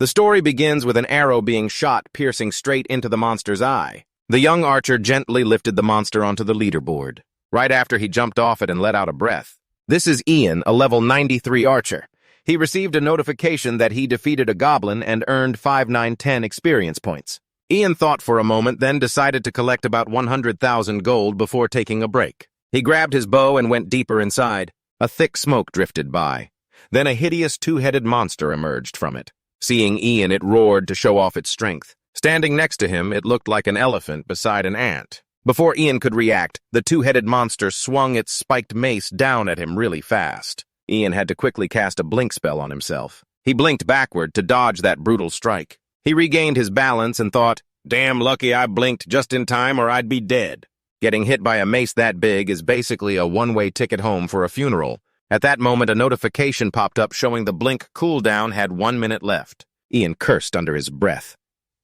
The story begins with an arrow being shot, piercing straight into the monster's eye. The young archer gently lifted the monster onto the leaderboard. Right after he jumped off it and let out a breath. This is Ian, a level 93 archer. He received a notification that he defeated a goblin and earned 5910 experience points. Ian thought for a moment, then decided to collect about 100,000 gold before taking a break. He grabbed his bow and went deeper inside. A thick smoke drifted by. Then a hideous two-headed monster emerged from it. Seeing Ian, it roared to show off its strength. Standing next to him, it looked like an elephant beside an ant. Before Ian could react, the two-headed monster swung its spiked mace down at him really fast. Ian had to quickly cast a blink spell on himself. He blinked backward to dodge that brutal strike. He regained his balance and thought, "Damn lucky I blinked just in time or I'd be dead." Getting hit by a mace that big is basically a one-way ticket home for a funeral. At that moment, a notification popped up showing the blink cooldown had 1 minute left. Ian cursed under his breath.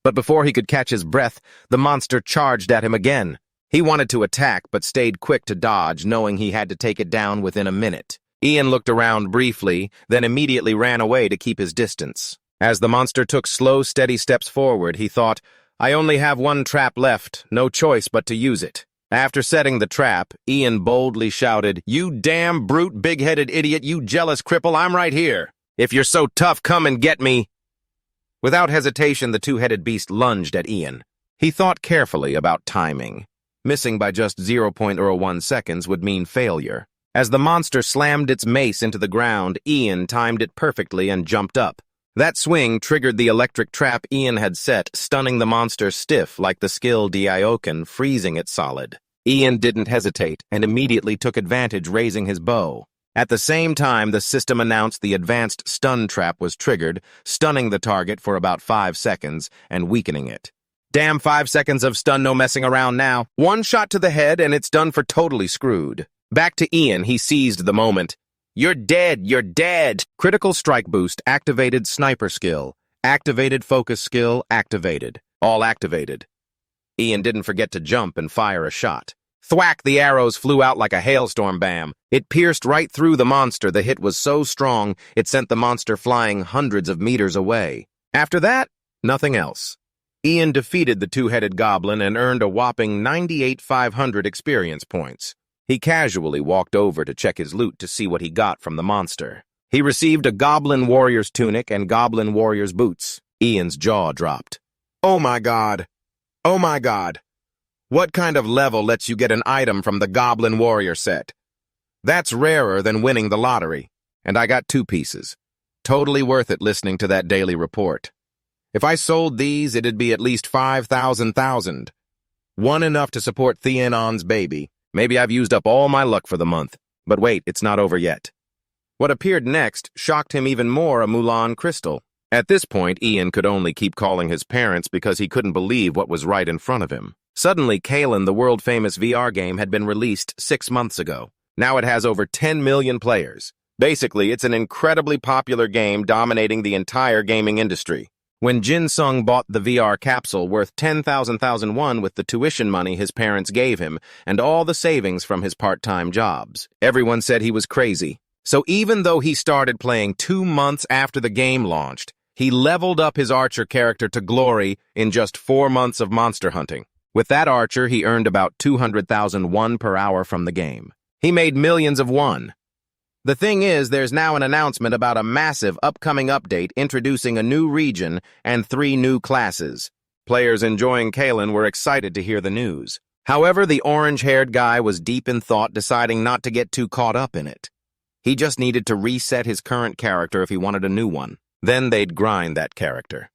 But before he could catch his breath, the monster charged at him again. He wanted to attack, but stayed quick to dodge, knowing he had to take it down within a minute. Ian looked around briefly, then immediately ran away to keep his distance. As the monster took slow, steady steps forward, he thought, "I only have one trap left, no choice but to use it." After setting the trap, Ian boldly shouted, "You damn brute, big-headed idiot, you jealous cripple, I'm right here. If you're so tough, come and get me." Without hesitation, the two-headed beast lunged at Ian. He thought carefully about timing. Missing by just 0.01 seconds would mean failure. As the monster slammed its mace into the ground, Ian timed it perfectly and jumped up. That swing triggered the electric trap Ian had set, stunning the monster stiff like the skill Dioken, freezing it solid. Ian didn't hesitate and immediately took advantage, raising his bow. At the same time, the system announced the advanced stun trap was triggered, stunning the target for about 5 seconds and weakening it. Damn, 5 seconds of stun, no messing around now. One shot to the head and it's done for totally screwed. Back to Ian, he seized the moment. "You're dead, you're dead!" Critical strike boost, activated sniper skill, activated focus skill, activated. All activated. Ian didn't forget to jump and fire a shot. Thwack, the arrows flew out like a hailstorm bam. It pierced right through the monster. The hit was so strong, it sent the monster flying hundreds of meters away. After that, nothing else. Ian defeated the two-headed goblin and earned a whopping 98,500 experience points. He casually walked over to check his loot to see what he got from the monster. He received a goblin warrior's tunic and goblin warrior's boots. Ian's jaw dropped. "Oh my god! Oh my god! What kind of level lets you get an item from the goblin warrior set? That's rarer than winning the lottery. And I got 2 pieces. Totally worth it listening to that daily report. If I sold these, it'd be at least 5,000. One enough to support Theon's baby. Maybe I've used up all my luck for the month. But wait, it's not over yet." What appeared next shocked him even more, a Mulan crystal. At this point, Ian could only keep calling his parents because he couldn't believe what was right in front of him. Suddenly, Kalen, the world-famous VR game, had been released 6 months ago. Now it has over 10 million players. Basically, it's an incredibly popular game dominating the entire gaming industry. When Jin Sung bought the VR capsule worth 10,000 with the tuition money his parents gave him and all the savings from his part-time jobs, everyone said he was crazy. So even though he started playing 2 months after the game launched, he leveled up his archer character to glory in just 4 months of monster hunting. With that archer, he earned about 200,000 won per hour from the game. He made millions of won. The thing is, there's now an announcement about a massive upcoming update introducing a new region and 3 new classes. Players enjoying Kalen were excited to hear the news. However, the orange-haired guy was deep in thought, deciding not to get too caught up in it. He just needed to reset his current character if he wanted a new one. Then they'd grind that character.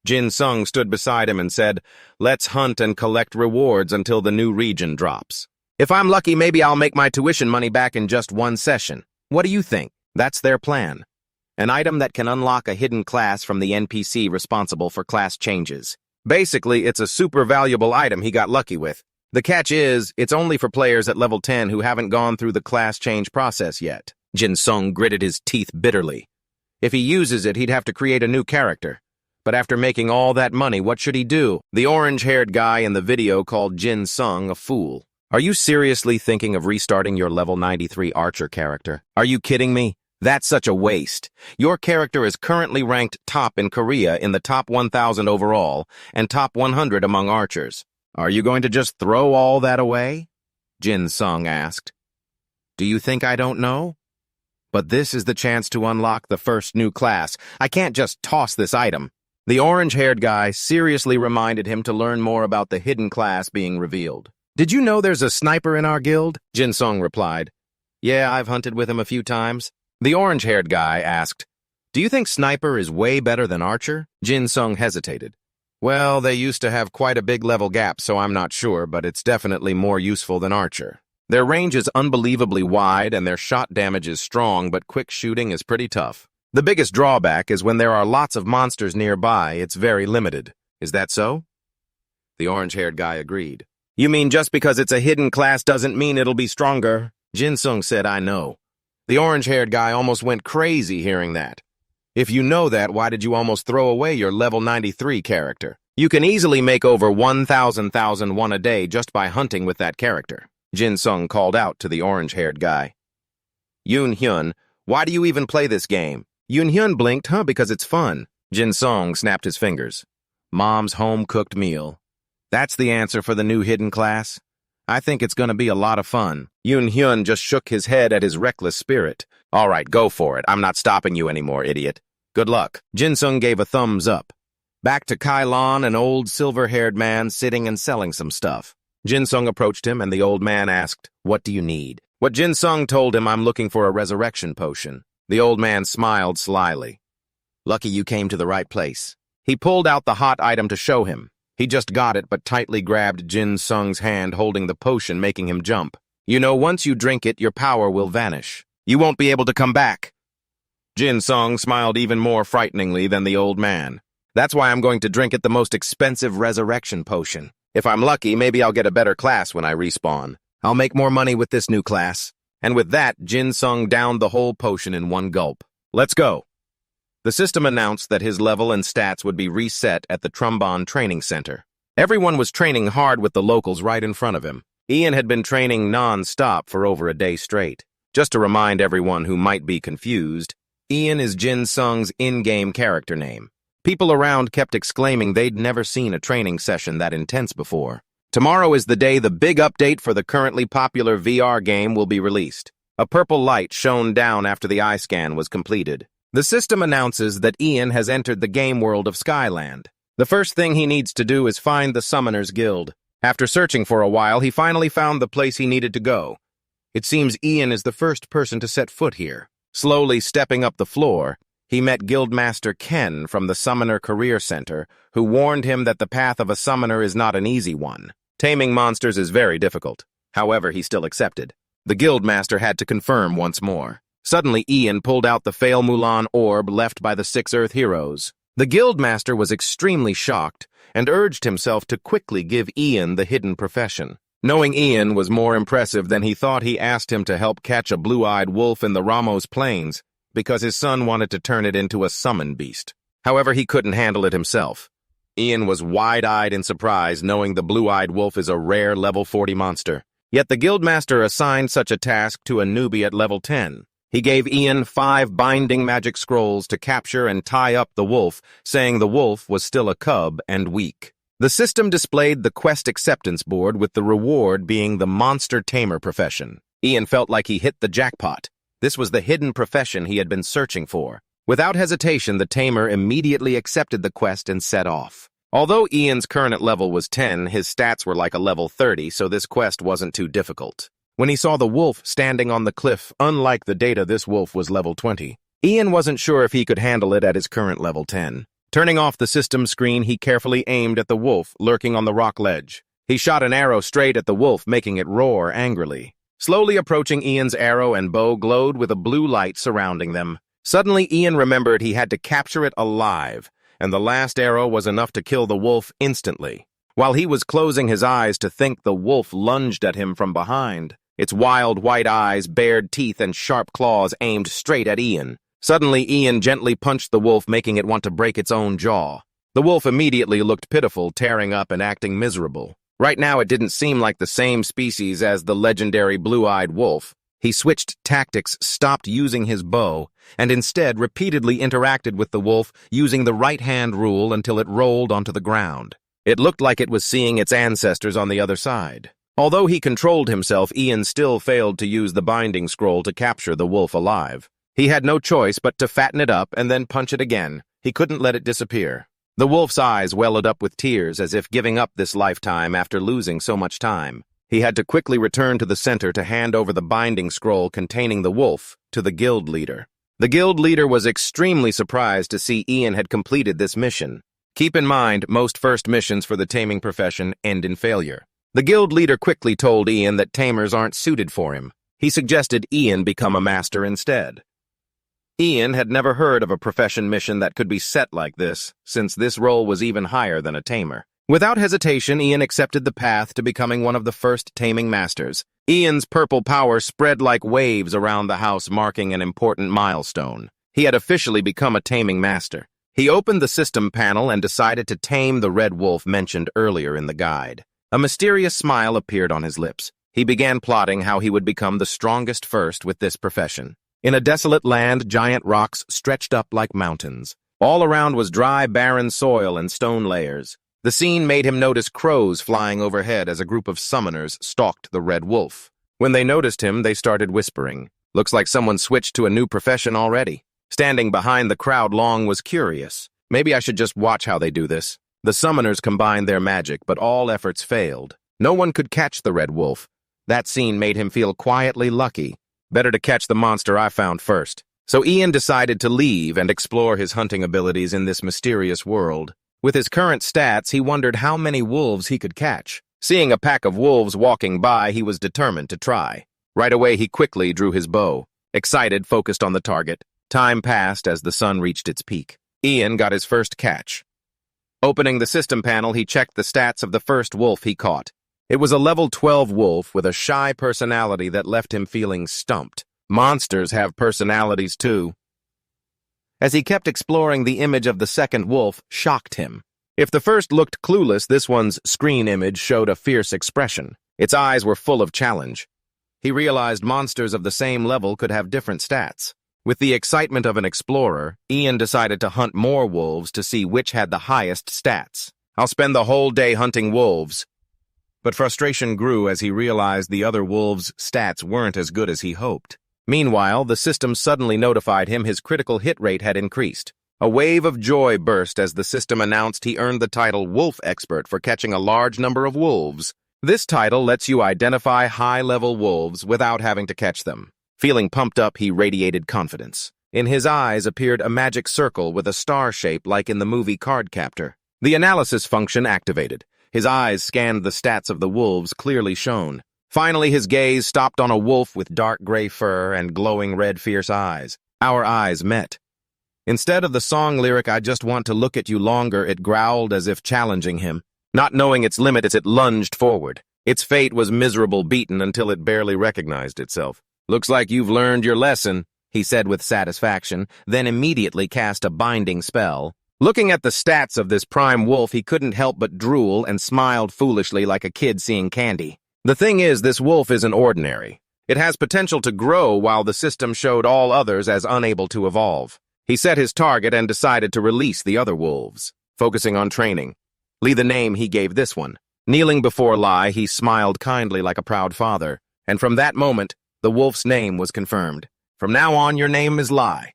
Jin Sung stood beside him and said, "Let's hunt and collect rewards until the new region drops. If I'm lucky, maybe I'll make my tuition money back in just 1 session. What do you think?" That's their plan. An item that can unlock a hidden class from the NPC responsible for class changes. Basically, it's a super valuable item he got lucky with. The catch is, it's only for players at level 10 who haven't gone through the class change process yet. Jin Sung gritted his teeth bitterly. If he uses it, he'd have to create a new character. But after making all that money, what should he do? The orange-haired guy in the video called Jin Sung a fool. "Are you seriously thinking of restarting your level 93 archer character? Are you kidding me? That's such a waste. Your character is currently ranked top in Korea in the top 1,000 overall and top 100 among archers. Are you going to just throw all that away? Jin Sung asked. Do you think I don't know? But this is the chance to unlock the first new class. I can't just toss this item. The orange-haired guy seriously reminded him to learn more about the hidden class being revealed. Did you know there's a sniper in our guild? Jin Sung replied. Yeah, I've hunted with him a few times. The orange-haired guy asked, do you think sniper is way better than archer? Jin Sung hesitated. Well, they used to have quite a big level gap, so I'm not sure, but it's definitely more useful than archer. Their range is unbelievably wide, and their shot damage is strong, but quick shooting is pretty tough. The biggest drawback is when there are lots of monsters nearby, it's very limited. Is that so? The orange-haired guy agreed. You mean just because it's a hidden class doesn't mean it'll be stronger? Jin Sung said, I know. The orange-haired guy almost went crazy hearing that. If you know that, why did you almost throw away your level 93 character? You can easily make over 1,000 a day just by hunting with that character. Jin Sung called out to the orange-haired guy. Yoon Hyun, why do you even play this game? Yoon Hyun blinked, because it's fun. Jin Sung snapped his fingers. Mom's home-cooked meal. That's the answer for the new hidden class? I think it's gonna be a lot of fun. Yoon Hyun just shook his head at his reckless spirit. All right, go for it. I'm not stopping you anymore, idiot. Good luck. Jin Sung gave a thumbs up. Back to Kylon, an old silver-haired man sitting and selling some stuff. Jin Sung approached him, and the old man asked, what do you need? What Jin Sung told him, I'm looking for a resurrection potion. The old man smiled slyly. Lucky you came to the right place. He pulled out the hot item to show him. He just got it, but tightly grabbed Jin Sung's hand, holding the potion, making him jump. You know, once you drink it, your power will vanish. You won't be able to come back. Jin Sung smiled even more frighteningly than the old man. That's why I'm going to drink it, the most expensive resurrection potion. If I'm lucky, maybe I'll get a better class when I respawn. I'll make more money with this new class. And with that, Jin Sung downed the whole potion in one gulp. Let's go. The system announced that his level and stats would be reset at the Trombon Training Center. Everyone was training hard with the locals right in front of him. Ian had been training non-stop for over a day straight. Just to remind everyone who might be confused, Ian is Jin Sung's in-game character name. People around kept exclaiming they'd never seen a training session that intense before. Tomorrow is the day the big update for the currently popular VR game will be released. A purple light shone down after the eye scan was completed. The system announces that Ian has entered the game world of Skyland. The first thing he needs to do is find the Summoners Guild. After searching for a while, he finally found the place he needed to go. It seems Ian is the first person to set foot here. Slowly stepping up the floor, he met Guildmaster Ken from the Summoner Career Center, who warned him that the path of a summoner is not an easy one. Taming monsters is very difficult. However, he still accepted. The Guildmaster had to confirm once more. Suddenly, Ian pulled out the Fail Mulan orb left by the 6 Earth heroes. The Guildmaster was extremely shocked and urged himself to quickly give Ian the hidden profession. Knowing Ian was more impressive than he thought, he asked him to help catch a blue-eyed wolf in the Ramos Plains because his son wanted to turn it into a summon beast. However, he couldn't handle it himself. Ian was wide-eyed in surprise, knowing the blue-eyed wolf is a rare level 40 monster. Yet the Guildmaster assigned such a task to a newbie at level 10. He gave Ian 5 binding magic scrolls to capture and tie up the wolf, saying the wolf was still a cub and weak. The system displayed the quest acceptance board, with the reward being the monster tamer profession. Ian felt like he hit the jackpot. This was the hidden profession he had been searching for. Without hesitation, the tamer immediately accepted the quest and set off. Although Ian's current level was 10, his stats were like a level 30, so this quest wasn't too difficult. When he saw the wolf standing on the cliff, unlike the data, this wolf was level 20. Ian wasn't sure if he could handle it at his current level 10. Turning off the system screen, he carefully aimed at the wolf lurking on the rock ledge. He shot an arrow straight at the wolf, making it roar angrily. Slowly approaching, Ian's arrow and bow glowed with a blue light surrounding them. Suddenly, Ian remembered he had to capture it alive, and the last arrow was enough to kill the wolf instantly. While he was closing his eyes to think, the wolf lunged at him from behind. Its wild white eyes, bared teeth, and sharp claws aimed straight at Ian. Suddenly, Ian gently punched the wolf, making it want to break its own jaw. The wolf immediately looked pitiful, tearing up and acting miserable. Right now, it didn't seem like the same species as the legendary blue-eyed wolf. He switched tactics, stopped using his bow, and instead repeatedly interacted with the wolf using the right-hand rule until it rolled onto the ground. It looked like it was seeing its ancestors on the other side. Although he controlled himself, Ian still failed to use the binding scroll to capture the wolf alive. He had no choice but to fatten it up and then punch it again. He couldn't let it disappear. The wolf's eyes welled up with tears as if giving up this lifetime after losing so much time. He had to quickly return to the center to hand over the binding scroll containing the wolf to the guild leader. The guild leader was extremely surprised to see Ian had completed this mission. Keep in mind, most first missions for the taming profession end in failure. The guild leader quickly told Ian that tamers aren't suited for him. He suggested Ian become a master instead. Ian had never heard of a profession mission that could be set like this, since this role was even higher than a tamer. Without hesitation, Ian accepted the path to becoming one of the first taming masters. Ian's purple power spread like waves around the house, marking an important milestone. He had officially become a taming master. He opened the system panel and decided to tame the red wolf mentioned earlier in the guide. A mysterious smile appeared on his lips. He began plotting how he would become the strongest first with this profession. In a desolate land, giant rocks stretched up like mountains. All around was dry, barren soil and stone layers. The scene made him notice crows flying overhead as a group of summoners stalked the red wolf. When they noticed him, they started whispering. Looks like someone switched to a new profession already. Standing behind the crowd, Long was curious. Maybe I should just watch how they do this. The summoners combined their magic, but all efforts failed. No one could catch the red wolf. That scene made him feel quietly lucky. Better to catch the monster I found first. So Ian decided to leave and explore his hunting abilities in this mysterious world. With his current stats, he wondered how many wolves he could catch. Seeing a pack of wolves walking by, he was determined to try. Right away, he quickly drew his bow. Excited, focused on the target. Time passed as the sun reached its peak. Ian got his first catch. Opening the system panel, he checked the stats of the first wolf he caught. It was a level 12 wolf with a shy personality that left him feeling stumped. Monsters have personalities too. As he kept exploring, the image of the second wolf shocked him. If the first looked clueless, this one's screen image showed a fierce expression. Its eyes were full of challenge. He realized monsters of the same level could have different stats. With the excitement of an explorer, Ian decided to hunt more wolves to see which had the highest stats. I'll spend the whole day hunting wolves. But frustration grew as he realized the other wolves' stats weren't as good as he hoped. Meanwhile, the system suddenly notified him his critical hit rate had increased. A wave of joy burst as the system announced he earned the title Wolf Expert for catching a large number of wolves. This title lets you identify high-level wolves without having to catch them. Feeling pumped up, he radiated confidence. In his eyes appeared a magic circle with a star shape like in the movie Cardcaptor. The analysis function activated. His eyes scanned the stats of the wolves clearly shown. Finally, his gaze stopped on a wolf with dark gray fur and glowing red fierce eyes. Our eyes met. Instead of the song lyric, "I just want to look at you longer," it growled as if challenging him. Not knowing its limit as it lunged forward. Its fate was miserable, beaten until it barely recognized itself. "Looks like you've learned your lesson," he said with satisfaction, then immediately cast a binding spell. Looking at the stats of this prime wolf, he couldn't help but drool and smiled foolishly like a kid seeing candy. The thing is, this wolf isn't ordinary. It has potential to grow while the system showed all others as unable to evolve. He set his target and decided to release the other wolves, focusing on training. The name he gave this one. Kneeling before Lai, he smiled kindly like a proud father, and from that moment, the wolf's name was confirmed. "From now on, your name is Lai."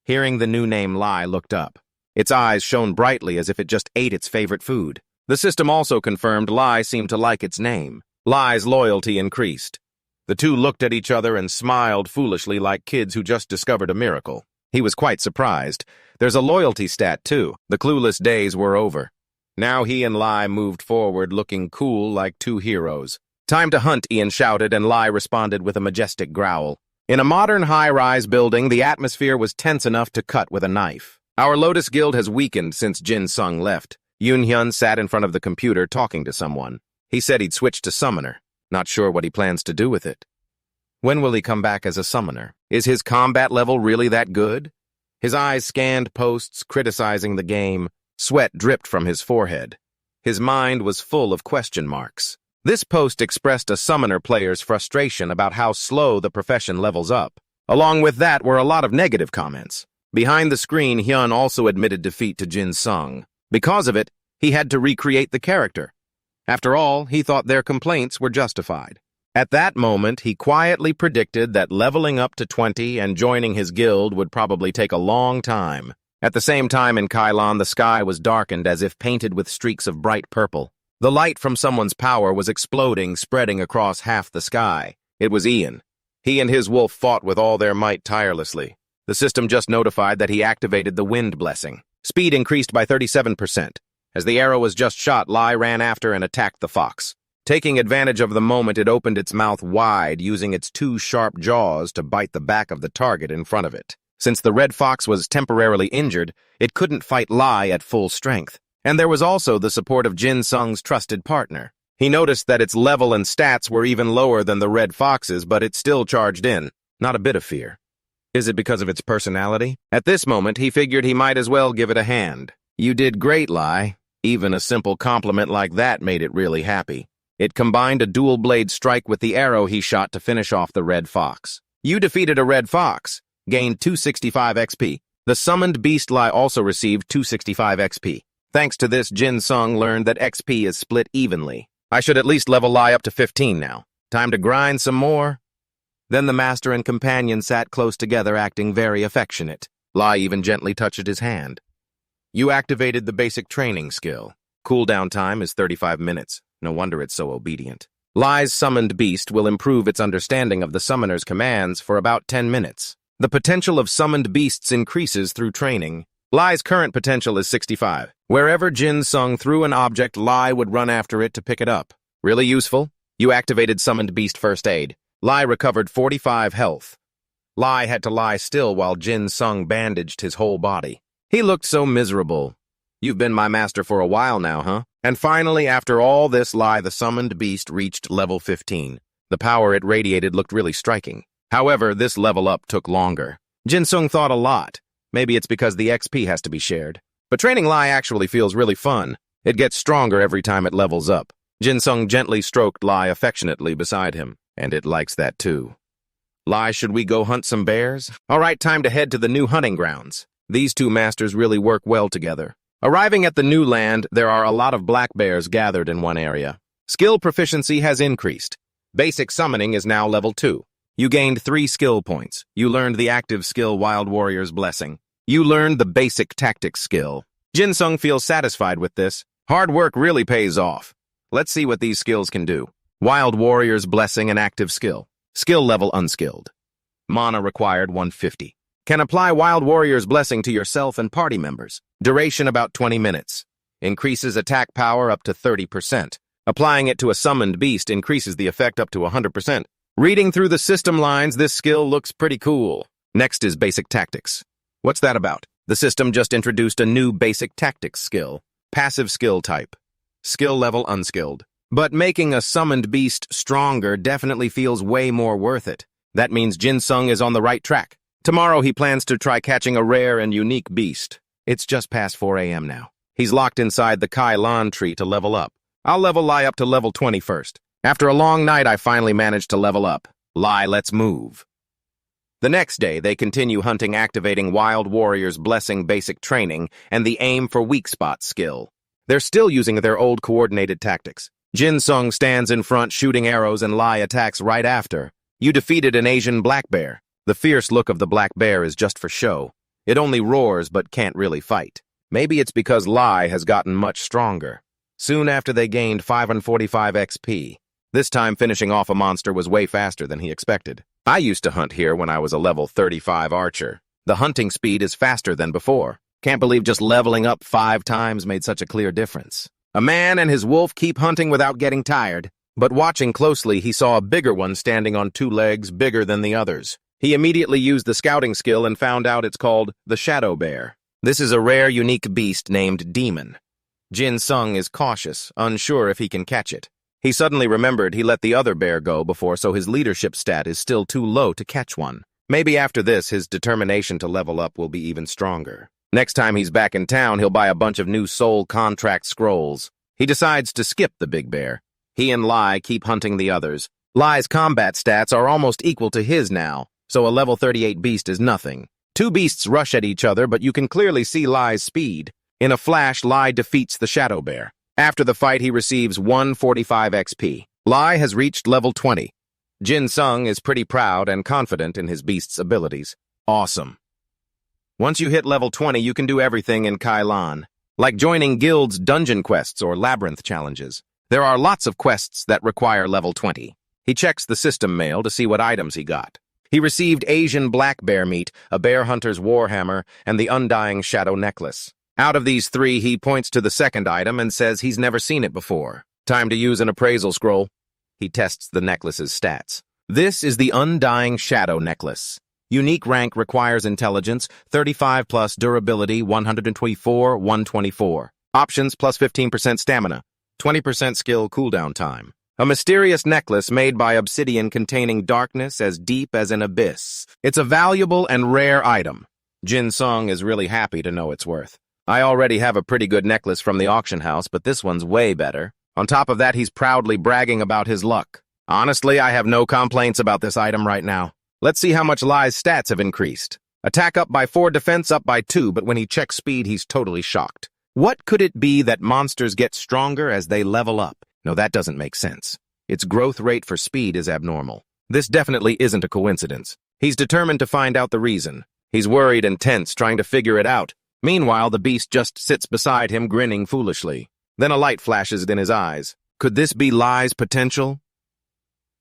Hearing the new name, Lai looked up. Its eyes shone brightly as if it just ate its favorite food. The system also confirmed Lai seemed to like its name. Lai's loyalty increased. The two looked at each other and smiled foolishly like kids who just discovered a miracle. He was quite surprised. There's a loyalty stat, too. The clueless days were over. Now he and Lai moved forward looking cool like two heroes. "Time to hunt," Ian shouted, and Lai responded with a majestic growl. In a modern high-rise building, the atmosphere was tense enough to cut with a knife. Our Lotus Guild has weakened since Jin Sung left. Yoon-hyun sat in front of the computer talking to someone. He said he'd switch to summoner. Not sure what he plans to do with it. When will he come back as a summoner? Is his combat level really that good? His eyes scanned posts criticizing the game. Sweat dripped from his forehead. His mind was full of question marks. This post expressed a summoner player's frustration about how slow the profession levels up. Along with that were a lot of negative comments. Behind the screen, Hyun also admitted defeat to Jin Sung. Because of it, he had to recreate the character. After all, he thought their complaints were justified. At that moment, he quietly predicted that leveling up to 20 and joining his guild would probably take a long time. At the same time in Kylon, the sky was darkened as if painted with streaks of bright purple. The light from someone's power was exploding, spreading across half the sky. It was Ian. He and his wolf fought with all their might tirelessly. The system just notified that he activated the wind blessing. Speed increased by 37%. As the arrow was just shot, Lai ran after and attacked the fox. Taking advantage of the moment, it opened its mouth wide, using its two sharp jaws to bite the back of the target in front of it. Since the red fox was temporarily injured, it couldn't fight Lai at full strength. And there was also the support of Jin Sung's trusted partner. He noticed that its level and stats were even lower than the red fox's, but it still charged in. Not a bit of fear. Is it because of its personality? At this moment, he figured he might as well give it a hand. You did great, Lai. Even a simple compliment like that made it really happy. It combined a dual-blade strike with the arrow he shot to finish off the red fox. You defeated a red fox, gained 265 XP. The summoned beast Lai also received 265 XP. Thanks to this, Jin Sung learned that XP is split evenly. I should at least level Lai up to 15 now. Time to grind some more. Then the master and companion sat close together, acting very affectionate. Lai even gently touched his hand. You activated the basic training skill. Cooldown time is 35 minutes. No wonder it's so obedient. Lai's summoned beast will improve its understanding of the summoner's commands for about 10 minutes. The potential of summoned beasts increases through training. Lai's current potential is 65. Wherever Jin Sung threw an object, Lai would run after it to pick it up. Really useful? You activated summoned beast first aid. Lai recovered 45 health. Lai had to lie still while Jin Sung bandaged his whole body. He looked so miserable. You've been my master for a while now, huh? And finally, after all this, Lai the summoned beast reached level 15. The power it radiated looked really striking. However, this level up took longer. Jin Sung thought a lot. Maybe it's because the XP has to be shared. But training Lai actually feels really fun. It gets stronger every time it levels up. Jin Sung gently stroked Lai affectionately beside him, and it likes that too. Lai, should we go hunt some bears? All right, time to head to the new hunting grounds. These two masters really work well together. Arriving at the new land, there are a lot of black bears gathered in one area. Skill proficiency has increased. Basic summoning is now level 2. You gained 3 skill points. You learned the active skill Wild Warrior's Blessing. You learned the basic tactics skill. Jin Sung feels satisfied with this. Hard work really pays off. Let's see what these skills can do. Wild Warrior's Blessing and active skill. Skill level unskilled. Mana required 150. Can apply Wild Warrior's Blessing to yourself and party members. Duration about 20 minutes. Increases attack power up to 30%. Applying it to a summoned beast increases the effect up to 100%. Reading through the system lines, this skill looks pretty cool. Next is basic tactics. What's that about? The system just introduced a new basic tactics skill. Passive skill type. Skill level unskilled. But making a summoned beast stronger definitely feels way more worth it. That means Jin Sung is on the right track. Tomorrow he plans to try catching a rare and unique beast. It's just past 4 a.m. now. He's locked inside the Kylon tree to level up. I'll level Lai up to level 20 first. After a long night, I finally managed to level up. Lai, let's move. The next day, they continue hunting, activating Wild Warrior's Blessing basic training and the aim for weak spot skill. They're still using their old coordinated tactics. Jin Sung stands in front shooting arrows and Lai attacks right after. You defeated an Asian black bear. The fierce look of the black bear is just for show. It only roars but can't really fight. Maybe it's because Lai has gotten much stronger. Soon after they gained 545 XP. This time finishing off a monster was way faster than he expected. I used to hunt here when I was a level 35 archer. The hunting speed is faster than before. Can't believe just leveling up 5 times made such a clear difference. A man and his wolf keep hunting without getting tired. But watching closely, he saw a bigger one standing on 2 legs bigger than the others. He immediately used the scouting skill and found out it's called the Shadow Bear. This is a rare, unique beast named Demon. Jin Sung is cautious, unsure if he can catch it. He suddenly remembered he let the other bear go before, so his leadership stat is still too low to catch one. Maybe after this, his determination to level up will be even stronger. Next time he's back in town, he'll buy a bunch of new soul contract scrolls. He decides to skip the big bear. He and Lai keep hunting the others. Lai's combat stats are almost equal to his now, so a level 38 beast is nothing. Two beasts rush at each other, but you can clearly see Lai's speed. In a flash, Lai defeats the Shadow Bear. After the fight, he receives 145 XP. Lai has reached level 20. Jin Sung is pretty proud and confident in his beast's abilities. Awesome. Once you hit level 20, you can do everything in Kailan, like joining guilds' dungeon quests or labyrinth challenges. There are lots of quests that require level 20. He checks the system mail to see what items he got. He received Asian black bear meat, a bear hunter's warhammer, and the undying shadow necklace. Out of these three, he points to the second item and says he's never seen it before. Time to use an appraisal scroll. He tests the necklace's stats. This is the undying shadow necklace. Unique rank requires intelligence, 35 plus durability, 124, 124. Options plus 15% stamina, 20% skill cooldown time. A mysterious necklace made by obsidian containing darkness as deep as an abyss. It's a valuable and rare item. Jin Sung is really happy to know its worth. I already have a pretty good necklace from the auction house, but this one's way better. On top of that, he's proudly bragging about his luck. Honestly, I have no complaints about this item right now. Let's see how much Lai's stats have increased. Attack up by 4, defense up by 2, but when he checks speed, he's totally shocked. What could it be that monsters get stronger as they level up? No, that doesn't make sense. Its growth rate for speed is abnormal. This definitely isn't a coincidence. He's determined to find out the reason. He's worried and tense, trying to figure it out. Meanwhile, the beast just sits beside him, grinning foolishly. Then a light flashes in his eyes. Could this be Lai's potential?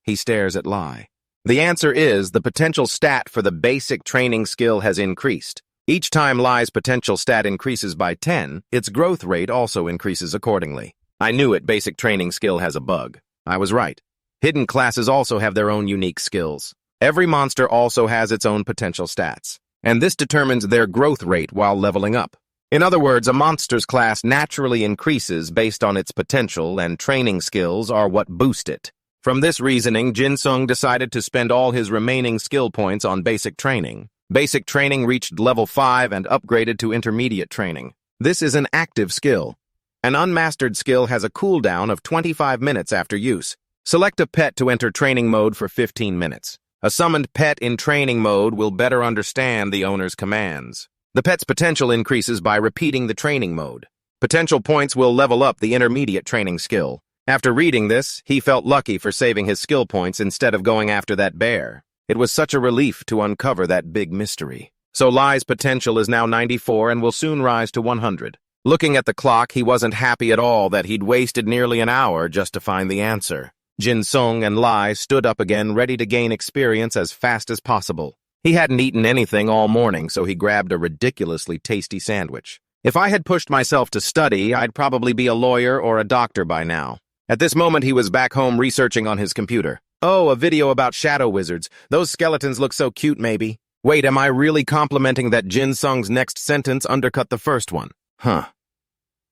He stares at Lai. The answer is the potential stat for the basic training skill has increased. Each time Lai's potential stat increases by 10, its growth rate also increases accordingly. I knew it, basic training skill has a bug. I was right. Hidden classes also have their own unique skills. Every monster also has its own potential stats, and this determines their growth rate while leveling up. In other words, a monster's class naturally increases based on its potential, and training skills are what boost it. From this reasoning, Jin Sung decided to spend all his remaining skill points on basic training. Basic training reached level 5 and upgraded to intermediate training. This is an active skill. An unmastered skill has a cooldown of 25 minutes after use. Select a pet to enter training mode for 15 minutes. A summoned pet in training mode will better understand the owner's commands. The pet's potential increases by repeating the training mode. Potential points will level up the intermediate training skill. After reading this, he felt lucky for saving his skill points instead of going after that bear. It was such a relief to uncover that big mystery. So Lai's potential is now 94 and will soon rise to 100. Looking at the clock, he wasn't happy at all that he'd wasted nearly an hour just to find the answer. Jin Sung and Lai stood up again, ready to gain experience as fast as possible. He hadn't eaten anything all morning, so he grabbed a ridiculously tasty sandwich. If I had pushed myself to study, I'd probably be a lawyer or a doctor by now. At this moment, he was back home researching on his computer. Oh, a video about shadow wizards. Those skeletons look so cute, maybe. Wait, am I really complimenting that Jin Sung's next sentence undercut the first one? Huh.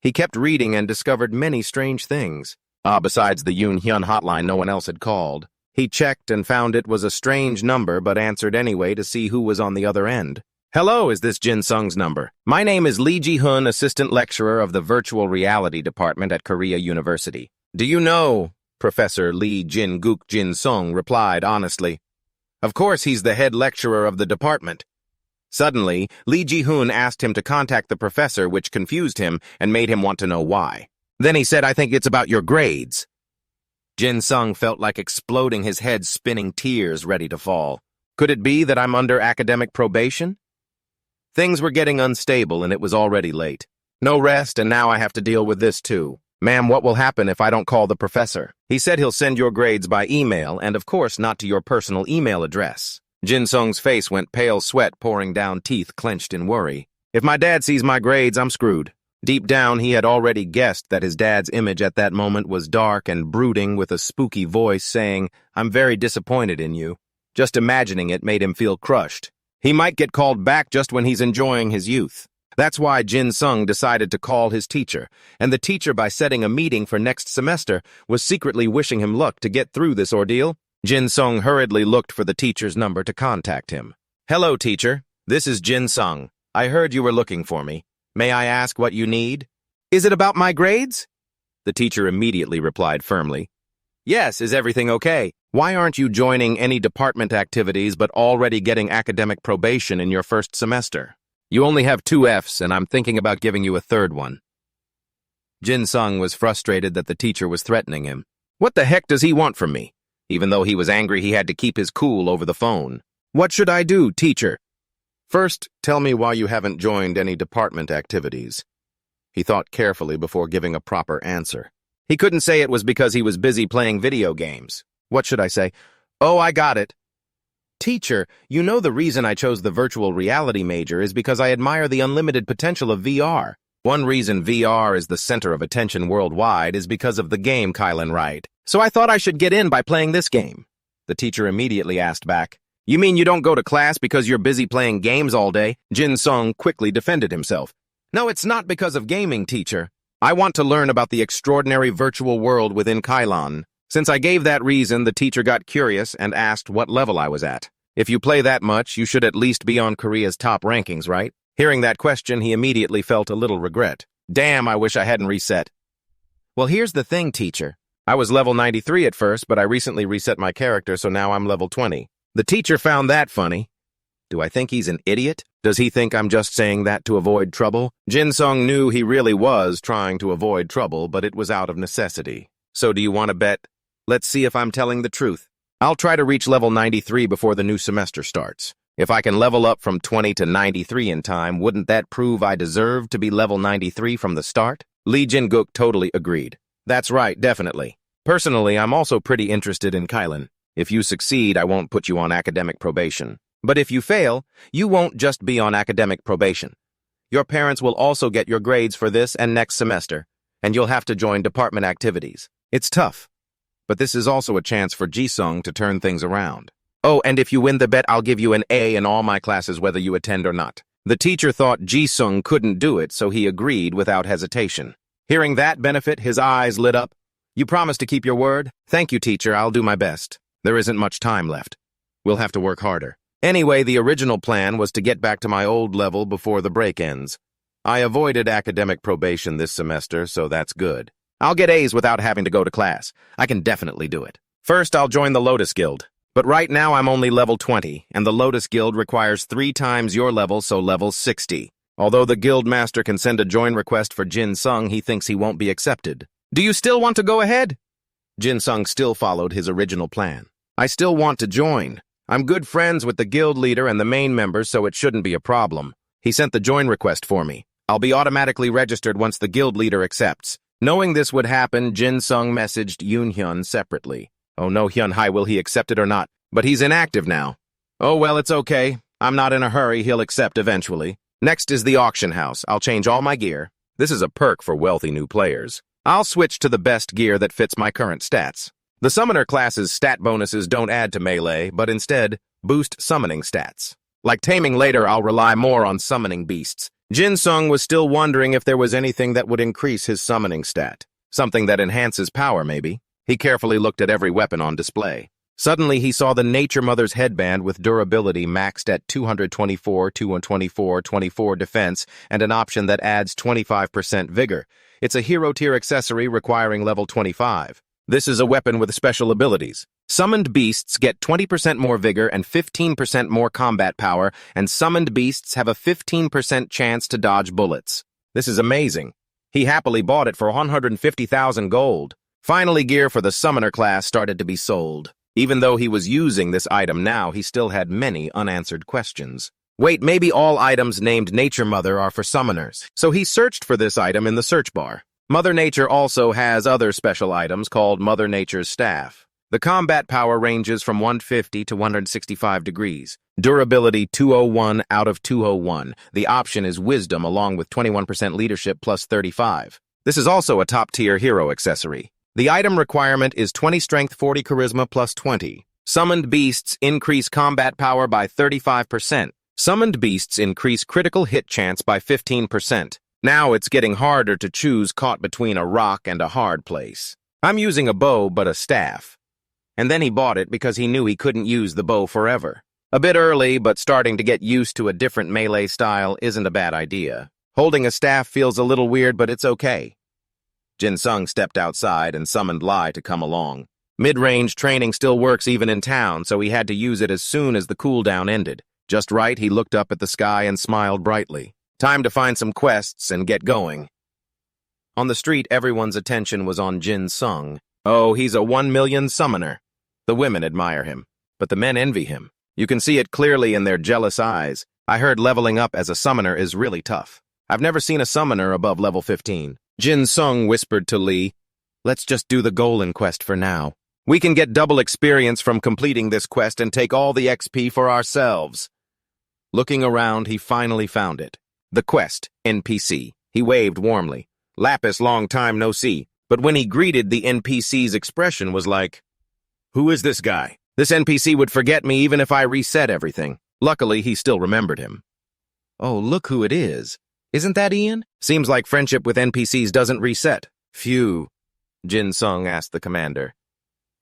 He kept reading and discovered many strange things. Besides the Yoon Hyun hotline no one else had called. He checked and found it was a strange number, but answered anyway to see who was on the other end. Hello, is this Jin Sung's number? My name is Lee Ji-hun, assistant lecturer of the virtual reality department at Korea University. Do you know? Professor Lee Jin-guk Jin Sung replied honestly. Of course, he's the head lecturer of the department. Suddenly, Lee Ji-hun asked him to contact the professor, which confused him and made him want to know why. Then he said, I think it's about your grades. Jin Sung felt like exploding, his head spinning, tears ready to fall. Could it be that I'm under academic probation? Things were getting unstable and it was already late. No rest, and now I have to deal with this too. Ma'am, what will happen if I don't call the professor? He said he'll send your grades by email, and of course not to your personal email address. Jin Sung's face went pale, sweat pouring down, teeth clenched in worry. If my dad sees my grades, I'm screwed. Deep down, he had already guessed that his dad's image at that moment was dark and brooding, with a spooky voice saying, I'm very disappointed in you. Just imagining it made him feel crushed. He might get called back just when he's enjoying his youth. That's why Jin Sung decided to call his teacher, and the teacher, by setting a meeting for next semester, was secretly wishing him luck to get through this ordeal. Jin Sung hurriedly looked for the teacher's number to contact him. Hello, teacher. This is Jin Sung. I heard you were looking for me. May I ask what you need? Is it about my grades? The teacher immediately replied firmly. Yes, is everything okay? Why aren't you joining any department activities but already getting academic probation in your first semester? You only have 2 Fs, and I'm thinking about giving you a third one. Jin Sung was frustrated that the teacher was threatening him. What the heck does he want from me? Even though he was angry, he had to keep his cool over the phone. What should I do, teacher? First, tell me why you haven't joined any department activities. He thought carefully before giving a proper answer. He couldn't say it was because he was busy playing video games. What should I say? Oh, I got it. Teacher, you know the reason I chose the virtual reality major is because I admire the unlimited potential of VR. One reason VR is the center of attention worldwide is because of the game Kylan Wright. So I thought I should get in by playing this game. The teacher immediately asked back, You mean you don't go to class because you're busy playing games all day? Jin Sung quickly defended himself. No, it's not because of gaming, teacher. I want to learn about the extraordinary virtual world within Kylan. Since I gave that reason, the teacher got curious and asked what level I was at. If you play that much, you should at least be on Korea's top rankings, right? Hearing that question, he immediately felt a little regret. Damn, I wish I hadn't reset. Well, here's the thing, teacher. I was level 93 at first, but I recently reset my character, so now I'm level 20. The teacher found that funny. Do I think he's an idiot? Does he think I'm just saying that to avoid trouble? Jin Sung knew he really was trying to avoid trouble, but it was out of necessity. So do you want to bet? Let's see if I'm telling the truth. I'll try to reach level 93 before the new semester starts. If I can level up from 20 to 93 in time, wouldn't that prove I deserve to be level 93 from the start? Lee Jin-guk totally agreed. That's right, definitely. Personally, I'm also pretty interested in Kylan. If you succeed, I won't put you on academic probation. But if you fail, you won't just be on academic probation. Your parents will also get your grades for this and next semester, and you'll have to join department activities. It's tough, but this is also a chance for Ji-sung to turn things around. Oh, and if you win the bet, I'll give you an A in all my classes whether you attend or not. The teacher thought Ji-sung couldn't do it, so he agreed without hesitation. Hearing that benefit, his eyes lit up. You promise to keep your word? Thank you, teacher. I'll do my best. There isn't much time left. We'll have to work harder. Anyway, the original plan was to get back to my old level before the break ends. I avoided academic probation this semester, so that's good. I'll get A's without having to go to class. I can definitely do it. First, I'll join the Lotus Guild. But right now, I'm only level 20, and the Lotus Guild requires 3 times your level, so level 60. Although the guild master can send a join request for Jin Sung, he thinks he won't be accepted. Do you still want to go ahead? Jin Sung still followed his original plan. I still want to join. I'm good friends with the guild leader and the main members, so it shouldn't be a problem. He sent the join request for me. I'll be automatically registered once the guild leader accepts. Knowing this would happen, Jin Sung messaged Yoon Hyun separately. Oh no, Hyun Hai, will he accept it or not? But he's inactive now. Oh well, it's okay. I'm not in a hurry, he'll accept eventually. Next is the auction house. I'll change all my gear. This is a perk for wealthy new players. I'll switch to the best gear that fits my current stats. The summoner class's stat bonuses don't add to melee, but instead boost summoning stats. Like taming later, I'll rely more on summoning beasts. Jin Sung was still wondering if there was anything that would increase his summoning stat. Something that enhances power, maybe. He carefully looked at every weapon on display. Suddenly, he saw the Nature Mother's headband with durability maxed at 224, 224, 24 defense, and an option that adds 25% vigor. It's a hero tier accessory requiring level 25. This is a weapon with special abilities. Summoned beasts get 20% more vigor and 15% more combat power, and summoned beasts have a 15% chance to dodge bullets. This is amazing. He happily bought it for 150,000 gold. Finally, gear for the summoner class started to be sold. Even though he was using this item now, he still had many unanswered questions. Wait, maybe all items named Nature Mother are for summoners. So he searched for this item in the search bar. Mother Nature also has other special items called Mother Nature's Staff. The combat power ranges from 150 to 165 degrees. Durability 201 out of 201. The option is Wisdom along with 21% Leadership plus 35. This is also a top-tier hero accessory. The item requirement is 20 Strength, 40 Charisma plus 20. Summoned beasts increase combat power by 35%. Summoned beasts increase critical hit chance by 15%. Now it's getting harder to choose caught between a rock and a hard place. I'm using a bow but a staff. And then he bought it because he knew he couldn't use the bow forever. A bit early, but starting to get used to a different melee style isn't a bad idea. Holding a staff feels a little weird, but it's okay. Jin Sung stepped outside and summoned Lai to come along. Mid-range training still works even in town, so he had to use it as soon as the cooldown ended. Just right, he looked up at the sky and smiled brightly. Time to find some quests and get going. On the street, everyone's attention was on Jin Sung. Oh, he's a 1 million summoner. The women admire him, but the men envy him. You can see it clearly in their jealous eyes. I heard leveling up as a summoner is really tough. I've never seen a summoner above level 15. Jin Sung whispered to Lee, "Let's just do the Golan quest for now. We can get double experience from completing this quest and take all the XP for ourselves." Looking around, he finally found it. The quest, NPC. He waved warmly. "Lapis, long time no see." But when he greeted, the NPC's expression was like, "Who is this guy? This NPC would forget me even if I reset everything." Luckily, he still remembered him. "Oh, look who it is. Isn't that Ian? Seems like friendship with NPCs doesn't reset." "Phew," Jin Sung asked the commander.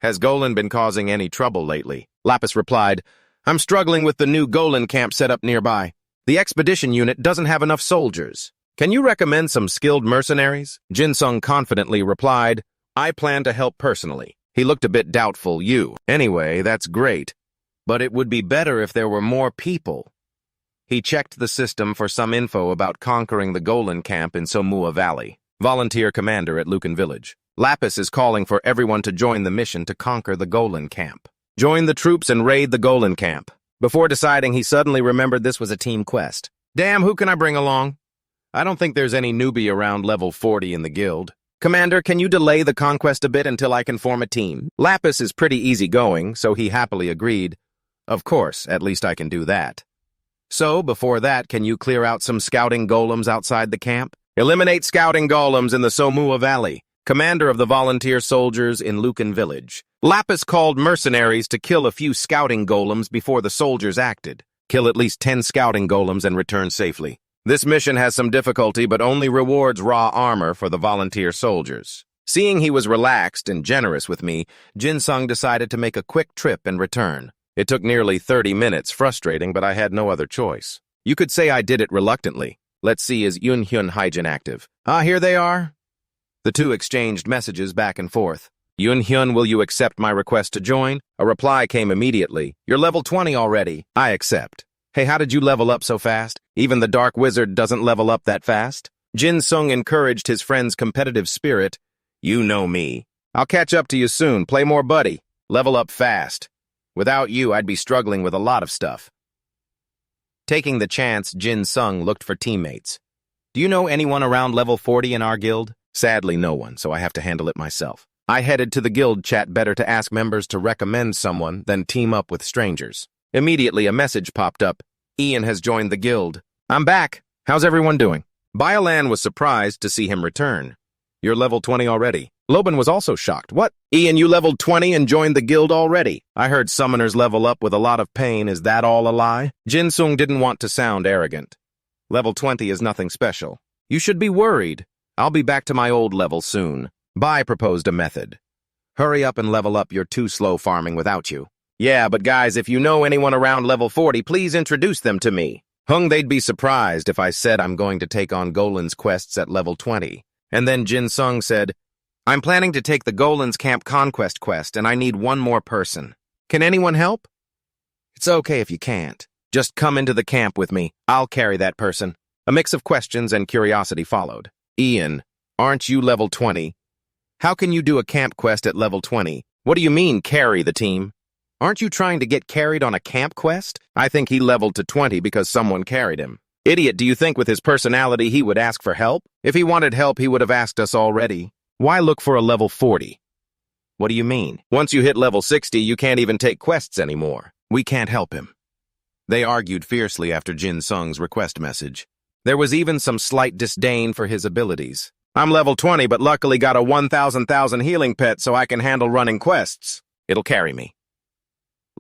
"Has Golan been causing any trouble lately?" Lapis replied, "I'm struggling with the new Golan camp set up nearby. The expedition unit doesn't have enough soldiers. Can you recommend some skilled mercenaries?" Jin Sung confidently replied, "I plan to help personally." He looked a bit doubtful. "You. Anyway, that's great. But it would be better if there were more people." He checked the system for some info about conquering the Golan camp in Somua Valley. Volunteer commander at Lucan Village. Lapis is calling for everyone to join the mission to conquer the Golan camp. Join the troops and raid the Golan camp. Before deciding, he suddenly remembered this was a team quest. "Damn, who can I bring along? I don't think there's any newbie around level 40 in the guild. Commander, can you delay the conquest a bit until I can form a team?" Lapis is pretty easygoing, so he happily agreed. "Of course, at least I can do that. So, before that, can you clear out some scouting golems outside the camp? Eliminate scouting golems in the Somua Valley. Commander of the volunteer soldiers in Lucan Village." Lapis called mercenaries to kill a few scouting golems before the soldiers acted. Kill at least 10 scouting golems and return safely. This mission has some difficulty, but only rewards raw armor for the volunteer soldiers. Seeing he was relaxed and generous with me, Jin Sung decided to make a quick trip and return. It took nearly 30 minutes, frustrating, but I had no other choice. You could say I did it reluctantly. Let's see, is Yun Hyun Hyjin active? Ah, here they are. The two exchanged messages back and forth. "Yun Hyun, will you accept my request to join?" A reply came immediately. "You're level 20 already. I accept." "Hey, how did you level up so fast? Even the Dark Wizard doesn't level up that fast." Jin Sung encouraged his friend's competitive spirit. "You know me. I'll catch up to you soon. Play more, buddy. Level up fast. Without you, I'd be struggling with a lot of stuff." Taking the chance, Jin Sung looked for teammates. "Do you know anyone around level 40 in our guild?" Sadly, no one, so I have to handle it myself. I headed to the guild chat. Better to ask members to recommend someone than team up with strangers. Immediately, a message popped up. "Ian has joined the guild." "I'm back. How's everyone doing?" Biolan was surprised to see him return. "You're level 20 already." Loban was also shocked. "What? Ian, you leveled 20 and joined the guild already? I heard summoners level up with a lot of pain. Is that all a lie?" Jin Sung didn't want to sound arrogant. "Level 20 is nothing special. You should be worried. I'll be back to my old level soon." Bai proposed a method. "Hurry up and level up. You're too slow farming without you." "Yeah, but guys, if you know anyone around level 40, please introduce them to me." They'd be surprised if I said I'm going to take on Golan's quests at level 20. And then Jin Sung said, "I'm planning to take the Golan's Camp Conquest quest, and I need one more person. Can anyone help?" "It's okay if you can't. Just come into the camp with me. I'll carry that person." A mix of questions and curiosity followed. "Ian, aren't you level 20? How can you do a camp quest at level 20? What do you mean, carry the team? Aren't you trying to get carried on a camp quest?" "I think he leveled to 20 because someone carried him." "Idiot, do you think with his personality he would ask for help? If he wanted help, he would have asked us already. Why look for a level 40? "What do you mean? Once you hit level 60, you can't even take quests anymore. We can't help him." They argued fiercely after Jin Sung's request message. There was even some slight disdain for his abilities. "I'm level 20, but luckily got a 1,000 healing pet so I can handle running quests. It'll carry me."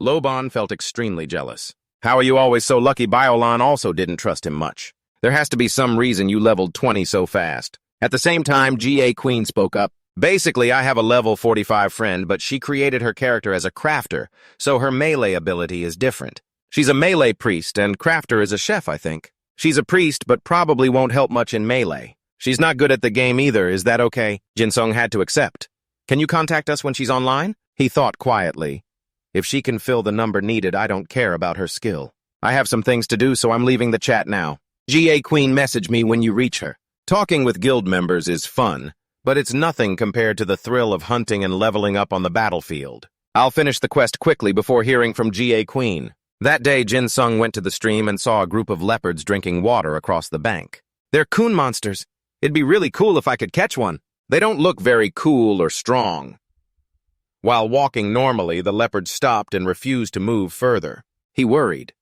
Loban felt extremely jealous. "How are you always so lucky?" Biolan also didn't trust him much. "There has to be some reason you leveled 20 so fast." At the same time, G.A. Queen spoke up. "Basically, I have a level 45 friend, but she created her character as a crafter, so her melee ability is different. She's a melee priest, and crafter is a chef, I think. She's a priest, but probably won't help much in melee. She's not good at the game either. Is that okay?" Jin Sung had to accept. "Can you contact us when she's online?" He thought quietly. If she can fill the number needed, I don't care about her skill. I have some things to do, so I'm leaving the chat now. GA Queen, message me when you reach her. Talking with guild members is fun, but it's nothing compared to the thrill of hunting and leveling up on the battlefield. I'll finish the quest quickly before hearing from GA Queen. That day, Jin Sung went to the stream and saw a group of leopards drinking water across the bank. They're coon monsters. It'd be really cool if I could catch one. They don't look very cool or strong. While walking normally, the leopard stopped and refused to move further. He worried.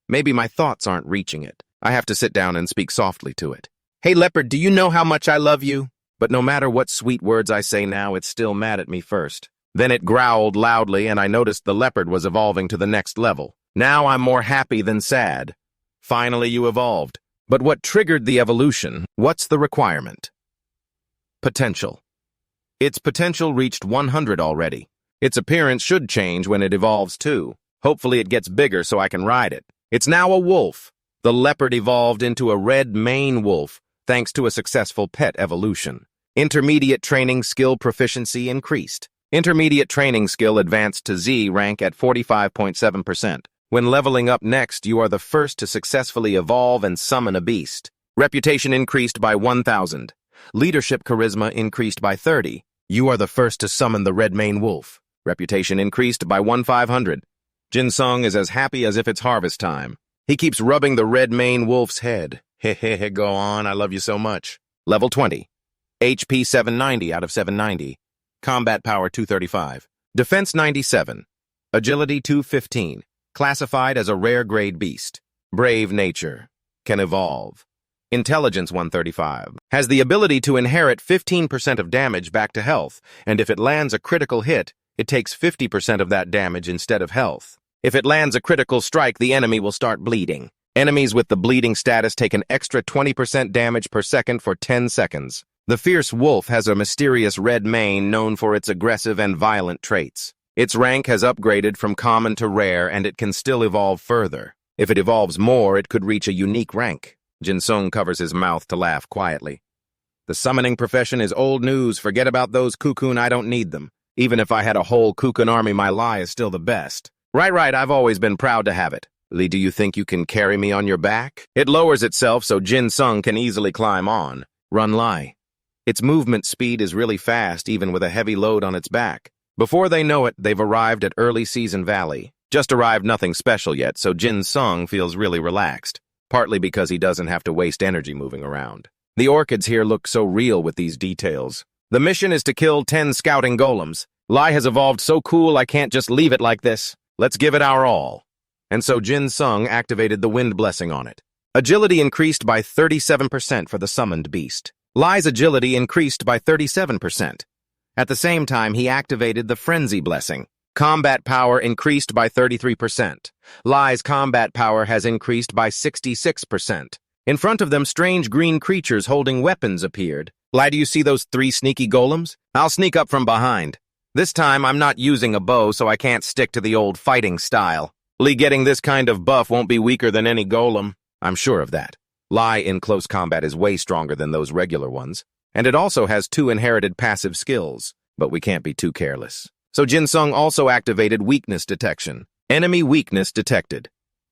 Maybe my thoughts aren't reaching it. I have to sit down and speak softly to it. Hey, leopard, do you know how much I love you? But no matter what sweet words I say now, it's still mad at me first. Then it growled loudly, and I noticed the leopard was evolving to the next level. Now I'm more happy than sad. Finally, you evolved. But what triggered the evolution? What's the requirement? Potential. Its potential reached 100 already. Its appearance should change when it evolves too. Hopefully it gets bigger so I can ride it. It's now a wolf. The leopard evolved into a red mane wolf, thanks to a successful pet evolution. Intermediate training skill proficiency increased. Intermediate training skill advanced to Z rank at 45.7%. When leveling up next, you are the first to successfully evolve and summon a beast. Reputation increased by 1,000. Leadership charisma increased by 30. You are the first to summon the red mane wolf. Reputation increased by 1,500. Jin Sung is as happy as if it's harvest time. He keeps rubbing the red mane wolf's head. Hehehe, go on, I love you so much. Level 20. HP 790 out of 790. Combat power 235. Defense 97. Agility 215. Classified as a rare grade beast. Brave nature. Can evolve. Intelligence 135. Has the ability to inherit 15% of damage back to health, and if it lands a critical hit, it takes 50% of that damage instead of health. If it lands a critical strike, the enemy will start bleeding. Enemies with the bleeding status take an extra 20% damage per second for 10 seconds. The fierce wolf has a mysterious red mane known for its aggressive and violent traits. Its rank has upgraded from common to rare, and it can still evolve further. If it evolves more, it could reach a unique rank. Jin Sung covers his mouth to laugh quietly. The summoning profession is old news. Forget about those cocoon, I don't need them. Even if I had a whole cocoon army, my lie is still the best. Right, I've always been proud to have it. Lee, do you think you can carry me on your back? It lowers itself so Jin Sung can easily climb on. Run Lai. Its movement speed is really fast, even with a heavy load on its back. Before they know it, they've arrived at Early Season Valley. Just arrived, nothing special yet, so Jin Sung feels really relaxed. Partly because he doesn't have to waste energy moving around. The orchids here look so real with these details. The mission is to kill 10 scouting golems. Lai has evolved so cool I can't just leave it like this. Let's give it our all. And so Jin Sung activated the wind blessing on it. Agility increased by 37% for the summoned beast. Lai's agility increased by 37%. At the same time, he activated the frenzy blessing. Combat power increased by 33%. Lai's combat power has increased by 66%. In front of them, strange green creatures holding weapons appeared. Lai, do you see those 3 sneaky golems? I'll sneak up from behind. This time, I'm not using a bow, so I can't stick to the old fighting style. Lee getting this kind of buff won't be weaker than any golem. I'm sure of that. Lai in close combat is way stronger than those regular ones. And it also has 2 inherited passive skills. But we can't be too careless. So Jin Sung also activated weakness detection. Enemy weakness detected.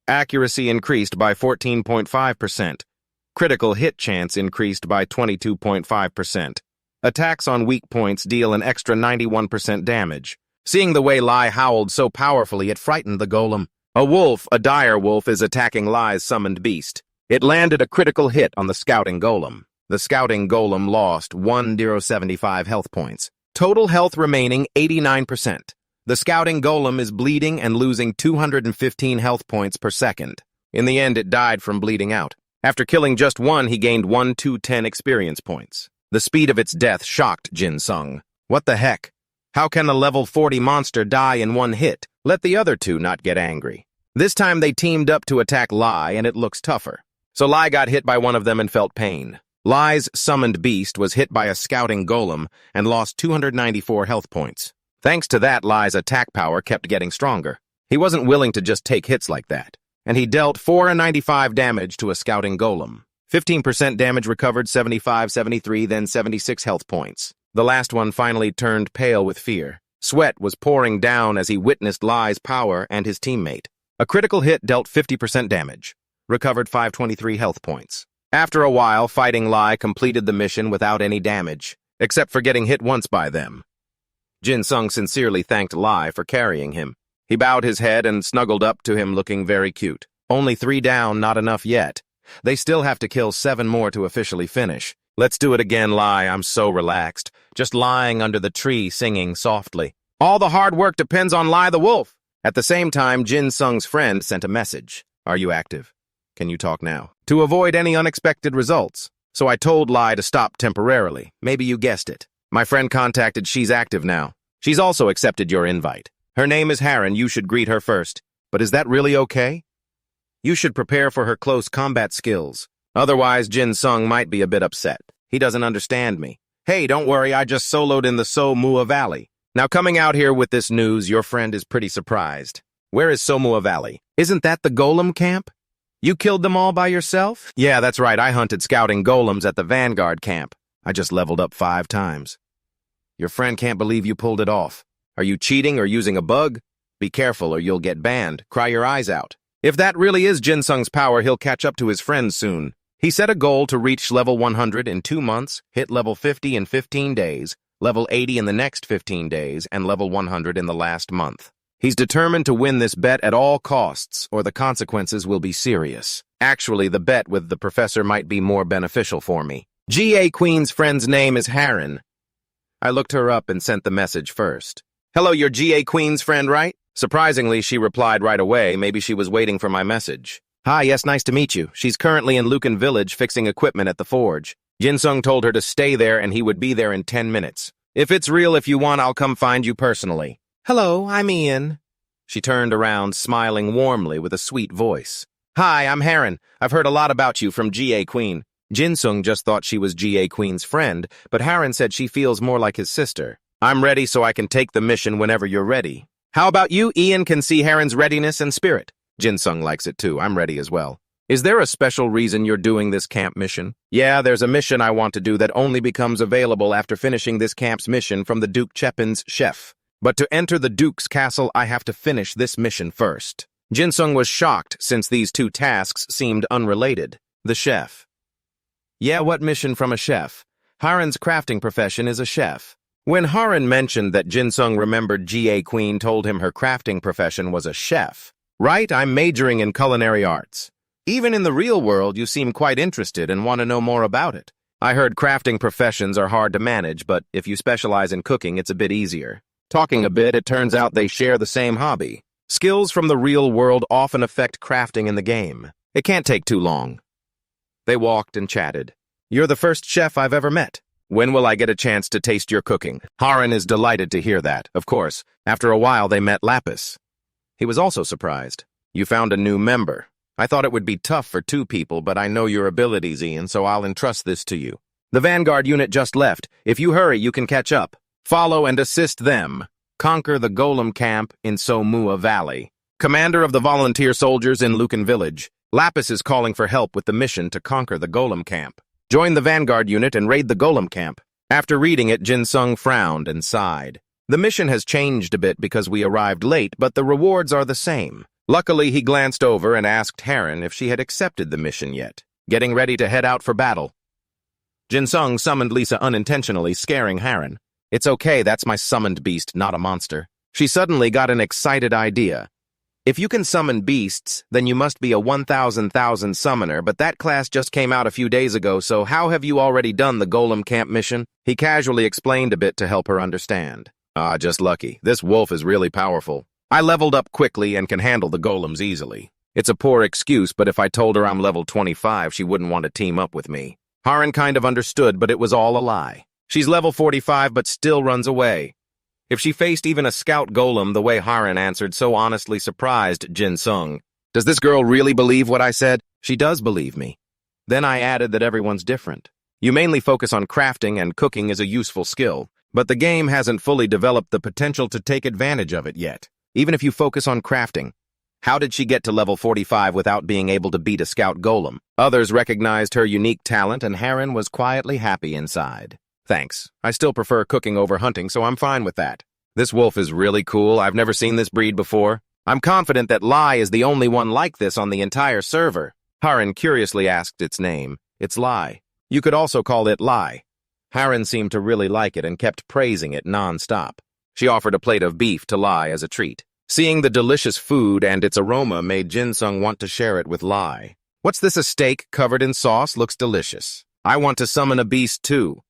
Accuracy increased by 14.5%. Critical hit chance increased by 22.5%. Attacks on weak points deal an extra 91% damage. Seeing the way Lai howled so powerfully, it frightened the golem. A wolf, a dire wolf, is attacking Lai's summoned beast. It landed a critical hit on the scouting golem. The scouting golem lost 1075 health points. Total health remaining 89%. The scouting golem is bleeding and losing 215 health points per second. In the end, it died from bleeding out. After killing just one, he gained 1,210 experience points. The speed of its death shocked Jin Sung. What the heck? How can a level 40 monster die in one hit? Let the other 2 not get angry. This time they teamed up to attack Lai, and it looks tougher. So Lai got hit by one of them and felt pain. Lai's summoned beast was hit by a scouting golem and lost 294 health points. Thanks to that, Lai's attack power kept getting stronger. He wasn't willing to just take hits like that, and he dealt 495 damage to a scouting golem. 15% damage recovered, 75, 73, then 76 health points. The last one finally turned pale with fear. Sweat was pouring down as he witnessed Lai's power and his teammate. A critical hit dealt 50% damage. Recovered 523 health points. After a while, fighting Lai completed the mission without any damage, except for getting hit once by them. Jin Sung sincerely thanked Lai for carrying him. He bowed his head and snuggled up to him looking very cute. Only 3 down, not enough yet. They still have to kill 7 more to officially finish. Let's do it again, Lai. I'm so relaxed. Just lying under the tree singing softly. All the hard work depends on Lai the Wolf. At the same time, Jin Sung's friend sent a message. Are you active? Can you talk now? To avoid any unexpected results. So I told Lai to stop temporarily. Maybe you guessed it. My friend contacted. She's active now. She's also accepted your invite. Her name is Harren. You should greet her first. But is that really okay? You should prepare for her close combat skills. Otherwise, Jin Sung might be a bit upset. He doesn't understand me. Hey, don't worry, I just soloed in the Somua Valley. Now coming out here with this news, your friend is pretty surprised. Where is Somua Valley? Isn't that the golem camp? You killed them all by yourself? Yeah, that's right, I hunted scouting golems at the Vanguard camp. I just leveled up 5 times. Your friend can't believe you pulled it off. Are you cheating or using a bug? Be careful or you'll get banned. Cry your eyes out. If that really is Jin Sung's power, he'll catch up to his friends soon. He set a goal to reach level 100 in 2 months, hit level 50 in 15 days, level 80 in the next 15 days, and level 100 in the last month. He's determined to win this bet at all costs, or the consequences will be serious. Actually, the bet with the professor might be more beneficial for me. GA Queen's friend's name is Harren. I looked her up and sent the message first. Hello, you're GA Queen's friend, right? Surprisingly, she replied right away. Maybe she was waiting for my message. Hi, yes, nice to meet you. She's currently in Lucan Village fixing equipment at the forge. Jin Sung told her to stay there and he would be there in 10 minutes. If it's real, if you want, I'll come find you personally. Hello, I'm Ian. She turned around, smiling warmly with a sweet voice. Hi, I'm Harren. I've heard a lot about you from GA Queen. Jin Sung just thought she was GA Queen's friend, but Harren said she feels more like his sister. I'm ready so I can take the mission whenever you're ready. How about you? Ian can see Harren's readiness and spirit. Jin Sung likes it too. I'm ready as well. Is there a special reason you're doing this camp mission? Yeah, there's a mission I want to do that only becomes available after finishing this camp's mission from the Duke Chepin's chef. But to enter the Duke's castle, I have to finish this mission first. Jin Sung was shocked since these 2 tasks seemed unrelated. The chef. Yeah, what mission from a chef? Harren's crafting profession is a chef. When Harren mentioned that Jin Sung remembered GA Queen told him her crafting profession was a chef. Right, I'm majoring in culinary arts. Even in the real world, you seem quite interested and want to know more about it. I heard crafting professions are hard to manage, but if you specialize in cooking, it's a bit easier. Talking a bit, it turns out they share the same hobby. Skills from the real world often affect crafting in the game. It can't take too long. They walked and chatted. You're the first chef I've ever met. When will I get a chance to taste your cooking? Harren is delighted to hear that. Of course, after a while they met Lapis. He was also surprised. You found a new member. I thought it would be tough for 2 people, but I know your abilities, Ian, so I'll entrust this to you. The Vanguard unit just left. If you hurry, you can catch up. Follow and assist them. Conquer the Golem camp in Somua Valley. Commander of the volunteer soldiers in Lucan Village. Lapis is calling for help with the mission to conquer the Golem camp. Join the Vanguard unit and raid the Golem camp. After reading it, Jin Sung frowned and sighed. The mission has changed a bit because we arrived late, but the rewards are the same. Luckily, he glanced over and asked Harren if she had accepted the mission yet. Getting ready to head out for battle. Jin Sung summoned Lisa unintentionally, scaring Harren. It's okay, that's my summoned beast, not a monster. She suddenly got an excited idea. If you can summon beasts, then you must be a 1,000,000 summoner, but that class just came out a few days ago, so how have you already done the Golem camp mission? He casually explained a bit to help her understand. Just lucky. This wolf is really powerful. I leveled up quickly and can handle the golems easily. It's a poor excuse, but if I told her I'm level 25, she wouldn't want to team up with me. Harren kind of understood, but it was all a lie. She's level 45, but still runs away. If she faced even a scout golem the way Harren answered so honestly surprised Jin Sung. Does this girl really believe what I said? She does believe me. Then I added that everyone's different. You mainly focus on crafting and cooking is a useful skill, but the game hasn't fully developed the potential to take advantage of it yet, even if you focus on crafting. How did she get to level 45 without being able to beat a scout golem? Others recognized her unique talent and Harren was quietly happy inside. Thanks. I still prefer cooking over hunting, so I'm fine with that. This wolf is really cool. I've never seen this breed before. I'm confident that Lai is the only one like this on the entire server. Haran curiously asked its name. It's Lai. You could also call it Lai. Haran seemed to really like it and kept praising it non-stop. She offered a plate of beef to Lai as a treat. Seeing the delicious food and its aroma made Jin-sung want to share it with Lai. What's this, a steak covered in sauce? Looks delicious. I want to summon a beast too.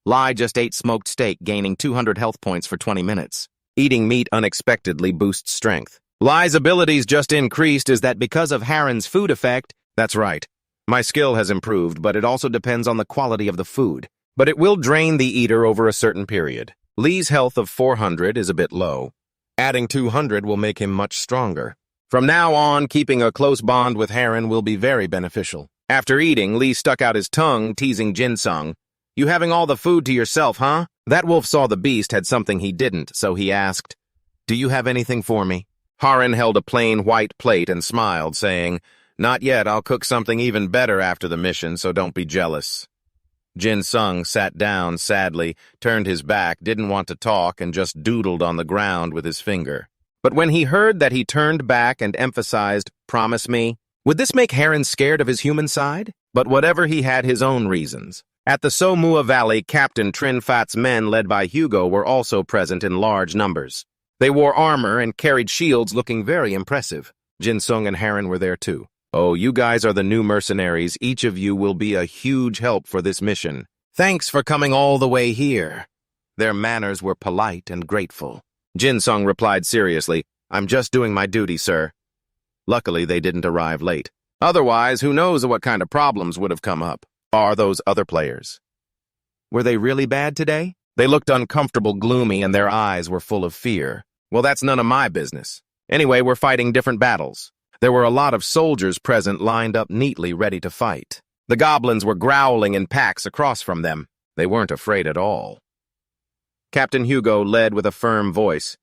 Lai just ate smoked steak, gaining 200 health points for 20 minutes. Eating meat unexpectedly boosts strength. Lai's abilities just increased. Is that because of Haran's food effect? That's right. My skill has improved, but it also depends on the quality of the food. But it will drain the eater over a certain period. Lee's health of 400 is a bit low. Adding 200 will make him much stronger. From now on, keeping a close bond with Haran will be very beneficial. After eating, Lee stuck out his tongue, teasing Jin-sung. You having all the food to yourself, huh? That wolf saw the beast had something he didn't, so he asked, Do you have anything for me? Haran held a plain white plate and smiled, saying, Not yet, I'll cook something even better after the mission, so don't be jealous. Jin-sung sat down sadly, turned his back, didn't want to talk, and just doodled on the ground with his finger. But when he heard that he turned back and emphasized, Promise me, would this make Haran scared of his human side? But whatever, he had his own reasons. At the Somua Valley, Captain Trin Fat's men, led by Hugo, were also present in large numbers. They wore armor and carried shields looking very impressive. Jin-sung and Haran were there too. Oh, you guys are the new mercenaries. Each of you will be a huge help for this mission. Thanks for coming all the way here. Their manners were polite and grateful. Jin-sung replied seriously, I'm just doing my duty, sir. Luckily, they didn't arrive late. Otherwise, who knows what kind of problems would have come up. Are those other players? Were they really bad today? They looked uncomfortable, gloomy, and their eyes were full of fear. Well, that's none of my business. Anyway, we're fighting different battles. There were a lot of soldiers present, lined up neatly, ready to fight. The goblins were growling in packs across from them. They weren't afraid at all. Captain Hugo led with a firm voice.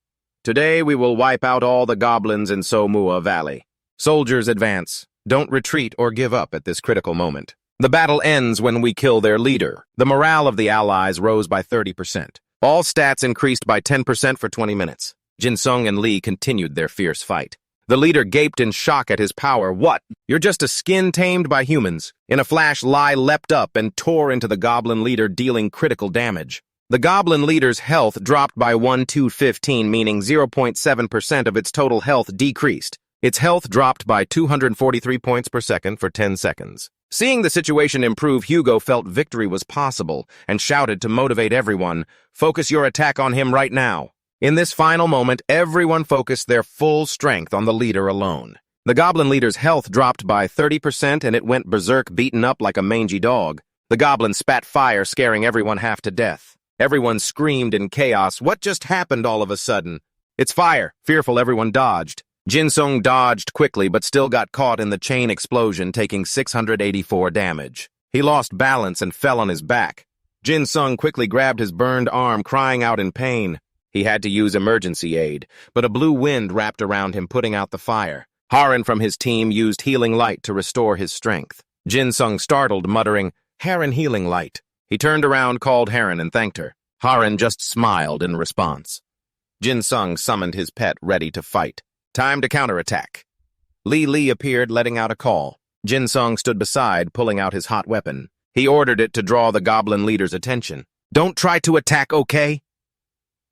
Today we will wipe out all the goblins in Somua Valley. Soldiers, advance. Don't retreat or give up at this critical moment. The battle ends when we kill their leader. The morale of the allies rose by 30%. All stats increased by 10% for 20 minutes. Jin-sung and Lee continued their fierce fight. The leader gaped in shock at his power. What? You're just a skin tamed by humans. In a flash, Lai leapt up and tore into the goblin leader, dealing critical damage. The goblin leader's health dropped by 1-15, meaning 0.7% of its total health decreased. Its health dropped by 243 points per second for 10 seconds. Seeing the situation improve, Hugo felt victory was possible and shouted to motivate everyone, Focus your attack on him right now. In this final moment, everyone focused their full strength on the leader alone. The goblin leader's health dropped by 30% and it went berserk, beaten up like a mangy dog. The goblin spat fire, scaring everyone half to death. Everyone screamed in chaos. What just happened all of a sudden? It's fire. Fearful, everyone dodged. Jin-sung dodged quickly but still got caught in the chain explosion, taking 684 damage. He lost balance and fell on his back. Jin-sung quickly grabbed his burned arm, crying out in pain. He had to use emergency aid, but a blue wind wrapped around him, putting out the fire. Haran from his team used healing light to restore his strength. Jin-sung startled, muttering, Haran healing light. He turned around, called Haran, and thanked her. Haran just smiled in response. Jin-sung summoned his pet, ready to fight. Time to counterattack. Lee appeared, letting out a call. Jin-sung stood beside, pulling out his hot weapon. He ordered it to draw the goblin leader's attention. Don't try to attack, okay?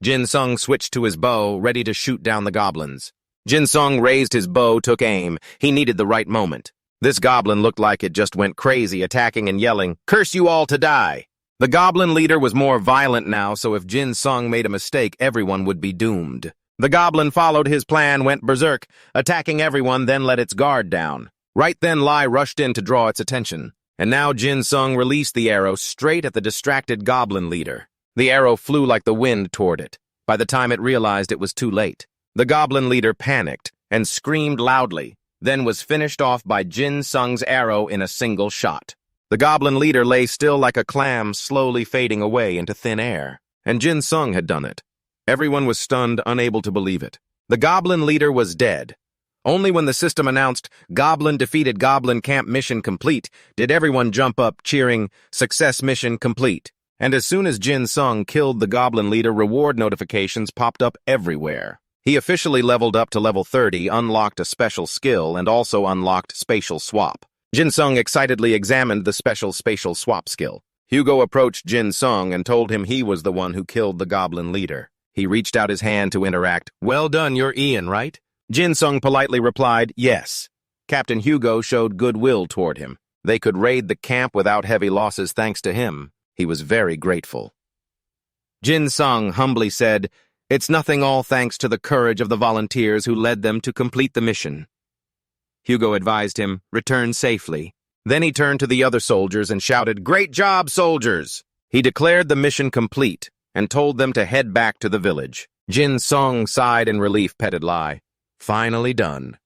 Jin-sung switched to his bow, ready to shoot down the goblins. Jin-sung raised his bow, took aim. He needed the right moment. This goblin looked like it just went crazy, attacking and yelling, Curse you all to die! The goblin leader was more violent now, so if Jin-sung made a mistake, everyone would be doomed. The goblin followed his plan, went berserk, attacking everyone, then let its guard down. Right then, Lai rushed in to draw its attention. And now Jin-sung released the arrow straight at the distracted goblin leader. The arrow flew like the wind toward it. By the time it realized it was too late, the goblin leader panicked and screamed loudly, then was finished off by Jin-sung's arrow in a single shot. The goblin leader lay still like a clam, slowly fading away into thin air. And Jin-sung had done it. Everyone was stunned, unable to believe it. The goblin leader was dead. Only when the system announced, Goblin defeated Goblin Camp mission complete, did everyone jump up, cheering, Success mission complete. And as soon as Jin Sung killed the goblin leader, reward notifications popped up everywhere. He officially leveled up to level 30, unlocked a special skill, and also unlocked Spatial Swap. Jin Sung excitedly examined the special Spatial Swap skill. Hugo approached Jin Sung and told him he was the one who killed the goblin leader. He reached out his hand to interact. "Well done, you're Ian, right?" Jin Sung politely replied, "Yes." Captain Hugo showed goodwill toward him. They could raid the camp without heavy losses thanks to him. He was very grateful. Jin Sung humbly said, "It's nothing, all thanks to the courage of the volunteers who led them to complete the mission." Hugo advised him, "Return safely." Then he turned to the other soldiers and shouted, "Great job, soldiers!" He declared the mission complete and told them to head back to the village. Jin Sung sighed in relief, petted Lai. Finally done.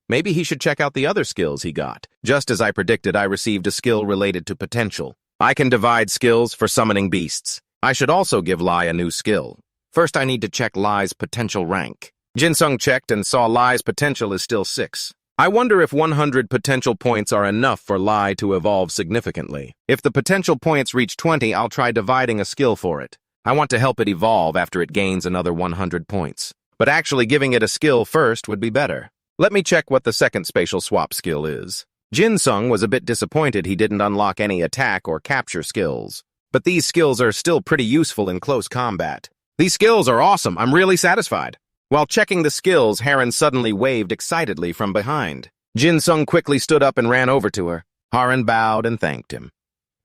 Maybe he should check out the other skills he got. Just as I predicted, I received a skill related to potential. I can divide skills for summoning beasts. I should also give Lai a new skill. First, I need to check Lai's potential rank. Jin Sung checked and saw Lai's potential is still 6. I wonder if 100 potential points are enough for Lai to evolve significantly. If the potential points reach 20, I'll try dividing a skill for it. I want to help it evolve after it gains another 100 points. But actually giving it a skill first would be better. Let me check what the second spatial swap skill is. Jin Sung was a bit disappointed he didn't unlock any attack or capture skills. But these skills are still pretty useful in close combat. These skills are awesome. I'm really satisfied. While checking the skills, Haran suddenly waved excitedly from behind. Jin Sung quickly stood up and ran over to her. Haran bowed and thanked him.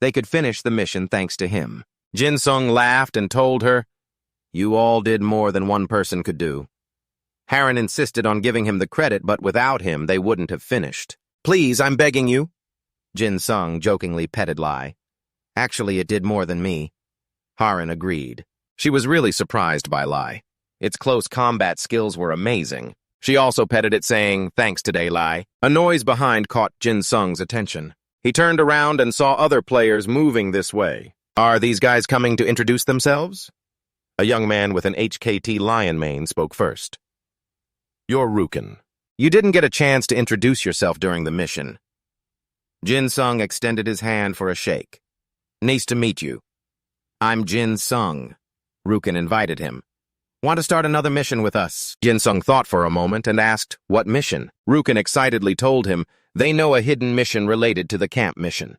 They could finish the mission thanks to him. Jin Sung laughed and told her, "You all did more than one person could do." Haran insisted on giving him the credit, but without him, they wouldn't have finished. "Please, I'm begging you." Jin Sung jokingly petted Lai. "Actually, it did more than me." Haran agreed. She was really surprised by Lai. Its close combat skills were amazing. She also petted it, saying, "Thanks today, Lai." A noise behind caught Jin Sung's attention. He turned around and saw other players moving this way. "Are these guys coming to introduce themselves?" A young man with an HKT lion mane spoke first. "You're Rukin. You didn't get a chance to introduce yourself during the mission." Jin Sung extended his hand for a shake. "Nice to meet you." "I'm Jin Sung." Rukin invited him. "Want to start another mission with us?" Jin Sung thought for a moment and asked, "What mission?" Rukin excitedly told him they know a hidden mission related to the camp mission.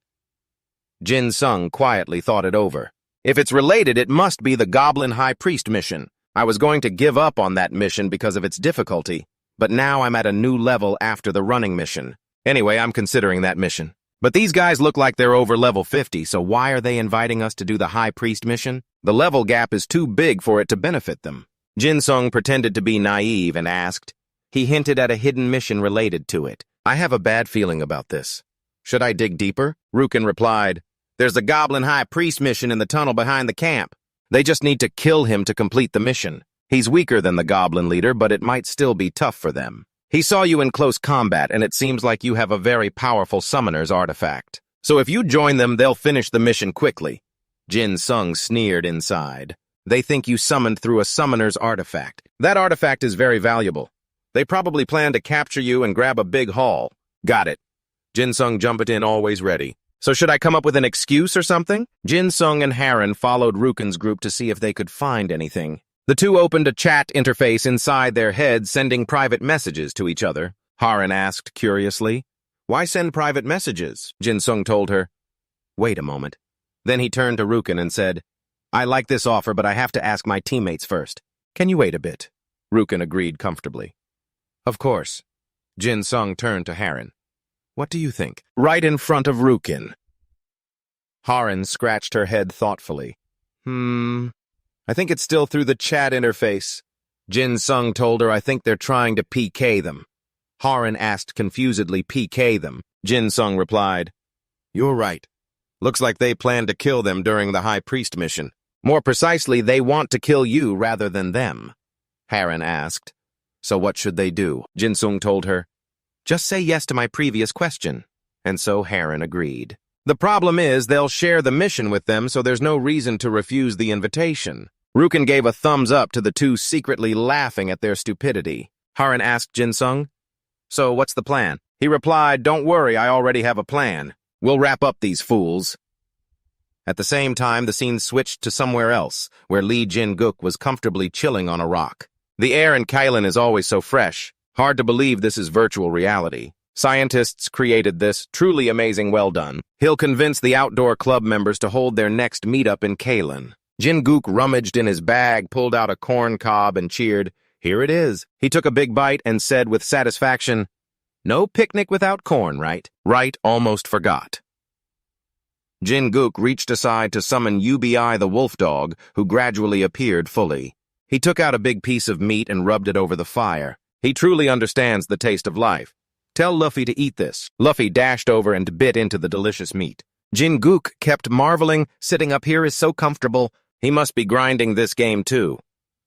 Jin Sung quietly thought it over. If it's related, it must be the Goblin High Priest mission. I was going to give up on that mission because of its difficulty, but now I'm at a new level after the running mission. Anyway, I'm considering that mission. But these guys look like they're over level 50, so why are they inviting us to do the High Priest mission? The level gap is too big for it to benefit them. Jin Sung pretended to be naive and asked. He hinted at a hidden mission related to it. "I have a bad feeling about this. Should I dig deeper?" Rukin replied, "There's a Goblin High Priest mission in the tunnel behind the camp. They just need to kill him to complete the mission. He's weaker than the Goblin leader, but it might still be tough for them. He saw you in close combat, and it seems like you have a very powerful summoner's artifact. So if you join them, they'll finish the mission quickly." Jin Sung sneered inside. "They think you summoned through a summoner's artifact. That artifact is very valuable. They probably plan to capture you and grab a big haul." "Got it." Jin Sung jumped in, always ready. "So should I come up with an excuse or something?" Jin Sung and Haran followed Rukin's group to see if they could find anything. The two opened a chat interface inside their heads, sending private messages to each other. Haran asked curiously, "Why send private messages?" Jin Sung told her. "Wait a moment." Then he turned to Rukin and said, "I like this offer, but I have to ask my teammates first. Can you wait a bit?" Rukin agreed comfortably. "Of course." Jin Sung turned to Haran. "What do you think?" Right in front of Rukin. Haran scratched her head thoughtfully. I think it's still through the chat interface." Jin Sung told her, "I think they're trying to PK them." Haran asked confusedly, "PK them?" Jin Sung replied, "You're right. Looks like they plan to kill them during the High Priest mission. More precisely, they want to kill you rather than them." Haran asked, "So what should they do?" Jin Sung told her, "Just say yes to my previous question." And so Haran agreed. "The problem is they'll share the mission with them, so there's no reason to refuse the invitation." Rukin gave a thumbs up to the two, secretly laughing at their stupidity. Haran asked Jin Sung, "So what's the plan?" He replied, "Don't worry, I already have a plan. We'll wrap up these fools." At the same time, the scene switched to somewhere else, where Lee Jin-guk was comfortably chilling on a rock. The air in Kylan is always so fresh. Hard to believe this is virtual reality. Scientists created this, truly amazing, well done. He'll convince the outdoor club members to hold their next meetup in Kylan. Jin-guk rummaged in his bag, pulled out a corn cob, and cheered, "Here it is." He took a big bite and said with satisfaction, "No picnic without corn, right?" Right almost forgot. Jin-guk reached aside to summon UBI the wolf dog, who gradually appeared fully. He took out a big piece of meat and rubbed it over the fire. He truly understands the taste of life. "Tell Luffy to eat this." Luffy dashed over and bit into the delicious meat. Jin-guk kept marveling, "Sitting up here is so comfortable. He must be grinding this game too."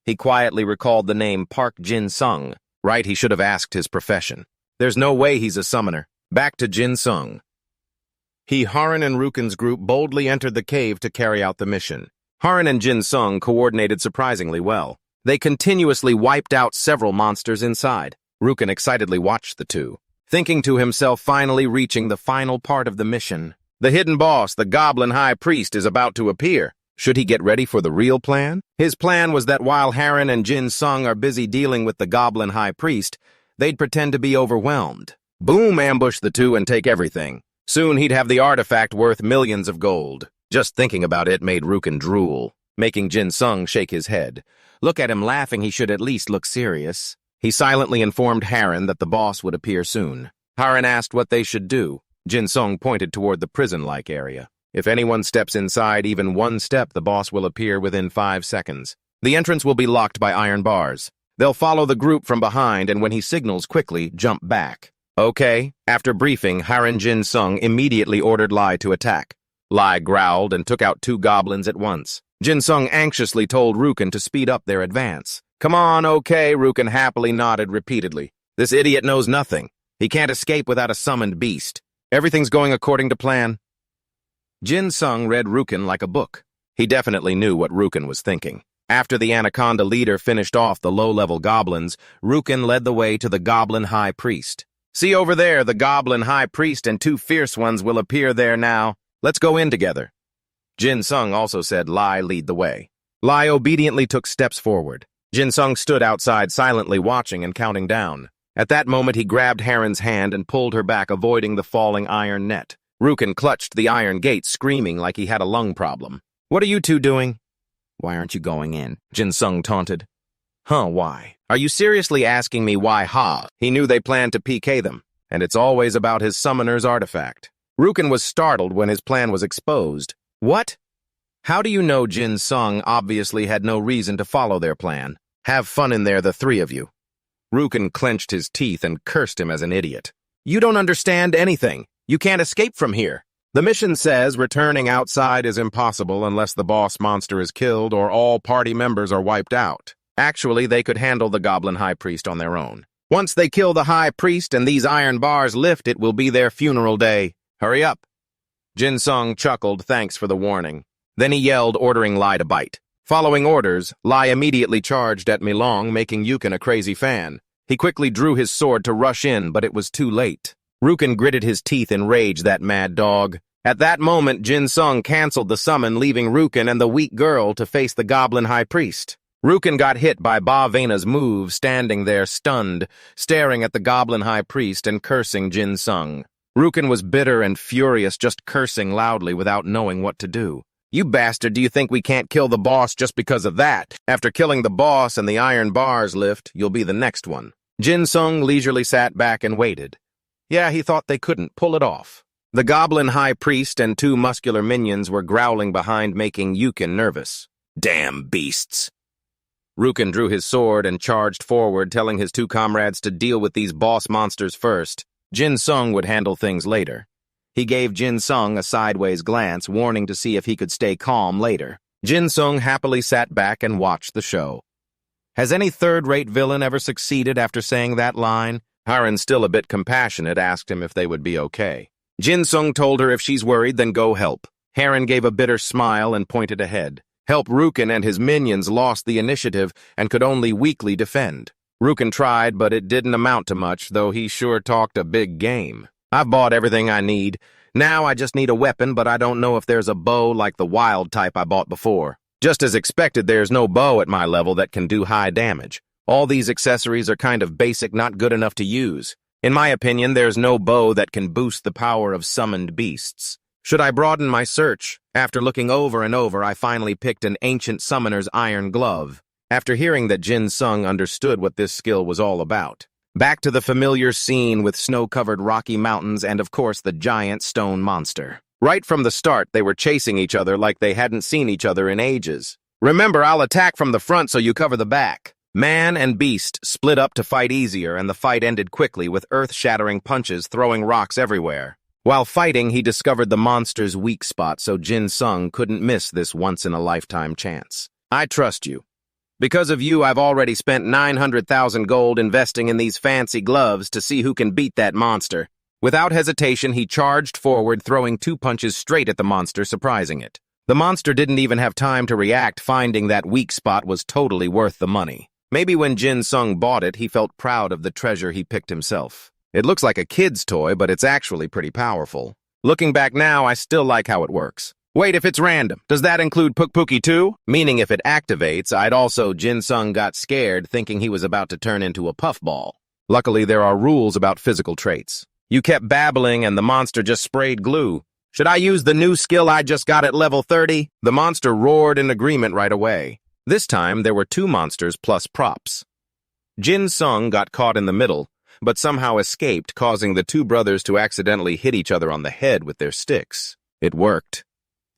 He quietly recalled the name Park Jin-sung. Right, he should have asked his profession. There's no way he's a summoner. Back to Jin-sung. Harin and Rukin's group boldly entered the cave to carry out the mission. Harin and Jin-sung coordinated surprisingly well. They continuously wiped out several monsters inside. Rukin excitedly watched the two, thinking to himself, finally reaching the final part of the mission. The hidden boss, the Goblin High Priest, is about to appear. Should he get ready for the real plan? His plan was that while Harin and Jin-sung are busy dealing with the Goblin High Priest, they'd pretend to be overwhelmed. Boom, ambush the two and take everything. Soon he'd have the artifact worth millions of gold. Just thinking about it made Rukin drool, making Jin-sung shake his head. Look at him laughing, he should at least look serious. He silently informed Harin that the boss would appear soon. Harin asked what they should do. Jin-sung pointed toward the prison-like area. If anyone steps inside even one step, the boss will appear within 5 seconds. The entrance will be locked by iron bars. They'll follow the group from behind, and when he signals quickly, jump back. Okay. After briefing, Harin Jin-sung immediately ordered Lai to attack. Lai growled and took out 2 goblins at once. Jin-sung anxiously told Rukin to speed up their advance. "Come on, okay," Rukin happily nodded repeatedly. "This idiot knows nothing. He can't escape without a summoned beast. Everything's going according to plan." Jin-sung read Rukin like a book. He definitely knew what Rukin was thinking. After the Anaconda leader finished off the low-level goblins, Rukin led the way to the Goblin High Priest. "See over there, the Goblin High Priest and 2 fierce ones will appear there now. Let's go in together." Jin-sung also said Lai lead the way. Lai obediently took steps forward. Jin-sung stood outside silently watching and counting down. At that moment he grabbed Harin's hand and pulled her back, avoiding the falling iron net. Rukin clutched the iron gate, screaming like he had a lung problem. "What are you two doing?" "Why aren't you going in?" Jin-sung taunted. "Huh, why? Are you seriously asking me why, ha?" He knew they planned to PK them, and it's always about his summoner's artifact. Rukin was startled when his plan was exposed. "What? How do you know?" Jin-sung obviously had no reason to follow their plan. "Have fun in there, the 3 of you." Rukin clenched his teeth and cursed him as an idiot. "You don't understand anything. You can't escape from here. The mission says returning outside is impossible unless the boss monster is killed or all party members are wiped out. Actually, they could handle the Goblin High Priest on their own. Once they kill the High Priest and these iron bars lift, it will be their funeral day. Hurry up." Jin-sung chuckled, thanks for the warning. Then he yelled, ordering Lai to bite. Following orders, Lai immediately charged at Milong, making Yukin a crazy fan. He quickly drew his sword to rush in, but it was too late. Rukin gritted his teeth in rage, that mad dog. At that moment, Jin-sung canceled the summon, leaving Rukin and the weak girl to face the Goblin High Priest. Rukin got hit by Ba Vena's move, standing there stunned, staring at the Goblin High Priest and cursing Jin-sung. Rukin was bitter and furious, just cursing loudly without knowing what to do. "You bastard, do you think we can't kill the boss just because of that? After killing the boss and the iron bars lift, you'll be the next one." Jin-sung leisurely sat back and waited. Yeah, he thought they couldn't pull it off. The Goblin High Priest and 2 muscular minions were growling behind, making Yukin nervous. "Damn beasts." Rukin drew his sword and charged forward, telling his 2 comrades to deal with these boss monsters first. Jin-sung would handle things later. He gave Jin-sung a sideways glance, warning to see if he could stay calm later. Jin-sung happily sat back and watched the show. Has any third-rate villain ever succeeded after saying that line? Harin, still a bit compassionate, asked him if they would be okay. Jin-sung told her if she's worried, then go help. Harin gave a bitter smile and pointed ahead. Help Rukin and his minions lost the initiative and could only weakly defend. Rukin tried, but it didn't amount to much, though he sure talked a big game. "I've bought everything I need. Now I just need a weapon, but I don't know if there's a bow like the wild type I bought before. Just as expected, there's no bow at my level that can do high damage. All these accessories are kind of basic, not good enough to use. In my opinion, there's no bow that can boost the power of summoned beasts. Should I broaden my search? After looking over and over, I finally picked an ancient summoner's iron glove. After hearing that Jin Sung understood what this skill was all about. Back to the familiar scene with snow-covered rocky mountains and, of course, the giant stone monster. Right from the start, they were chasing each other like they hadn't seen each other in ages. Remember, I'll attack from the front so you cover the back. Man and beast split up to fight easier, and the fight ended quickly with earth-shattering punches throwing rocks everywhere. While fighting, he discovered the monster's weak spot so Jin Sung couldn't miss this once-in-a-lifetime chance. I trust you. Because of you, I've already spent 900,000 gold investing in these fancy gloves to see who can beat that monster. Without hesitation, he charged forward, throwing 2 punches straight at the monster, surprising it. The monster didn't even have time to react, finding that weak spot was totally worth the money. Maybe when Jin Sung bought it, he felt proud of the treasure he picked himself. It looks like a kid's toy, but it's actually pretty powerful. Looking back now, I still like how it works. Wait, if it's random, does that include Pukpuki too? Meaning if it activates, I'd also Jin Sung got scared thinking he was about to turn into a puffball. Luckily, there are rules about physical traits. You kept babbling and the monster just sprayed glue. Should I use the new skill I just got at level 30? The monster roared in agreement right away. This time, there were 2 monsters plus props. Jin Sung got caught in the middle, but somehow escaped, causing the 2 brothers to accidentally hit each other on the head with their sticks. It worked.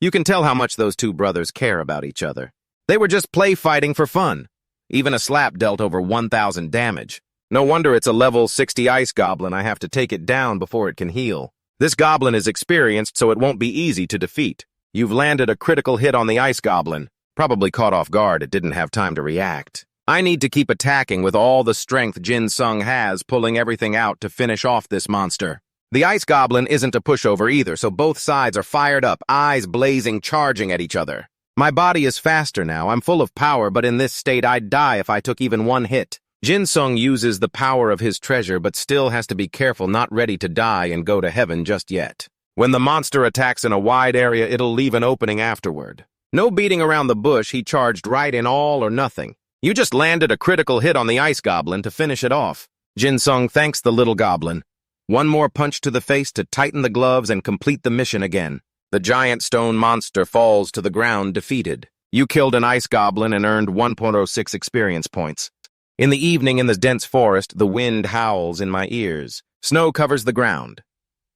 You can tell how much those 2 brothers care about each other. They were just play fighting for fun. Even a slap dealt over 1,000 damage. No wonder it's a level 60 ice goblin. I have to take it down before it can heal. This goblin is experienced, so it won't be easy to defeat. You've landed a critical hit on the ice goblin. Probably caught off guard, it didn't have time to react. I need to keep attacking with all the strength Jin Sung has, pulling everything out to finish off this monster. The ice goblin isn't a pushover either, so both sides are fired up, eyes blazing, charging at each other. My body is faster now, I'm full of power, but in this state I'd die if I took even 1 hit. Jin Sung uses the power of his treasure, but still has to be careful, not ready to die and go to heaven just yet. When the monster attacks in a wide area, it'll leave an opening afterward. No beating around the bush, he charged right in all or nothing. You just landed a critical hit on the ice goblin to finish it off. Jin Sung thanks the little goblin. 1 more punch to the face to tighten the gloves and complete the mission again. The giant stone monster falls to the ground defeated. You killed an ice goblin and earned 1.06 experience points. In the evening in the dense forest, the wind howls in my ears. Snow covers the ground.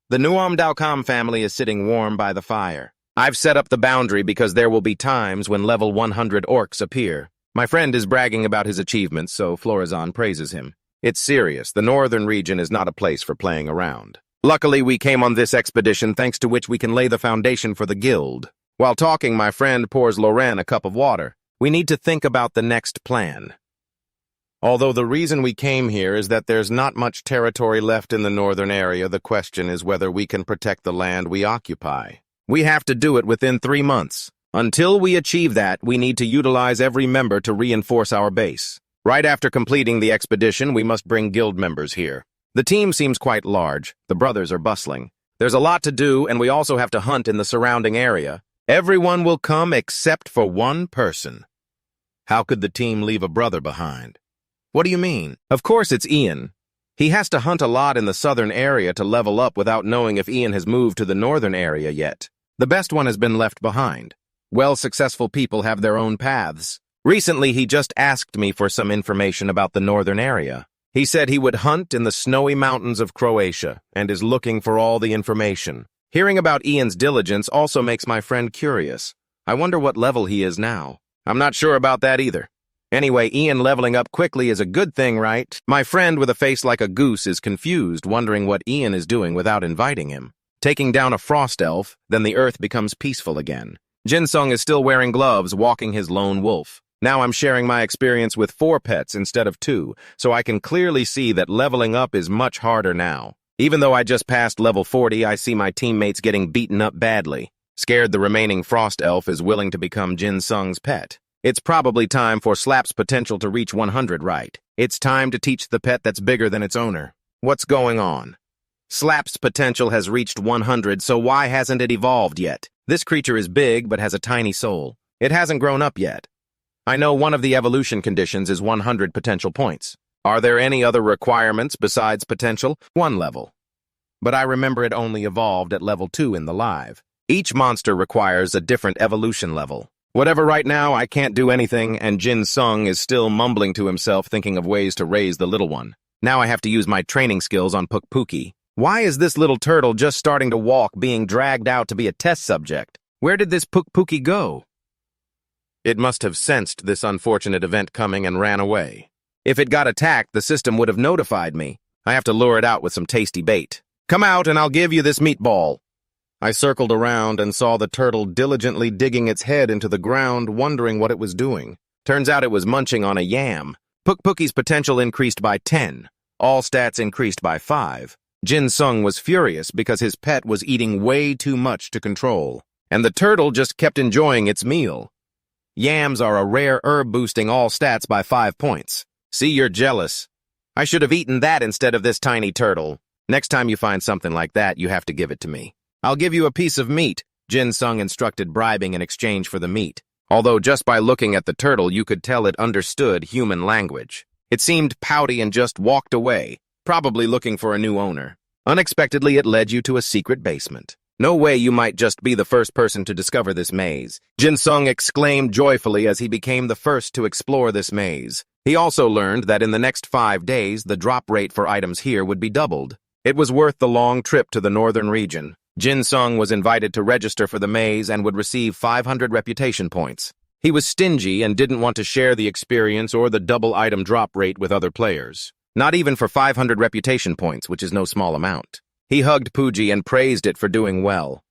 The Nuam Daokam family is sitting warm by the fire. I've set up the boundary because there will be times when level 100 orcs appear. My friend is bragging about his achievements, so Florazan praises him. It's serious. The northern region is not a place for playing around. Luckily, we came on this expedition thanks to which we can lay the foundation for the guild. While talking, my friend pours Loren a cup of water. We need to think about the next plan. Although the reason we came here is that there's not much territory left in the northern area, the question is whether we can protect the land we occupy. We have to do it within 3 months. Until we achieve that, we need to utilize every member to reinforce our base. Right after completing the expedition, we must bring guild members here. The team seems quite large. The brothers are bustling. There's a lot to do, and we also have to hunt in the surrounding area. Everyone will come except for 1 person. How could the team leave a brother behind? What do you mean? Of course it's Ian. He has to hunt a lot in the southern area to level up without knowing if Ian has moved to the northern area yet. The best one has been left behind. Well-successful people have their own paths. Recently, he just asked me for some information about the northern area. He said he would hunt in the snowy mountains of Croatia and is looking for all the information. Hearing about Ian's diligence also makes my friend curious. I wonder what level he is now. I'm not sure about that either. Anyway, Ian leveling up quickly is a good thing, right? My friend with a face like a goose is confused, wondering what Ian is doing without inviting him. Taking down a frost elf, then the earth becomes peaceful again. Jin Sung is still wearing gloves, walking his lone wolf. Now I'm sharing my experience with 4 pets instead of 2, so I can clearly see that leveling up is much harder now. Even though I just passed level 40, I see my teammates getting beaten up badly. Scared the remaining frost elf is willing to become Jin Sung's pet. It's probably time for Slap's potential to reach 100, right? It's time to teach the pet that's bigger than its owner. What's going on? Slap's potential has reached 100, so why hasn't it evolved yet? This creature is big, but has a tiny soul. It hasn't grown up yet. I know one of the evolution conditions is 100 potential points. Are there any other requirements besides potential? 1 level. But I remember it only evolved at level 2 in the live. Each monster requires a different evolution level. Whatever, right now, I can't do anything, and Jin Sung is still mumbling to himself, thinking of ways to raise the little one. Now I have to use my training skills on Pukpuki. Why is this little turtle just starting to walk, being dragged out to be a test subject? Where did this Pukpuki go? It must have sensed this unfortunate event coming and ran away. If it got attacked, the system would have notified me. I have to lure it out with some tasty bait. Come out and I'll give you this meatball. I circled around and saw the turtle diligently digging its head into the ground, wondering what it was doing. Turns out it was munching on a yam. Pukpuki's potential increased by 10. All stats increased by 5. Jin Sung was furious because his pet was eating way too much to control, and the turtle just kept enjoying its meal. Yams are a rare herb boosting all stats by 5 points. See, you're jealous. I should have eaten that instead of this tiny turtle. Next time you find something like that, you have to give it to me. I'll give you a piece of meat, Jin Sung instructed, bribing in exchange for the meat. Although just by looking at the turtle, you could tell it understood human language. It seemed pouty and just walked away, probably looking for a new owner. Unexpectedly, it led you to a secret basement. No way you might just be the first person to discover this maze. Jin Sung exclaimed joyfully as he became the first to explore this maze. He also learned that in the next 5 days, the drop rate for items here would be doubled. It was worth the long trip to the northern region. Jin Sung was invited to register for the maze and would receive 500 reputation points. He was stingy and didn't want to share the experience or the double item drop rate with other players. Not even for 500 reputation points, which is no small amount. He hugged Puji and praised it for doing well.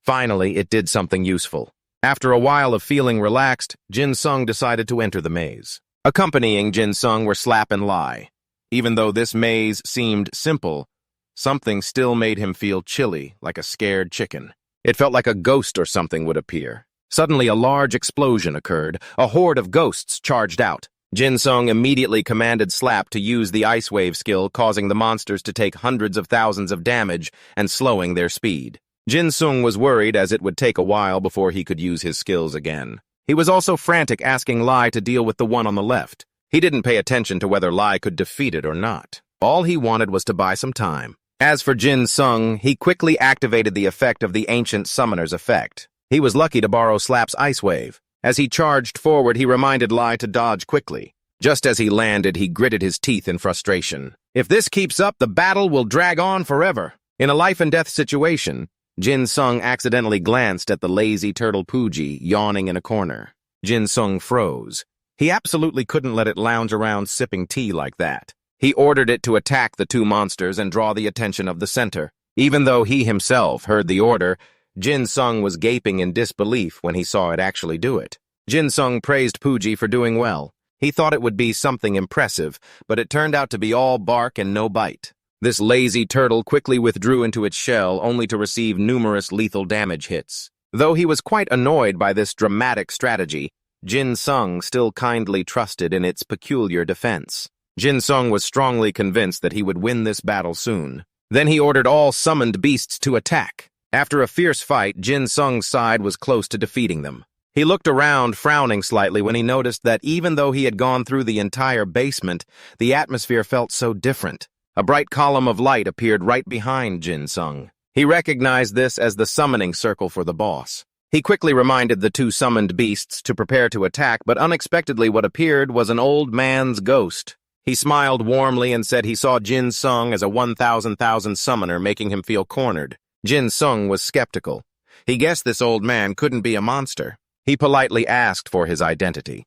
Finally, it did something useful. After a while of feeling relaxed, Jin Sung decided to enter the maze. Accompanying Jin Sung were Slap and Lie. Even though this maze seemed simple, something still made him feel chilly, like a scared chicken. It felt like a ghost or something would appear. Suddenly, a large explosion occurred. A horde of ghosts charged out. Jin Sung immediately commanded Slap to use the Ice Wave skill, causing the monsters to take hundreds of thousands of damage and slowing their speed. Jin Sung was worried, as it would take a while before he could use his skills again. He was also frantic, asking Lai to deal with the one on the left. He didn't pay attention to whether Lai could defeat it or not. All he wanted was to buy some time. As for Jin Sung, he quickly activated the effect of the Ancient Summoner's effect. He was lucky to borrow Slap's Ice Wave. As he charged forward, he reminded Lai to dodge quickly. Just as he landed, he gritted his teeth in frustration. If this keeps up, the battle will drag on forever. In a life-and-death situation, Jin Sung accidentally glanced at the lazy turtle Puji yawning in a corner. Jin Sung froze. He absolutely couldn't let it lounge around sipping tea like that. He ordered it to attack the two monsters and draw the attention of the center. Even though he himself heard the order, Jin Sung was gaping in disbelief when he saw it actually do it. Jin Sung praised Puji for doing well. He thought it would be something impressive, but it turned out to be all bark and no bite. This lazy turtle quickly withdrew into its shell, only to receive numerous lethal damage hits. Though he was quite annoyed by this dramatic strategy, Jin Sung still kindly trusted in its peculiar defense. Jin Sung was strongly convinced that he would win this battle soon. Then he ordered all summoned beasts to attack. After a fierce fight, Jin Sung's side was close to defeating them. He looked around, frowning slightly when he noticed that even though he had gone through the entire basement, the atmosphere felt so different. A bright column of light appeared right behind Jin Sung. He recognized this as the summoning circle for the boss. He quickly reminded the two summoned beasts to prepare to attack, but unexpectedly what appeared was an old man's ghost. He smiled warmly and said he saw Jin Sung as a 1,000,000 summoner, making him feel cornered. Jin Sung was skeptical. He guessed this old man couldn't be a monster. He politely asked for his identity.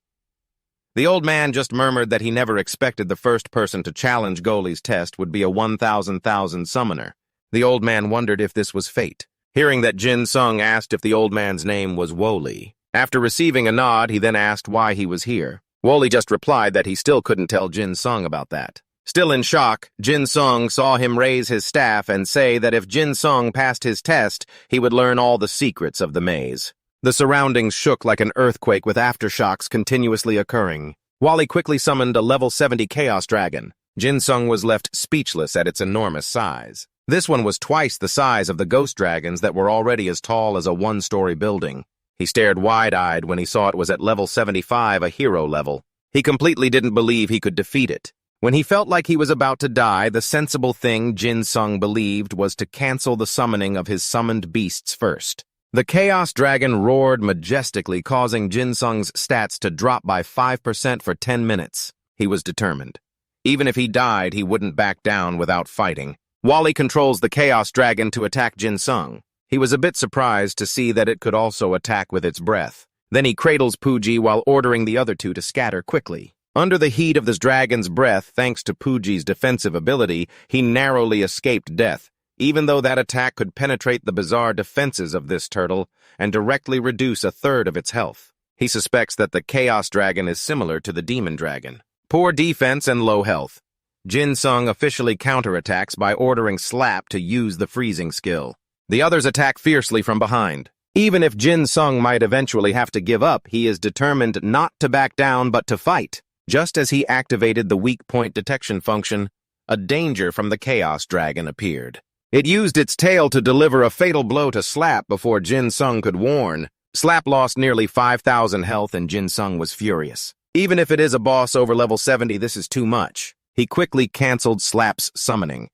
The old man just murmured that he never expected the first person to challenge Goli's test would be a 1,000,000 summoner. The old man wondered if this was fate. Hearing that, Jin Sung asked if the old man's name was Woli. After receiving a nod, he then asked why he was here. Woli just replied that he still couldn't tell Jin Sung about that. Still in shock, Jin Sung saw him raise his staff and say that if Jin Sung passed his test, he would learn all the secrets of the maze. The surroundings shook like an earthquake, with aftershocks continuously occurring. Wally quickly summoned a level 70 Chaos Dragon. Jin Sung was left speechless at its enormous size. This one was twice the size of the ghost dragons that were already as tall as a one-story building. He stared wide-eyed when he saw it was at level 75, a hero level. He completely didn't believe he could defeat it. When he felt like he was about to die, the sensible thing Jin Sung believed was to cancel the summoning of his summoned beasts first. The Chaos Dragon roared majestically, causing Jin Sung's stats to drop by 5% for 10 minutes. He was determined. Even if he died, he wouldn't back down without fighting. Wally controls the Chaos Dragon to attack Jin Sung. He was a bit surprised to see that it could also attack with its breath. Then he cradles Puji while ordering the other two to scatter quickly. Under the heat of this dragon's breath, thanks to Puji's defensive ability, he narrowly escaped death, even though that attack could penetrate the bizarre defenses of this turtle and directly reduce a third of its health. He suspects that the Chaos Dragon is similar to the Demon Dragon. Poor defense and low health. Jin Sung officially counterattacks by ordering Slap to use the freezing skill. The others attack fiercely from behind. Even if Jin Sung might eventually have to give up, he is determined not to back down but to fight. Just as he activated the weak point detection function, a danger from the Chaos Dragon appeared. It used its tail to deliver a fatal blow to Slap before Jin Sung could warn. Slap lost nearly 5,000 health and Jin Sung was furious. Even if it is a boss over level 70, this is too much. He quickly canceled Slap's summoning.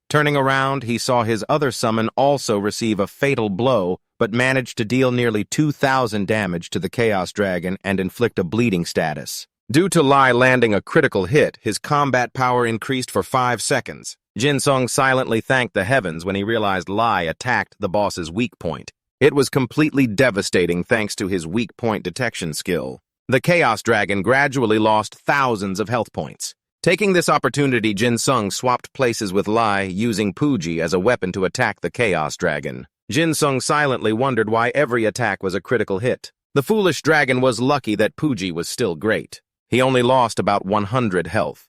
Turning around, he saw his other summon also receive a fatal blow, but managed to deal nearly 2,000 damage to the Chaos Dragon and inflict a bleeding status. Due to Lai landing a critical hit, his combat power increased for 5 seconds. Jin Sung silently thanked the heavens when he realized Lai attacked the boss's weak point. It was completely devastating thanks to his weak point detection skill. The Chaos Dragon gradually lost thousands of health points. Taking this opportunity, Jin Sung swapped places with Lai, using Puji as a weapon to attack the Chaos Dragon. Jin Sung silently wondered why every attack was a critical hit. The foolish dragon was lucky that Puji was still great. He only lost about 100 health.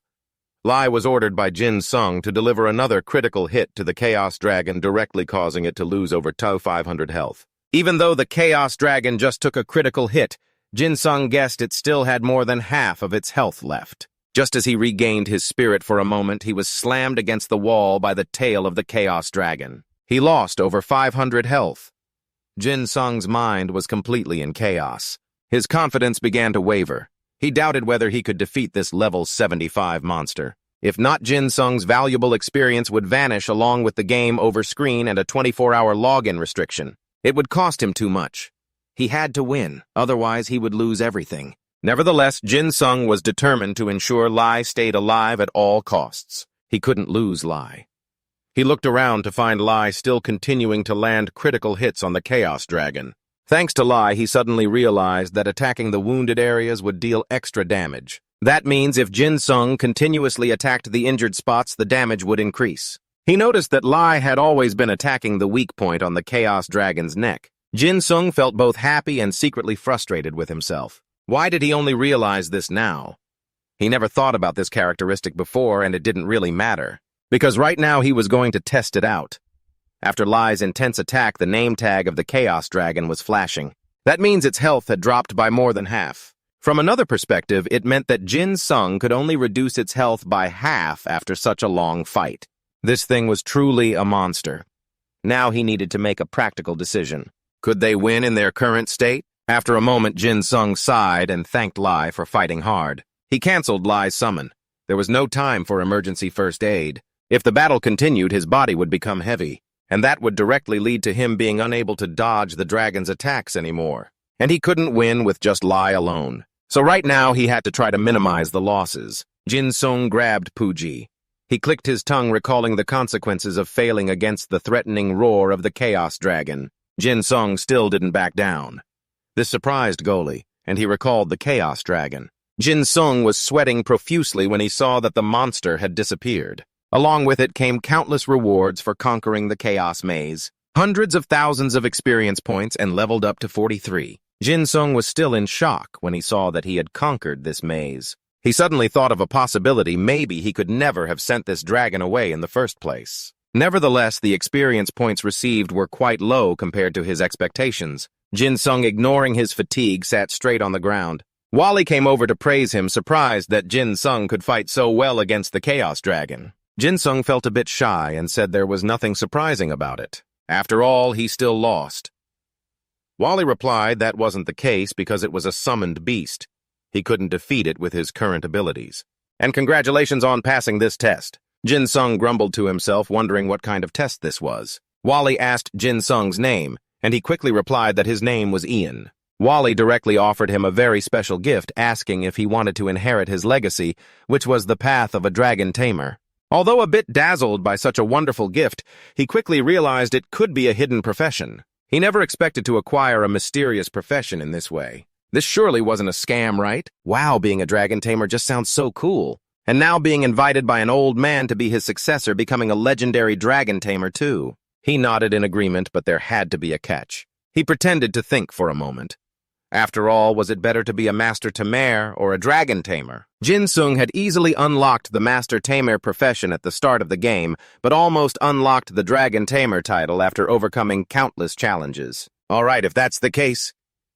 Lai was ordered by Jin Sung to deliver another critical hit to the Chaos Dragon, directly causing it to lose over 500 health. Even though the Chaos Dragon just took a critical hit, Jin Sung guessed it still had more than half of its health left. Just as he regained his spirit for a moment, he was slammed against the wall by the tail of the Chaos Dragon. He lost over 500 health. Jin Sung's mind was completely in chaos. His confidence began to waver. He doubted whether he could defeat this level 75 monster. If not, Jin Sung's valuable experience would vanish along with the game over screen and a 24-hour login restriction. It would cost him too much. He had to win, otherwise he would lose everything. Nevertheless, Jin Sung was determined to ensure Lai stayed alive at all costs. He couldn't lose Lai. He looked around to find Lai still continuing to land critical hits on the Chaos Dragon. Thanks to Lai, he suddenly realized that attacking the wounded areas would deal extra damage. That means if Jin Sung continuously attacked the injured spots, the damage would increase. He noticed that Lai had always been attacking the weak point on the Chaos Dragon's neck. Jin Sung felt both happy and secretly frustrated with himself. Why did he only realize this now? He never thought about this characteristic before, and it didn't really matter. Because right now he was going to test it out. After Lai's intense attack, the name tag of the Chaos Dragon was flashing. That means its health had dropped by more than half. From another perspective, it meant that Jin Sung could only reduce its health by half after such a long fight. This thing was truly a monster. Now he needed to make a practical decision. Could they win in their current state? After a moment, Jin Sung sighed and thanked Lai for fighting hard. He canceled Lai's summon. There was no time for emergency first aid. If the battle continued, his body would become heavy, and that would directly lead to him being unable to dodge the dragon's attacks anymore. And he couldn't win with just Lai alone. So right now, he had to try to minimize the losses. Jin Sung grabbed Puji. He clicked his tongue, recalling the consequences of failing against the threatening roar of the Chaos Dragon. Jin Sung still didn't back down. This surprised Goli, and he recalled the Chaos Dragon. Jin Sung was sweating profusely when he saw that the monster had disappeared. Along with it came countless rewards for conquering the Chaos Maze. Hundreds of thousands of experience points and leveled up to 43. Jin Sung was still in shock when he saw that he had conquered this maze. He suddenly thought of a possibility. Maybe he could never have sent this dragon away in the first place. Nevertheless, the experience points received were quite low compared to his expectations. Jin Sung, ignoring his fatigue, sat straight on the ground. Wally came over to praise him, surprised that Jin Sung could fight so well against the Chaos Dragon. Jin-sung felt a bit shy and said there was nothing surprising about it. After all, he still lost. Wally replied that wasn't the case because it was a summoned beast. He couldn't defeat it with his current abilities. And congratulations on passing this test. Jin-sung grumbled to himself, wondering what kind of test this was. Wally asked Jin-sung's name, and he quickly replied that his name was Ian. Wally directly offered him a very special gift, asking if he wanted to inherit his legacy, which was the path of a dragon tamer. Although a bit dazzled by such a wonderful gift, he quickly realized it could be a hidden profession. He never expected to acquire a mysterious profession in this way. This surely wasn't a scam, right? Wow, being a dragon tamer just sounds so cool. And now being invited by an old man to be his successor, becoming a legendary dragon tamer too. He nodded in agreement, but there had to be a catch. He pretended to think for a moment. After all, was it better to be a master tamer or a dragon tamer? Jin-sung had easily unlocked the master tamer profession at the start of the game, but almost unlocked the dragon tamer title after overcoming countless challenges. All right, if that's the case.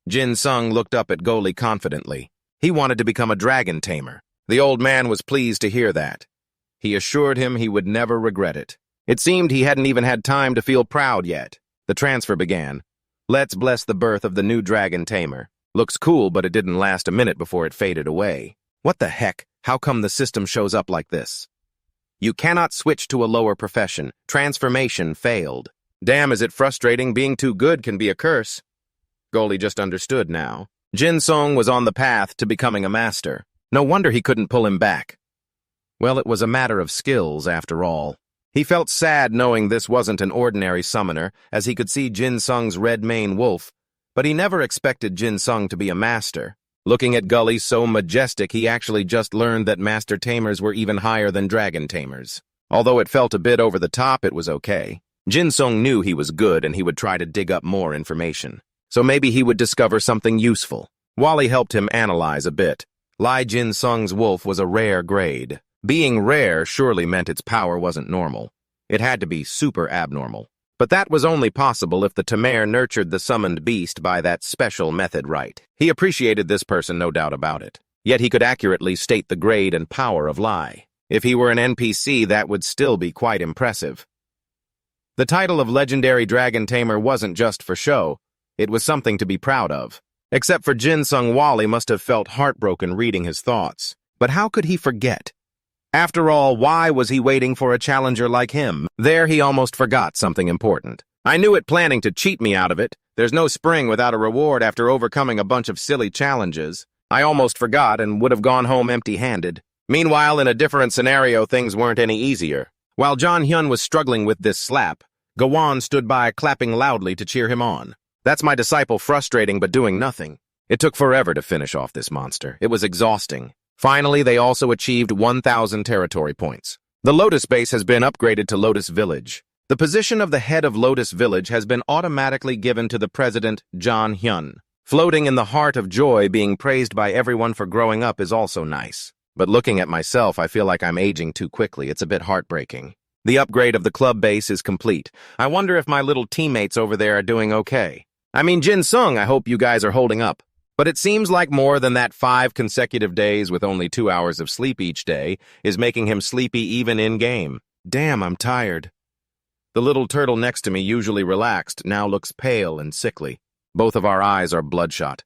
Jin-sung looked up at Goli confidently. He wanted to become a dragon tamer. The old man was pleased to hear that. He assured him he would never regret it. It seemed he hadn't even had time to feel proud yet. The transfer began. Let's bless the birth of the new dragon tamer. Looks cool, but it didn't last a minute before it faded away. What the heck? How come the system shows up like this? You cannot switch to a lower profession. Transformation failed. Damn, is it frustrating? Being too good can be a curse. Goli just understood now. Jin-sung was on the path to becoming a master. No wonder he couldn't pull him back. Well, it was a matter of skills, after all. He felt sad knowing this wasn't an ordinary summoner, as he could see Jin-sung's red mane wolf, but he never expected Jin-sung to be a master. Looking at Gully so majestic, he actually just learned that master tamers were even higher than dragon tamers. Although it felt a bit over the top, it was okay. Jin-sung knew he was good and he would try to dig up more information. So maybe he would discover something useful. Wally helped him analyze a bit. Lai Jin-sung's wolf was a rare grade. Being rare surely meant its power wasn't normal. It had to be super abnormal. But that was only possible if the Tamer nurtured the summoned beast by that special method right. He appreciated this person, no doubt about it. Yet he could accurately state the grade and power of Lai. If he were an NPC, that would still be quite impressive. The title of Legendary Dragon Tamer wasn't just for show. It was something to be proud of. Except for Jin-sung, Wally must have felt heartbroken reading his thoughts. But how could he forget? After all, why was he waiting for a challenger like him? There he almost forgot something important. I knew it, planning to cheat me out of it. There's no spring without a reward after overcoming a bunch of silly challenges. I almost forgot and would have gone home empty-handed. Meanwhile, in a different scenario, things weren't any easier. While John Hyun was struggling with this slap, Gawon stood by clapping loudly to cheer him on. That's my disciple, frustrating but doing nothing. It took forever to finish off this monster. It was exhausting. Finally, they also achieved 1,000 territory points. The Lotus base has been upgraded to Lotus Village. The position of the head of Lotus Village has been automatically given to the president, John Hyun. Floating in the heart of joy, being praised by everyone for growing up is also nice. But looking at myself, I feel like I'm aging too quickly. It's a bit heartbreaking. The upgrade of the club base is complete. I wonder if my little teammates over there are doing okay. I mean, Jin-sung, I hope you guys are holding up. But it seems like more than that 5 consecutive days with only 2 hours of sleep each day is making him sleepy even in-game. Damn, I'm tired. The little turtle next to me, usually relaxed, now looks pale and sickly. Both of our eyes are bloodshot.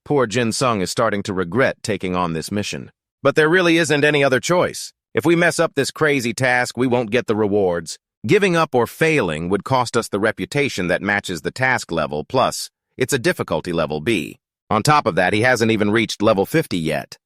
Poor Jin-sung is starting to regret taking on this mission. But there really isn't any other choice. If we mess up this crazy task, we won't get the rewards. Giving up or failing would cost us the reputation that matches the task level, plus, it's a difficulty level B. On top of that, he hasn't even reached level 50 yet.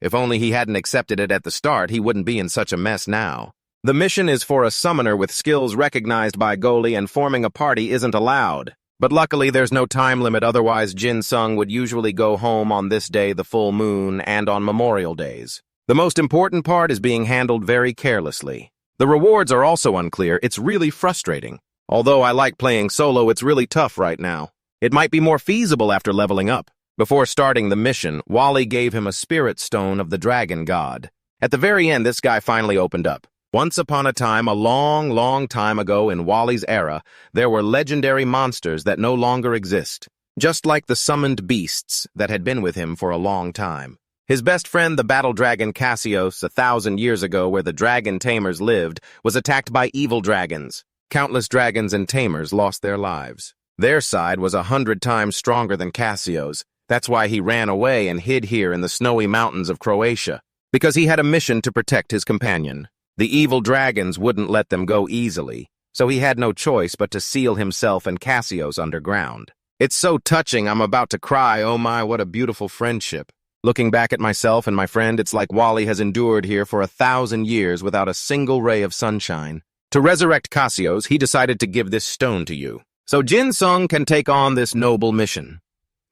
If only he hadn't accepted it at the start, he wouldn't be in such a mess now. The mission is for a summoner with skills recognized by Goli, and forming a party isn't allowed. But luckily, there's no time limit, otherwise Jin-sung would usually go home on this day, the full moon, and on Memorial Days. The most important part is being handled very carelessly. The rewards are also unclear. It's really frustrating. Although I like playing solo, it's really tough right now. It might be more feasible after leveling up. Before starting the mission, Wally gave him a spirit stone of the dragon god. At the very end, this guy finally opened up. Once upon a time, a long, long time ago in Wally's era, there were legendary monsters that no longer exist, just like the summoned beasts that had been with him for a long time. His best friend, the battle dragon Cassios, 1,000 years ago where the dragon tamers lived, was attacked by evil dragons. Countless dragons and tamers lost their lives. Their side was 100 times stronger than Cassios. That's why he ran away and hid here in the snowy mountains of Croatia, because he had a mission to protect his companion. The evil dragons wouldn't let them go easily, so he had no choice but to seal himself and Cassios underground. It's so touching, I'm about to cry. Oh my, what a beautiful friendship. Looking back at myself and my friend, it's like Wally has endured here for 1,000 years without a single ray of sunshine. To resurrect Cassios, he decided to give this stone to you, so Jin Sung can take on this noble mission.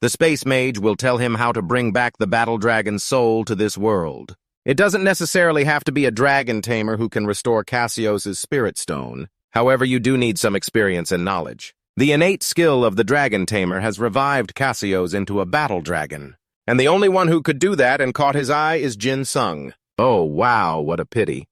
The Space Mage will tell him how to bring back the battle dragon's soul to this world. It doesn't necessarily have to be a dragon tamer who can restore Cassios' spirit stone. However, you do need some experience and knowledge. The innate skill of the dragon tamer has revived Cassios into a battle dragon. And the only one who could do that and caught his eye is Jin Sung. Oh, wow, what a pity.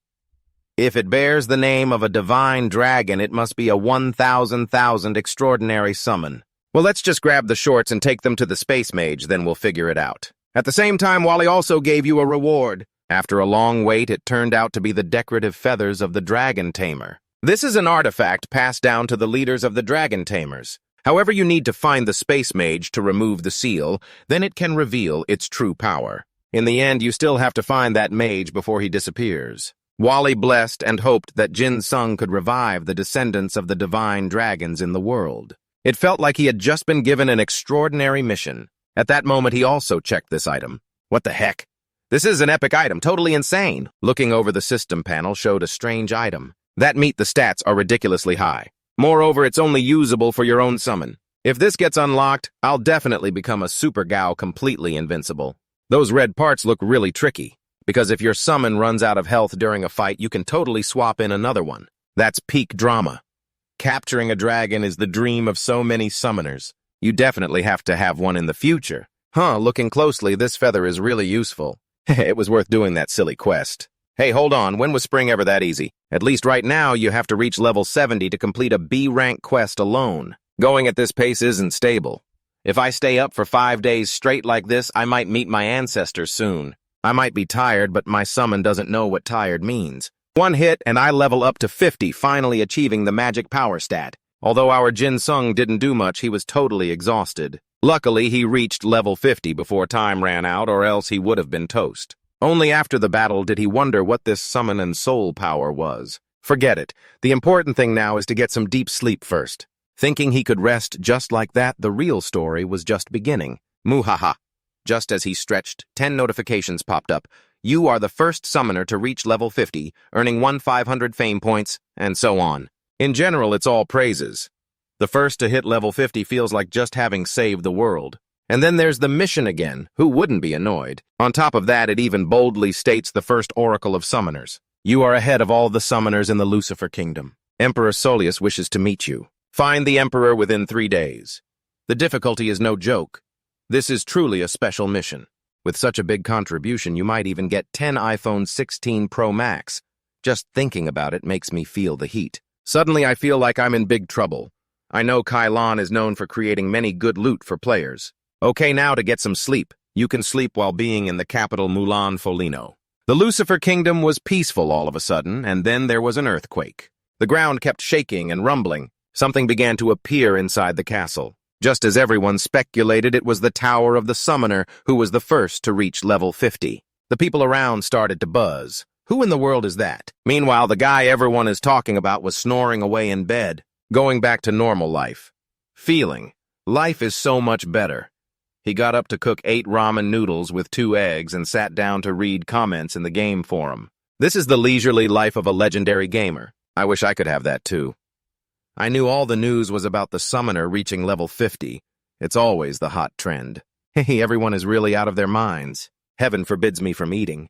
If it bears the name of a divine dragon, it must be a 1,000,000 extraordinary summon. Well, let's just grab the shorts and take them to the Space Mage, then we'll figure it out. At the same time, Wally also gave you a reward. After a long wait, it turned out to be the decorative feathers of the dragon tamer. This is an artifact passed down to the leaders of the dragon tamers. However, you need to find the Space Mage to remove the seal, then it can reveal its true power. In the end, you still have to find that mage before he disappears. Wally blessed and hoped that Jin Sung could revive the descendants of the divine dragons in the world. It felt like he had just been given an extraordinary mission. At that moment, he also checked this item. What the heck? This is an epic item, totally insane. Looking over the system panel showed a strange item. That means the stats are ridiculously high. Moreover, it's only usable for your own summon. If this gets unlocked, I'll definitely become a super Gao completely invincible. Those red parts look really tricky, because if your summon runs out of health during a fight, you can totally swap in another one. That's peak drama. Capturing a dragon is the dream of so many summoners. You definitely have to have one in the future. Looking closely, this feather is really useful. It was worth doing that silly quest. Hey, hold on, when was spring ever that easy? At least right now, you have to reach level 70 to complete a B-rank quest alone. Going at this pace isn't stable. If I stay up for 5 days straight like this, I might meet my ancestors soon. I might be tired, but my summon doesn't know what tired means. One hit, and I level up to 50, finally achieving the magic power stat. Although our Jin Sung didn't do much, he was totally exhausted. Luckily, he reached level 50 before time ran out, or else he would have been toast. Only after the battle did he wonder what this summon and soul power was. Forget it. The important thing now is to get some deep sleep first. Thinking he could rest just like that, the real story was just beginning. Muhaha. Just as he stretched, 10 notifications popped up. You are the first summoner to reach level 50, earning 1,500 fame points, and so on. In general, it's all praises. The first to hit level 50 feels like just having saved the world. And then there's the mission again. Who wouldn't be annoyed? On top of that, it even boldly states the first oracle of summoners. You are ahead of all the summoners in the Lucifer Kingdom. Emperor Solius wishes to meet you. Find the Emperor within 3 days. The difficulty is no joke. This is truly a special mission. With such a big contribution, you might even get 10 iPhone 16 Pro Max. Just thinking about it makes me feel the heat. Suddenly, I feel like I'm in big trouble. I know Kailan is known for creating many good loot for players. Okay, now to get some sleep. You can sleep while being in the capital Mulan Folino. The Lucifer Kingdom was peaceful all of a sudden, and then there was an earthquake. The ground kept shaking and rumbling. Something began to appear inside the castle. Just as everyone speculated, it was the Tower of the Summoner who was the first to reach level 50. The people around started to buzz. Who in the world is that? Meanwhile, the guy everyone is talking about was snoring away in bed, going back to normal life. Feeling, life is so much better. He got up to cook 8 ramen noodles with 2 eggs and sat down to read comments in the game forum. This is the leisurely life of a legendary gamer. I wish I could have that too. I knew all the news was about the summoner reaching level 50. It's always the hot trend. Hey, everyone is really out of their minds. Heaven forbids me from eating.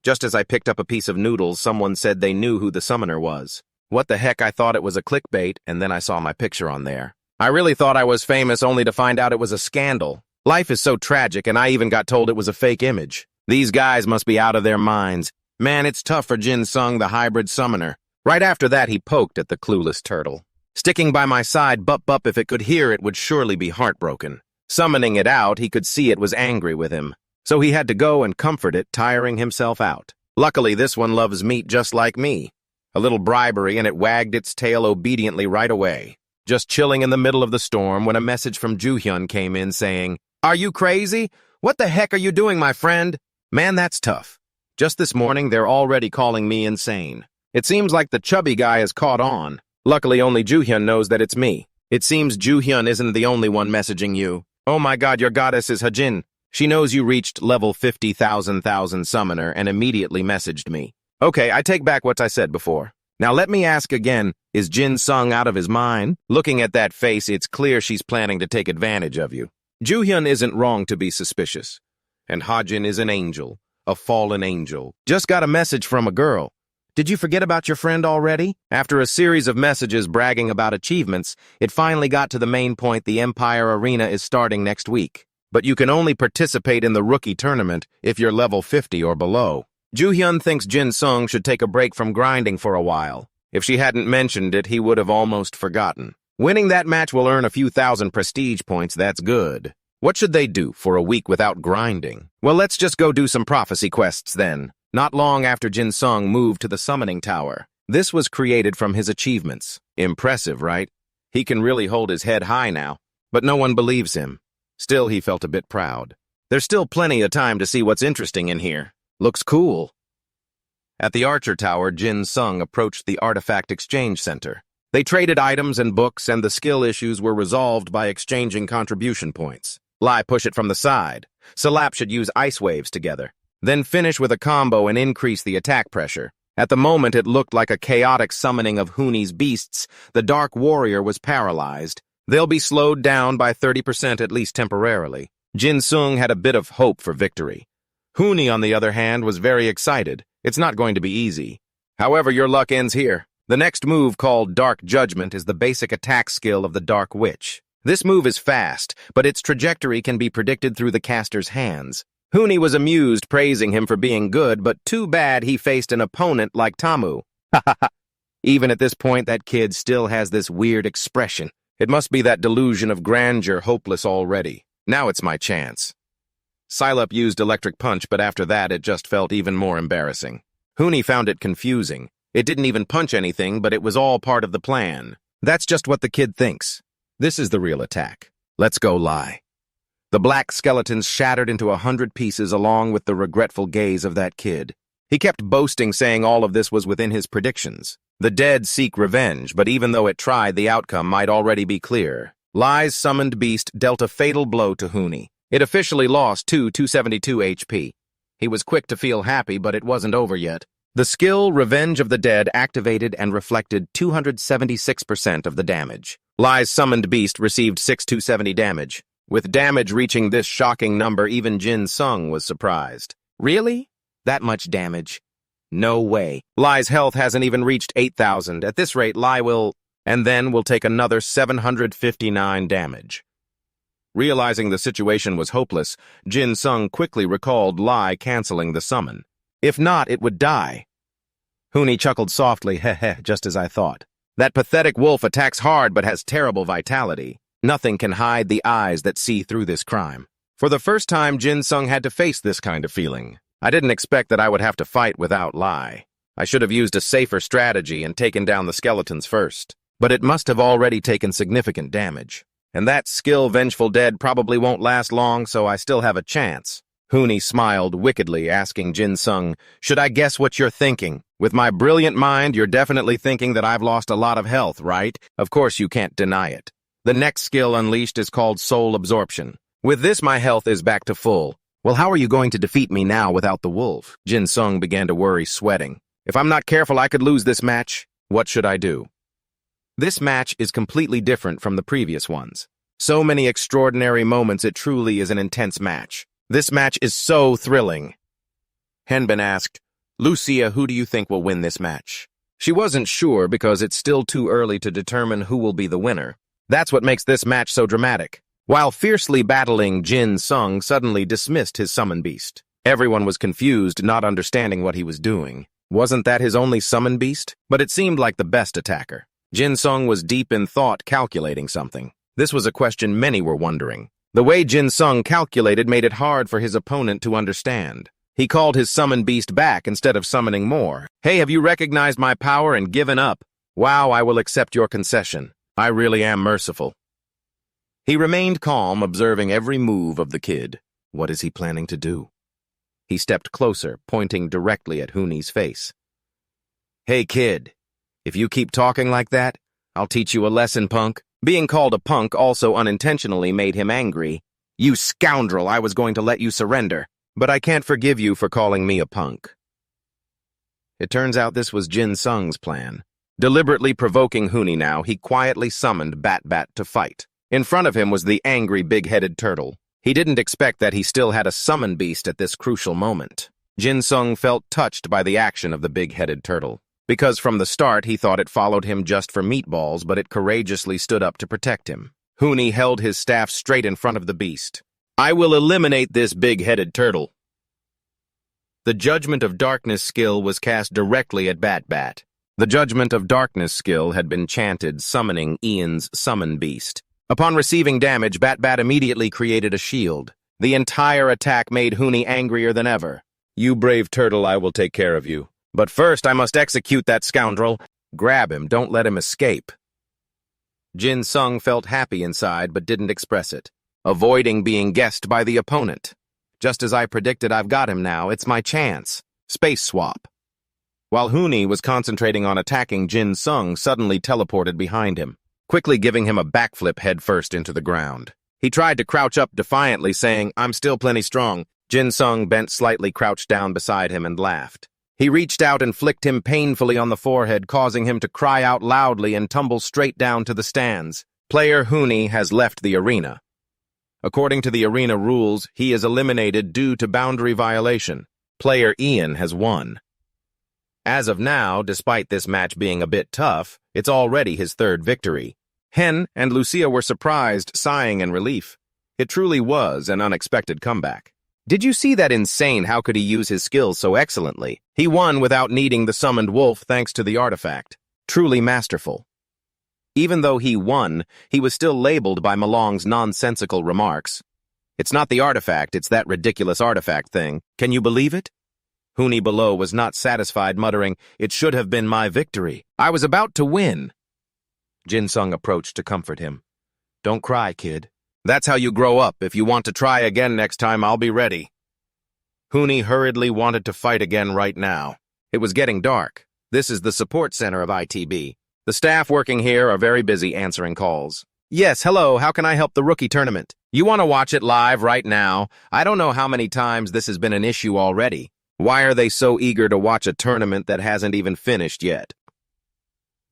Just as I picked up a piece of noodles, someone said they knew who the summoner was. What the heck, I thought it was a clickbait, and then I saw my picture on there. I really thought I was famous only to find out it was a scandal. Life is so tragic, and I even got told it was a fake image. These guys must be out of their minds. Man, it's tough for Jin Sung, the hybrid summoner. Right after that, he poked at the clueless turtle. Sticking by my side, Bup, if it could hear it would surely be heartbroken. Summoning it out, he could see it was angry with him. so he had to go and comfort it, tiring himself out. Luckily, this one loves meat just like me. A little bribery and it wagged its tail obediently right away. Just chilling in the middle of the storm when a message from Joo-hyun came in saying, "Are you crazy? What the heck are you doing, my friend?" Man, that's tough. Just this morning, they're already calling me insane. It seems like the chubby guy has caught on. Luckily, only Joo-hyun knows that it's me. It seems Joo-hyun isn't the only one messaging you. Oh my god, your goddess is Hajin. She knows you reached level 50,000 summoner and immediately messaged me. Okay, I take back what I said before. Now let me ask again, is Jin Sung out of his mind? Looking at that face, it's clear she's planning to take advantage of you. Joo-hyun isn't wrong to be suspicious. And Hajin is an angel, a fallen angel. Just got a message from a girl. Did you forget about your friend already? After a series of messages bragging about achievements, it finally got to the main point: the Empire Arena is starting next week. But you can only participate in the rookie tournament if you're level 50 or below. Joo-hyun thinks Jin Sung should take a break from grinding for a while. If she hadn't mentioned it, he would have almost forgotten. Winning that match will earn a few thousand prestige points, that's good. What should they do for a week without grinding? Well, let's just go do some prophecy quests then. Not long after Jin Sung moved to the summoning tower. This was created from his achievements. Impressive, right? He can really hold his head high now, but no one believes him. Still, he felt a bit proud. There's still plenty of time to see what's interesting in here. Looks cool. At the Archer Tower, Jin Sung approached the Artifact Exchange Center. They traded items and books, and the skill issues were resolved by exchanging contribution points. Lai push it from the side. Salap should use ice waves together. Then finish with a combo and increase the attack pressure. At the moment, it looked like a chaotic summoning of Huni's beasts. The Dark Warrior was paralyzed. They'll be slowed down by 30% at least temporarily. Jin Sung had a bit of hope for victory. Huni, on the other hand, was very excited. It's not going to be easy. However, your luck ends here. The next move, called Dark Judgment, is the basic attack skill of the Dark Witch. This move is fast, but its trajectory can be predicted through the caster's hands. Huni was amused, praising him for being good, but too bad he faced an opponent like Tamu. Ha ha ha. Even at this point, that kid still has this weird expression. It must be that delusion of grandeur, hopeless already. Now it's my chance. Silep used Electric Punch, but after that it just felt even more embarrassing. Huni found it confusing. It didn't even punch anything, but it was all part of the plan. That's just what the kid thinks. This is the real attack. Let's go Lai. The black skeletons shattered into 100 pieces along with the regretful gaze of that kid. He kept boasting, saying all of this was within his predictions. The dead seek revenge, but even though it tried, the outcome might already be clear. Lai's summoned beast dealt a fatal blow to Huni. It officially lost 272 HP. He was quick to feel happy, but it wasn't over yet. The skill Revenge of the Dead activated and reflected 276% of the damage. Lai's summoned beast received 670 damage. With damage reaching this shocking number, even Jin Sung was surprised. Really? That much damage? No way. Lai's health hasn't even reached 8,000. At this rate, Lai will take another 759 damage. Realizing the situation was hopeless, Jin Sung quickly recalled Lai canceling the summon. If not, it would die. Huni chuckled softly, heh, just as I thought. That pathetic wolf attacks hard but has terrible vitality. Nothing can hide the eyes that see through this crime. For the first time, Jin Sung had to face this kind of feeling. I didn't expect that I would have to fight without Lai. I should have used a safer strategy and taken down the skeletons first. But it must have already taken significant damage. And that skill Vengeful Dead probably won't last long, so I still have a chance. Huni smiled wickedly, asking Jin Sung, "Should I guess what you're thinking? With my brilliant mind, you're definitely thinking that I've lost a lot of health, right? Of course you can't deny it. The next skill unleashed is called Soul Absorption. With this, my health is back to full. Well, how are you going to defeat me now without the wolf?" Jin Sung began to worry, sweating. If I'm not careful, I could lose this match. What should I do? This match is completely different from the previous ones. So many extraordinary moments, it truly is an intense match. This match is so thrilling. Henbin asked, "Lucia, who do you think will win this match?" She wasn't sure because it's still too early to determine who will be the winner. That's what makes this match so dramatic. While fiercely battling, Jin Sung suddenly dismissed his summon beast. Everyone was confused, not understanding what he was doing. Wasn't that his only summon beast? But it seemed like the best attacker. Jin Sung was deep in thought, calculating something. This was a question many were wondering. The way Jin Sung calculated made it hard for his opponent to understand. He called his summon beast back instead of summoning more. Hey, have you recognized my power and given up? Wow, I will accept your concession. I really am merciful. He remained calm, observing every move of the kid. What is he planning to do? He stepped closer, pointing directly at Huni's face. Hey, kid, if you keep talking like that, I'll teach you a lesson, punk. Being called a punk also unintentionally made him angry. You scoundrel, I was going to let you surrender, but I can't forgive you for calling me a punk. It turns out this was Jin Sung's plan. Deliberately provoking Huni now, he quietly summoned Bat to fight. In front of him was the angry big-headed turtle. He didn't expect that he still had a summon beast at this crucial moment. Jin Sung felt touched by the action of the big-headed turtle. Because from the start he thought it followed him just for meatballs, but it courageously stood up to protect him. Huni held his staff straight in front of the beast. I will eliminate this big-headed turtle. The Judgment of Darkness skill was cast directly at Bat. The Judgment of Darkness skill had been chanted, summoning Ian's summon beast. Upon receiving damage, Bat immediately created a shield. The entire attack made Huni angrier than ever. You brave turtle, I will take care of you. But first, I must execute that scoundrel. Grab him, don't let him escape. Jin Sung felt happy inside, but didn't express it, avoiding being guessed by the opponent. Just as I predicted, I've got him now. It's my chance. Space swap. While Huni was concentrating on attacking, Jin Sung suddenly teleported behind him, quickly giving him a backflip headfirst into the ground. He tried to crouch up defiantly, saying, I'm still plenty strong. Jin Sung bent slightly, crouched down beside him, and laughed. He reached out and flicked him painfully on the forehead, causing him to cry out loudly and tumble straight down to the stands. Player Huni has left the arena. According to the arena rules, he is eliminated due to boundary violation. Player Ian has won. As of now, despite this match being a bit tough, it's already his third victory. Hen and Lucia were surprised, sighing in relief. It truly was an unexpected comeback. Did you see that insane? How could he use his skills so excellently? He won without needing the summoned wolf thanks to the artifact. Truly masterful. Even though he won, he was still labeled by Malong's nonsensical remarks. It's not the artifact, it's that ridiculous artifact thing. Can you believe it? Huni below was not satisfied, muttering, It should have been my victory. I was about to win. Jin Sung approached to comfort him. Don't cry, kid. That's how you grow up. If you want to try again next time, I'll be ready. Huni hurriedly wanted to fight again right now. It was getting dark. This is the support center of ITB. The staff working here are very busy answering calls. Yes, hello, how can I help the rookie tournament? You want to watch it live right now? I don't know how many times this has been an issue already. Why are they so eager to watch a tournament that hasn't even finished yet?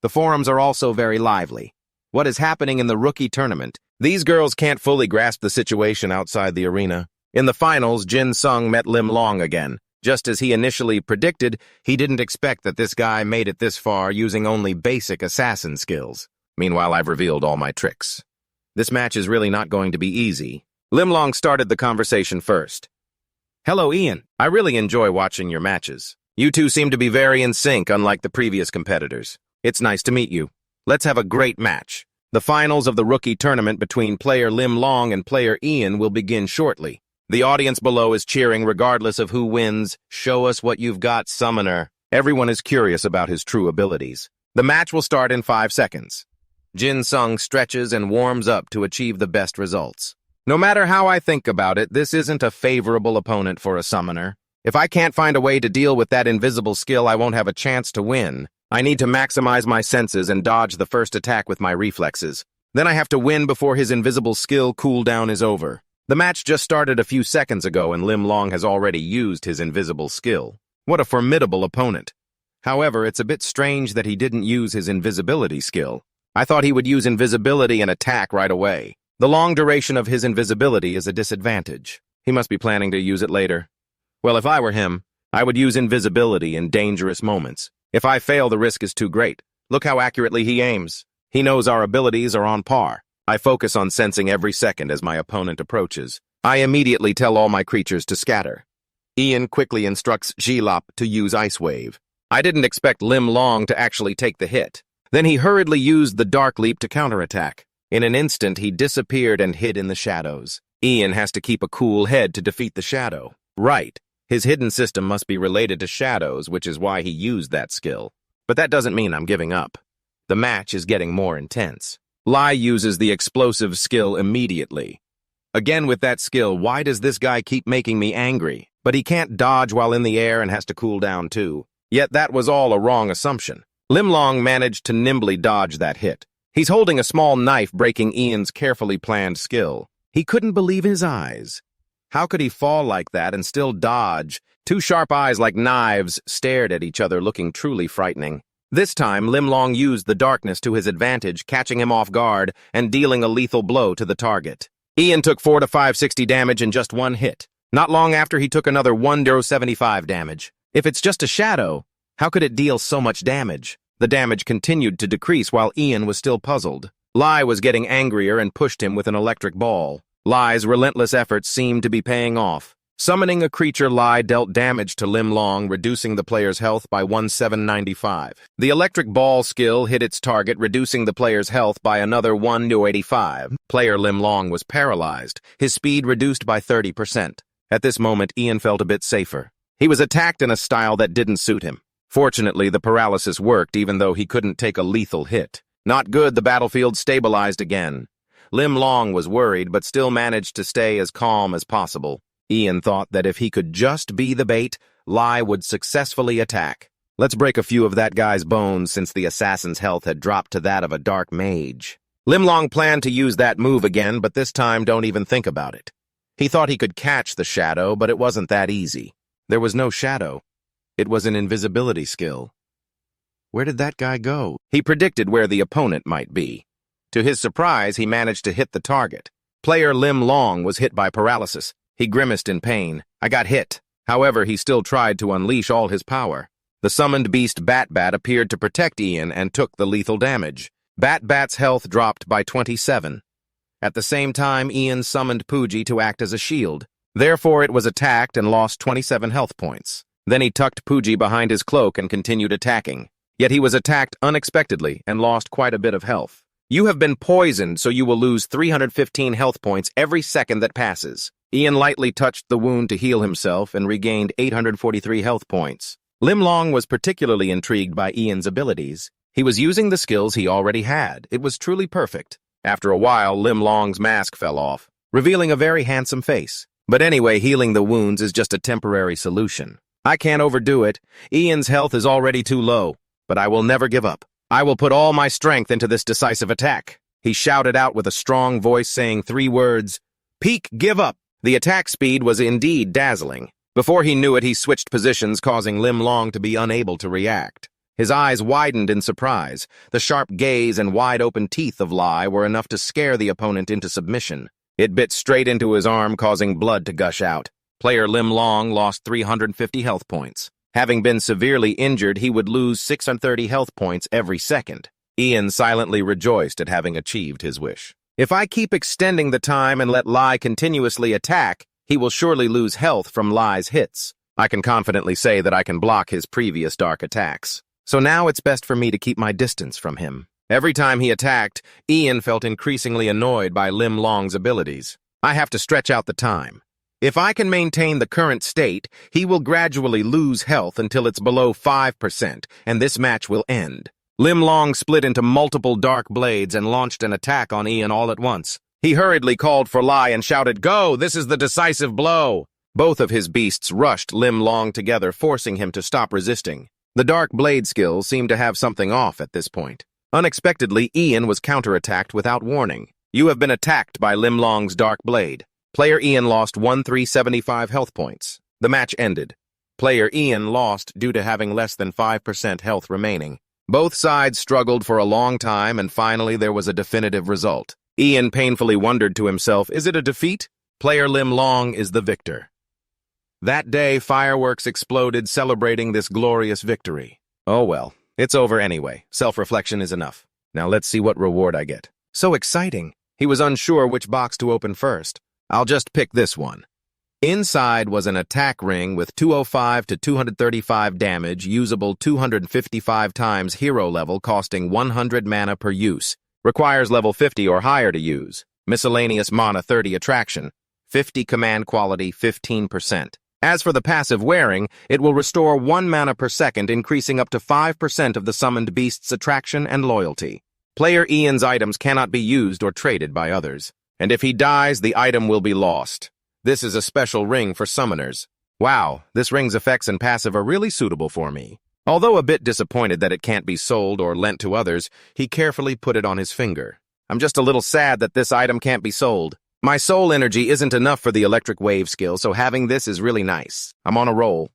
The forums are also very lively. What is happening in the rookie tournament? These girls can't fully grasp the situation outside the arena. In the finals, Jin Sung met Lim Long again. Just as he initially predicted, he didn't expect that this guy made it this far using only basic assassin skills. Meanwhile, I've revealed all my tricks. This match is really not going to be easy. Lim Long started the conversation first. Hello, Ian. I really enjoy watching your matches. You two seem to be very in sync, unlike the previous competitors. It's nice to meet you. Let's have a great match. The finals of the rookie tournament between player Lim Long and player Ian will begin shortly. The audience below is cheering regardless of who wins. Show us what you've got, Summoner. Everyone is curious about his true abilities. The match will start in 5 seconds. Jin Sung stretches and warms up to achieve the best results. No matter how I think about it, this isn't a favorable opponent for a summoner. If I can't find a way to deal with that invisible skill, I won't have a chance to win. I need to maximize my senses and dodge the first attack with my reflexes. Then I have to win before his invisible skill cooldown is over. The match just started a few seconds ago and Lim Long has already used his invisible skill. What a formidable opponent. However, it's a bit strange that he didn't use his invisibility skill. I thought he would use invisibility and attack right away. The long duration of his invisibility is a disadvantage. He must be planning to use it later. Well, if I were him, I would use invisibility in dangerous moments. If I fail, the risk is too great. Look how accurately he aims. He knows our abilities are on par. I focus on sensing every second as my opponent approaches. I immediately tell all my creatures to scatter. Ian quickly instructs Jilop to use Ice Wave. I didn't expect Lim Long to actually take the hit. Then he hurriedly used the Dark Leap to counterattack. In an instant, he disappeared and hid in the shadows. Ian has to keep a cool head to defeat the shadow. Right. His hidden system must be related to shadows, which is why he used that skill. But that doesn't mean I'm giving up. The match is getting more intense. Lai uses the explosive skill immediately. Again with that skill, why does this guy keep making me angry? But he can't dodge while in the air and has to cool down too. Yet that was all a wrong assumption. Lim Long managed to nimbly dodge that hit. He's holding a small knife, breaking Ian's carefully planned skill. He couldn't believe his eyes. How could he fall like that and still dodge? Two sharp eyes like knives stared at each other, looking truly frightening. This time, Lim Long used the darkness to his advantage, catching him off guard and dealing a lethal blow to the target. Ian took 4 to 560 damage in just one hit. Not long after, he took another 1 to 75 damage. If it's just a shadow, how could it deal so much damage? The damage continued to decrease while Ian was still puzzled. Lai was getting angrier and pushed him with an electric ball. Lai's relentless efforts seemed to be paying off. Summoning a creature, Lai dealt damage to Lim Long, reducing the player's health by 1795. The electric ball skill hit its target, reducing the player's health by another 1 to 85. Player Lim Long was paralyzed, his speed reduced by 30%. At this moment, Ian felt a bit safer. He was attacked in a style that didn't suit him. Fortunately, the paralysis worked even though he couldn't take a lethal hit. Not good, the battlefield stabilized again. Lim Long was worried but still managed to stay as calm as possible. Ian thought that if he could just be the bait, Lai would successfully attack. Let's break a few of that guy's bones since the assassin's health had dropped to that of a dark mage. Lim Long planned to use that move again, but this time don't even think about it. He thought he could catch the shadow, but it wasn't that easy. There was no shadow. It was an invisibility skill. Where did that guy go? He predicted where the opponent might be. To his surprise, he managed to hit the target. Player Lim Long was hit by paralysis. He grimaced in pain. I got hit. However, he still tried to unleash all his power. The summoned beast Bat appeared to protect Ian and took the lethal damage. Bat's health dropped by 27. At the same time, Ian summoned Pooji to act as a shield. Therefore, it was attacked and lost 27 health points. Then he tucked Pooji behind his cloak and continued attacking. Yet he was attacked unexpectedly and lost quite a bit of health. You have been poisoned, so you will lose 315 health points every second that passes. Ian lightly touched the wound to heal himself and regained 843 health points. Lim Long was particularly intrigued by Ian's abilities. He was using the skills he already had. It was truly perfect. After a while, Lim Long's mask fell off, revealing a very handsome face. But anyway, healing the wounds is just a temporary solution. I can't overdo it. Ian's health is already too low, but I will never give up. I will put all my strength into this decisive attack. He shouted out with a strong voice, saying 3 words, "Peak, give up." The attack speed was indeed dazzling. Before he knew it, he switched positions, causing Lim Long to be unable to react. His eyes widened in surprise. The sharp gaze and wide-open teeth of Lai were enough to scare the opponent into submission. It bit straight into his arm, causing blood to gush out. Player Lim Long lost 350 health points. Having been severely injured, he would lose 630 health points every second. Ian silently rejoiced at having achieved his wish. If I keep extending the time and let Lai continuously attack, he will surely lose health from Lai's hits. I can confidently say that I can block his previous dark attacks. So now it's best for me to keep my distance from him. Every time he attacked, Ian felt increasingly annoyed by Lim Long's abilities. I have to stretch out the time. If I can maintain the current state, he will gradually lose health until it's below 5%, and this match will end. Lim Long split into multiple dark blades and launched an attack on Ian all at once. He hurriedly called for Lai and shouted, "Go! This is the decisive blow!" Both of his beasts rushed Lim Long together, forcing him to stop resisting. The dark blade skill seemed to have something off at this point. Unexpectedly, Ian was counterattacked without warning. You have been attacked by Lim Long's dark blade. Player Ian lost 1375 health points. The match ended. Player Ian lost due to having less than 5% health remaining. Both sides struggled for a long time, and finally there was a definitive result. Ian painfully wondered to himself, is it a defeat? Player Lim Long is the victor. That day, fireworks exploded, celebrating this glorious victory. Oh well, it's over anyway. Self-reflection is enough. Now let's see what reward I get. So exciting. He was unsure which box to open first. I'll just pick this one. Inside was an attack ring with 205 to 235 damage, usable 255 times hero level, costing 100 mana per use. Requires level 50 or higher to use. Miscellaneous mana 30 attraction. 50 command quality, 15%. As for the passive wearing, it will restore 1 mana per second, increasing up to 5% of the summoned beast's attraction and loyalty. Player Ian's items cannot be used or traded by others, and if he dies, the item will be lost. This is a special ring for summoners. Wow, this ring's effects and passive are really suitable for me. Although a bit disappointed that it can't be sold or lent to others, he carefully put it on his finger. I'm just a little sad that this item can't be sold. My soul energy isn't enough for the electric wave skill, so having this is really nice. I'm on a roll.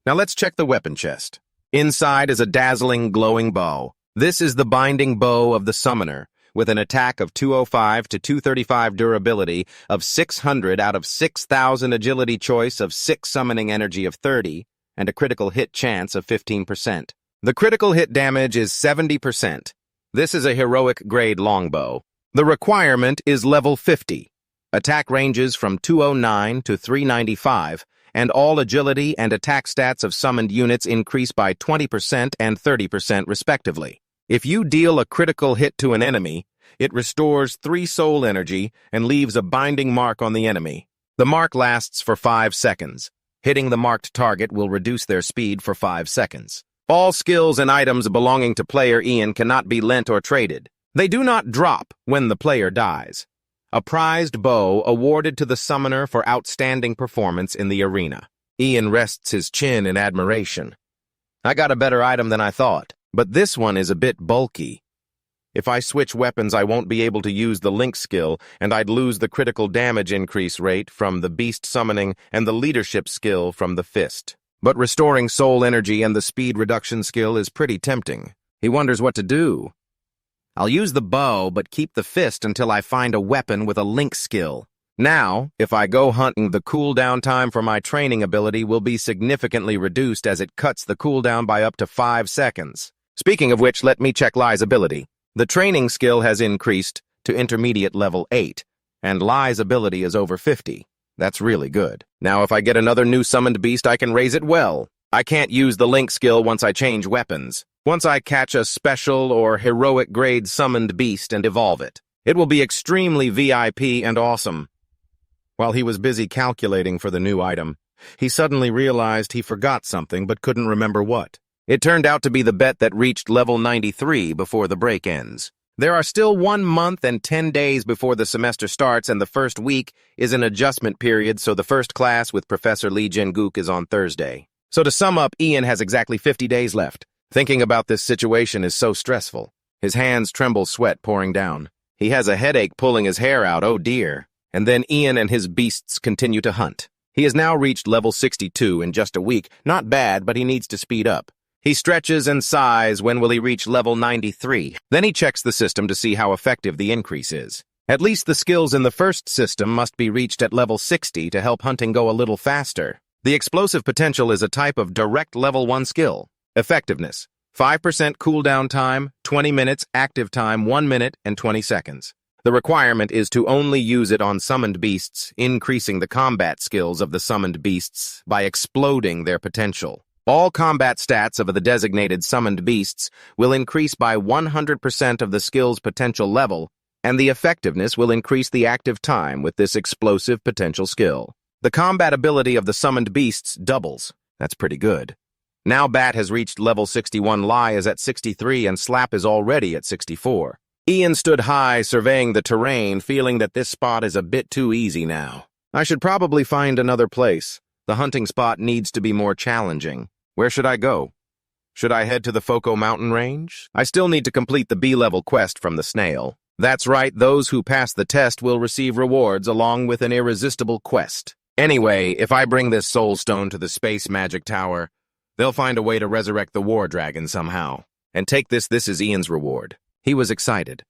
Now let's check the weapon chest. Inside is a dazzling, glowing bow. This is the binding bow of the summoner, with an attack of 205 to 235 durability of 600 out of 6,000 agility choice of 6 summoning energy of 30, and a critical hit chance of 15%. The critical hit damage is 70%. This is a heroic grade longbow. The requirement is level 50. Attack ranges from 209 to 395, and all agility and attack stats of summoned units increase by 20% and 30% respectively. If you deal a critical hit to an enemy, it restores 3 soul energy and leaves a binding mark on the enemy. The mark lasts for 5 seconds. Hitting the marked target will reduce their speed for 5 seconds. All skills and items belonging to player Ian cannot be lent or traded. They do not drop when the player dies. A prized bow awarded to the summoner for outstanding performance in the arena. Ian rests his chin in admiration. I got a better item than I thought, but this one is a bit bulky. If I switch weapons, I won't be able to use the link skill, and I'd lose the critical damage increase rate from the beast summoning and the leadership skill from the fist. But restoring soul energy and the speed reduction skill is pretty tempting. He wonders what to do. I'll use the bow, but keep the fist until I find a weapon with a link skill. Now, if I go hunting, the cooldown time for my training ability will be significantly reduced as it cuts the cooldown by up to 5 seconds. Speaking of which, let me check Lai's ability. The training skill has increased to intermediate level 8, and Lai's ability is over 50. That's really good. Now, if I get another new summoned beast, I can raise it well. I can't use the link skill once I change weapons. Once I catch a special or heroic grade summoned beast and evolve it, it will be extremely VIP and awesome. While he was busy calculating for the new item, he suddenly realized he forgot something but couldn't remember what. It turned out to be the bet that reached level 93 before the break ends. There are still 1 month and 10 days before the semester starts, and the first week is an adjustment period, so the first class with Professor Lee Jin-gook is on Thursday. So to sum up, Ian has exactly 50 days left. Thinking about this situation is so stressful. His hands tremble, sweat pouring down. He has a headache pulling his hair out, oh dear. And then Ian and his beasts continue to hunt. He has now reached level 62 in just a week. Not bad, but he needs to speed up. He stretches and sighs. When will he reach level 93? Then he checks the system to see how effective the increase is. At least the skills in the first system must be reached at level 60 to help hunting go a little faster. The explosive potential is a type of direct level 1 skill. Effectiveness: 5% cooldown time, 20 minutes, active time 1 minute and 20 seconds. The requirement is to only use it on summoned beasts, increasing the combat skills of the summoned beasts by exploding their potential. All combat stats of the designated summoned beasts will increase by 100% of the skill's potential level, and the effectiveness will increase the active time with this explosive potential skill. The combat ability of the summoned beasts doubles. That's pretty good. Now Bat has reached level 61, Lai is at 63, and Slap is already at 64. Ian stood high, surveying the terrain, feeling that this spot is a bit too easy now. I should probably find another place. The hunting spot needs to be more challenging. Where should I go? Should I head to the Foco mountain range? I still need to complete the B-level quest from the snail. That's right, those who pass the test will receive rewards along with an irresistible quest. Anyway, if I bring this soul stone to the space magic tower, they'll find a way to resurrect the war dragon somehow. And take this is Ian's reward. He was excited.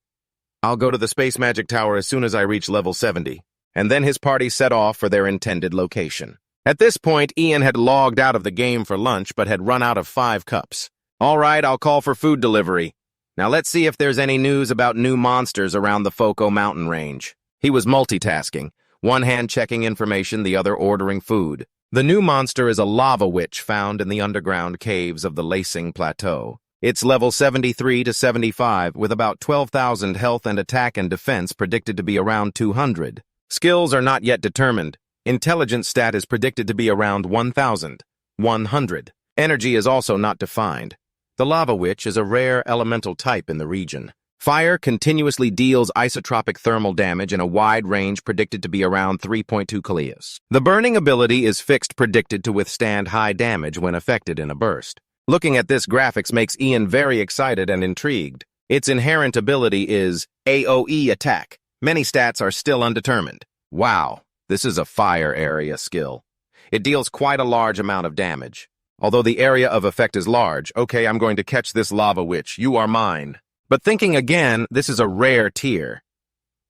I'll go to the space magic tower as soon as I reach level 70. And then his party set off for their intended location. At this point, Ian had logged out of the game for lunch but had run out of 5 cups. All right, I'll call for food delivery. Now let's see if there's any news about new monsters around the Foco mountain range. He was multitasking, one hand checking information, the other ordering food. The new monster is a lava witch found in the underground caves of the Lacing Plateau. It's level 73 to 75, with about 12,000 health and attack and defense predicted to be around 200. Skills are not yet determined. Intelligence stat is predicted to be around 1,100. Energy is also not defined. The Lava Witch is a rare elemental type in the region. Fire continuously deals isotropic thermal damage in a wide range predicted to be around 3.2 kalias. The burning ability is fixed predicted to withstand high damage when affected in a burst. Looking at this graphics makes Ian very excited and intrigued. Its inherent ability is AoE attack. Many stats are still undetermined. Wow, this is a fire area skill. It deals quite a large amount of damage. Although the area of effect is large, okay, I'm going to catch this Lava Witch. You are mine. But thinking again, this is a rare tier.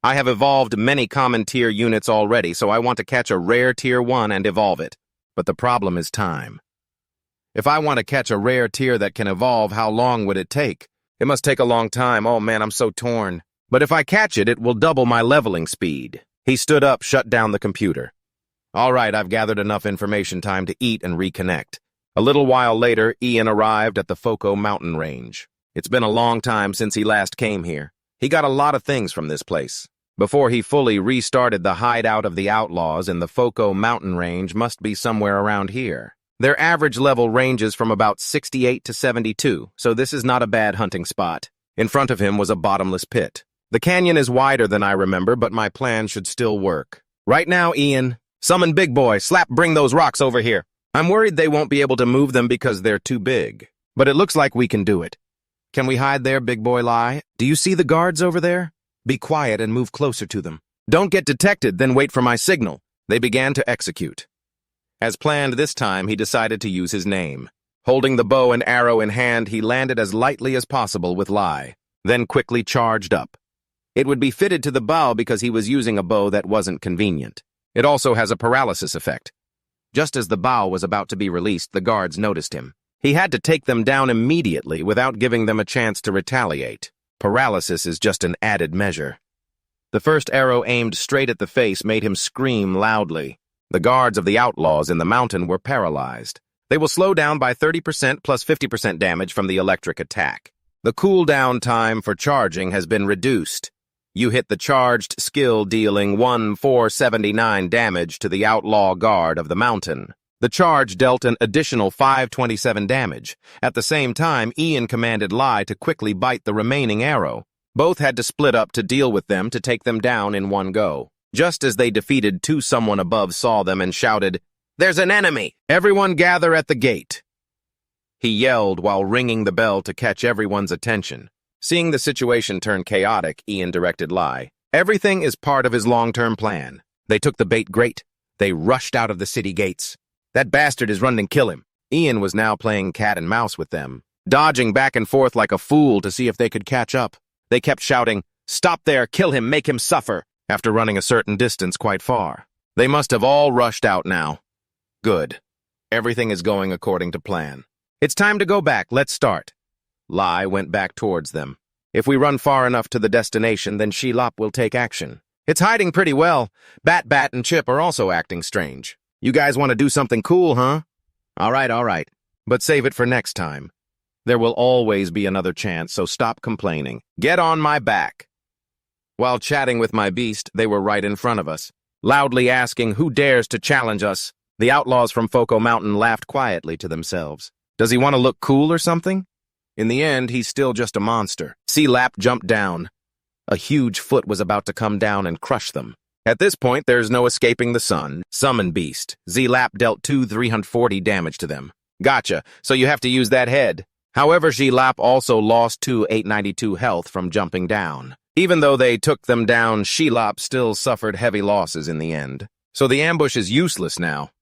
I have evolved many common tier units already, so I want to catch a rare tier 1 and evolve it. But the problem is time. If I want to catch a rare tier that can evolve, how long would it take? It must take a long time. Oh man, I'm so torn. But if I catch it, it will double my leveling speed. He stood up, shut down the computer. All right, I've gathered enough information, time to eat and reconnect. A little while later, Ian arrived at the Foco mountain range. It's been a long time since he last came here. He got a lot of things from this place. Before he fully restarted, the hideout of the outlaws in the Foco mountain range must be somewhere around here. Their average level ranges from about 68 to 72, so this is not a bad hunting spot. In front of him was a bottomless pit. The canyon is wider than I remember, but my plan should still work. Right now, Ian, summon Big Boy, bring those rocks over here. I'm worried they won't be able to move them because they're too big. But it looks like we can do it. Can we hide there, Big Boy Lai? Do you see the guards over there? Be quiet and move closer to them. Don't get detected, then wait for my signal. They began to execute. As planned this time, he decided to use his name. Holding the bow and arrow in hand, he landed as lightly as possible with Lai, then quickly charged up. It would be fitted to the bow because he was using a bow that wasn't convenient. It also has a paralysis effect. Just as the bow was about to be released, the guards noticed him. He had to take them down immediately without giving them a chance to retaliate. Paralysis is just an added measure. The first arrow aimed straight at the face made him scream loudly. The guards of the outlaws in the mountain were paralyzed. They will slow down by 30% plus 50% damage from the electric attack. The cooldown time for charging has been reduced. You hit the charged skill dealing 1,479 damage to the outlaw guard of the mountain. The charge dealt an additional 527 damage. At the same time, Ian commanded Lai to quickly bite the remaining arrow. Both had to split up to deal with them to take them down in one go. Just as they defeated two, someone above saw them and shouted, "There's an enemy! Everyone gather at the gate!" He yelled while ringing the bell to catch everyone's attention. Seeing the situation turn chaotic, Ian directed Lai. Everything is part of his long-term plan. They took the bait great. They rushed out of the city gates. That bastard is running, kill him. Ian was now playing cat and mouse with them, dodging back and forth like a fool to see if they could catch up. They kept shouting, "Stop there, kill him, make him suffer," after running a certain distance quite far. They must have all rushed out now. Good. Everything is going according to plan. It's time to go back, let's start. Lai went back towards them. If we run far enough to the destination, then Shilop will take action. It's hiding pretty well. Bat and Chip are also acting strange. You guys want to do something cool, huh? All right. But save it for next time. There will always be another chance, so stop complaining. Get on my back. While chatting with my beast, they were right in front of us, loudly asking who dares to challenge us. The outlaws from Foco Mountain laughed quietly to themselves. Does he want to look cool or something? In the end, he's still just a monster. C-Lap jumped down. A huge foot was about to come down and crush them. At this point, there's no escaping the sun. Summon Beast. Z-Lap dealt 340 damage to them. Gotcha, so you have to use that head. However, Z-Lap also lost 892 health from jumping down. Even though they took them down, Shilop still suffered heavy losses in the end. So the ambush is useless now.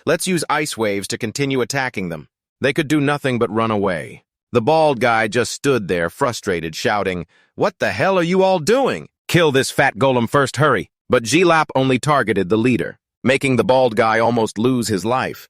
Let's use ice waves to continue attacking them. They could do nothing but run away. The bald guy just stood there, frustrated, shouting, "What the hell are you all doing? Kill this fat golem first, hurry." But G-Lap only targeted the leader, making the bald guy almost lose his life.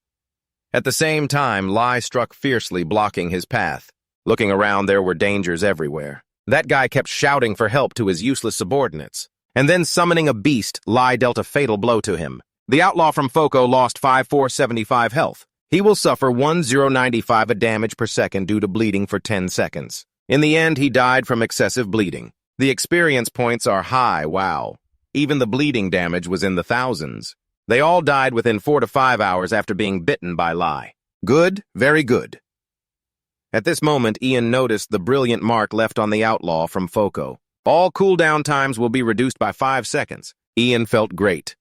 At the same time, Lai struck fiercely, blocking his path. Looking around, there were dangers everywhere. That guy kept shouting for help to his useless subordinates. And then summoning a beast, Lai dealt a fatal blow to him. The outlaw from Foco lost 5,475 health. He will suffer 1,095 of damage per second due to bleeding for 10 seconds. In the end, he died from excessive bleeding. The experience points are high, wow. Even the bleeding damage was in the thousands. They all died within 4 to 5 hours after being bitten by Lai. Good, very good. At this moment, Ian noticed the brilliant mark left on the outlaw from Foco. All cooldown times will be reduced by 5 seconds. Ian felt great.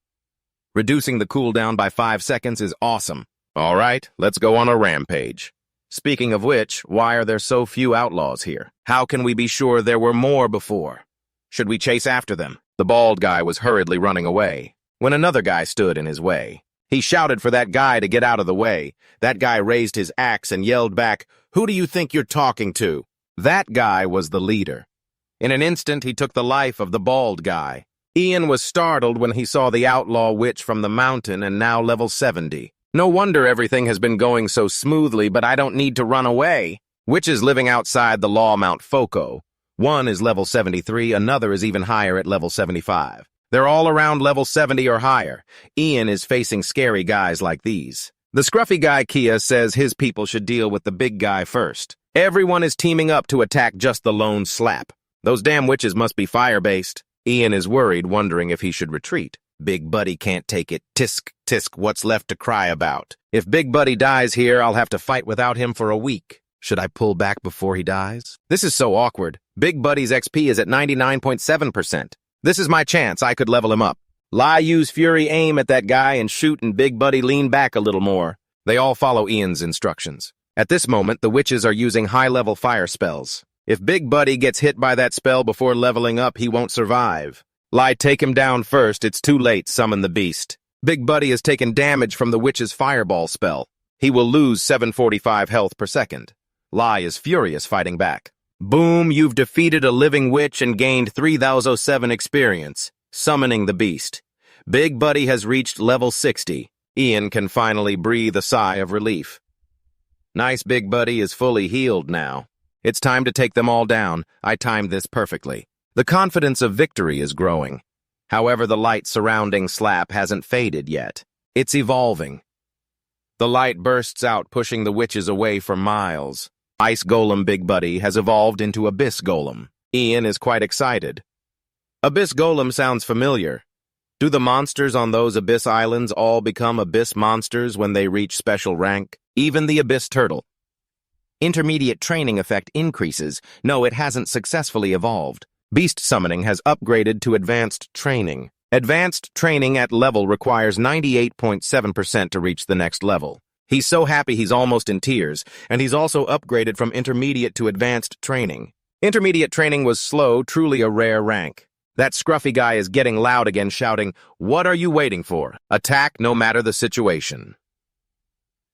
Reducing the cooldown by 5 seconds is awesome. All right, let's go on a rampage. Speaking of which, why are there so few outlaws here? How can we be sure there were more before? Should we chase after them? The bald guy was hurriedly running away when another guy stood in his way. He shouted for that guy to get out of the way. That guy raised his axe and yelled back, "Who do you think you're talking to?" That guy was the leader. In an instant, he took the life of the bald guy. Ian was startled when he saw the outlaw witch from the mountain and now level 70. No wonder everything has been going so smoothly, but I don't need to run away. Witches living outside the law Mount Foco. One is level 73, another is even higher at level 75. They're all around level 70 or higher. Ian is facing scary guys like these. The scruffy guy Kia says his people should deal with the big guy first. Everyone is teaming up to attack just the lone slap. Those damn witches must be fire-based. Ian is worried, wondering if he should retreat. Big Buddy can't take it. Tisk, tisk, what's left to cry about? If Big Buddy dies here, I'll have to fight without him for a week. Should I pull back before he dies? This is so awkward. Big Buddy's XP is at 99.7%. This is my chance. I could level him up. Lai use Fury aim at that guy and shoot, and Big Buddy lean back a little more. They all follow Ian's instructions. At this moment, the witches are using high-level fire spells. If Big Buddy gets hit by that spell before leveling up, he won't survive. Lai, take him down first. It's too late. Summon the beast. Big Buddy has taken damage from the witch's fireball spell. He will lose 745 health per second. Lai is furious, fighting back. Boom, you've defeated a living witch and gained 3007 experience, summoning the beast. Big Buddy has reached level 60. Ian can finally breathe a sigh of relief. Nice, Big Buddy is fully healed now. It's time to take them all down. I timed this perfectly. The confidence of victory is growing. However, the light surrounding Slap hasn't faded yet. It's evolving. The light bursts out, pushing the witches away for miles. Ice Golem Big Buddy has evolved into Abyss Golem. Ian is quite excited. Abyss Golem sounds familiar. Do the monsters on those Abyss Islands all become Abyss monsters when they reach special rank? Even the Abyss Turtle. Intermediate training effect increases. No, it hasn't successfully evolved. Beast Summoning has upgraded to Advanced Training. Advanced Training at level requires 98.7% to reach the next level. He's so happy he's almost in tears, and he's also upgraded from Intermediate to Advanced Training. Intermediate Training was slow, truly a rare rank. That scruffy guy is getting loud again, shouting, "What are you waiting for? Attack no matter the situation."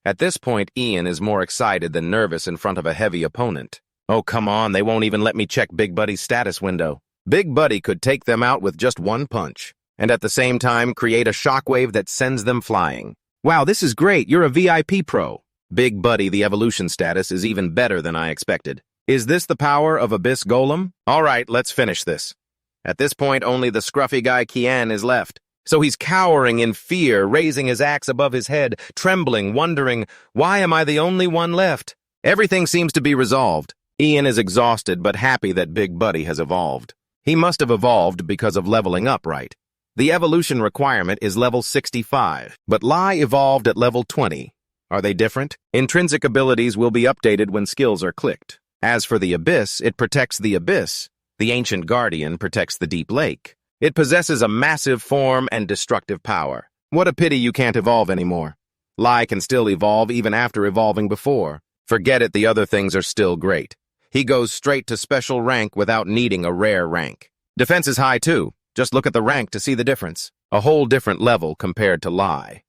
At this point, Ian is more excited than nervous in front of a heavy opponent. Oh, come on, they won't even let me check Big Buddy's status window. Big Buddy could take them out with just one punch, and at the same time create a shockwave that sends them flying. Wow, this is great, you're a VIP pro. Big Buddy, the evolution status is even better than I expected. Is this the power of Abyss Golem? All right, let's finish this. At this point, only the scruffy guy Kian is left. So he's cowering in fear, raising his axe above his head, trembling, wondering, why am I the only one left? Everything seems to be resolved. Ian is exhausted but happy that Big Buddy has evolved. He must have evolved because of leveling up, right? The evolution requirement is level 65, but Lai evolved at level 20. Are they different? Intrinsic abilities will be updated when skills are clicked. As for the Abyss, it protects the Abyss. The Ancient Guardian protects the Deep Lake. It possesses a massive form and destructive power. What a pity you can't evolve anymore. Lai can still evolve even after evolving before. Forget it, the other things are still great. He goes straight to special rank without needing a rare rank. Defense is high too. Just look at the rank to see the difference. A whole different level compared to Lai.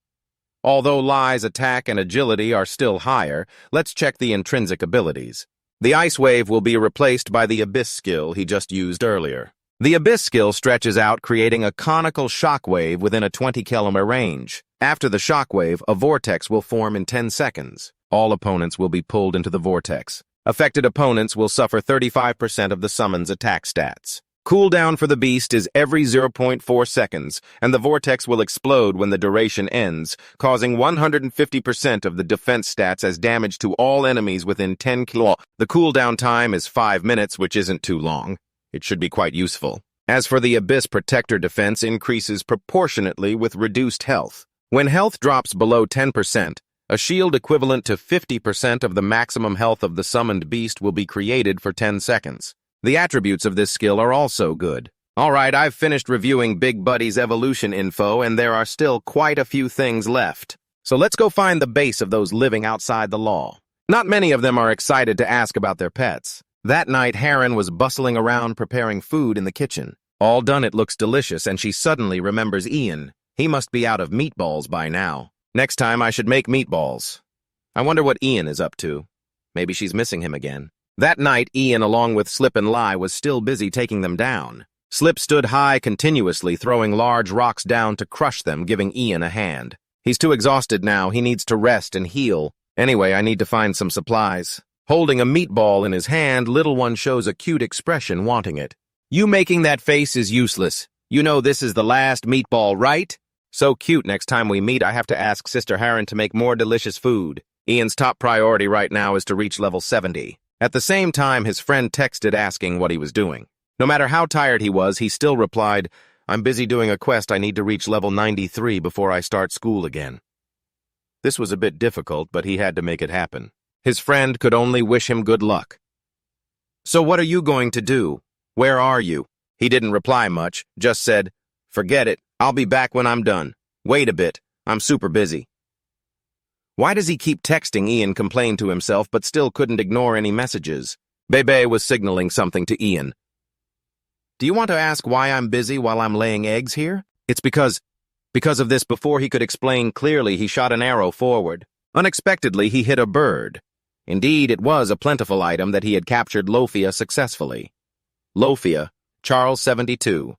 Although Lai's attack and agility are still higher, let's check the intrinsic abilities. The Ice Wave will be replaced by the Abyss skill he just used earlier. The Abyss skill stretches out, creating a conical shockwave within a 20-kilometer range. After the shockwave, a vortex will form in 10 seconds. All opponents will be pulled into the vortex. Affected opponents will suffer 35% of the summon's attack stats. Cooldown for the beast is every 0.4 seconds, and the vortex will explode when the duration ends, causing 150% of the defense stats as damage to all enemies within 10 km. The cooldown time is 5 minutes, which isn't too long. It should be quite useful. As for the Abyss Protector defense increases proportionately with reduced health. When health drops below 10%, a shield equivalent to 50% of the maximum health of the summoned beast will be created for 10 seconds. The attributes of this skill are also good. Alright, I've finished reviewing Big Buddy's evolution info, and there are still quite a few things left. So let's go find the base of those living outside the law. Not many of them are excited to ask about their pets. That night, Heron was bustling around preparing food in the kitchen. All done, it looks delicious, and she suddenly remembers Ian. He must be out of meatballs by now. Next time, I should make meatballs. I wonder what Ian is up to. Maybe she's missing him again. That night, Ian, along with Slip and Lie, was still busy taking them down. Slip stood high continuously, throwing large rocks down to crush them, giving Ian a hand. He's too exhausted now. He needs to rest and heal. Anyway, I need to find some supplies. Holding a meatball in his hand, Little One shows a cute expression, wanting it. You making that face is useless. You know this is the last meatball, right? So cute. Next time we meet, I have to ask Sister Heron to make more delicious food. Ian's top priority right now is to reach level 70. At the same time, his friend texted asking what he was doing. No matter how tired he was, he still replied, I'm busy doing a quest. I need to reach level 93 before I start school again. This was a bit difficult, but he had to make it happen. His friend could only wish him good luck. So what are you going to do? Where are you? He didn't reply much, just said, forget it, I'll be back when I'm done. Wait a bit, I'm super busy. Why does he keep texting? Ian complained to himself, but still couldn't ignore any messages. Bebe was signaling something to Ian. Do you want to ask why I'm busy while I'm laying eggs here? It's because of this. Before he could explain clearly, he shot an arrow forward. Unexpectedly, he hit a bird. Indeed, it was a plentiful item that he had captured Lofia successfully. Lofia, Charles 72.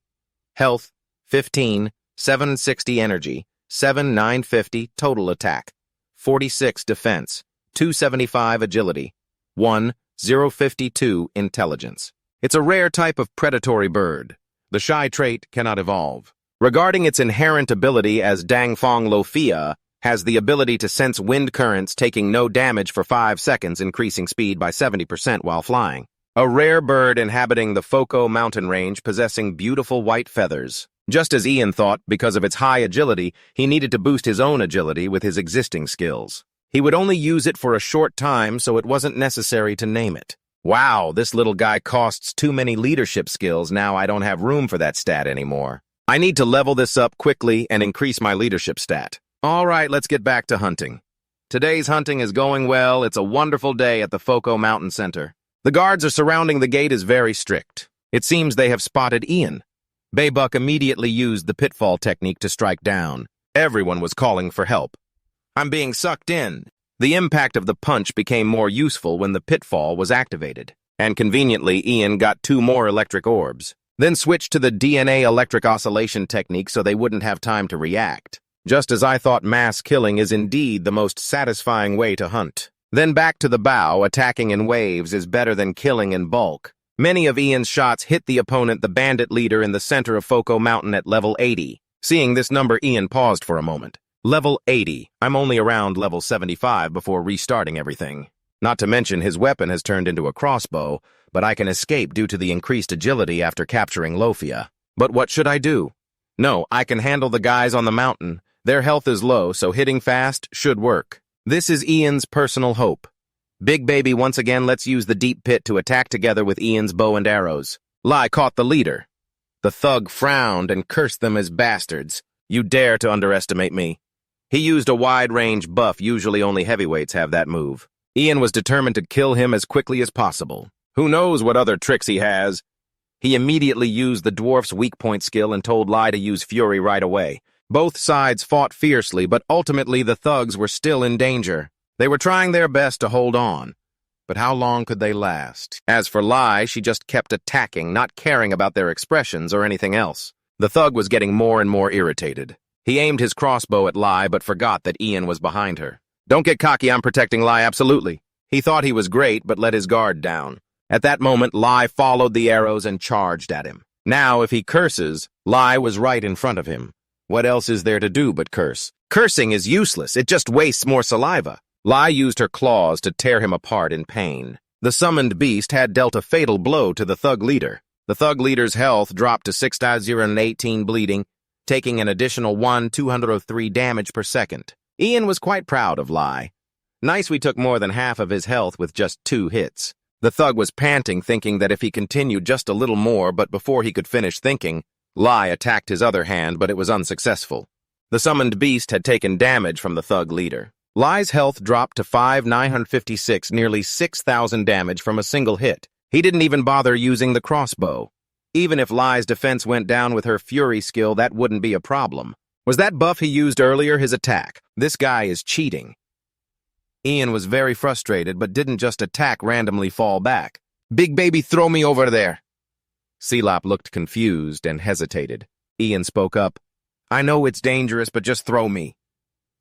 Health, 15, 760 energy, 950 total attack, 46 defense, 275 agility, 052 intelligence. It's a rare type of predatory bird. The shy trait cannot evolve. Regarding its inherent ability, as Dangfong Lofia has the ability to sense wind currents, taking no damage for 5 seconds, increasing speed by 70% while flying. A rare bird inhabiting the Foco mountain range, possessing beautiful white feathers. Just as Ian thought, because of its high agility, he needed to boost his own agility with his existing skills. He would only use it for a short time, so it wasn't necessary to name it. Wow, this little guy costs too many leadership skills. Now I don't have room for that stat anymore. I need to level this up quickly and increase my leadership stat. All right, let's get back to hunting. Today's hunting is going well. It's a wonderful day at the Foco Mountain Center. The guards are surrounding the gate is very strict. It seems they have spotted Ian. Baybuck immediately used the pitfall technique to strike down. Everyone was calling for help. I'm being sucked in. The impact of the punch became more useful when the pitfall was activated. And conveniently, Ian got 2 more electric orbs. Then switched to the DNA electric oscillation technique so they wouldn't have time to react. Just as I thought, mass killing is indeed the most satisfying way to hunt. Then back to the bow, attacking in waves is better than killing in bulk. Many of Ian's shots hit the opponent, the bandit leader in the center of Foco Mountain, at level 80. Seeing this number, Ian paused for a moment. Level 80. I'm only around level 75 before restarting everything. Not to mention his weapon has turned into a crossbow, but I can escape due to the increased agility after capturing Lofia. But what should I do? No, I can handle the guys on the mountain. Their health is low, so hitting fast should work. This is Ian's personal hope. Big Baby once again lets use the deep pit to attack together with Ian's bow and arrows. Lai caught the leader. The thug frowned and cursed them as bastards. You dare to underestimate me. He used a wide-range buff. Usually only heavyweights have that move. Ian was determined to kill him as quickly as possible. Who knows what other tricks he has? He immediately used the dwarf's weak point skill and told Lai to use Fury right away. Both sides fought fiercely, but ultimately the thugs were still in danger. They were trying their best to hold on. But how long could they last? As for Lai, she just kept attacking, not caring about their expressions or anything else. The thug was getting more and more irritated. He aimed his crossbow at Lai, but forgot that Ian was behind her. Don't get cocky, I'm protecting Lai, absolutely. He thought he was great, but let his guard down. At that moment, Lai followed the arrows and charged at him. Now, if he curses, Lai was right in front of him. What else is there to do but curse? Cursing is useless, it just wastes more saliva. Lai used her claws to tear him apart in pain. The summoned beast had dealt a fatal blow to the thug leader. The thug leader's health dropped to 6,018 bleeding, taking an additional 203 damage per second. Ian was quite proud of Lai. Nice we took more than half of his health with just 2 hits. The thug was panting, thinking that if he continued just a little more, but before he could finish thinking, Lai attacked his other hand, but it was unsuccessful. The summoned beast had taken damage from the thug leader. Lai's health dropped to 5,956, nearly 6,000 damage from a single hit. He didn't even bother using the crossbow. Even if Lai's defense went down with her fury skill, that wouldn't be a problem. Was that buff he used earlier his attack? This guy is cheating. Ian was very frustrated, but didn't just attack randomly fall back. Big baby, throw me over there. Silop looked confused and hesitated. Ian spoke up. I know it's dangerous, but just throw me.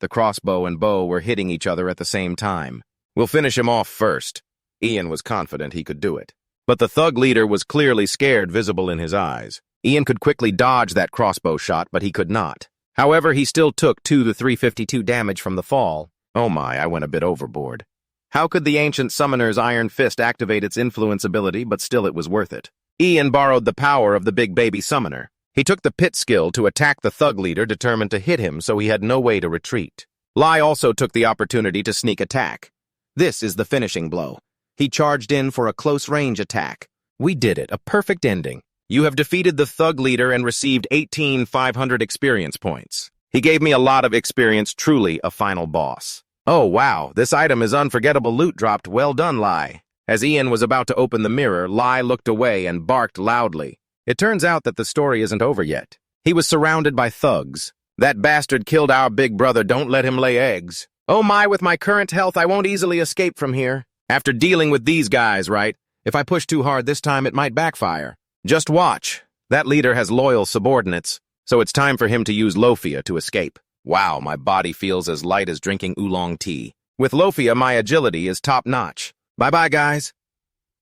The crossbow and bow were hitting each other at the same time. We'll finish him off first. Ian was confident he could do it. But the thug leader was clearly scared, visible in his eyes. Ian could quickly dodge that crossbow shot, but he could not. However, he still took 2 to 352 damage from the fall. Oh my, I went a bit overboard. How could the ancient summoner's iron fist activate its influence ability, but still it was worth it? Ian borrowed the power of the big baby summoner. He took the pit skill to attack the thug leader, determined to hit him, so he had no way to retreat. Lai also took the opportunity to sneak attack. This is the finishing blow. He charged in for a close-range attack. We did it, a perfect ending. You have defeated the thug leader and received 18,500 experience points. He gave me a lot of experience, truly a final boss. Oh wow, this item is unforgettable loot dropped. Well done, Lai. As Ian was about to open the mirror, Lai looked away and barked loudly. It turns out that the story isn't over yet. He was surrounded by thugs. That bastard killed our big brother, don't let him lay eggs. Oh my, with my current health, I won't easily escape from here. After dealing with these guys, right? If I push too hard this time, it might backfire. Just watch. That leader has loyal subordinates, so it's time for him to use Lofia to escape. Wow, my body feels as light as drinking oolong tea. With Lofia, my agility is top-notch. Bye-bye, guys.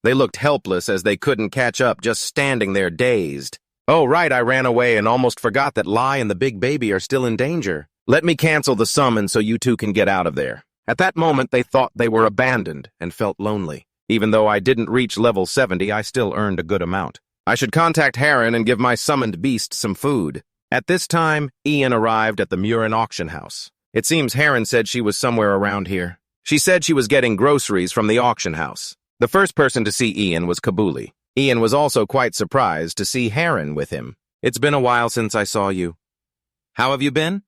They looked helpless as they couldn't catch up, just standing there dazed. Oh, right, I ran away and almost forgot that Lai and the big baby are still in danger. Let me cancel the summon so you two can get out of there. At that moment, they thought they were abandoned and felt lonely. Even though I didn't reach level 70, I still earned a good amount. I should contact Heron and give my summoned beast some food. At this time, Ian arrived at the Murin auction house. It seems Heron said she was somewhere around here. She said she was getting groceries from the auction house. The first person to see Ian was Kabuli. Ian was also quite surprised to see Heron with him. It's been a while since I saw you. How have you been?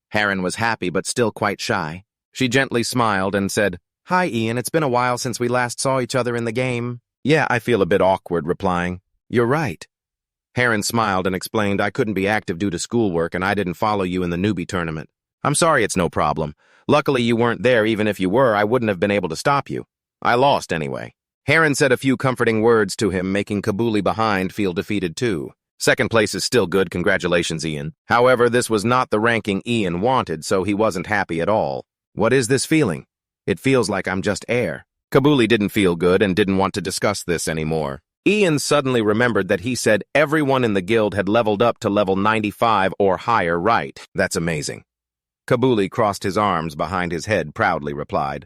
Heron was happy but still quite shy. She gently smiled and said, Hi, Ian, it's been a while since we last saw each other in the game. Yeah, I feel a bit awkward replying. You're right. Heron smiled and explained I couldn't be active due to schoolwork and I didn't follow you in the newbie tournament. I'm sorry, it's no problem. Luckily you weren't there. Even if you were, I wouldn't have been able to stop you. I lost anyway. Heron said a few comforting words to him, making Kabuli behind feel defeated too. Second place is still good, congratulations, Ian. However, this was not the ranking Ian wanted, so he wasn't happy at all. What is this feeling? It feels like I'm just air. Kabuli didn't feel good and didn't want to discuss this anymore. Ian suddenly remembered that he said everyone in the guild had leveled up to level 95 or higher, right? That's amazing. Kabuli crossed his arms behind his head, proudly replied.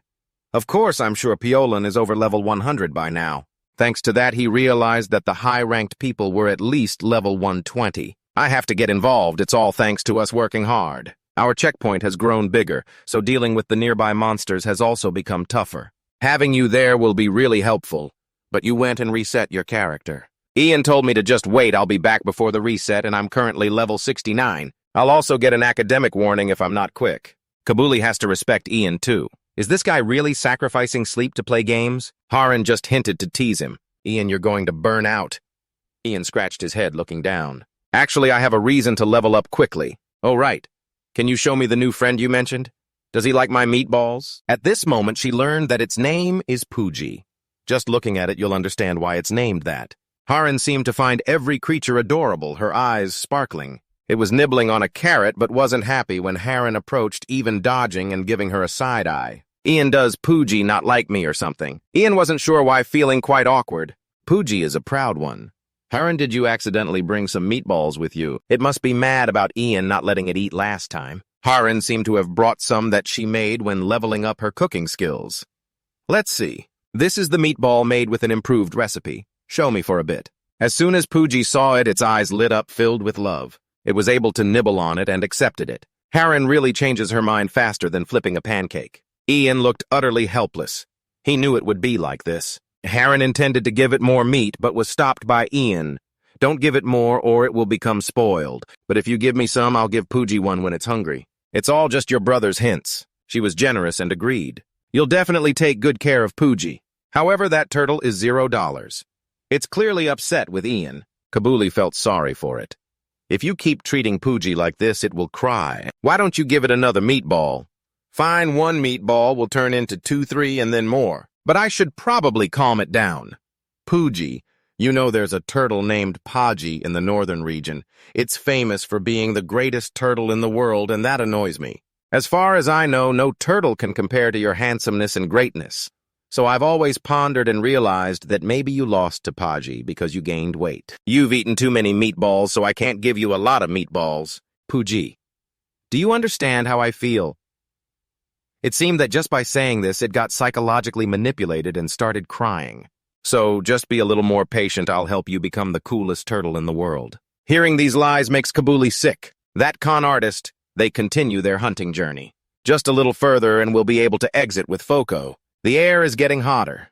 Of course, I'm sure Piolan is over level 100 by now. Thanks to that, he realized that the high-ranked people were at least level 120. I have to get involved. It's all thanks to us working hard. Our checkpoint has grown bigger, so dealing with the nearby monsters has also become tougher. Having you there will be really helpful, but you went and reset your character. Ian told me to just wait. I'll be back before the reset, and I'm currently level 69. I'll also get an academic warning if I'm not quick. Kabuli has to respect Ian, too. Is this guy really sacrificing sleep to play games? Haran just hinted to tease him. Ian, you're going to burn out. Ian scratched his head, looking down. Actually, I have a reason to level up quickly. Oh, right. Can you show me the new friend you mentioned? Does he like my meatballs? At this moment, she learned that its name is Pooji. Just looking at it, you'll understand why it's named that. Haran seemed to find every creature adorable, her eyes sparkling. It was nibbling on a carrot, but wasn't happy when Haran approached, even dodging and giving her a side eye. Ian, does Pooji not like me or something? Ian wasn't sure why, feeling quite awkward. Pooji is a proud one. Haran, did you accidentally bring some meatballs with you? It must be mad about Ian not letting it eat last time. Haran seemed to have brought some that she made when leveling up her cooking skills. Let's see. This is the meatball made with an improved recipe. Show me for a bit. As soon as Pooji saw it, its eyes lit up, filled with love. It was able to nibble on it and accepted it. Harren really changes her mind faster than flipping a pancake. Ian looked utterly helpless. He knew it would be like this. Harren intended to give it more meat, but was stopped by Ian. Don't give it more or it will become spoiled. But if you give me some, I'll give Pooji one when it's hungry. It's all just your brother's hints. She was generous and agreed. You'll definitely take good care of Pooji. However, that turtle is $0. It's clearly upset with Ian. Kabuli felt sorry for it. If you keep treating Pooji like this, it will cry. Why don't you give it another meatball? Fine, one meatball will turn into 2, 3, and then more. But I should probably calm it down. Pooji, you know there's a turtle named Paji in the northern region. It's famous for being the greatest turtle in the world, and that annoys me. As far as I know, no turtle can compare to your handsomeness and greatness. So I've always pondered and realized that maybe you lost to Paji because you gained weight. You've eaten too many meatballs, so I can't give you a lot of meatballs. Pooji, do you understand how I feel? It seemed that just by saying this, it got psychologically manipulated and started crying. So just be a little more patient, I'll help you become the coolest turtle in the world. Hearing these lies makes Kabuli sick. That con artist, they continue their hunting journey. Just a little further and we'll be able to exit with Foko. The air is getting hotter.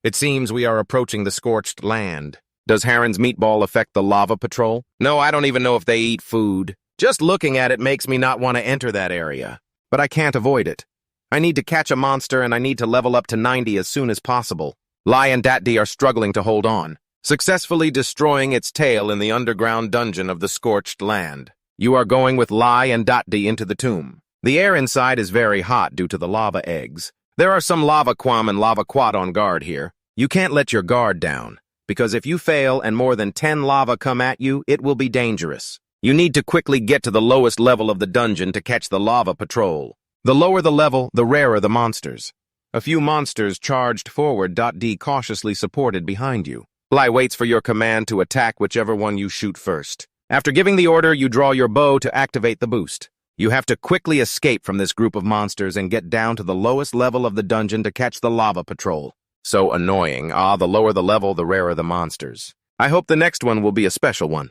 It seems we are approaching the scorched land. Does Harren's meatball affect the lava patrol? No, I don't even know if they eat food. Just looking at it makes me not want to enter that area. But I can't avoid it. I need to catch a monster and I need to level up to 90 as soon as possible. Lai and Datdi are struggling to hold on, successfully destroying its tail in the underground dungeon of the scorched land. You are going with Lai and Datdi into the tomb. The air inside is very hot due to the lava eggs. There are some lava quam and lava quad on guard here. You can't let your guard down, because if you fail and more than 10 lava come at you, it will be dangerous. You need to quickly get to the lowest level of the dungeon to catch the lava patrol. The lower the level, the rarer the monsters. A few monsters charged forward. D cautiously supported behind you. Lai waits for your command to attack whichever one you shoot first. After giving the order, you draw your bow to activate the boost. You have to quickly escape from this group of monsters and get down to the lowest level of the dungeon to catch the lava patrol. So annoying. The lower the level, the rarer the monsters. I hope the next one will be a special one.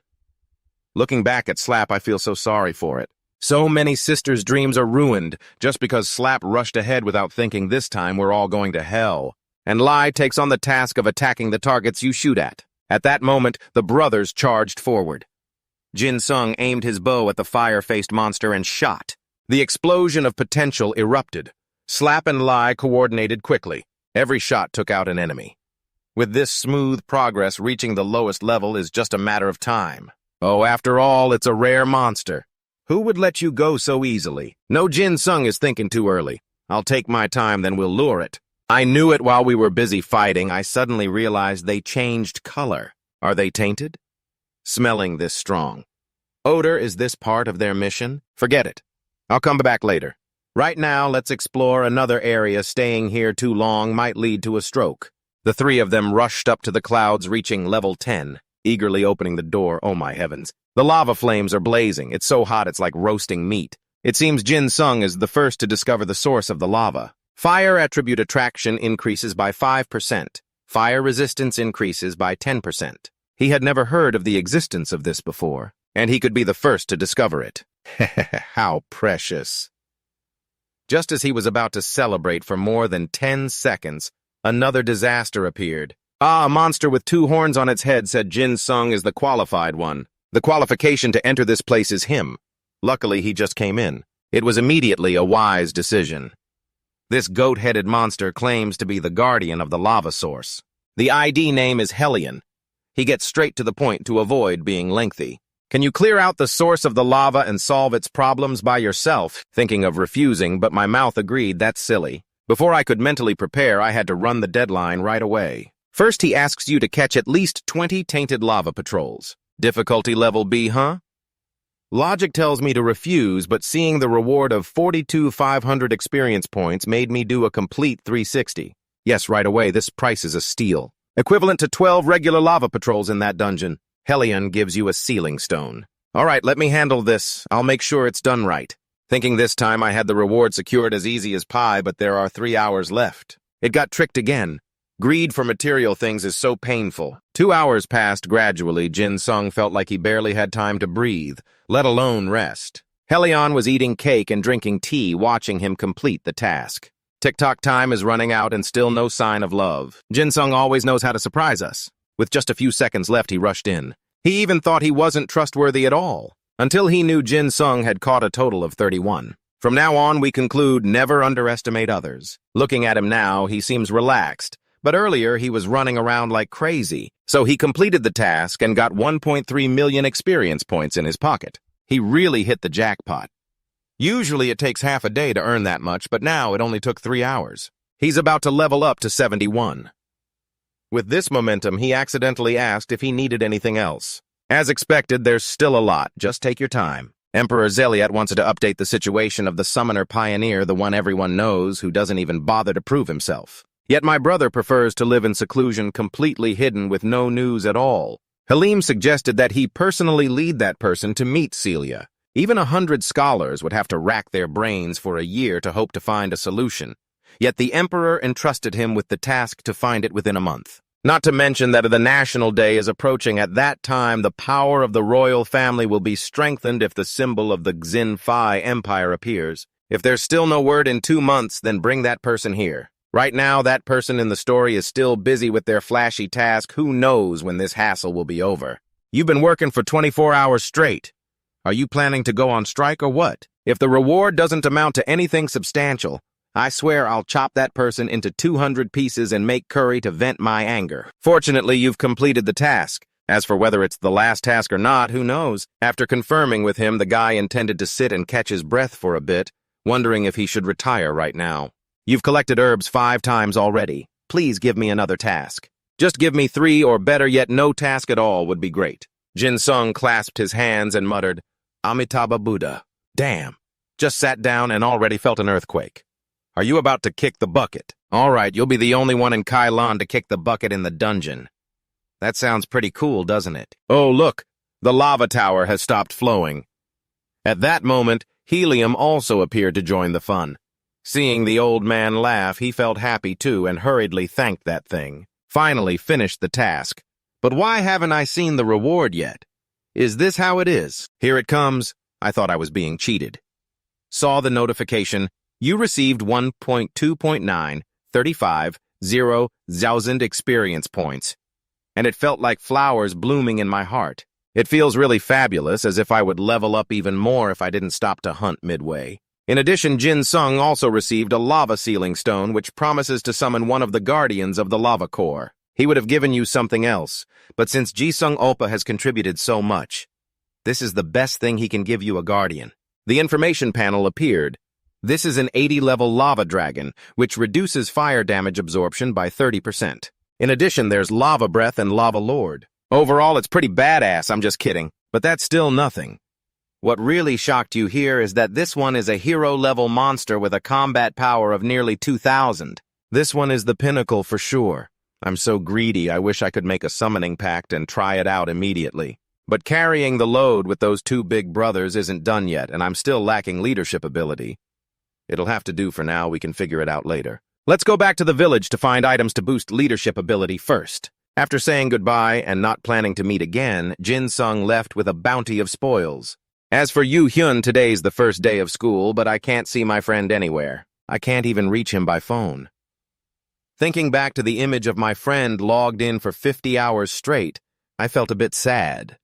Looking back at Slap, I feel so sorry for it. So many sisters' dreams are ruined just because Slap rushed ahead without thinking this time we're all going to hell. And Lai takes on the task of attacking the targets you shoot at. At that moment, the brothers charged forward. Jin Sung aimed his bow at the fire-faced monster and shot. The explosion of potential erupted. Slap and Lai coordinated quickly. Every shot took out an enemy. With this smooth progress, reaching the lowest level is just a matter of time. Oh, after all, it's a rare monster. Who would let you go so easily? No, Jin Sung is thinking too early. I'll take my time, then we'll lure it. I knew it while we were busy fighting. I suddenly realized they changed color. Are they tainted? Smelling this strong. Odor, is this part of their mission? Forget it. I'll come back later. Right now, let's explore another area. Staying here too long might lead to a stroke. The three of them rushed up to the clouds, reaching level 10, eagerly opening the door. Oh my heavens. The lava flames are blazing. It's so hot it's like roasting meat. It seems Jin Sung is the first to discover the source of the lava. Fire attribute attraction increases by 5%. Fire resistance increases by 10%. He had never heard of the existence of this before, and he could be the first to discover it. How precious. Just as he was about to celebrate for more than 10 seconds, another disaster appeared. A monster with 2 horns on its head, said Jin Sung is the qualified one. The qualification to enter this place is him. Luckily, he just came in. It was immediately a wise decision. This goat-headed monster claims to be the guardian of the lava source. The ID name is Hellion. He gets straight to the point to avoid being lengthy. Can you clear out the source of the lava and solve its problems by yourself? Thinking of refusing, but my mouth agreed. That's silly. Before I could mentally prepare, I had to run the deadline right away. First, he asks you to catch at least 20 tainted lava patrols. Difficulty level B, huh? Logic tells me to refuse, but seeing the reward of 42,500 experience points made me do a complete 360. Yes, right away, this price is a steal. Equivalent to 12 regular lava patrols in that dungeon. Hellion gives you a sealing stone. All right, let me handle this. I'll make sure it's done right. Thinking this time I had the reward secured as easy as pie, but there are 3 hours left. It got tricked again. Greed for material things is so painful. 2 hours passed gradually. Jin Sung felt like he barely had time to breathe, let alone rest. Helion was eating cake and drinking tea, watching him complete the task. TikTok time is running out and still no sign of love. Jin Sung always knows how to surprise us. With just a few seconds left, he rushed in. He even thought he wasn't trustworthy at all, until he knew Jin Sung had caught a total of 31. From now on, we conclude never underestimate others. Looking at him now, he seems relaxed, but earlier he was running around like crazy, so he completed the task and got 1.3 million experience points in his pocket. He really hit the jackpot. Usually it takes half a day to earn that much, but now it only took 3 hours. He's about to level up to 71. With this momentum, he accidentally asked if he needed anything else. As expected, there's still a lot. Just take your time. Emperor Zeliat wants to update the situation of the summoner pioneer, the one everyone knows, who doesn't even bother to prove himself. Yet my brother prefers to live in seclusion, completely hidden with no news at all. Halim suggested that he personally lead that person to meet Celia. Even 100 scholars would have to rack their brains for a year to hope to find a solution. Yet the emperor entrusted him with the task to find it within a month. Not to mention that the national day is approaching. At that time, the power of the royal family will be strengthened if the symbol of the Xin Fi Empire appears. If there's still no word in 2 months, then bring that person here. Right now, that person in the story is still busy with their flashy task. Who knows when this hassle will be over? You've been working for 24 hours straight. Are you planning to go on strike or what? If the reward doesn't amount to anything substantial, I swear I'll chop that person into 200 pieces and make curry to vent my anger. Fortunately, you've completed the task. As for whether it's the last task or not, who knows? After confirming with him, the guy intended to sit and catch his breath for a bit, wondering if he should retire right now. You've collected herbs 5 times already. Please give me another task. Just give me 3, or better yet, no task at all would be great. Jin Sung clasped his hands and muttered, Amitabha Buddha. Damn. Just sat down and already felt an earthquake. Are you about to kick the bucket? All right, you'll be the only one in Kailan to kick the bucket in the dungeon. That sounds pretty cool, doesn't it? Oh, look, the lava tower has stopped flowing. At that moment, Helium also appeared to join the fun. Seeing the old man laugh, he felt happy too and hurriedly thanked that thing. Finally finished the task. But why haven't I seen the reward yet? Is this how it is? Here it comes. I thought I was being cheated. Saw the notification. You received 1.2.935,000 experience points. And it felt like flowers blooming in my heart. It feels really fabulous, as if I would level up even more if I didn't stop to hunt midway. In addition, Jin Sung also received a lava sealing stone, which promises to summon one of the guardians of the lava core. He would have given you something else, but since Jisung Oppa has contributed so much, this is the best thing he can give you, a guardian. The information panel appeared. This is an 80-level lava dragon, which reduces fire damage absorption by 30%. In addition, there's lava breath and lava lord. Overall, it's pretty badass, I'm just kidding, but that's still nothing. What really shocked you here is that this one is a hero-level monster with a combat power of nearly 2,000. This one is the pinnacle for sure. I'm so greedy, I wish I could make a summoning pact and try it out immediately. But carrying the load with those 2 big brothers isn't done yet, and I'm still lacking leadership ability. It'll have to do for now, we can figure it out later. Let's go back to the village to find items to boost leadership ability first. After saying goodbye and not planning to meet again, Jin Sung left with a bounty of spoils. As for Yu Hyun, today's the first day of school, but I can't see my friend anywhere. I can't even reach him by phone. Thinking back to the image of my friend logged in for 50 hours straight, I felt a bit sad.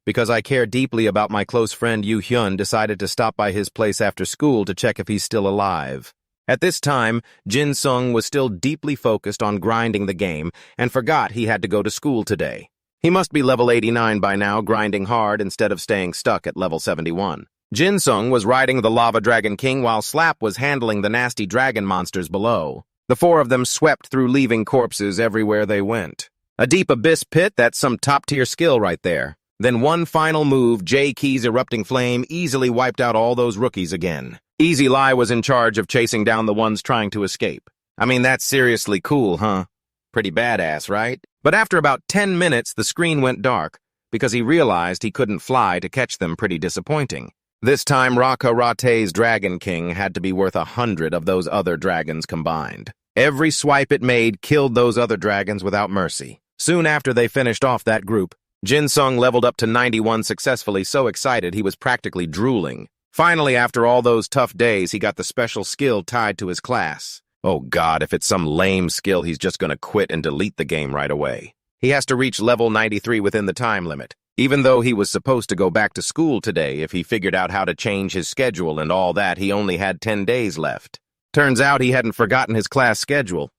Because I care deeply about my close friend Yu Hyun, decided to stop by his place after school to check if he's still alive. At this time, Jin Sung was still deeply focused on grinding the game and forgot he had to go to school today. He must be level 89 by now, grinding hard instead of staying stuck at level 71. Jin Sung was riding the Lava Dragon King while Slap was handling the nasty dragon monsters below. The 4 of them swept through, leaving corpses everywhere they went. A deep abyss pit, that's some top-tier skill right there. Then one final move, J Key's erupting flame, easily wiped out all those rookies again. Easy Lie was in charge of chasing down the ones trying to escape. I mean, that's seriously cool, huh? Pretty badass, right? But after about 10 minutes, the screen went dark, because he realized he couldn't fly to catch them. Pretty disappointing. This time, Raka Rate's Dragon King had to be worth 100 of those other dragons combined. Every swipe it made killed those other dragons without mercy. Soon after they finished off that group, Jin Sung leveled up to 91 successfully, so excited he was practically drooling. Finally, after all those tough days, he got the special skill tied to his class. Oh God, if it's some lame skill, he's just gonna quit and delete the game right away. He has to reach level 93 within the time limit, even though he was supposed to go back to school today. If he figured out how to change his schedule and all that, he only had 10 days left. Turns out he hadn't forgotten his class schedule.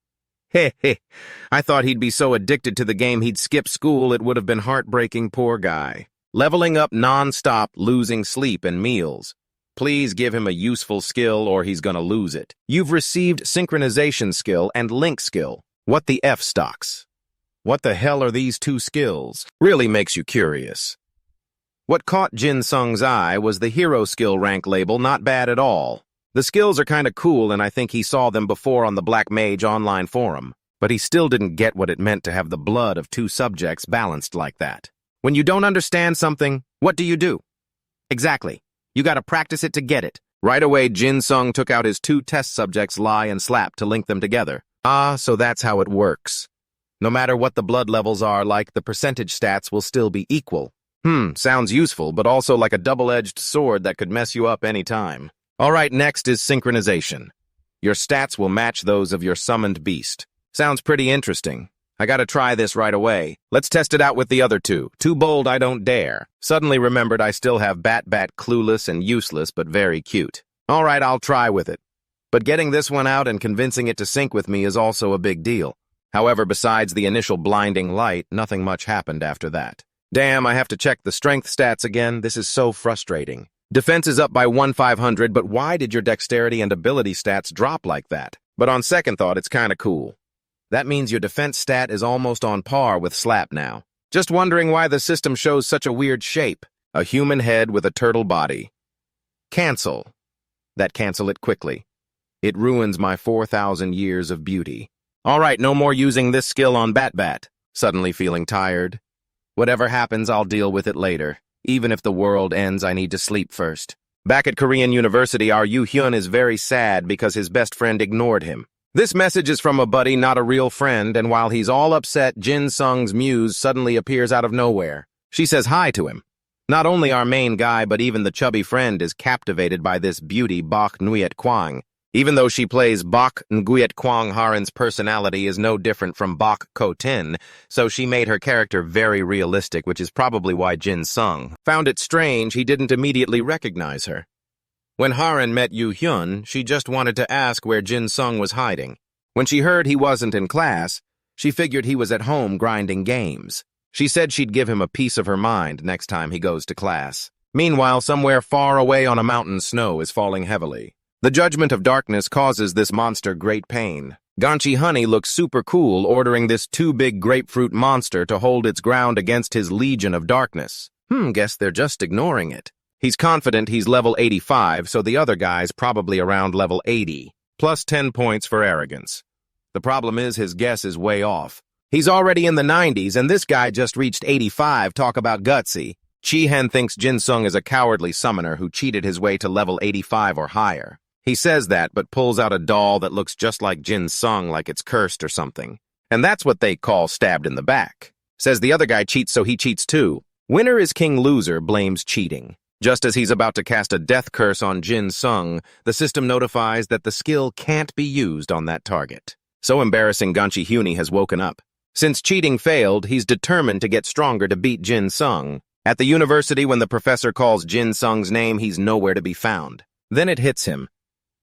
Heh heh, I thought he'd be so addicted to the game he'd skip school it would have been heartbreaking, poor guy. Leveling up non-stop, losing sleep and meals. Please give him a useful skill or he's gonna lose it. You've received synchronization skill and link skill. What the F stocks? What the hell are these two skills? Really makes you curious. What caught Jin Sung's eye was the hero skill rank label, not bad at all. The skills are kinda cool and I think he saw them before on the Black Mage online forum, but he still didn't get what it meant to have the blood of two subjects balanced like that. When you don't understand something, what do? Exactly. You gotta practice it to get it. Right away, Jin Sung took out his two test subjects, Lie and Slap, to link them together. Ah, so that's how it works. No matter what the blood levels are like, the percentage stats will still be equal. Sounds useful, but also like a double-edged sword that could mess you up any time. Alright, next is synchronization. Your stats will match those of your summoned beast. Sounds pretty interesting. I gotta try this right away. Let's test it out with the other two. Too bold, I don't dare. Suddenly remembered I still have Bat clueless and useless, but very cute. Alright, I'll try with it. But getting this one out and convincing it to sync with me is also a big deal. However, besides the initial blinding light, nothing much happened after that. Damn, I have to check the strength stats again. This is so frustrating. Defense is up by 1,500, but why did your dexterity and ability stats drop like that? But on second thought, it's kinda cool. That means your defense stat is almost on par with Slap now. Just wondering why the system shows such a weird shape. A human head with a turtle body. Cancel. Cancel it quickly. It ruins my 4,000 years of beauty. Alright, no more using this skill on Bat. Suddenly feeling tired. Whatever happens, I'll deal with it later. Even if the world ends, I need to sleep first. Back at Korean University, our Yu Hyun is very sad because his best friend ignored him. This message is from a buddy, not a real friend, and while he's all upset, Jin Sung's muse suddenly appears out of nowhere. She says hi to him. Not only our main guy, but even the chubby friend is captivated by this beauty, Bok Nguyet Kwang. Even though she plays Bok Nguyet Kwang, Haren's personality is no different from Bok Ko Tin, so she made her character very realistic, which is probably why Jin Sung found it strange he didn't immediately recognize her. When Haren met Yu Hyun, she just wanted to ask where Jin Sung was hiding. When she heard he wasn't in class, she figured he was at home grinding games. She said she'd give him a piece of her mind next time he goes to class. Meanwhile, somewhere far away on a mountain, snow is falling heavily. The judgment of darkness causes this monster great pain. Ganchi Honey looks super cool, ordering this too big grapefruit monster to hold its ground against his legion of darkness. Guess they're just ignoring it. He's confident he's level 85, so the other guy's probably around level 80, plus 10 points for arrogance. The problem is his guess is way off. He's already in the 90s, and this guy just reached 85, talk about gutsy. Chi-Hen thinks Jin Sung is a cowardly summoner who cheated his way to level 85 or higher. He says that, but pulls out a doll that looks just like Jin Sung, like it's cursed or something. And that's what they call stabbed in the back. Says the other guy cheats, so he cheats too. Winner is king, loser blames cheating. Just as he's about to cast a death curse on Jin Sung, the system notifies that the skill can't be used on that target. So embarrassing, Ganchi Hyuni has woken up. Since cheating failed, he's determined to get stronger to beat Jin Sung. At the university, when the professor calls Jin Sung's name, he's nowhere to be found. Then it hits him.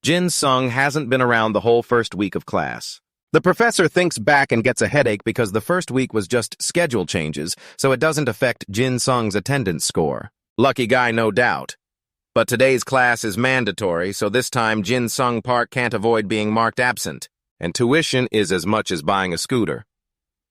Jin Sung hasn't been around the whole first week of class. The professor thinks back and gets a headache because the first week was just schedule changes, so it doesn't affect Jin Sung's attendance score. Lucky guy, no doubt. But today's class is mandatory, so this time Jin Sung Park can't avoid being marked absent, and tuition is as much as buying a scooter.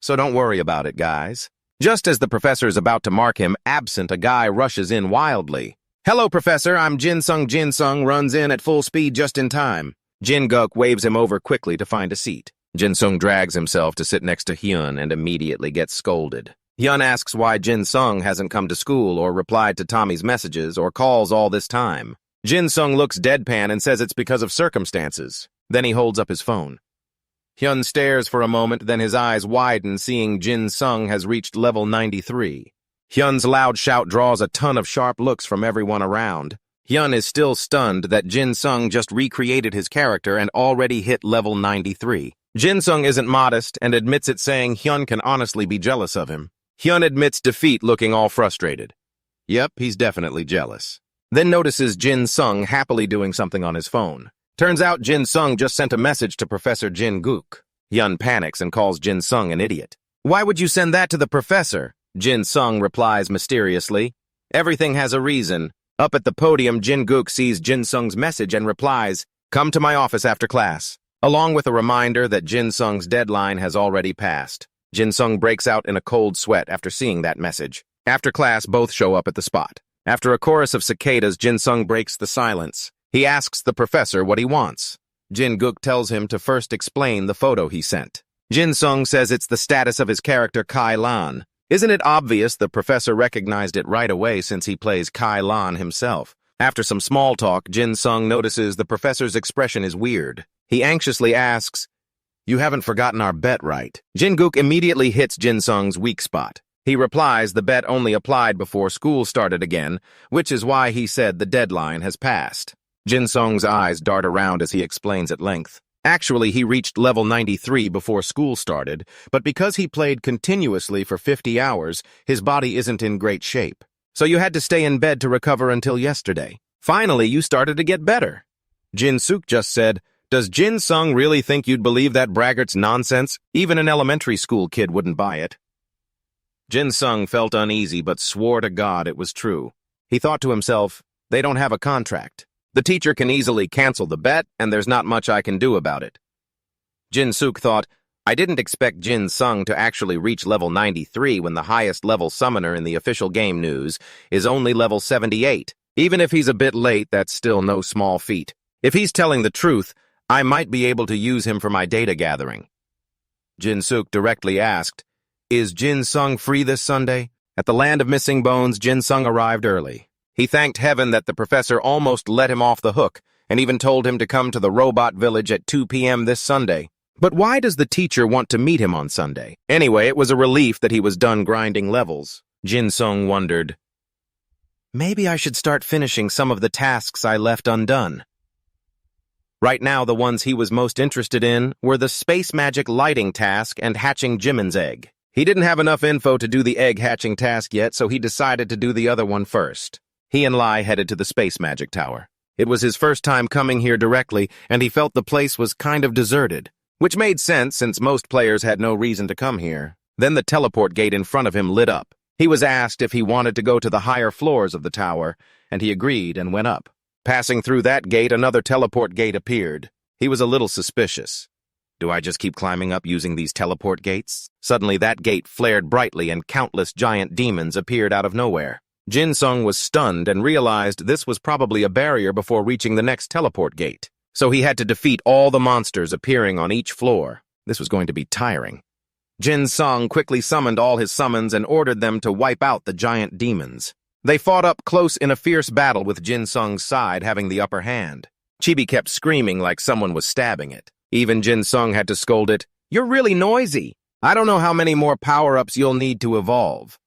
So don't worry about it, guys. Just as the professor is about to mark him absent, a guy rushes in wildly. Hello, Professor, I'm Jin Sung. Jin Sung runs in at full speed just in time. Jin Guk waves him over quickly to find a seat. Jin Sung drags himself to sit next to Hyun and immediately gets scolded. Hyun asks why Jin Sung hasn't come to school or replied to Tommy's messages or calls all this time. Jin Sung looks deadpan and says it's because of circumstances. Then he holds up his phone. Hyun stares for a moment, then his eyes widen, seeing Jin Sung has reached level 93. Hyun's loud shout draws a ton of sharp looks from everyone around. Hyun is still stunned that Jin Sung just recreated his character and already hit level 93. Jin Sung isn't modest and admits it, saying Hyun can honestly be jealous of him. Hyun admits defeat, looking all frustrated. Yep, he's definitely jealous. Then notices Jin Sung happily doing something on his phone. Turns out Jin Sung just sent a message to Professor Jin Gook. Hyun panics and calls Jin Sung an idiot. Why would you send that to the professor? Jin Sung replies mysteriously. Everything has a reason. Up at the podium, Jin Gook sees Jin Sung's message and replies, "Come to my office after class," along with a reminder that Jin Sung's deadline has already passed. Jin Sung breaks out in a cold sweat after seeing that message. After class, both show up at the spot. After a chorus of cicadas, Jin Sung breaks the silence. He asks the professor what he wants. Jin Gook tells him to first explain the photo he sent. Jin Sung says it's the status of his character Kai Lan. Isn't it obvious the professor recognized it right away since he plays Kai Lan himself? After some small talk, Jin Sung notices the professor's expression is weird. He anxiously asks, "You haven't forgotten our bet, right?" Jin Gook immediately hits Jin Sung's weak spot. He replies the bet only applied before school started again, which is why he said the deadline has passed. Jin Sung's eyes dart around as he explains at length. Actually, he reached level 93 before school started, but because he played continuously for 50 hours, his body isn't in great shape. So you had to stay in bed to recover until yesterday. Finally, you started to get better. Jin Suk just said, "Does Jin Sung really think you'd believe that braggart's nonsense? Even an elementary school kid wouldn't buy it." Jin Sung felt uneasy but swore to God it was true. He thought to himself, they don't have a contract. The teacher can easily cancel the bet, and there's not much I can do about it. Jin Suk thought, I didn't expect Jin Sung to actually reach level 93 when the highest level summoner in the official game news is only level 78. Even if he's a bit late, that's still no small feat. If he's telling the truth, I might be able to use him for my data gathering. Jin Suk directly asked, "Is Jin Sung free this Sunday?" At the Land of Missing Bones, Jin Sung arrived early. He thanked heaven that the professor almost let him off the hook, and even told him to come to the robot village at 2 p.m. this Sunday. But why does the teacher want to meet him on Sunday? Anyway, it was a relief that he was done grinding levels. Jin Sung wondered, maybe I should start finishing some of the tasks I left undone. Right now, the ones he was most interested in were the space magic lighting task and hatching Jimin's egg. He didn't have enough info to do the egg hatching task yet, so he decided to do the other one first. He and Lai headed to the space magic tower. It was his first time coming here directly, and he felt the place was kind of deserted, which made sense since most players had no reason to come here. Then the teleport gate in front of him lit up. He was asked if he wanted to go to the higher floors of the tower, and he agreed and went up. Passing through that gate, another teleport gate appeared. He was a little suspicious. Do I just keep climbing up using these teleport gates? Suddenly that gate flared brightly and countless giant demons appeared out of nowhere. Jin Sung was stunned and realized this was probably a barrier before reaching the next teleport gate. So he had to defeat all the monsters appearing on each floor. This was going to be tiring. Jin Sung quickly summoned all his summons and ordered them to wipe out the giant demons. They fought up close in a fierce battle with Jin Sung's side having the upper hand. Chibi kept screaming like someone was stabbing it. Even Jin Sung had to scold it, "You're really noisy. I don't know how many more power-ups you'll need to evolve."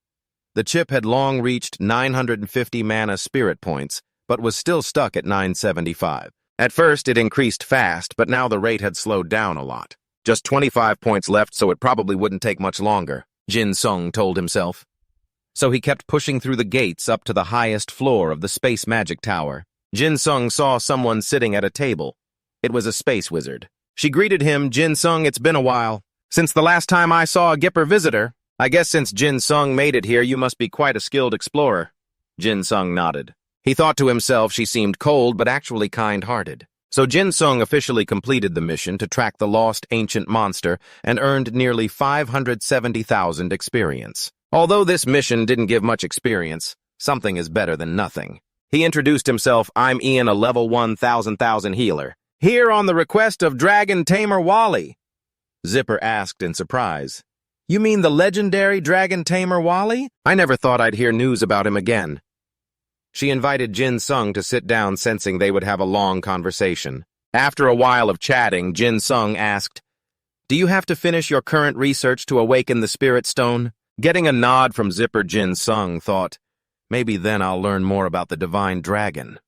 The chip had long reached 950 mana spirit points, but was still stuck at 975. At first, it increased fast, but now the rate had slowed down a lot. Just 25 points left, so it probably wouldn't take much longer, Jin Sung told himself. So he kept pushing through the gates up to the highest floor of the space magic tower. Jin Sung saw someone sitting at a table. It was a space wizard. She greeted him, "Jin Sung, it's been a while. Since the last time I saw a Gipper visitor, I guess since Jin Sung made it here, you must be quite a skilled explorer." Jin Sung nodded. He thought to himself she seemed cold but actually kind-hearted. So Jin Sung officially completed the mission to track the lost ancient monster and earned nearly 570,000 experience. Although this mission didn't give much experience, something is better than nothing. He introduced himself, "I'm Ian, a level 1,000,000 healer. Here on the request of Dragon Tamer Wally." Zipper asked in surprise, "You mean the legendary Dragon Tamer Wally? I never thought I'd hear news about him again." She invited Jin Sung to sit down, sensing they would have a long conversation. After a while of chatting, Jin Sung asked, Do you have to finish your current research to awaken the Spirit Stone? Getting a nod from Zipper, Jin Sung thought, maybe then I'll learn more about the Divine Dragon.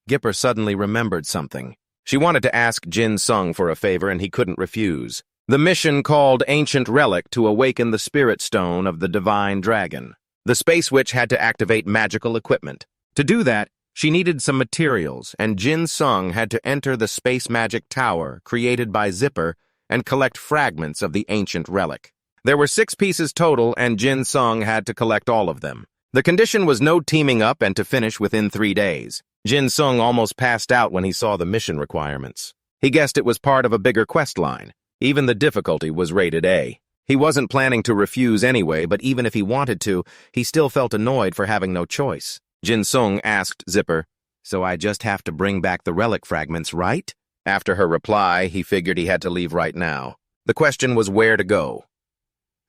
Gipper suddenly remembered something. She wanted to ask Jin Sung for a favor and he couldn't refuse. The mission called Ancient Relic to awaken the Spirit Stone of the Divine Dragon. The Space Witch had to activate magical equipment. To do that, she needed some materials, and Jin Sung had to enter the Space Magic Tower created by Zipper and collect fragments of the ancient relic. There were 6 pieces total, and Jin Sung had to collect all of them. The condition was no teaming up and to finish within 3 days. Jin Sung almost passed out when he saw the mission requirements. He guessed it was part of a bigger quest line. Even the difficulty was rated A. He wasn't planning to refuse anyway, but even if he wanted to, he still felt annoyed for having no choice. Jin Sung asked Zipper, "So I just have to bring back the relic fragments, right?" After her reply, he figured he had to leave right now. The question was where to go.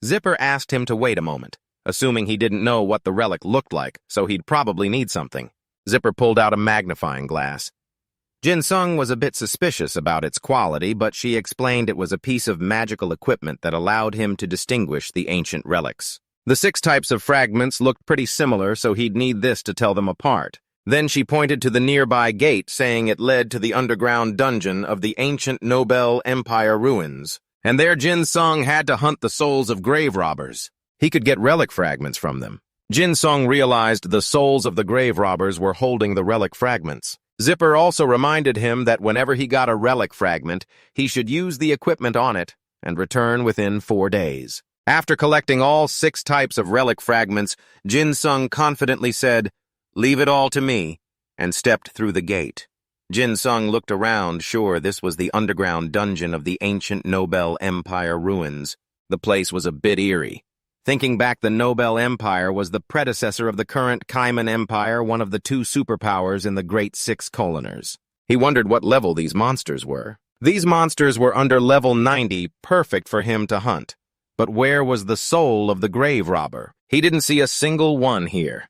Zipper asked him to wait a moment, assuming he didn't know what the relic looked like, so he'd probably need something. Zipper pulled out a magnifying glass. Jin Sung was a bit suspicious about its quality, but she explained it was a piece of magical equipment that allowed him to distinguish the ancient relics. The 6 types of fragments looked pretty similar, so he'd need this to tell them apart. Then she pointed to the nearby gate, saying it led to the underground dungeon of the ancient Nobel Empire ruins. And there Jin Sung had to hunt the souls of grave robbers. He could get relic fragments from them. Jin Sung realized the souls of the grave robbers were holding the relic fragments. Zipper also reminded him that whenever he got a relic fragment, he should use the equipment on it and return within 4 days. After collecting all 6 types of relic fragments, Jin Sung confidently said, "Leave it all to me," and stepped through the gate. Jin Sung looked around, sure this was the underground dungeon of the ancient Nobel Empire ruins. The place was a bit eerie. Thinking back, the Nobel Empire was the predecessor of the current Kaiman Empire, one of the 2 superpowers in the Great 6 Coloners. He wondered what level these monsters were. These monsters were under level 90, perfect for him to hunt. But where was the soul of the grave robber? He didn't see a single one here.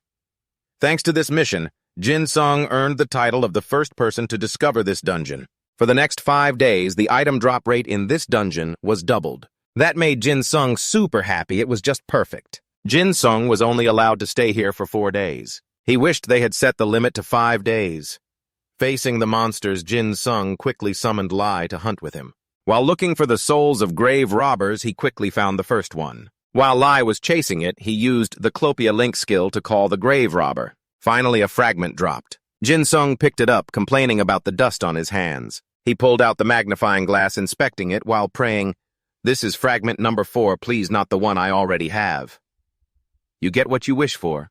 Thanks to this mission, Jin Sung earned the title of the first person to discover this dungeon. For the next 5 days, the item drop rate in this dungeon was doubled. That made Jin Sung super happy. It was just perfect. Jin Sung was only allowed to stay here for 4 days. He wished they had set the limit to 5 days. Facing the monsters, Jin Sung quickly summoned Lai to hunt with him. While looking for the souls of grave robbers, he quickly found the first one. While Lai was chasing it, he used the Clopia Link skill to call the grave robber. Finally, a fragment dropped. Jin Sung picked it up, complaining about the dust on his hands. He pulled out the magnifying glass, inspecting it while praying, "This is fragment number 4, please not the one I already have." You get what you wish for.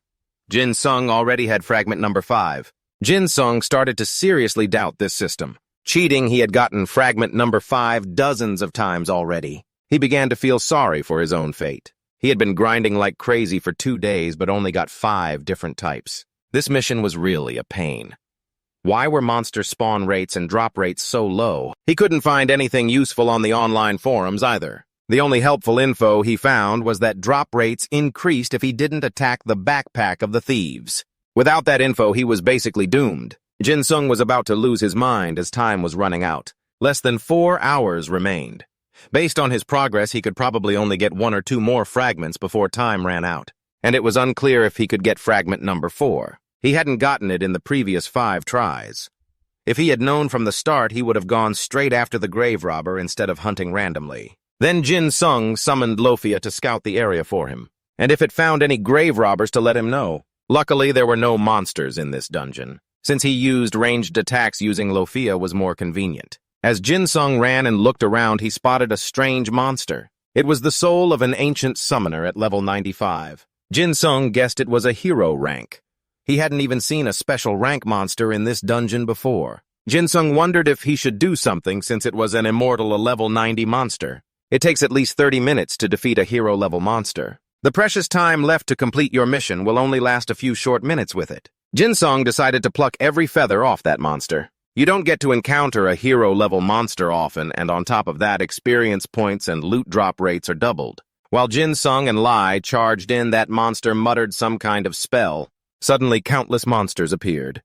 Jin Sung already had fragment number 5. Jin Sung started to seriously doubt this system. Cheating, he had gotten fragment number 5 dozens of times already. He began to feel sorry for his own fate. He had been grinding like crazy for 2 days, but only got 5 different types. This mission was really a pain. Why were monster spawn rates and drop rates so low? He couldn't find anything useful on the online forums either. The only helpful info he found was that drop rates increased if he didn't attack the backpack of the thieves. Without that info, he was basically doomed. Jin Sung was about to lose his mind as time was running out. Less than 4 hours remained. Based on his progress, he could probably only get 1 or 2 more fragments before time ran out. And it was unclear if he could get fragment number 4. He hadn't gotten it in the previous 5 tries. If he had known from the start, he would have gone straight after the grave robber instead of hunting randomly. Then Jin Sung summoned Lofia to scout the area for him, and if it found any grave robbers to let him know. Luckily, there were no monsters in this dungeon. Since he used ranged attacks, using Lofia was more convenient. As Jin Sung ran and looked around, he spotted a strange monster. It was the soul of an ancient summoner at level 95. Jin Sung guessed it was a hero rank. He hadn't even seen a special rank monster in this dungeon before. Jin Sung wondered if he should do something since it was an immortal level 90 monster. It takes at least 30 minutes to defeat a hero-level monster. The precious time left to complete your mission will only last a few short minutes with it. Jin Sung decided to pluck every feather off that monster. You don't get to encounter a hero-level monster often, and on top of that, experience points and loot drop rates are doubled. While Jin Sung and Lai charged in, that monster muttered some kind of spell. Suddenly, countless monsters appeared.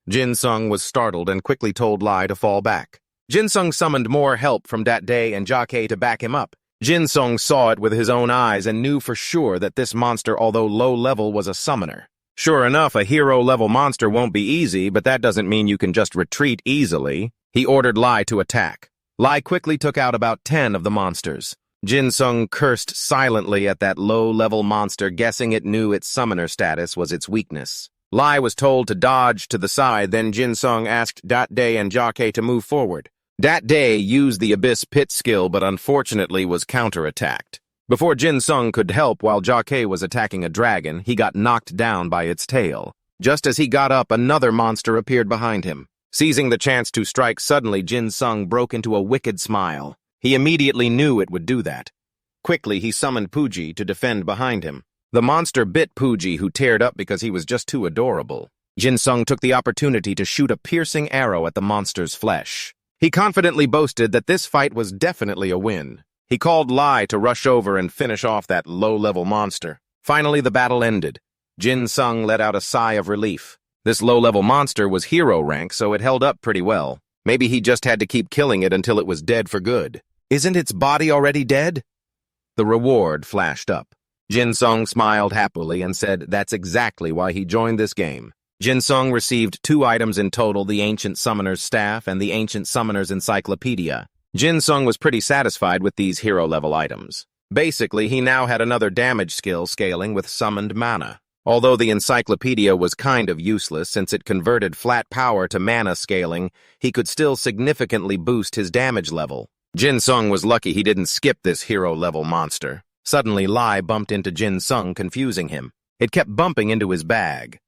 Jin Sung was startled and quickly told Lai to fall back. Jin Sung summoned more help from Dat Day and Jake to back him up. Jin Sung saw it with his own eyes and knew for sure that this monster, although low-level, was a summoner. Sure enough, a hero-level monster won't be easy, but that doesn't mean you can just retreat easily. He ordered Lai to attack. Lai quickly took out about 10 of the monsters. Jin Sung cursed silently at that low-level monster, guessing it knew its summoner status was its weakness. Lai was told to dodge to the side, then Jin Sung asked Dat Day and Jake to move forward. Dat Day used the Abyss Pit skill, but unfortunately was counterattacked. Before Jin Sung could help while Jake was attacking a dragon, he got knocked down by its tail. Just as he got up, another monster appeared behind him. Seizing the chance to strike suddenly, Jin Sung broke into a wicked smile. He immediately knew it would do that. Quickly, he summoned Puji to defend behind him. The monster bit Puji, who teared up because he was just too adorable. Jin Sung took the opportunity to shoot a piercing arrow at the monster's flesh. He confidently boasted that this fight was definitely a win. He called Lai to rush over and finish off that low-level monster. Finally, the battle ended. Jin Sung let out a sigh of relief. This low-level monster was hero rank, so it held up pretty well. Maybe he just had to keep killing it until it was dead for good. Isn't its body already dead? The reward flashed up. Jin Sung smiled happily and said that's exactly why he joined this game. Jin Sung received 2 items in total, the Ancient Summoner's Staff and the Ancient Summoner's Encyclopedia. Jin Sung was pretty satisfied with these hero-level items. Basically, he now had another damage skill scaling with summoned mana. Although the encyclopedia was kind of useless since it converted flat power to mana scaling, he could still significantly boost his damage level. Jin Sung was lucky he didn't skip this hero-level monster. Suddenly, Lai bumped into Jin Sung, confusing him. It kept bumping into his bag.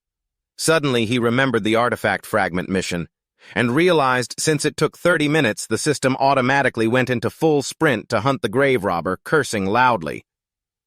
Suddenly, he remembered the artifact fragment mission, and realized since it took 30 minutes, the system automatically went into full sprint to hunt the grave robber, cursing loudly.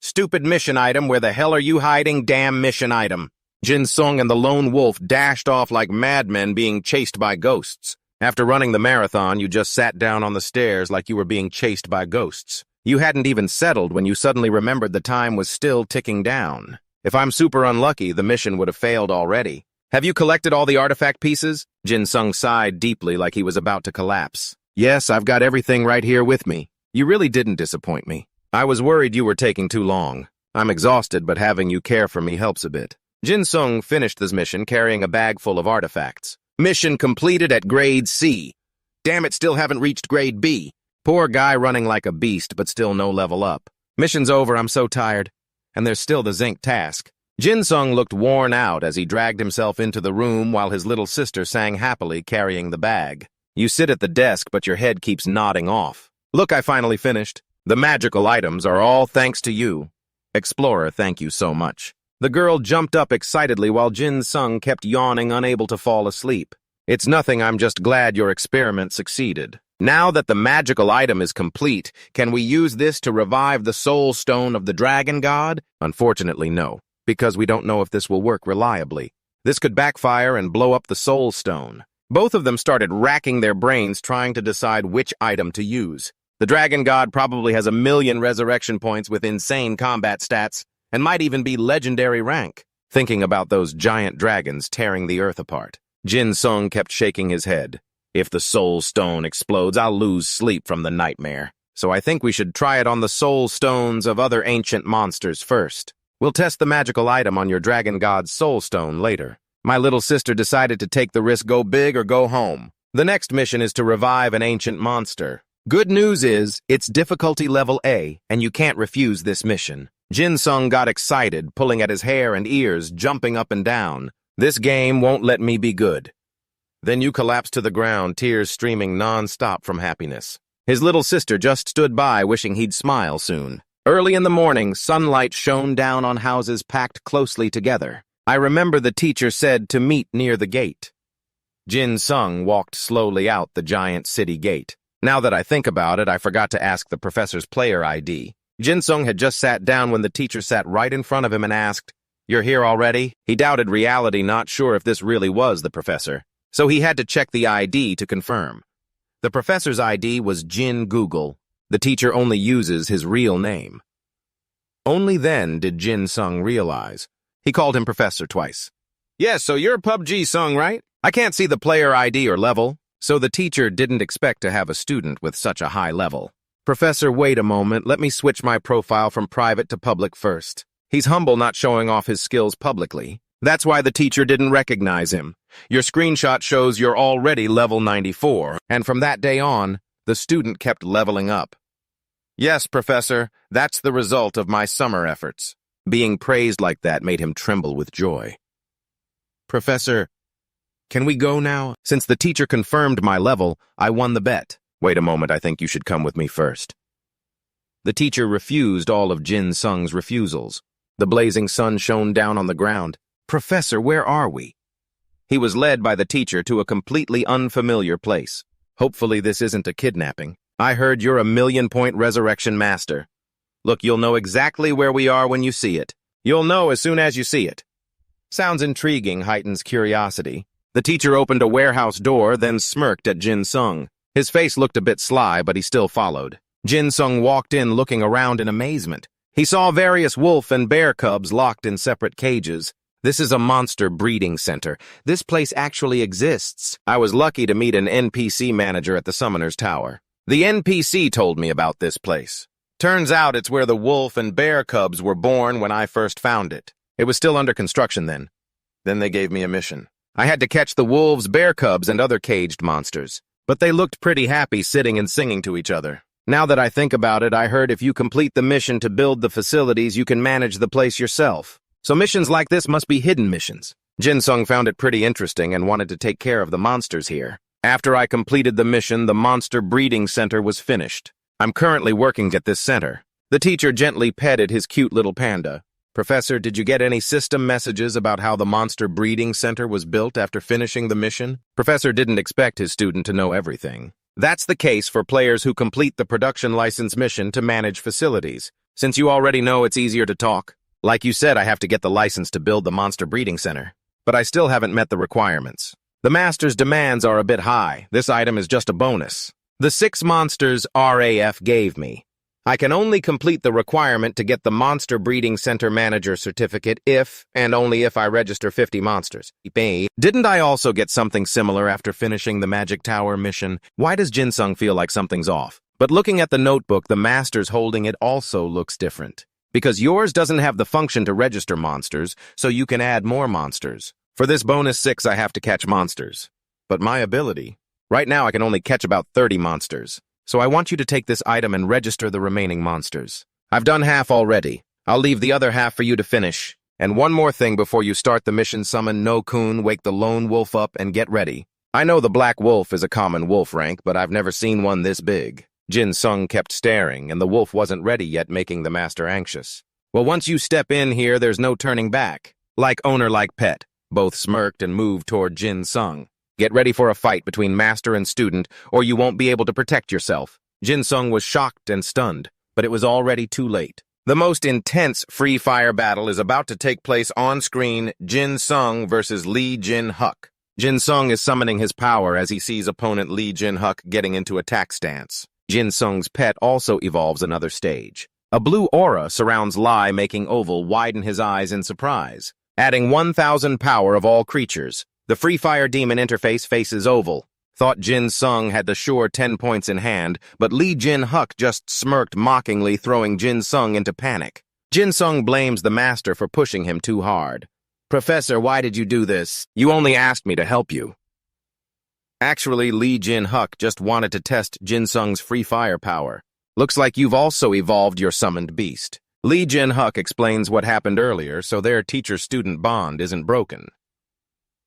"Stupid mission item, where the hell are you hiding, damn mission item?" Jin Sung and the lone wolf dashed off like madmen being chased by ghosts. After running the marathon, you just sat down on the stairs like you were being chased by ghosts. You hadn't even settled when you suddenly remembered the time was still ticking down. If I'm super unlucky, the mission would have failed already. "Have you collected all the artifact pieces?" Jin Sung sighed deeply like he was about to collapse. "Yes, I've got everything right here with me. You really didn't disappoint me. I was worried you were taking too long. I'm exhausted, but having you care for me helps a bit." Jin Sung finished this mission carrying a bag full of artifacts. Mission completed at grade C. Damn it, still haven't reached grade B. Poor guy running like a beast, but still no level up. Mission's over, I'm so tired. And there's still the zinc task. Jin Sung looked worn out as he dragged himself into the room while his little sister sang happily, carrying the bag. "You sit at the desk, but your head keeps nodding off. Look, I finally finished. The magical items are all thanks to you. Explorer, thank you so much." The girl jumped up excitedly while Jin Sung kept yawning, unable to fall asleep. "It's nothing, I'm just glad your experiment succeeded. Now that the magical item is complete, can we use this to revive the soul stone of the dragon god?" "Unfortunately, no, because we don't know if this will work reliably. This could backfire and blow up the soul stone." Both of them started racking their brains trying to decide which item to use. The dragon god probably has 1,000,000 resurrection points with insane combat stats, and might even be legendary rank. Thinking about those giant dragons tearing the earth apart, Jin Sung kept shaking his head. "If the soul stone explodes, I'll lose sleep from the nightmare. So I think we should try it on the soul stones of other ancient monsters first. We'll test the magical item on your dragon god's soul stone later." My little sister decided to take the risk, go big or go home. The next mission is to revive an ancient monster. Good news is, it's difficulty level A, and you can't refuse this mission. Jin Sung got excited, pulling at his hair and ears, jumping up and down. "This game won't let me be good." Then you collapsed to the ground, tears streaming non-stop from happiness. His little sister just stood by, wishing he'd smile soon. Early in the morning, sunlight shone down on houses packed closely together. I remember the teacher said to meet near the gate. Jin Sung walked slowly out the giant city gate. Now that I think about it, I forgot to ask the professor's player ID. Jin Sung had just sat down when the teacher sat right in front of him and asked, "You're here already?" He doubted reality, not sure if this really was the professor, so he had to check the ID to confirm. The professor's ID was Jin Google. The teacher only uses his real name. Only then did Jin Sung realize. He called him professor twice. "Yes, so you're PUBG Sung, right? I can't see the player ID or level. So the teacher didn't expect to have a student with such a high level. Professor, wait a moment, let me switch my profile from private to public first. He's humble not showing off his skills publicly. That's why the teacher didn't recognize him. Your screenshot shows you're already level 94, and from that day on, the student kept leveling up. Yes, Professor, that's the result of my summer efforts. Being praised like that made him tremble with joy. Professor, can we go now? Since the teacher confirmed my level, I won the bet. Wait a moment, I think you should come with me first. The teacher refused all of Jin Sung's refusals. The blazing sun shone down on the ground. Professor, where are we? He was led by the teacher to a completely unfamiliar place. Hopefully this isn't a kidnapping. I heard you're a 1,000,000-point resurrection master. Look, you'll know exactly where we are when you see it. You'll know as soon as you see it. Sounds intriguing, heightens curiosity. The teacher opened a warehouse door, then smirked at Jin Sung. His face looked a bit sly, but he still followed. Jin Sung walked in looking around in amazement. He saw various wolf and bear cubs locked in separate cages. This is a monster breeding center. This place actually exists. I was lucky to meet an NPC manager at the Summoner's Tower. The NPC told me about this place. Turns out it's where the wolf and bear cubs were born when I first found it. It was still under construction then. Then they gave me a mission. I had to catch the wolves, bear cubs, and other caged monsters. But they looked pretty happy sitting and singing to each other. Now that I think about it, I heard if you complete the mission to build the facilities, you can manage the place yourself. So missions like this must be hidden missions. Jin Sung found it pretty interesting and wanted to take care of the monsters here. After I completed the mission, the monster breeding center was finished. I'm currently working at this center. The teacher gently petted his cute little panda. Professor, did you get any system messages about how the monster breeding center was built after finishing the mission? Professor didn't expect his student to know everything. That's the case for players who complete the production license mission to manage facilities. Since you already know, it's easier to talk. Like you said, I have to get the license to build the monster breeding center. But I still haven't met the requirements. The master's demands are a bit high. This item is just a bonus. The 6 monsters RAF gave me. I can only complete the requirement to get the Monster Breeding Center Manager certificate if, and only if I register 50 monsters. Didn't I also get something similar after finishing the Magic Tower mission? Why does Jin Sung feel like something's off? But looking at the notebook, the master's holding it also looks different. Because yours doesn't have the function to register monsters, so you can add more monsters. For this bonus 6, I have to catch monsters. But my ability... Right now, I can only catch about 30 monsters. So I want you to take this item and register the remaining monsters. I've done half already. I'll leave the other half for you to finish. And one more thing before you start the mission, summon No-kun, wake the lone wolf up, and get ready. I know the black wolf is a common wolf rank, but I've never seen one this big. Jin Sung kept staring, and the wolf wasn't ready yet, making the master anxious. Well, once you step in here, there's no turning back. Like owner, like pet. Both smirked and moved toward Jin Sung. Get ready for a fight between master and student, or you won't be able to protect yourself. Jin Sung was shocked and stunned, but it was already too late. The most intense free fire battle is about to take place on screen, Jin Sung versus Lee Jin-huk. Jin Sung is summoning his power as he sees opponent Lee Jin-huk getting into attack stance. Jin Sung's pet also evolves another stage. A blue aura surrounds Lai, making Oval widen his eyes in surprise, adding 1,000 power of all creatures. The Free Fire Demon interface faces Oval. Thought Jin Sung had the sure 10 points in hand, but Lee Jin-huk just smirked mockingly, throwing Jin Sung into panic. Jin Sung blames the master for pushing him too hard. Professor, why did you do this? You only asked me to help you. Actually, Lee Jin-huk just wanted to test Jin Sung's free fire power. Looks like you've also evolved your summoned beast. Lee Jin-huk explains what happened earlier, so their teacher-student bond isn't broken.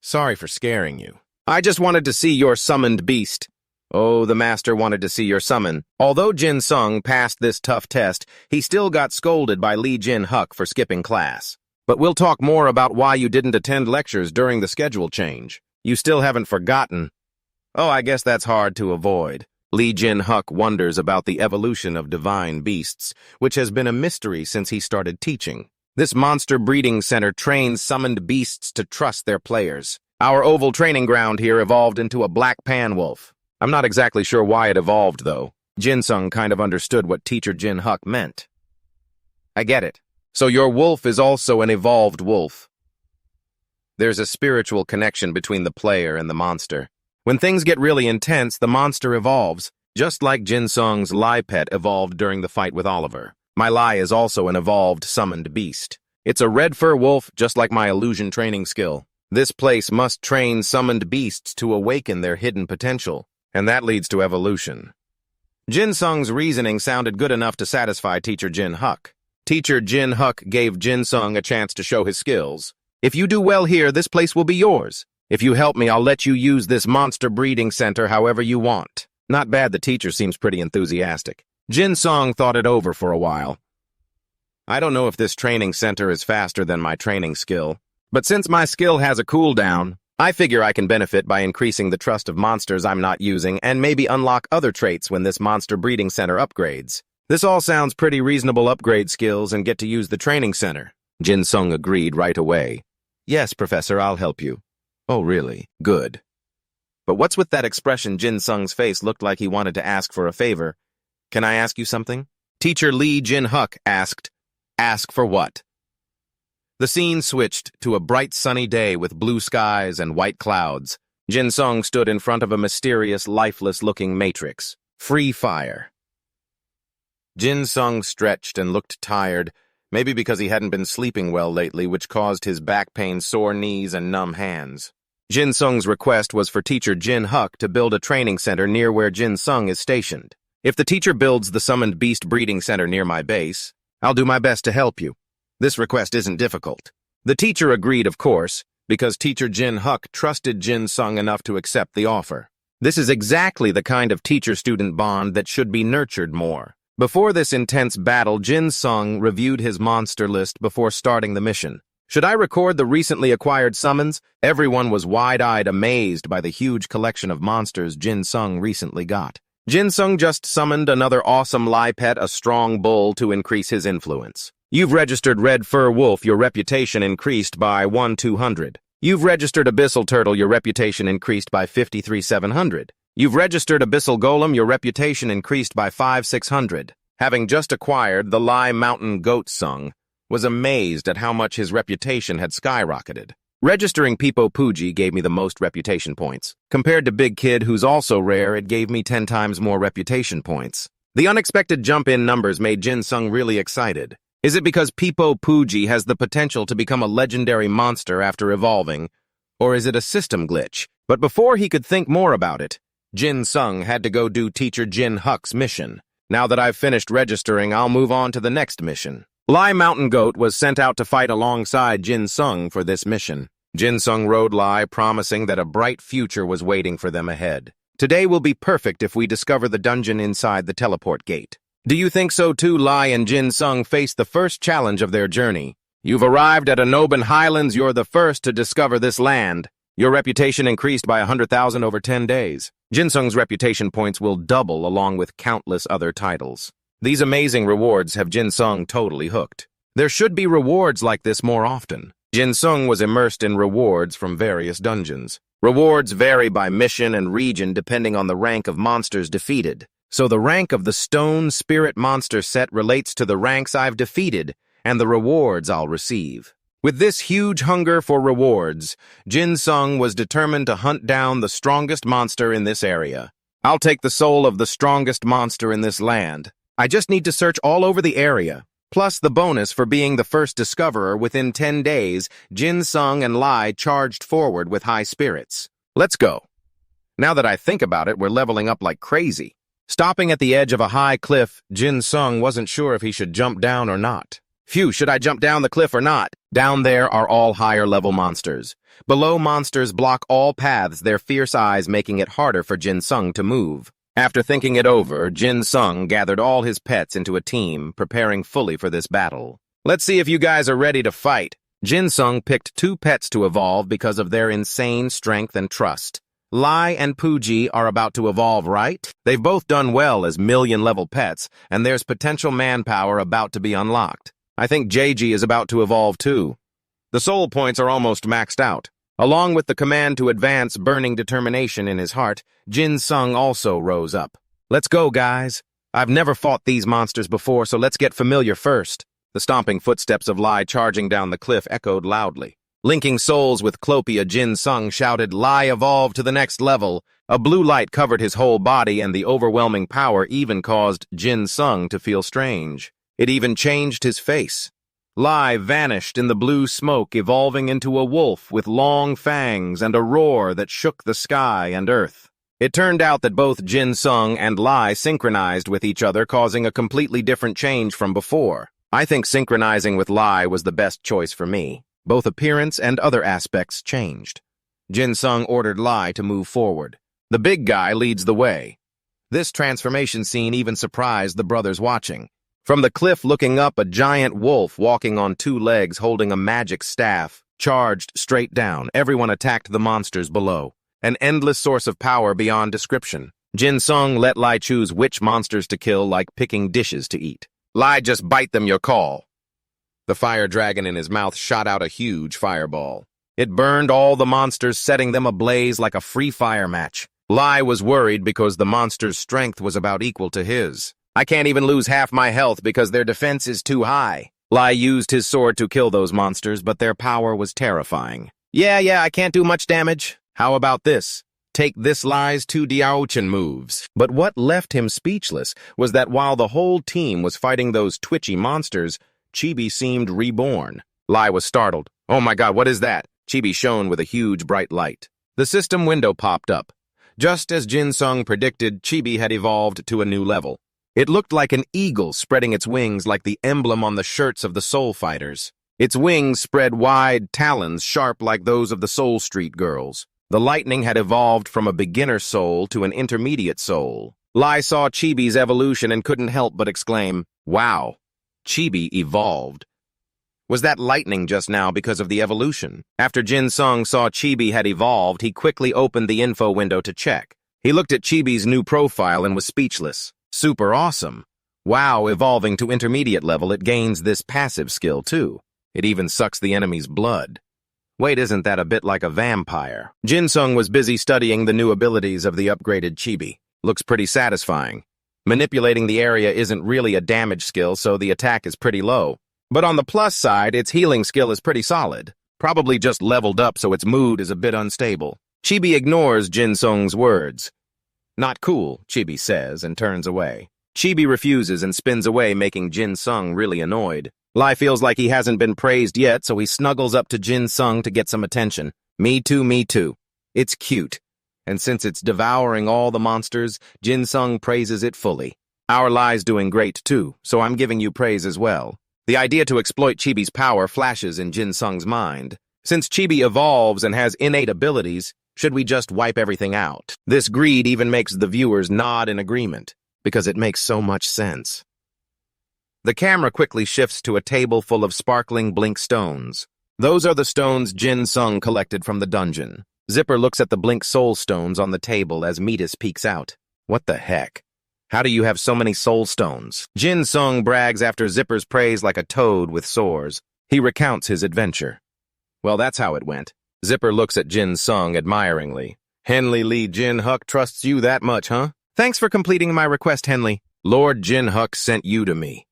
Sorry for scaring you. I just wanted to see your summoned beast. Oh, the master wanted to see your summon. Although Jin Sung passed this tough test, he still got scolded by Lee Jin-huk for skipping class. But we'll talk more about why you didn't attend lectures during the schedule change. You still haven't forgotten. Oh, I guess that's hard to avoid. Lee Jin-huk wonders about the evolution of divine beasts, which has been a mystery since he started teaching. This monster breeding center trains summoned beasts to trust their players. Our oval training ground here evolved into a black pan wolf. I'm not exactly sure why it evolved, though. Jin Sung kind of understood what teacher Jin-huk meant. I get it. So your wolf is also an evolved wolf. There's a spiritual connection between the player and the monster. When things get really intense, the monster evolves, just like Jin Sung's Lai pet evolved during the fight with Oliver. My Lai is also an evolved summoned beast. It's a red fur wolf, just like my illusion training skill. This place must train summoned beasts to awaken their hidden potential, and that leads to evolution. Jin Sung's reasoning sounded good enough to satisfy Teacher Jin Huk. Teacher Jin Huk gave Jin Sung a chance to show his skills. If you do well here, this place will be yours. If you help me, I'll let you use this monster breeding center however you want. Not bad, the teacher seems pretty enthusiastic. Jin Sung thought it over for a while. I don't know if this training center is faster than my training skill, but since my skill has a cooldown, I figure I can benefit by increasing the trust of monsters I'm not using and maybe unlock other traits when this monster breeding center upgrades. This all sounds pretty reasonable upgrade skills and get to use the training center. Jin Sung agreed right away. Yes, Professor, I'll help you. Oh, really? Good. But what's with that expression? Jin Sung's face looked like he wanted to ask for a favor. Can I ask you something? Teacher Lee Jin Huk asked. Ask for what? The scene switched to a bright sunny day with blue skies and white clouds. Jin Sung stood in front of a mysterious, lifeless-looking matrix. Free fire. Jin Sung stretched and looked tired, maybe because he hadn't been sleeping well lately, which caused his back pain, sore knees, and numb hands. Jin Sung's request was for Teacher Jin Huk to build a training center near where Jin Sung is stationed. If the teacher builds the summoned beast breeding center near my base, I'll do my best to help you. This request isn't difficult. The teacher agreed, of course, because Teacher Jin Huk trusted Jin Sung enough to accept the offer. This is exactly the kind of teacher-student bond that should be nurtured more. Before this intense battle, Jin Sung reviewed his monster list before starting the mission. Should I record the recently acquired summons? Everyone was wide-eyed, amazed by the huge collection of monsters Jin Sung recently got. Jin Sung just summoned another awesome Lai pet, a strong bull, to increase his influence. You've registered Red Fur Wolf, your reputation increased by 1,200. You've registered Abyssal Turtle, your reputation increased by 53,700. You've registered Abyssal Golem, your reputation increased by 5,600. Having just acquired the Lai Mountain Goat Sung, was amazed at how much his reputation had skyrocketed. Registering Pipo Puji gave me the most reputation points. Compared to Big Kid, who's also rare, it gave me 10 times more reputation points. The unexpected jump in numbers made Jin Sung really excited. Is it because Pipo Puji has the potential to become a legendary monster after evolving, or is it a system glitch? But before he could think more about it, Jin Sung had to go do Teacher Jin Huk's mission. Now that I've finished registering, I'll move on to the next mission. Lai Mountain Goat was sent out to fight alongside Jin Sung for this mission. Jin Sung rode Lai, promising that a bright future was waiting for them ahead. Today will be perfect if we discover the dungeon inside the teleport gate. Do you think so too? Lai and Jin Sung faced the first challenge of their journey. You've arrived at Anoban Highlands. You're the first to discover this land. Your reputation increased by 100,000 over 10 days. Jin Sung's reputation points will double along with countless other titles. These amazing rewards have Jin Sung totally hooked. There should be rewards like this more often. Jin Sung was immersed in rewards from various dungeons. Rewards vary by mission and region depending on the rank of monsters defeated. So the rank of the Stone Spirit monster set relates to the ranks I've defeated and the rewards I'll receive. With this huge hunger for rewards, Jin Sung was determined to hunt down the strongest monster in this area. I'll take the soul of the strongest monster in this land. I just need to search all over the area. Plus the bonus for being the first discoverer. Within 10 days, Jin Sung and Lai charged forward with high spirits. Let's go. Now that I think about it, we're leveling up like crazy. Stopping at the edge of a high cliff, Jin Sung wasn't sure if he should jump down or not. Phew, should I jump down the cliff or not? Down there are all higher-level monsters. Below, monsters block all paths, their fierce eyes making it harder for Jin Sung to move. After thinking it over, Jin Sung gathered all his pets into a team, preparing fully for this battle. Let's see if you guys are ready to fight. Jin Sung picked 2 pets to evolve because of their insane strength and trust. Lai and Puji are about to evolve, right? They've both done well as million-level pets, and there's potential manpower about to be unlocked. I think JG is about to evolve too. The soul points are almost maxed out. Along with the command to advance burning determination in his heart, Jin Sung also rose up. Let's go, guys. I've never fought these monsters before, so let's get familiar first. The stomping footsteps of Lai charging down the cliff echoed loudly. Linking souls with Clopia, Jin Sung shouted, "Lai evolved to the next level." A blue light covered his whole body, and the overwhelming power even caused Jin Sung to feel strange. It even changed his face. Lai vanished in the blue smoke, evolving into a wolf with long fangs and a roar that shook the sky and earth. It turned out that both Jin Sung and Lai synchronized with each other, causing a completely different change from before. I think synchronizing with Lai was the best choice for me. Both appearance and other aspects changed. Jin Sung ordered Lai to move forward. The big guy leads the way. This transformation scene even surprised the brothers watching. From the cliff looking up, a giant wolf walking on two legs holding a magic staff charged straight down. Everyone attacked the monsters below. An endless source of power beyond description. Jin Sung let Lai choose which monsters to kill, like picking dishes to eat. "Lai, just bite them, your call." The fire dragon in his mouth shot out a huge fireball. It burned all the monsters, setting them ablaze like a free fire match. Lai was worried because the monster's strength was about equal to his. "I can't even lose half my health because their defense is too high." Lai used his sword to kill those monsters, but their power was terrifying. Yeah, I can't do much damage. How about this? Take this Lai's 2 Diaochin moves." But what left him speechless was that while the whole team was fighting those twitchy monsters, Chibi seemed reborn. Lai was startled. "Oh my god, what is that?" Chibi shone with a huge bright light. The system window popped up. Just as Jin Sung predicted, Chibi had evolved to a new level. It looked like an eagle spreading its wings like the emblem on the shirts of the Soul Fighters. Its wings spread wide, talons sharp like those of the Soul Street girls. The lightning had evolved from a beginner soul to an intermediate soul. Lai saw Chibi's evolution and couldn't help but exclaim, "Wow, Chibi evolved." Was that lightning just now because of the evolution? After Jin Sung saw Chibi had evolved, he quickly opened the info window to check. He looked at Chibi's new profile and was speechless. Super awesome. Wow, evolving to intermediate level, it gains this passive skill too. It even sucks the enemy's blood. Wait, isn't that a bit like a vampire? Jin Sung was busy studying the new abilities of the upgraded Chibi. Looks pretty satisfying. Manipulating the area isn't really a damage skill, so the attack is pretty low. But on the plus side, its healing skill is pretty solid. Probably just leveled up, so its mood is a bit unstable. Chibi ignores Jin Sung's words. "Not cool," Chibi says, and turns away. Chibi refuses and spins away, making Jin Sung really annoyed. Lai feels like he hasn't been praised yet, so he snuggles up to Jin Sung to get some attention. Me too, me too. It's cute. And since it's devouring all the monsters, Jin Sung praises it fully. Our Lai's doing great too, so I'm giving you praise as well. The idea to exploit Chibi's power flashes in Jin Sung's mind. Since Chibi evolves and has innate abilities, should we just wipe everything out? This greed even makes the viewers nod in agreement, because it makes so much sense. The camera quickly shifts to a table full of sparkling blink stones. Those are the stones Jin Sung collected from the dungeon. Zipper looks at the blink soul stones on the table as Metis peeks out. What the heck? How do you have so many soul stones? Jin Sung brags after Zipper's praise like a toad with sores. He recounts his adventure. Well, that's how it went. Zipper looks at Jin Sung admiringly. "Henley Lee Jin Huck trusts you that much, huh? Thanks for completing my request, Henley. Lord Jin Huck sent you to me.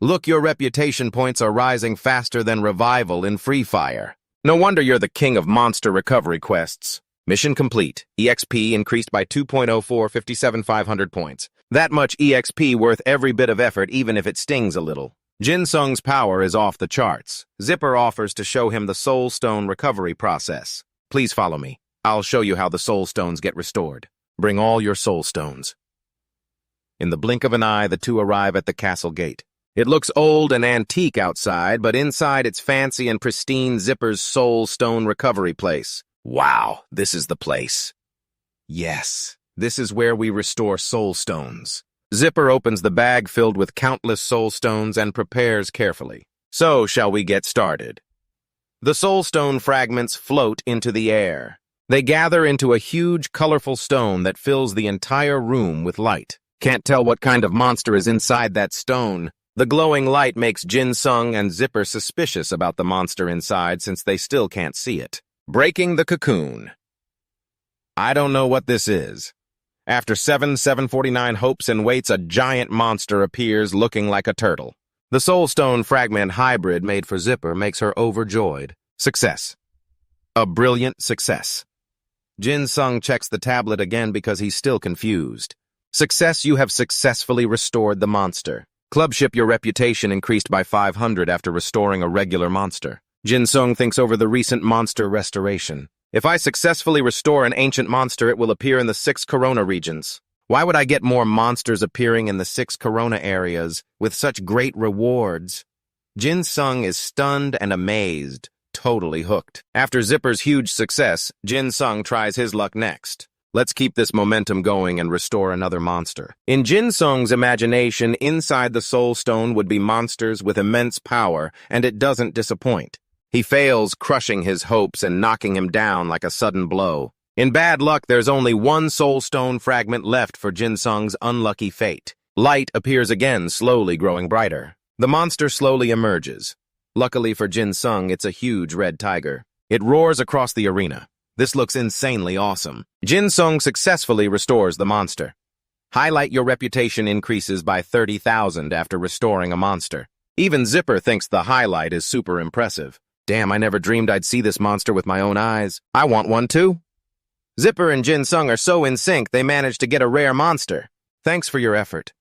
Look, your reputation points are rising faster than Revival in Free Fire. No wonder you're the king of monster recovery quests. Mission complete. EXP increased by 2.04, 57,500 points. That much EXP worth every bit of effort, even if it stings a little." Jin Sung's power is off the charts. Zipper offers to show him the Soul Stone recovery process. "Please follow me. I'll show you how the Soul Stones get restored. Bring all your Soul Stones." In the blink of an eye, the two arrive at the castle gate. It looks old and antique outside, but inside it's fancy and pristine. Zipper's Soul Stone recovery place. Wow, this is the place. Yes, this is where we restore Soul Stones. Zipper opens the bag filled with countless Soul Stones and prepares carefully. So, shall we get started? The Soul Stone fragments float into the air. They gather into a huge, colorful stone that fills the entire room with light. Can't tell what kind of monster is inside that stone. The glowing light makes Jin Sung and Zipper suspicious about the monster inside since they still can't see it. Breaking the cocoon. I don't know what this is. After 749 hopes and waits, a giant monster appears looking like a turtle. The Soul Stone fragment hybrid made for Zipper makes her overjoyed. Success. A brilliant success. Jin Sung checks the tablet again because he's still confused. Success, you have successfully restored the monster. Clubship, your reputation increased by 500 after restoring a regular monster. Jin Sung thinks over the recent monster restoration. If I successfully restore an ancient monster, it will appear in the 6 Corona regions. Why would I get more monsters appearing in the 6 Corona areas with such great rewards? Jin Sung is stunned and amazed, totally hooked. After Zipper's huge success, Jin Sung tries his luck next. Let's keep this momentum going and restore another monster. In Jin Sung's imagination, inside the Soul Stone would be monsters with immense power, and it doesn't disappoint. He fails, crushing his hopes and knocking him down like a sudden blow. In bad luck, there's only one Soul Stone fragment left for Jin Sung's unlucky fate. Light appears again, slowly growing brighter. The monster slowly emerges. Luckily for Jin Sung, it's a huge red tiger. It roars across the arena. This looks insanely awesome. Jin Sung successfully restores the monster. Highlight, your reputation increases by 30,000 after restoring a monster. Even Zipper thinks the highlight is super impressive. Damn, I never dreamed I'd see this monster with my own eyes. I want one too. Zipper and Jin Sung are so in sync they managed to get a rare monster. Thanks for your effort.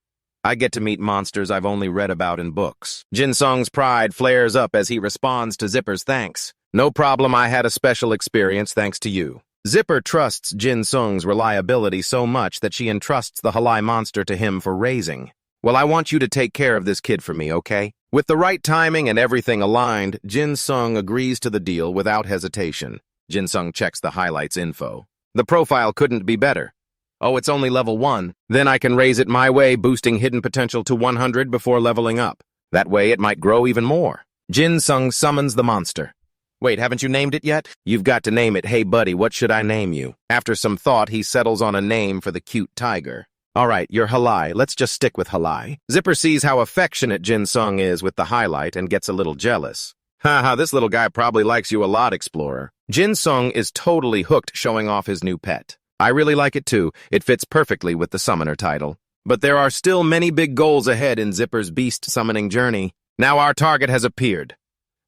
I get to meet monsters I've only read about in books. Jin Sung's pride flares up as he responds to Zipper's thanks. No problem, I had a special experience thanks to you. Zipper trusts Jin Sung's reliability so much that she entrusts the Halai monster to him for raising. Well, I want you to take care of this kid for me, okay? With the right timing and everything aligned, Jin Sung agrees to the deal without hesitation. Jin Sung checks the highlights info. The profile couldn't be better. Oh, it's only level 1. Then I can raise it my way, boosting hidden potential to 100 before leveling up. That way it might grow even more. Jin Sung summons the monster. Wait, haven't you named it yet? You've got to name it. Hey buddy, what should I name you? After some thought, he settles on a name for the cute tiger. All right, you're Halai. Let's just stick with Halai. Zipper sees how affectionate Jin Sung is with the highlight and gets a little jealous. Haha, this little guy probably likes you a lot, Explorer. Jin Sung is totally hooked showing off his new pet. I really like it too. It fits perfectly with the summoner title. But there are still many big goals ahead in Zipper's beast summoning journey. Now our target has appeared.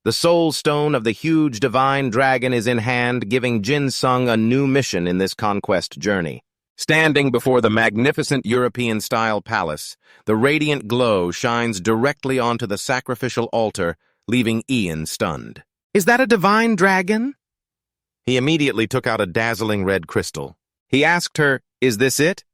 The Soul Stone of the huge divine dragon is in hand, giving Jin Sung a new mission in this conquest journey. Standing before the magnificent European-style palace, the radiant glow shines directly onto the sacrificial altar, leaving Ian stunned. Is that a divine dragon? He immediately took out a dazzling red crystal. He asked her, "Is this it?"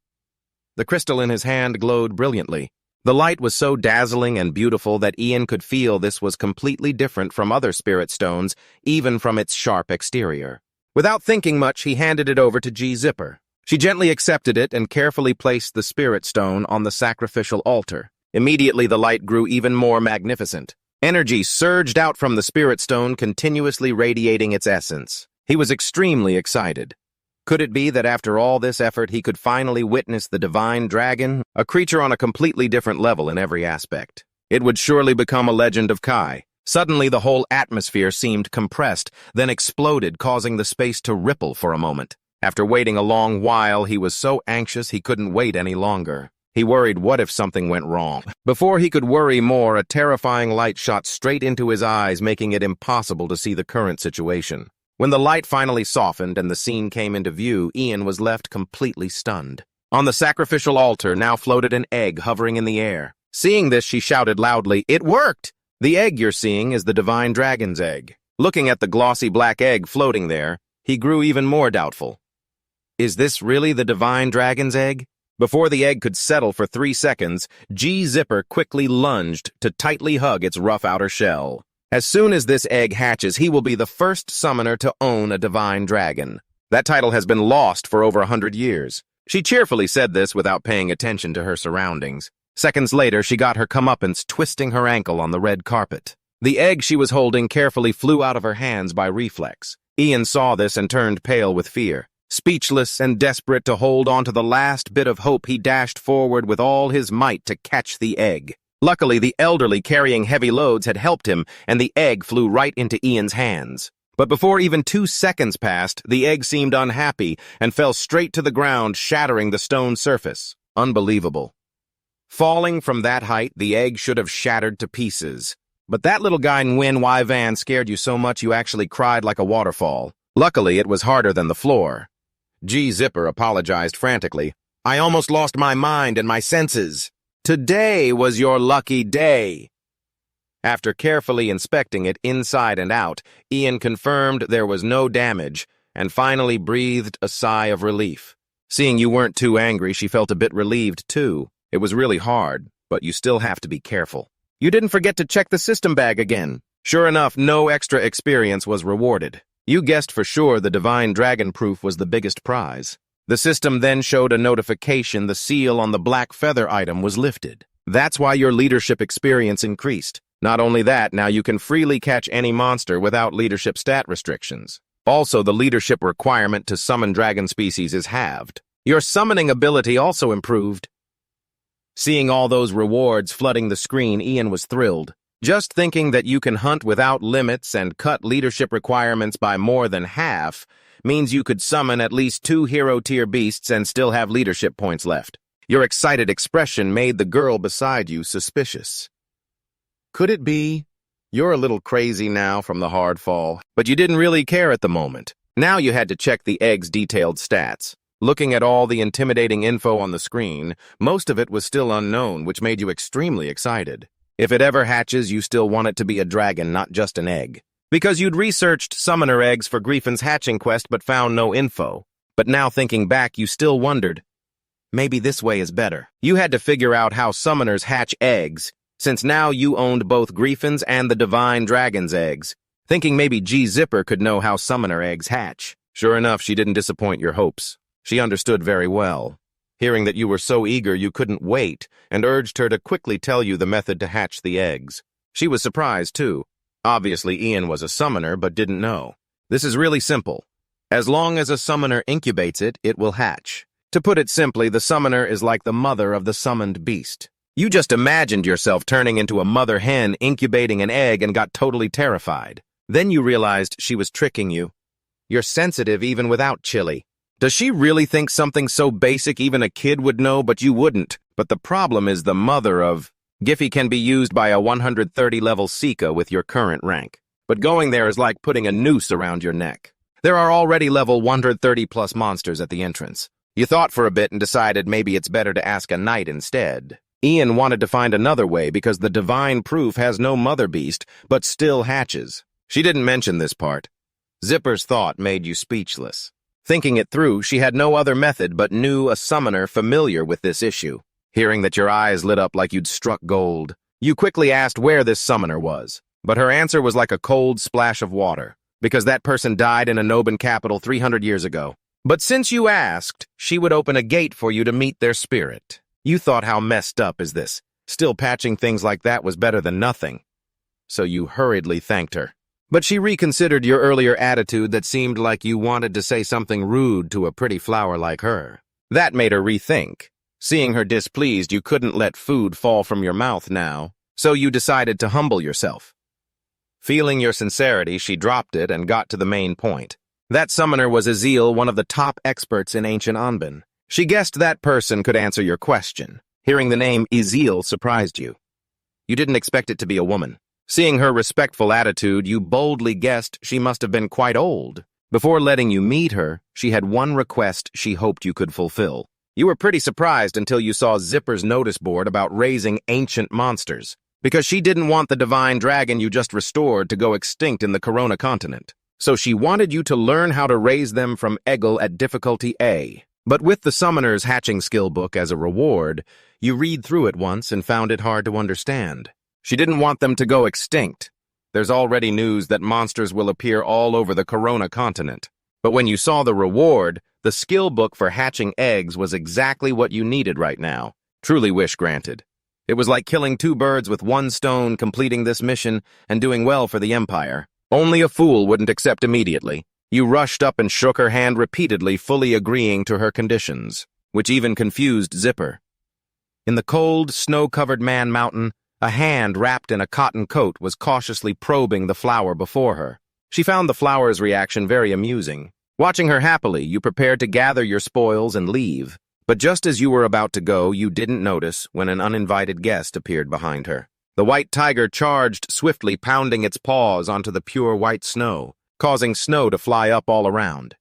The crystal in his hand glowed brilliantly. The light was so dazzling and beautiful that Ian could feel this was completely different from other spirit stones, even from its sharp exterior. Without thinking much, he handed it over to G. Zipper. She gently accepted it and carefully placed the spirit stone on the sacrificial altar. Immediately, the light grew even more magnificent. Energy surged out from the spirit stone, continuously radiating its essence. He was extremely excited. Could it be that after all this effort he could finally witness the divine dragon, a creature on a completely different level in every aspect? It would surely become a legend of Kai. Suddenly the whole atmosphere seemed compressed, then exploded, causing the space to ripple for a moment. After waiting a long while, he was so anxious he couldn't wait any longer. He worried, what if something went wrong? Before he could worry more, a terrifying light shot straight into his eyes, making it impossible to see the current situation. When the light finally softened and the scene came into view, Ian was left completely stunned. On the sacrificial altar now floated an egg hovering in the air. Seeing this, she shouted loudly, "It worked! The egg you're seeing is the divine dragon's egg." Looking at the glossy black egg floating there, he grew even more doubtful. Is this really the divine dragon's egg? Before the egg could settle for 3 seconds, G. Zipper quickly lunged to tightly hug its rough outer shell. As soon as this egg hatches, he will be the first summoner to own a divine dragon. That title has been lost for over 100 years. She cheerfully said this without paying attention to her surroundings. Seconds later, she got her comeuppance twisting her ankle on the red carpet. The egg she was holding carefully flew out of her hands by reflex. Ian saw this and turned pale with fear. Speechless and desperate to hold on to the last bit of hope, he dashed forward with all his might to catch the egg. Luckily, the elderly carrying heavy loads had helped him, and the egg flew right into Ian's hands. But before even 2 seconds passed, the egg seemed unhappy and fell straight to the ground, shattering the stone surface. Unbelievable. Falling from that height, the egg should have shattered to pieces. But that little guy Nguyen Y Van scared you so much you actually cried like a waterfall. Luckily, it was harder than the floor. Zipper apologized frantically. I almost lost my mind and my senses. Today was your lucky day. After carefully inspecting it inside and out, Ian confirmed there was no damage and finally breathed a sigh of relief. Seeing you weren't too angry, she felt a bit relieved too. It was really hard, but you still have to be careful. You didn't forget to check the system bag again. Sure enough, no extra experience was rewarded. You guessed for sure the Divine Dragon Proof was the biggest prize. The system then showed a notification the seal on the black feather item was lifted. That's why your leadership experience increased. Not only that, now you can freely catch any monster without leadership stat restrictions. Also, the leadership requirement to summon dragon species is halved. Your summoning ability also improved. Seeing all those rewards flooding the screen, Ian was thrilled. Just thinking that you can hunt without limits and cut leadership requirements by more than half means you could summon at least 2 hero-tier beasts and still have leadership points left. Your excited expression made the girl beside you suspicious. Could it be? You're a little crazy now from the hard fall, but you didn't really care at the moment. Now you had to check the egg's detailed stats. Looking at all the intimidating info on the screen, most of it was still unknown, which made you extremely excited. If it ever hatches, you still want it to be a dragon, not just an egg. Because you'd researched summoner eggs for Griefin's hatching quest but found no info. But now thinking back, you still wondered, maybe this way is better. You had to figure out how summoners hatch eggs, since now you owned both Griefin's and the Divine Dragon's eggs, thinking maybe Zipper could know how summoner eggs hatch. Sure enough, she didn't disappoint your hopes. She understood very well. Hearing that you were so eager you couldn't wait, and urged her to quickly tell you the method to hatch the eggs. She was surprised, too. Obviously, Ian was a summoner, but didn't know. This is really simple. As long as a summoner incubates it, it will hatch. To put it simply, the summoner is like the mother of the summoned beast. You just imagined yourself turning into a mother hen incubating an egg and got totally terrified. Then you realized she was tricking you. You're sensitive even without chili. Does she really think something so basic even a kid would know, but you wouldn't? But the problem is the mother of... Giffy can be used by a 130-level Sika with your current rank. But going there is like putting a noose around your neck. There are already level 130-plus monsters at the entrance. You thought for a bit and decided maybe it's better to ask a knight instead. Ian wanted to find another way because the Divine Proof has no mother beast, but still hatches. She didn't mention this part. Zipper's thought made you speechless. Thinking it through, she had no other method but knew a summoner familiar with this issue. Hearing that your eyes lit up like you'd struck gold, you quickly asked where this summoner was. But her answer was like a cold splash of water, because that person died in a Noban capital 300 years ago. But since you asked, she would open a gate for you to meet their spirit. You thought, how messed up is this? Still patching things like that was better than nothing. So you hurriedly thanked her. But she reconsidered your earlier attitude that seemed like you wanted to say something rude to a pretty flower like her. That made her rethink. Seeing her displeased, you couldn't let food fall from your mouth now, so you decided to humble yourself. Feeling your sincerity, she dropped it and got to the main point. That summoner was Azil, one of the top experts in ancient Anbin. She guessed that person could answer your question. Hearing the name Azil surprised you. You didn't expect it to be a woman. Seeing her respectful attitude, you boldly guessed she must have been quite old. Before letting you meet her, she had one request she hoped you could fulfill. You were pretty surprised until you saw Zipper's notice board about raising ancient monsters, because she didn't want the divine dragon you just restored to go extinct in the Corona continent. So she wanted you to learn how to raise them from Eggle at difficulty A. But with the Summoner's Hatching Skill Book as a reward, you read through it once and found it hard to understand. She didn't want them to go extinct. There's already news that monsters will appear all over the Corona continent. But when you saw the reward, the skill book for hatching eggs was exactly what you needed right now. Truly wish granted. It was like killing two birds with one stone, completing this mission and doing well for the Empire. Only a fool wouldn't accept immediately. You rushed up and shook her hand repeatedly, fully agreeing to her conditions, which even confused Zipper. In the cold, snow-covered Man Mountain, a hand wrapped in a cotton coat was cautiously probing the flower before her. She found the flower's reaction very amusing. Watching her happily, you prepared to gather your spoils and leave. But just as you were about to go, you didn't notice when an uninvited guest appeared behind her. The white tiger charged swiftly, pounding its paws onto the pure white snow. causing snow to fly up all around.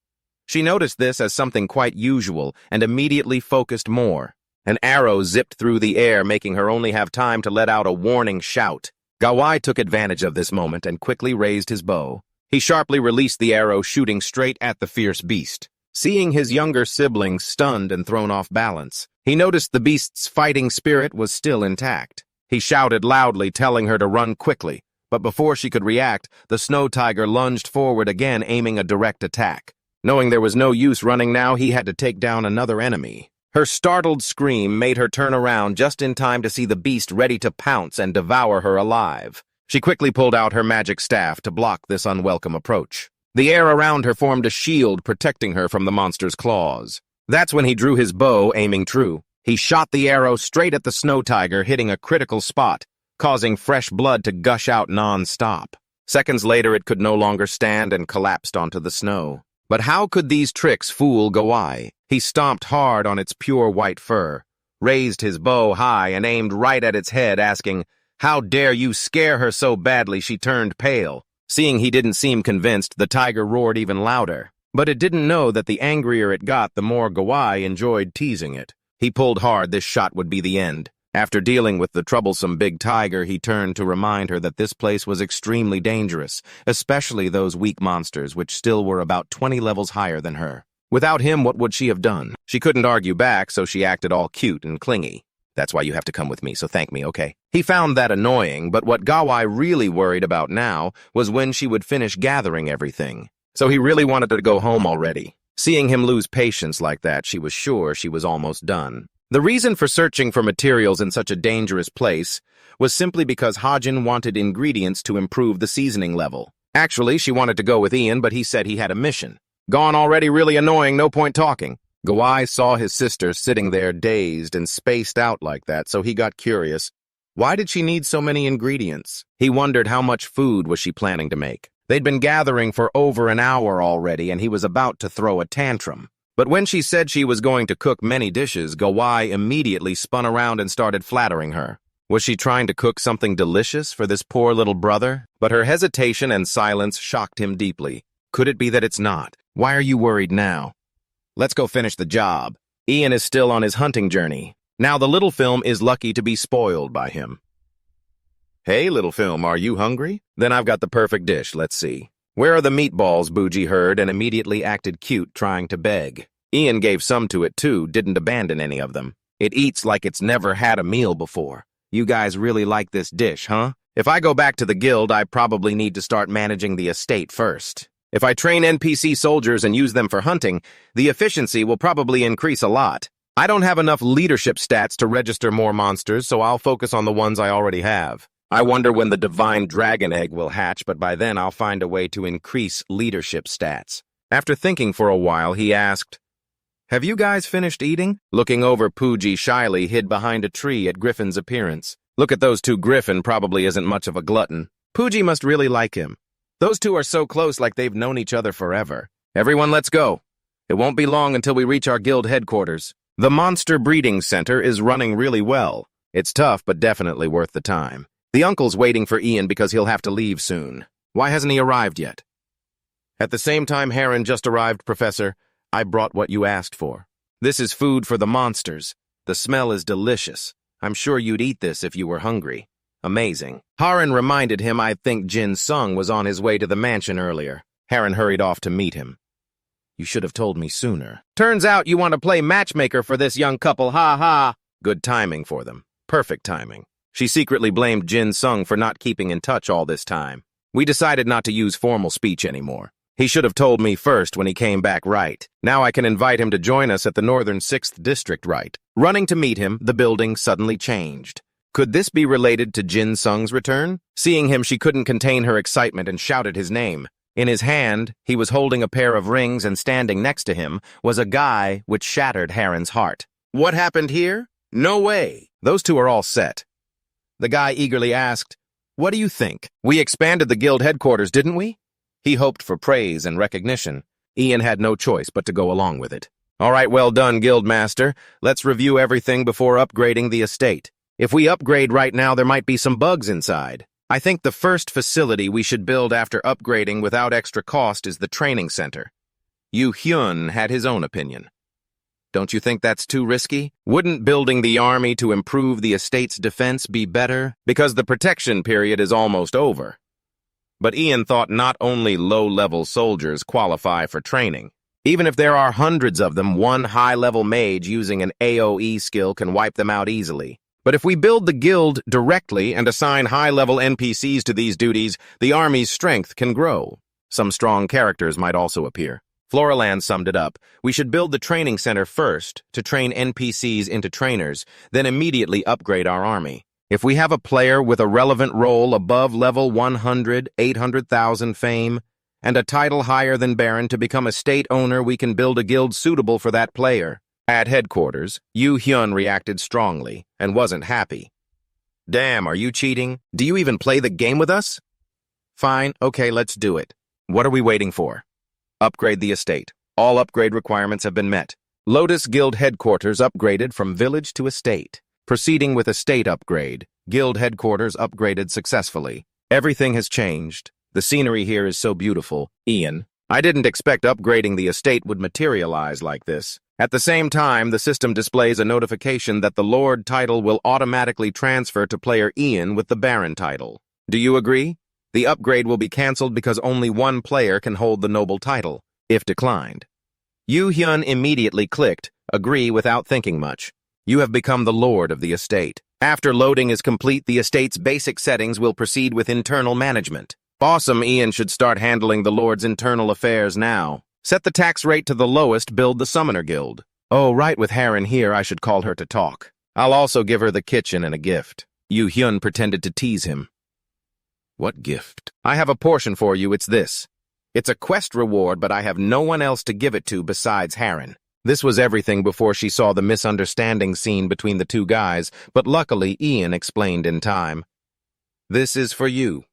She noticed this as something quite usual and immediately focused more. An arrow zipped through the air, making her only have time to let out a warning shout. Gawai took advantage of this moment and quickly raised his bow. He sharply released the arrow, shooting straight at the fierce beast. Seeing his younger siblings stunned and thrown off balance, he noticed the beast's fighting spirit was still intact. He shouted loudly, telling her to run quickly, but before she could react, the snow tiger lunged forward again, aiming a direct attack. Knowing there was no use running now, he had to take down another enemy. Her startled scream made her turn around just in time to see the beast ready to pounce and devour her alive. She quickly pulled out her magic staff to block this unwelcome approach. The air around her formed a shield, protecting her from the monster's claws. That's when he drew his bow, aiming true. He shot the arrow straight at the snow tiger, hitting a critical spot, causing fresh blood to gush out non-stop. Seconds later, it could no longer stand and collapsed onto the snow. But how could these tricks fool Gawai? He stomped hard on its pure white fur, raised his bow high and aimed right at its head, asking, "How dare you scare her so badly?" She turned pale. Seeing he didn't seem convinced, the tiger roared even louder. But it didn't know that the angrier it got, the more Gawai enjoyed teasing it. He pulled hard. This shot would be the end. After dealing with the troublesome big tiger, he turned to remind her that this place was extremely dangerous, especially those weak monsters, which still were about 20 levels higher than her. Without him, what would she have done? She couldn't argue back, so she acted all cute and clingy. "That's why you have to come with me, so thank me, okay?" He found that annoying, but what Gawai really worried about now was when she would finish gathering everything. So he really wanted her to go home already. Seeing him lose patience like that, she was sure she was almost done. The reason for searching for materials in such a dangerous place was simply because Hajin wanted ingredients to improve the seasoning level. Actually, she wanted to go with Ian, but he said he had a mission. "Gone already? Really annoying, no point talking." Gawai saw his sister sitting there dazed and spaced out like that, so he got curious. Why did she need so many ingredients? He wondered how much food was she planning to make. They'd been gathering for over an hour already, and he was about to throw a tantrum. But when she said she was going to cook many dishes, Gawai immediately spun around and started flattering her. Was she trying to cook something delicious for this poor little brother? But her hesitation and silence shocked him deeply. Could it be that it's not? Why are you worried now? Let's go finish the job. Ian is still on his hunting journey. Now the little film is lucky to be spoiled by him. "Hey, little film, are you hungry? Then I've got the perfect dish, let's see." "Where are the meatballs?" Bougie heard and immediately acted cute, trying to beg. Ian gave some to it too, didn't abandon any of them. "It eats like it's never had a meal before. You guys really like this dish, huh? If I go back to the guild, I probably need to start managing the estate first. If I train NPC soldiers and use them for hunting, the efficiency will probably increase a lot. I don't have enough leadership stats to register more monsters, so I'll focus on the ones I already have. I wonder when the divine dragon egg will hatch, but by then I'll find a way to increase leadership stats." After thinking for a while, he asked, "Have you guys finished eating?" Looking over, Pooji shyly hid behind a tree at Griffin's appearance. Look at those two. Griffin probably isn't much of a glutton. Pooji must really like him. Those two are so close, like they've known each other forever. "Everyone, let's go. It won't be long until we reach our guild headquarters. The monster breeding center is running really well. It's tough, but definitely worth the time. The uncle's waiting for Ian because he'll have to leave soon. Why hasn't he arrived yet?" "At the same time Heron just arrived, Professor. I brought what you asked for. This is food for the monsters. The smell is delicious. I'm sure you'd eat this if you were hungry." "Amazing." Heron reminded him I think Jin Sung was on his way to the mansion earlier. Heron hurried off to meet him. "You should have told me sooner. Turns out you want to play matchmaker for this young couple, ha ha." Good timing for them. Perfect timing. She secretly blamed Jin Sung for not keeping in touch all this time. "We decided not to use formal speech anymore. He should have told me first when he came back, right? Now I can invite him to join us at the Northern 6th District, right?" Running to meet him, the building suddenly changed. Could this be related to Jin Sung's return? Seeing him, she couldn't contain her excitement and shouted his name. In his hand, he was holding a pair of rings, and standing next to him was a guy which shattered Heron's heart. "What happened here? No way." Those two are all set. The guy eagerly asked, "What do you think? We expanded the guild headquarters, didn't we?" He hoped for praise and recognition. Ian had no choice but to go along with it. "All right, well done, Guildmaster. Let's review everything before upgrading the estate. If we upgrade right now, there might be some bugs inside. I think the first facility we should build after upgrading without extra cost is the training center. Yu Hyun had his own opinion. Don't you think that's too risky? Wouldn't building the army to improve the estate's defense be better? Because the protection period is almost over. But Ian thought not only low-level soldiers qualify for training. Even if there are hundreds of them, one high-level mage using an AoE skill can wipe them out easily. But if we build the guild directly and assign high-level NPCs to these duties, the army's strength can grow. Some strong characters might also appear. Floraland summed it up. We should build the training center first to train NPCs into trainers, then immediately upgrade our army. If we have a player with a relevant role above level 100, 800,000 fame, and a title higher than Baron to become a state owner, we can build a guild suitable for that player. At headquarters, Yu Hyun reacted strongly and wasn't happy. Damn, are you cheating? Do you even play the game with us? Fine, okay, let's do it. What are we waiting for? Upgrade the estate. All upgrade requirements have been met. Lotus Guild headquarters upgraded from village to estate. Proceeding with estate upgrade. Guild headquarters upgraded successfully. Everything has changed. The scenery here is so beautiful. Ian, I didn't expect upgrading the estate would materialize like this. At the same time, the system displays a notification that the Lord title will automatically transfer to player Ian with the Baron title. Do you agree? The upgrade will be cancelled because only one player can hold the noble title, if declined. Yu Hyun immediately clicked, agree without thinking much. You have become the Lord of the estate. After loading is complete, the estate's basic settings will proceed with internal management. Awesome, Ian should start handling the Lord's internal affairs now. Set the tax rate to the lowest, build the Summoner Guild. Oh, right, with Harren here, I should call her to talk. I'll also give her the kitchen and a gift. Yu Hyun pretended to tease him. What gift? I have a portion for you, it's this. It's a quest reward, but I have no one else to give it to besides Harren. This was everything before she saw the misunderstanding scene between the two guys, but luckily Ian explained in time. This is for you.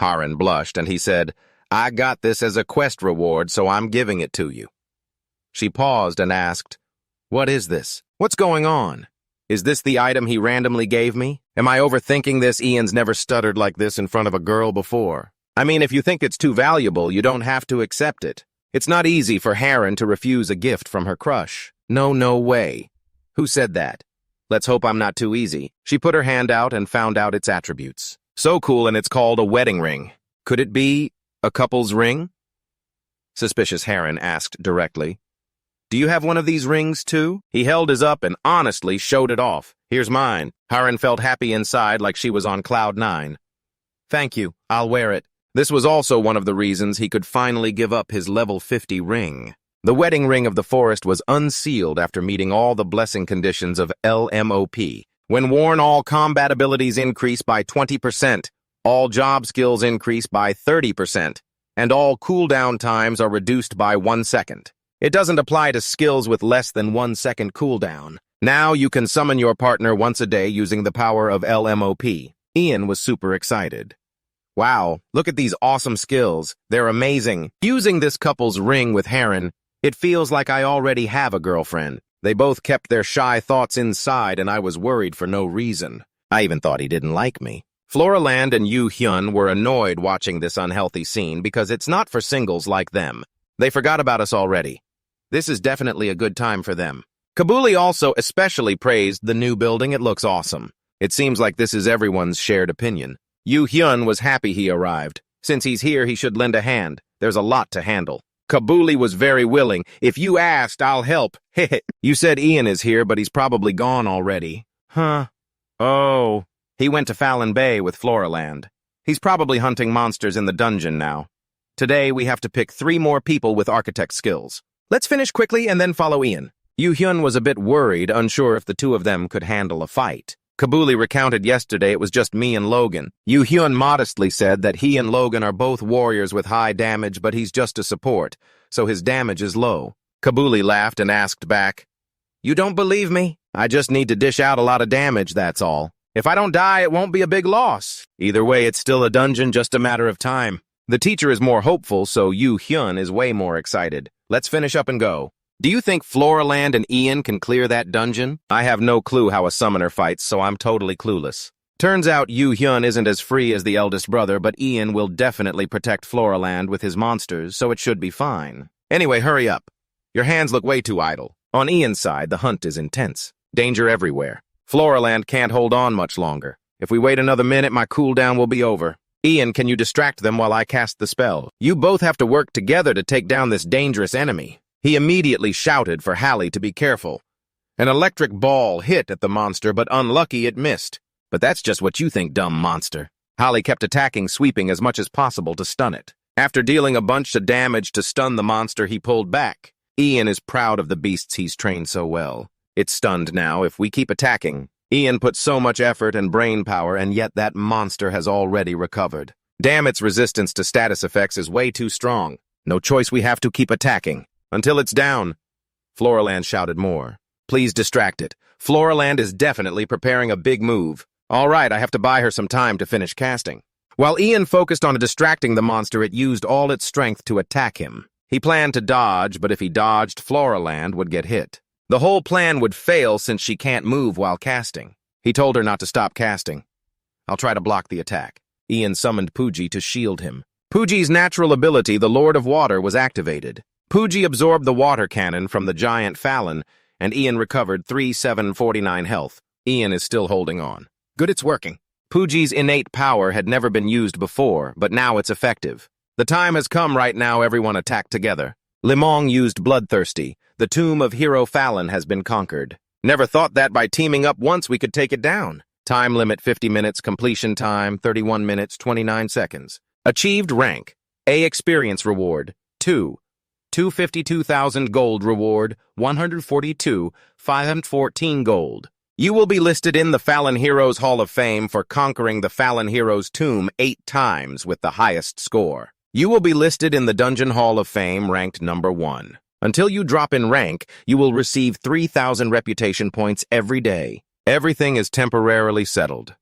Harren blushed, and he said, I got this as a quest reward, so I'm giving it to you. She paused and asked, What is this? What's going on? Is this the item he randomly gave me? Am I overthinking this? Ian's never stuttered like this in front of a girl before. I mean, if you think it's too valuable, you don't have to accept it. It's not easy for Harren to refuse a gift from her crush. No way. Who said that? Let's hope I'm not too easy. She put her hand out and found out its attributes. So cool, and it's called a wedding ring. Could it be a couple's ring? Suspicious Harren asked directly. Do you have one of these rings, too? He held his up and honestly showed it off. Here's mine. Harren felt happy inside like she was on cloud 9. Thank you. I'll wear it. This was also one of the reasons he could finally give up his level 50 ring. The wedding ring of the forest was unsealed after meeting all the blessing conditions of LMOP. When worn, all combat abilities increase by 20%, all job skills increase by 30%, and all cooldown times are reduced by 1 second. It doesn't apply to skills with less than 1 second cooldown. Now you can summon your partner once a day using the power of LMOP. Ian was super excited. Wow, look at these awesome skills. They're amazing. Using this couple's ring with Harren, it feels like I already have a girlfriend. They both kept their shy thoughts inside, and I was worried for no reason. I even thought he didn't like me. Floraland and Yu Hyun were annoyed watching this unhealthy scene because it's not for singles like them. They forgot about us already. This is definitely a good time for them. Kabuli also especially praised the new building. It looks awesome. It seems like this is everyone's shared opinion. Yu Hyun was happy he arrived. Since he's here, he should lend a hand. There's a lot to handle. Kabuli was very willing. If you asked, I'll help. Heh. You said Ian is here, but he's probably gone already. Huh? Oh. He went to Fallon Bay with Floraland. He's probably hunting monsters in the dungeon now. Today, we have to pick 3 more people with architect skills. Let's finish quickly and then follow Ian. Yu Hyun was a bit worried, unsure if the two of them could handle a fight. Kabuli recounted yesterday it was just me and Logan. Yu Hyun modestly said that he and Logan are both warriors with high damage, but he's just a support, so his damage is low. Kabuli laughed and asked back, You don't believe me? I just need to dish out a lot of damage, that's all. If I don't die, it won't be a big loss. Either way, it's still a dungeon, just a matter of time. The teacher is more hopeful, so Yu Hyun is way more excited. Let's finish up and go. Do you think Floraland and Ian can clear that dungeon? I have no clue how a summoner fights, so I'm totally clueless. Turns out Yu Hyun isn't as free as the eldest brother, but Ian will definitely protect Floraland with his monsters, so it should be fine. Anyway, hurry up. Your hands look way too idle. On Ian's side, the hunt is intense. Danger everywhere. Floraland can't hold on much longer. If we wait another minute, my cooldown will be over. Ian, can you distract them while I cast the spell? You both have to work together to take down this dangerous enemy. He immediately shouted for Hallie to be careful. An electric ball hit at the monster, but unlucky it missed. But that's just what you think, dumb monster. Hallie kept attacking, sweeping as much as possible to stun it. After dealing a bunch of damage to stun the monster, he pulled back. Ian is proud of the beasts he's trained so well. It's stunned now. If we keep attacking, Ian put so much effort and brain power, and yet that monster has already recovered. Damn, its resistance to status effects is way too strong. No choice, we have to keep attacking. Until it's down. Floraland shouted more. Please distract it. Floraland is definitely preparing a big move. All right, I have to buy her some time to finish casting. While Ian focused on distracting the monster, it used all its strength to attack him. He planned to dodge, but if he dodged, Floraland would get hit. The whole plan would fail since she can't move while casting. He told her not to stop casting. I'll try to block the attack. Ian summoned Pooji to shield him. Pooji's natural ability, the Lord of Water, was activated. Pooji absorbed the water cannon from the giant Fallon, and Ian recovered 3749 health. Ian is still holding on. Good, it's working. Pooji's innate power had never been used before, but now it's effective. The time has come right now, everyone attack together. Limong used Bloodthirsty. The tomb of Hero Fallon has been conquered. Never thought that by teaming up once we could take it down. Time limit 50 minutes, completion time 31 minutes 29 seconds. Achieved rank. A experience reward. 2. 252,000 gold reward. 142. 514 gold. You will be listed in the Fallon Heroes Hall of Fame for conquering the Fallon Heroes tomb 8 times with the highest score. You will be listed in the Dungeon Hall of Fame ranked number 1. Until you drop in rank, you will receive 3,000 reputation points every day. Everything is temporarily settled.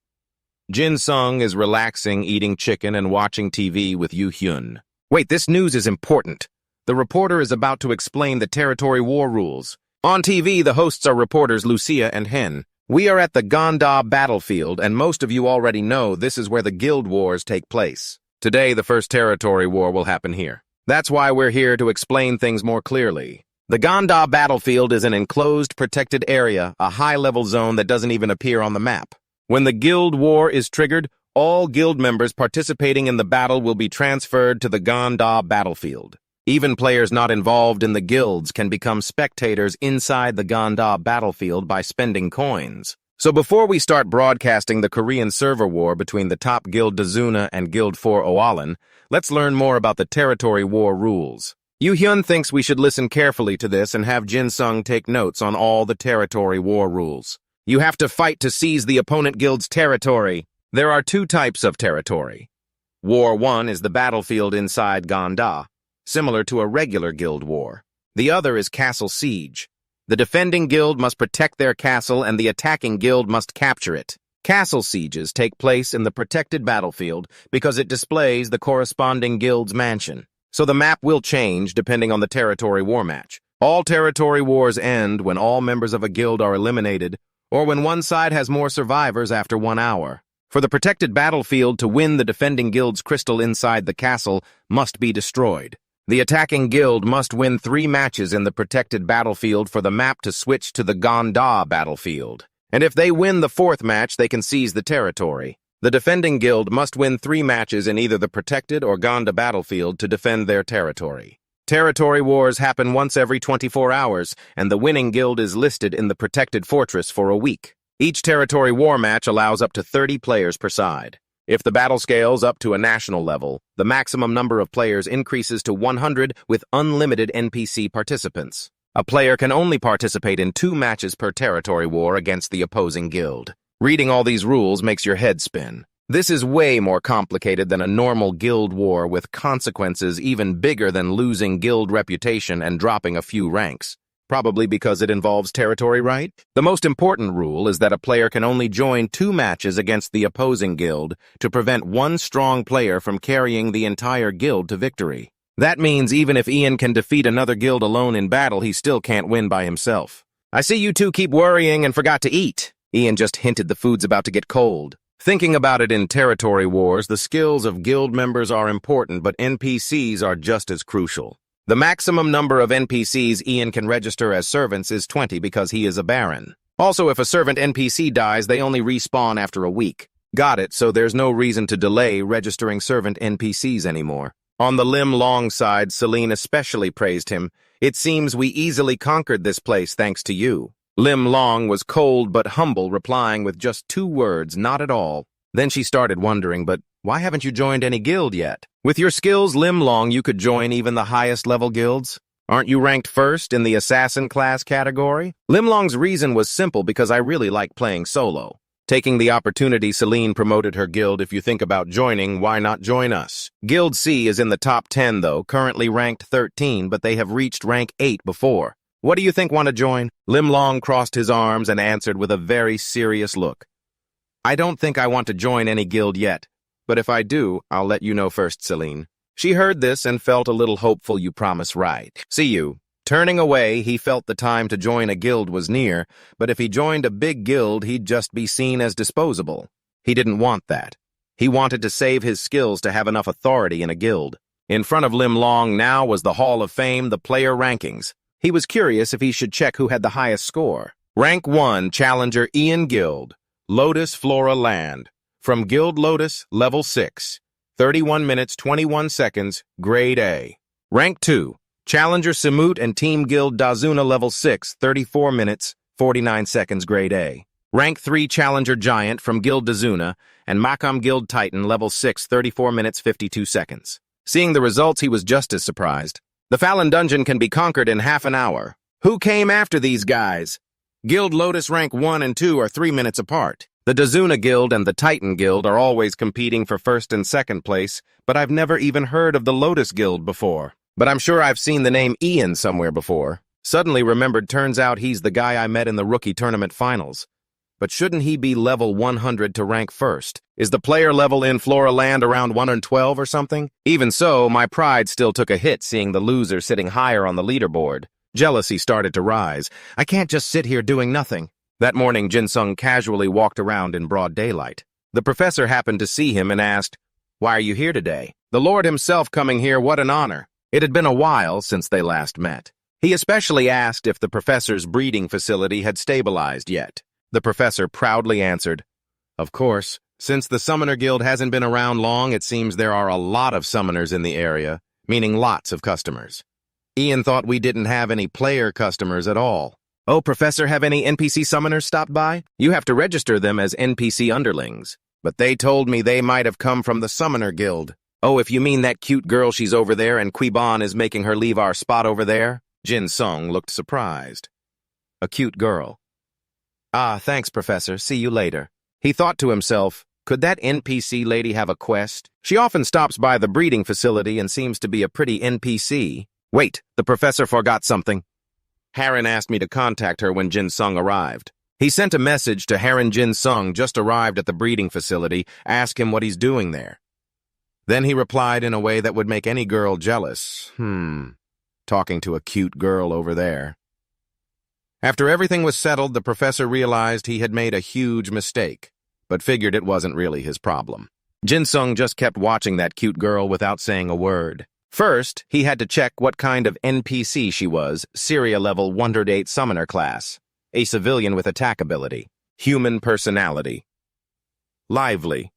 Jin Sung is relaxing, eating chicken and watching TV with Yu Hyun. Wait, this news is important. The reporter is about to explain the territory war rules. On TV, the hosts are reporters Lucia and Hen. We are at the Ganda battlefield, and most of you already know this is where the guild wars take place. Today, the first territory war will happen here. That's why we're here to explain things more clearly. The Ganda battlefield is an enclosed, protected area, a high-level zone that doesn't even appear on the map. When the guild war is triggered, all guild members participating in the battle will be transferred to the Ganda battlefield. Even players not involved in the guilds can become spectators inside the Ganda battlefield by spending coins. So before we start broadcasting the Korean server war between the top guild Dazuna and Guild 4 Oalan, let's learn more about the territory war rules. Yu Hyun thinks we should listen carefully to this and have Jin Sung take notes on all the territory war rules. You have to fight to seize the opponent guild's territory. There are 2 types of territory. War 1 is the battlefield inside Ganda, similar to a regular guild war. The other is castle siege. The defending guild must protect their castle and the attacking guild must capture it. Castle sieges take place in the protected battlefield because it displays the corresponding guild's mansion. So the map will change depending on the territory war match. All territory wars end when all members of a guild are eliminated or when one side has more survivors after 1 hour. For the protected battlefield to win, the defending guild's crystal inside the castle must be destroyed. The attacking guild must win 3 matches in the protected battlefield for the map to switch to the Ganda battlefield. And if they win the 4th match, they can seize the territory. The defending guild must win 3 matches in either the protected or Ganda battlefield to defend their territory. Territory wars happen once every 24 hours, and the winning guild is listed in the protected fortress for a week. Each territory war match allows up to 30 players per side. If the battle scales up to a national level, the maximum number of players increases to 100 with unlimited NPC participants. A player can only participate in 2 matches per territory war against the opposing guild. Reading all these rules makes your head spin. This is way more complicated than a normal guild war with consequences even bigger than losing guild reputation and dropping a few ranks. Probably because it involves territory, right? The most important rule is that a player can only join 2 matches against the opposing guild to prevent one strong player from carrying the entire guild to victory. That means even if Ian can defeat another guild alone in battle, he still can't win by himself. I see you 2 keep worrying and forgot to eat. Ian just hinted the food's about to get cold. Thinking about it in territory wars, the skills of guild members are important, but NPCs are just as crucial. The maximum number of NPCs Ian can register as servants is 20 because he is a baron. Also, if a servant NPC dies, they only respawn after a week. Got it, so there's no reason to delay registering servant NPCs anymore. On the Lim Long side, Celine especially praised him. It seems we easily conquered this place thanks to you. Lim Long was cold but humble, replying with just 2 words, not at all. Then she started wondering, but why haven't you joined any guild yet? With your skills, Lim Long, you could join even the highest level guilds. Aren't you ranked first in the assassin class category? Lim Long's reason was simple, because I really like playing solo. Taking the opportunity, Celine promoted her guild. If you think about joining, why not join us? Guild C is in the top 10 though, currently ranked 13, but they have reached rank 8 before. What do you think, want to join? Lim Long crossed his arms and answered with a very serious look. I don't think I want to join any guild yet, but if I do, I'll let you know first, Celine. She heard this and felt a little hopeful. You promise, right? See you. Turning away, he felt the time to join a guild was near, but if he joined a big guild, he'd just be seen as disposable. He didn't want that. He wanted to save his skills to have enough authority in a guild. In front of Lim Long now was the Hall of Fame, the player rankings. He was curious if he should check who had the highest score. Rank 1, Challenger Ian Guild, Lotus Flora Land. From Guild Lotus, Level 6, 31 minutes 21 seconds, Grade A. Rank 2, Challenger Samut and Team Guild Dazuna Level 6, 34 minutes 49 seconds, Grade A. Rank 3, Challenger Giant from Guild Dazuna and Makam Guild Titan Level 6, 34 minutes 52 seconds. Seeing the results, he was just as surprised. The Fallon Dungeon can be conquered in half an hour. Who came after these guys? Guild Lotus rank 1 and 2 are 3 minutes apart. The Dazuna Guild and the Titan Guild are always competing for first and second place, but I've never even heard of the Lotus Guild before. But I'm sure I've seen the name Ian somewhere before. Suddenly remembered, turns out he's the guy I met in the rookie tournament finals. But shouldn't he be level 100 to rank first? Is the player level in Flora Land around 112 or something? Even so, my pride still took a hit seeing the loser sitting higher on the leaderboard. Jealousy started to rise. I can't just sit here doing nothing. That morning, Jin-sung casually walked around in broad daylight. The professor happened to see him and asked, "Why are you here today?" The Lord himself coming here, what an honor. It had been a while since they last met. He especially asked if the professor's breeding facility had stabilized yet. The professor proudly answered, "Of course. Since the Summoner Guild hasn't been around long, it seems there are a lot of summoners in the area, meaning lots of customers." Ian thought we didn't have any player customers at all. "Oh, Professor, have any NPC summoners stopped by? You have to register them as NPC underlings. But they told me they might have come from the Summoner Guild." "Oh, if you mean that cute girl, she's over there and Quiban is making her leave our spot over there?" Jin-sung looked surprised. "A cute girl. Ah, thanks, Professor. See you later." He thought to himself, could that NPC lady have a quest? She often stops by the breeding facility and seems to be a pretty NPC. Wait, the professor forgot something. Harren asked me to contact her when Jin-sung arrived. He sent a message to Harren. Jin-sung just arrived at the breeding facility, asked him what he's doing there. Then he replied in a way that would make any girl jealous. Talking to a cute girl over there. After everything was settled, the professor realized he had made a huge mistake, but figured it wasn't really his problem. Jin-sung just kept watching that cute girl without saying a word. First, he had to check what kind of NPC she was, Syria level 108 summoner class, a civilian with attack ability, human personality, lively,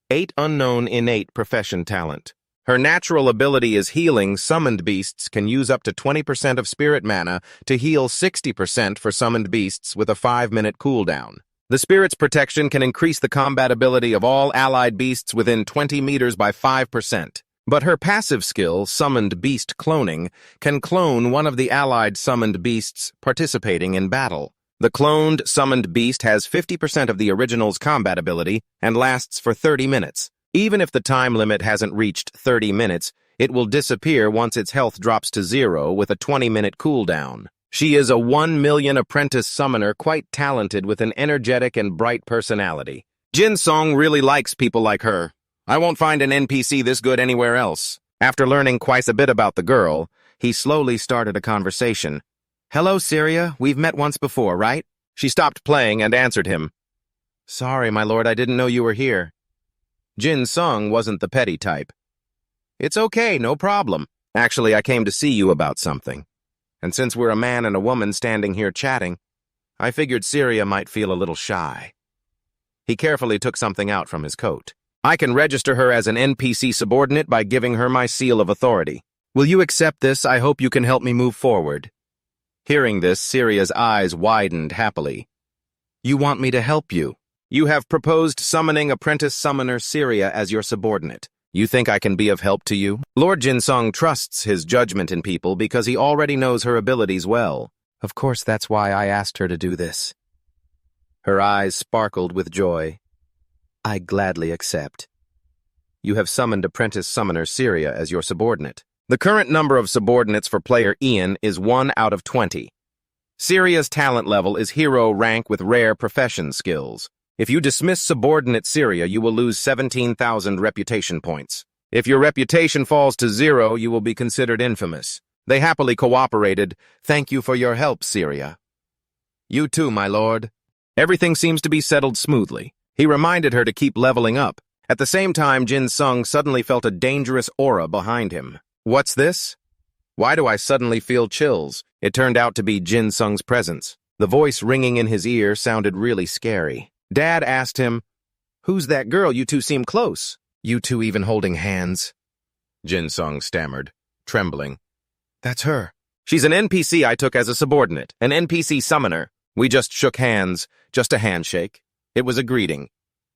8 unknown innate profession talent. Her natural ability is healing. Summoned beasts can use up to 20% of spirit mana to heal 60% for summoned beasts with a 5-minute cooldown. The spirit's protection can increase the combat ability of all allied beasts within 20 meters by 5%. But her passive skill, Summoned Beast Cloning, can clone one of the allied summoned beasts participating in battle. The cloned summoned beast has 50% of the original's combat ability and lasts for 30 minutes. Even if the time limit hasn't reached 30 minutes, it will disappear once its health drops to 0 with a 20-minute cooldown. She is a 1 million apprentice summoner, quite talented with an energetic and bright personality. Jin-sung really likes people like her. I won't find an NPC this good anywhere else. After learning quite a bit about the girl, he slowly started a conversation. "Hello, Syria. We've met once before, right?" She stopped playing and answered him. Sorry, my lord, I didn't know you were here. Jin Sung wasn't the petty type. It's okay, no problem. Actually, I came to see you about something. And since we're a man and a woman standing here chatting, I figured Syria might feel a little shy. He carefully took something out from his coat. I can register her as an NPC subordinate by giving her my seal of authority. Will you accept this? I hope you can help me move forward. Hearing this, Syria's eyes widened happily. You want me to help you? You have proposed summoning apprentice summoner Syria as your subordinate. You think I can be of help to you? Lord Jinsung trusts his judgment in people because he already knows her abilities well. Of course, that's why I asked her to do this. Her eyes sparkled with joy. I gladly accept. You have summoned apprentice summoner Syria as your subordinate. The current number of subordinates for player Ian is 1 out of 20. Syria's talent level is hero rank with rare profession skills. If you dismiss subordinate Syria, you will lose 17,000 reputation points. If your reputation falls to 0, you will be considered infamous. They happily cooperated. Thank you for your help, Syria. You too, my lord. Everything seems to be settled smoothly. He reminded her to keep leveling up. At the same time, Jin Sung suddenly felt a dangerous aura behind him. What's this? Why do I suddenly feel chills? It turned out to be Jin Sung's presence. The voice ringing in his ear sounded really scary. Dad asked him, "Who's that girl? You two seem close. You two even holding hands?" Jin Sung stammered, trembling. That's her. She's an NPC I took as a subordinate, an NPC summoner. We just shook hands, just a handshake. It was a greeting.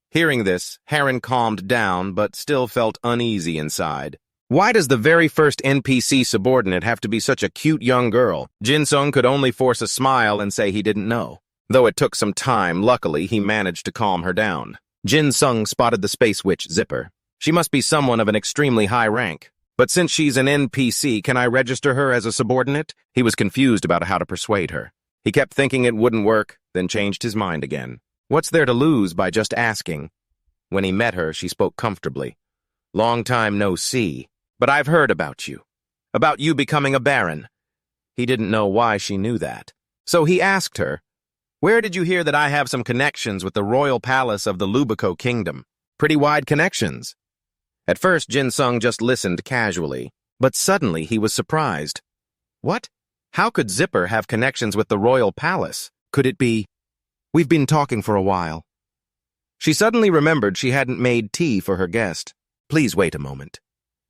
Hearing this, Heron calmed down, but still felt uneasy inside. Why does the very first NPC subordinate have to be such a cute young girl? Jin Sung could only force a smile and say he didn't know. Though it took some time, luckily, he managed to calm her down. Jin Sung spotted the space witch Zipper. She must be someone of an extremely high rank. But since she's an NPC, can I register her as a subordinate? He was confused about how to persuade her. He kept thinking it wouldn't work, then changed his mind again. What's there to lose by just asking? When he met her, she spoke comfortably. Long time no see, but I've heard about you. About you becoming a baron. He didn't know why she knew that. So he asked her, where did you hear that I have some connections with the royal palace of the Lubico kingdom? Pretty wide connections. At first, Jin Sung just listened casually, but suddenly he was surprised. What? How could Zipper have connections with the royal palace? Could it be? We've been talking for a while. She suddenly remembered she hadn't made tea for her guest. Please wait a moment.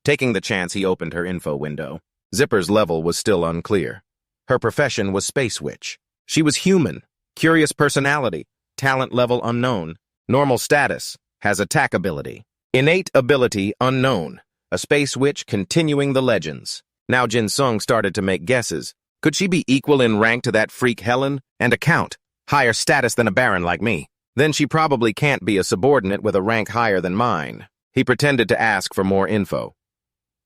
Taking the chance, he opened her info window. Zipper's level was still unclear. Her profession was Space Witch. She was human. Curious personality, talent level unknown, normal status, has attack ability. Innate ability unknown, a space witch continuing the legends. Now Jin Sung started to make guesses. Could she be equal in rank to that freak Helen? And a count, higher status than a baron like me. Then she probably can't be a subordinate with a rank higher than mine. He pretended to ask for more info.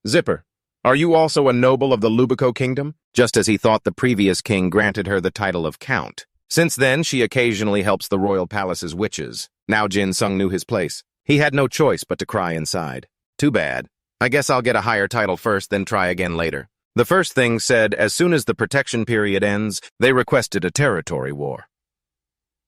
Zipper, are you also a noble of the Lubico kingdom? Just as he thought the previous king granted her the title of count. Since then, she occasionally helps the royal palace's witches. Now Jin Sung knew his place. He had no choice but to cry inside. Too bad. I guess I'll get a higher title first, then try again later. The first thing said, as soon as the protection period ends, they requested a territory war.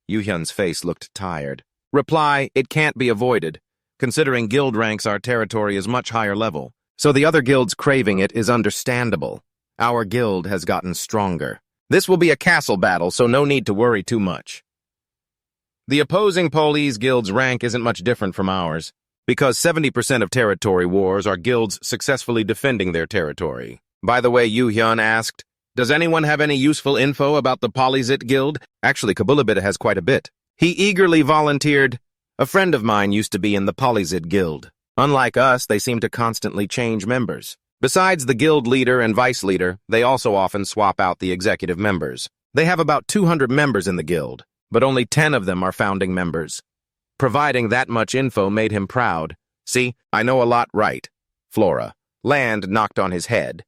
Yu Hyun's face looked tired. Reply, it can't be avoided. Considering guild ranks, our territory is much higher level. So the other guilds craving it is understandable. Our guild has gotten stronger. This will be a castle battle, so no need to worry too much. The opposing Police guild's rank isn't much different from ours, because 70% of territory wars are guilds successfully defending their territory. By the way, Yu Hyun asked, does anyone have any useful info about the Polyzit Guild? Actually, Kabulabita has quite a bit. He eagerly volunteered, a friend of mine used to be in the Polyzit Guild. Unlike us, they seem to constantly change members. Besides the guild leader and vice leader, they also often swap out the executive members. They have about 200 members in the guild, but only 10 of them are founding members. Providing that much info made him proud. See, I know a lot, right? Flora. Land knocked on his head.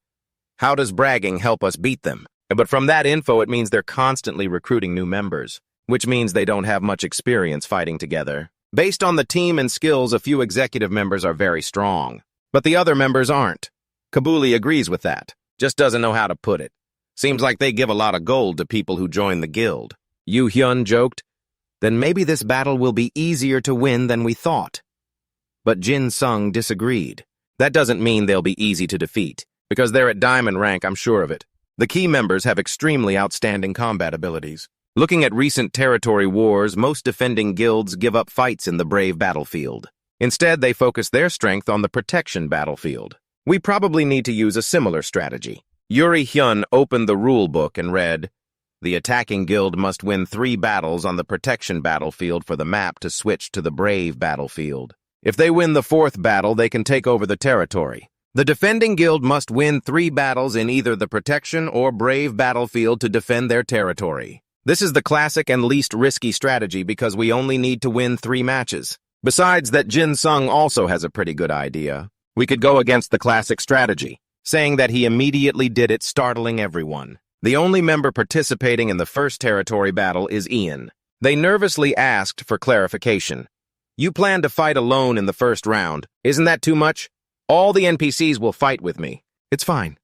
How does bragging help us beat them? But from that info, it means they're constantly recruiting new members, which means they don't have much experience fighting together. Based on the team and skills, a few executive members are very strong, but the other members aren't. Kabuli agrees with that, just doesn't know how to put it. Seems like they give a lot of gold to people who join the guild. Yu Hyun joked, Then maybe this battle will be easier to win than we thought. But Jin Sung disagreed. That doesn't mean they'll be easy to defeat, because they're at diamond rank, I'm sure of it. The key members have extremely outstanding combat abilities. Looking at recent territory wars, most defending guilds give up fights in the brave battlefield. Instead, they focus their strength on the protection battlefield. We probably need to use a similar strategy. Yuri Hyun opened the rule book and read, "The attacking guild must win 3 battles on the protection battlefield for the map to switch to the brave battlefield. If they win the 4th battle, they can take over the territory. The defending guild must win 3 battles in either the protection or brave battlefield to defend their territory. This is the classic and least risky strategy because we only need to win 3 matches. Besides that, Jin Sung also has a pretty good idea. We could go against the classic strategy, saying that he immediately did it, startling everyone. The only member participating in the first territory battle is Ian. They nervously asked for clarification. You plan to fight alone in the first round. Isn't that too much? All the NPCs will fight with me. It's fine.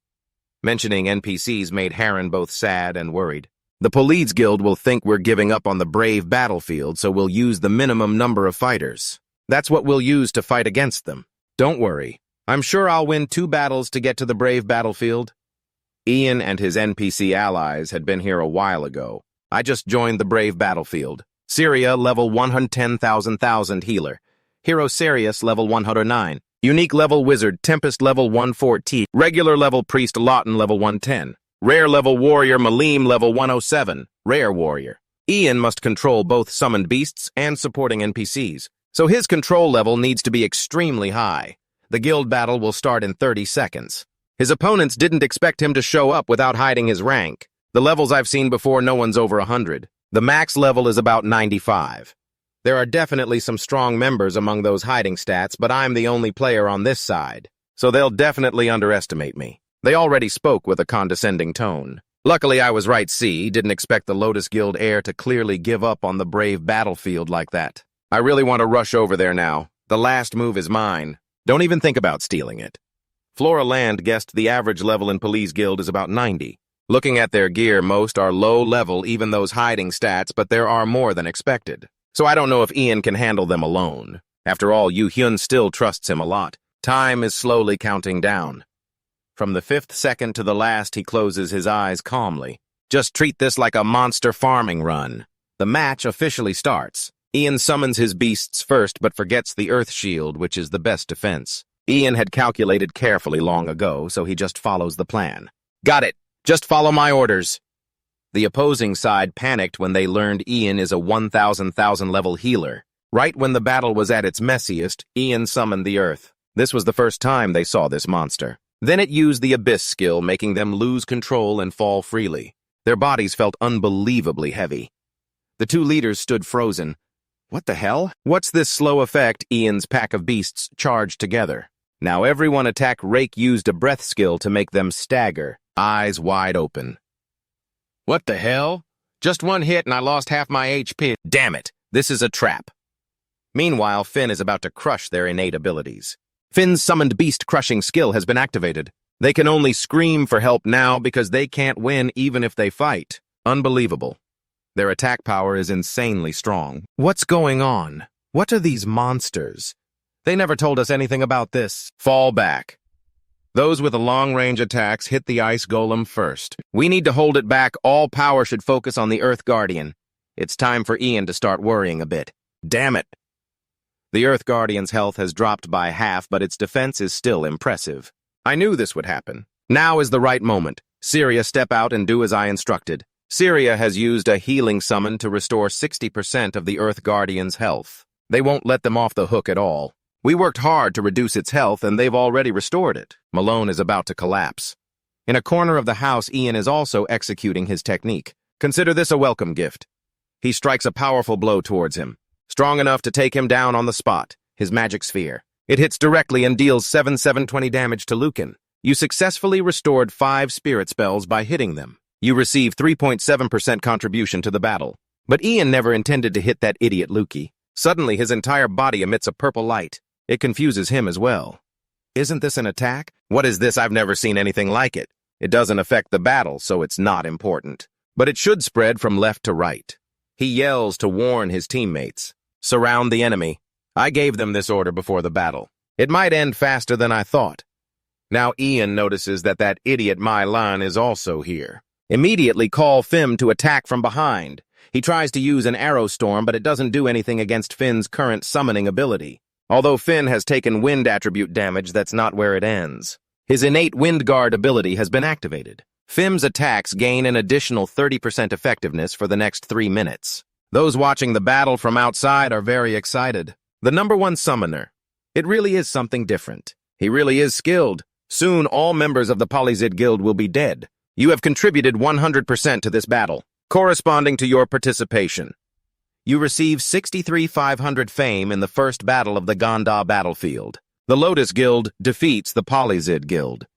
Mentioning NPCs made Harren both sad and worried. The Police Guild will think we're giving up on the brave battlefield, so we'll use the minimum number of fighters. That's what we'll use to fight against them. Don't worry. I'm sure I'll win 2 battles to get to the brave battlefield. Ian and his NPC allies had been here a while ago. I just joined the brave battlefield. Syria, level 110,000 healer. Hero Sirius, level 109. Unique level wizard, Tempest, level 114. Regular level priest, Lawton, level 110. Rare level warrior, Malim, level 107. Rare warrior. Ian must control both summoned beasts and supporting NPCs, so his control level needs to be extremely high. The guild battle will start in 30 seconds. His opponents didn't expect him to show up without hiding his rank. The levels I've seen before, no one's over 100. The max level is about 95. There are definitely some strong members among those hiding stats, but I'm the only player on this side, so they'll definitely underestimate me. They already spoke with a condescending tone. Luckily, I was right, didn't expect the Lotus Guild heir to clearly give up on the brave battlefield like that. I really want to rush over there now. The last move is mine. Don't even think about stealing it. Flora Land guessed the average level in Police Guild is about 90. Looking at their gear, most are low level, even those hiding stats, but there are more than expected. So I don't know if Ian can handle them alone. After all, Yu Hyun still trusts him a lot. Time is slowly counting down. From the 5th second to the last, he closes his eyes calmly. Just treat this like a monster farming run. The match officially starts. Ian summons his beasts first, but forgets the Earth Shield, which is the best defense. Ian had calculated carefully long ago, so he just follows the plan. Got it. Just follow my orders. The opposing side panicked when they learned Ian is a 1,000 level healer. Right when the battle was at its messiest, Ian summoned the Earth. This was the first time they saw this monster. Then it used the Abyss skill, making them lose control and fall freely. Their bodies felt unbelievably heavy. The 2 leaders stood frozen. What the hell? What's this slow effect? Ian's pack of beasts charged together. Now everyone attack. Rake used a breath skill to make them stagger, eyes wide open. What the hell? Just 1 hit and I lost half my HP. Damn it, this is a trap. Meanwhile, Finn is about to crush their innate abilities. Finn's summoned beast-crushing skill has been activated. They can only scream for help now because they can't win even if they fight. Unbelievable. Their attack power is insanely strong. What's going on? What are these monsters? They never told us anything about this. Fall back. Those with the long-range attacks hit the Ice Golem first. We need to hold it back. All power should focus on the Earth Guardian. It's time for Ian to start worrying a bit. Damn it. The Earth Guardian's health has dropped by half, but its defense is still impressive. I knew this would happen. Now is the right moment. Syria, step out and do as I instructed. Syria has used a healing summon to restore 60% of the Earth Guardian's health. They won't let them off the hook at all. We worked hard to reduce its health, and they've already restored it. Malone is about to collapse. In a corner of the house, Ian is also executing his technique. Consider this a welcome gift. He strikes a powerful blow towards him, strong enough to take him down on the spot, his magic sphere. It hits directly and deals 7/720 damage to Lucan. You successfully restored 5 spirit spells by hitting them. You receive 3.7% contribution to the battle. But Ian never intended to hit that idiot Luki. Suddenly, his entire body emits a purple light. It confuses him as well. Isn't this an attack? What is this? I've never seen anything like it. It doesn't affect the battle, so it's not important. But it should spread from left to right. He yells to warn his teammates. Surround the enemy. I gave them this order before the battle. It might end faster than I thought. Now Ian notices that idiot My Lan is also here. Immediately call Fim to attack from behind. He tries to use an arrow storm, but it doesn't do anything against Finn's current summoning ability. Although Finn has taken wind attribute damage, that's not where it ends. His innate wind guard ability has been activated. Fim's attacks gain an additional 30% effectiveness for the next 3 minutes. Those watching the battle from outside are very excited. The #1 summoner. It really is something different. He really is skilled. Soon all members of the Polyzid Guild will be dead. You have contributed 100% to this battle, corresponding to your participation. You receive 63,500 fame in the first battle of the Ganda battlefield. The Lotus Guild defeats the Polyzid Guild.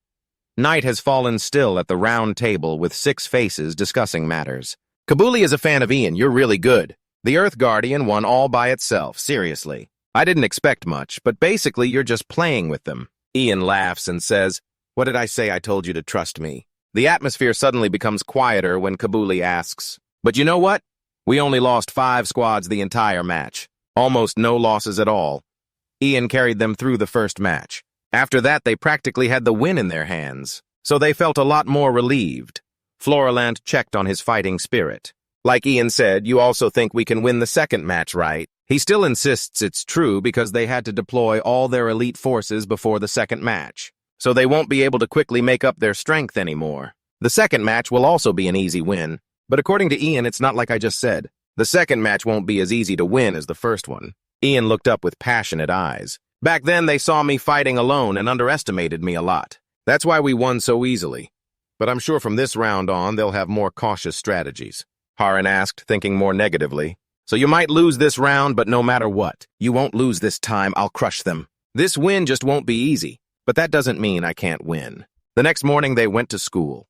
Night has fallen still at the round table with 6 faces discussing matters. Kabuli is a fan of Ian. You're really good. The Earth Guardian won all by itself, seriously. I didn't expect much, but basically you're just playing with them. Ian laughs and says, "What did I say? I told you to trust me." The atmosphere suddenly becomes quieter when Kabuli asks, "But you know what? We only lost 5 squads the entire match. Almost no losses at all. Ian carried them through the first match. After that, they practically had the win in their hands, so they felt a lot more relieved." Floraland checked on his fighting spirit. "Like Ian said, you also think we can win the second match, right?" He still insists it's true because they had to deploy all their elite forces before the second match, so they won't be able to quickly make up their strength anymore. The second match will also be an easy win, but according to Ian, it's not like I just said. The second match won't be as easy to win as the first one. Ian looked up with passionate eyes. "Back then, they saw me fighting alone and underestimated me a lot. That's why we won so easily. But I'm sure from this round on, they'll have more cautious strategies." Haran asked, thinking more negatively. "So you might lose this round, but no matter what, you won't lose this time. I'll crush them. This win just won't be easy, but that doesn't mean I can't win." The next morning, they went to school.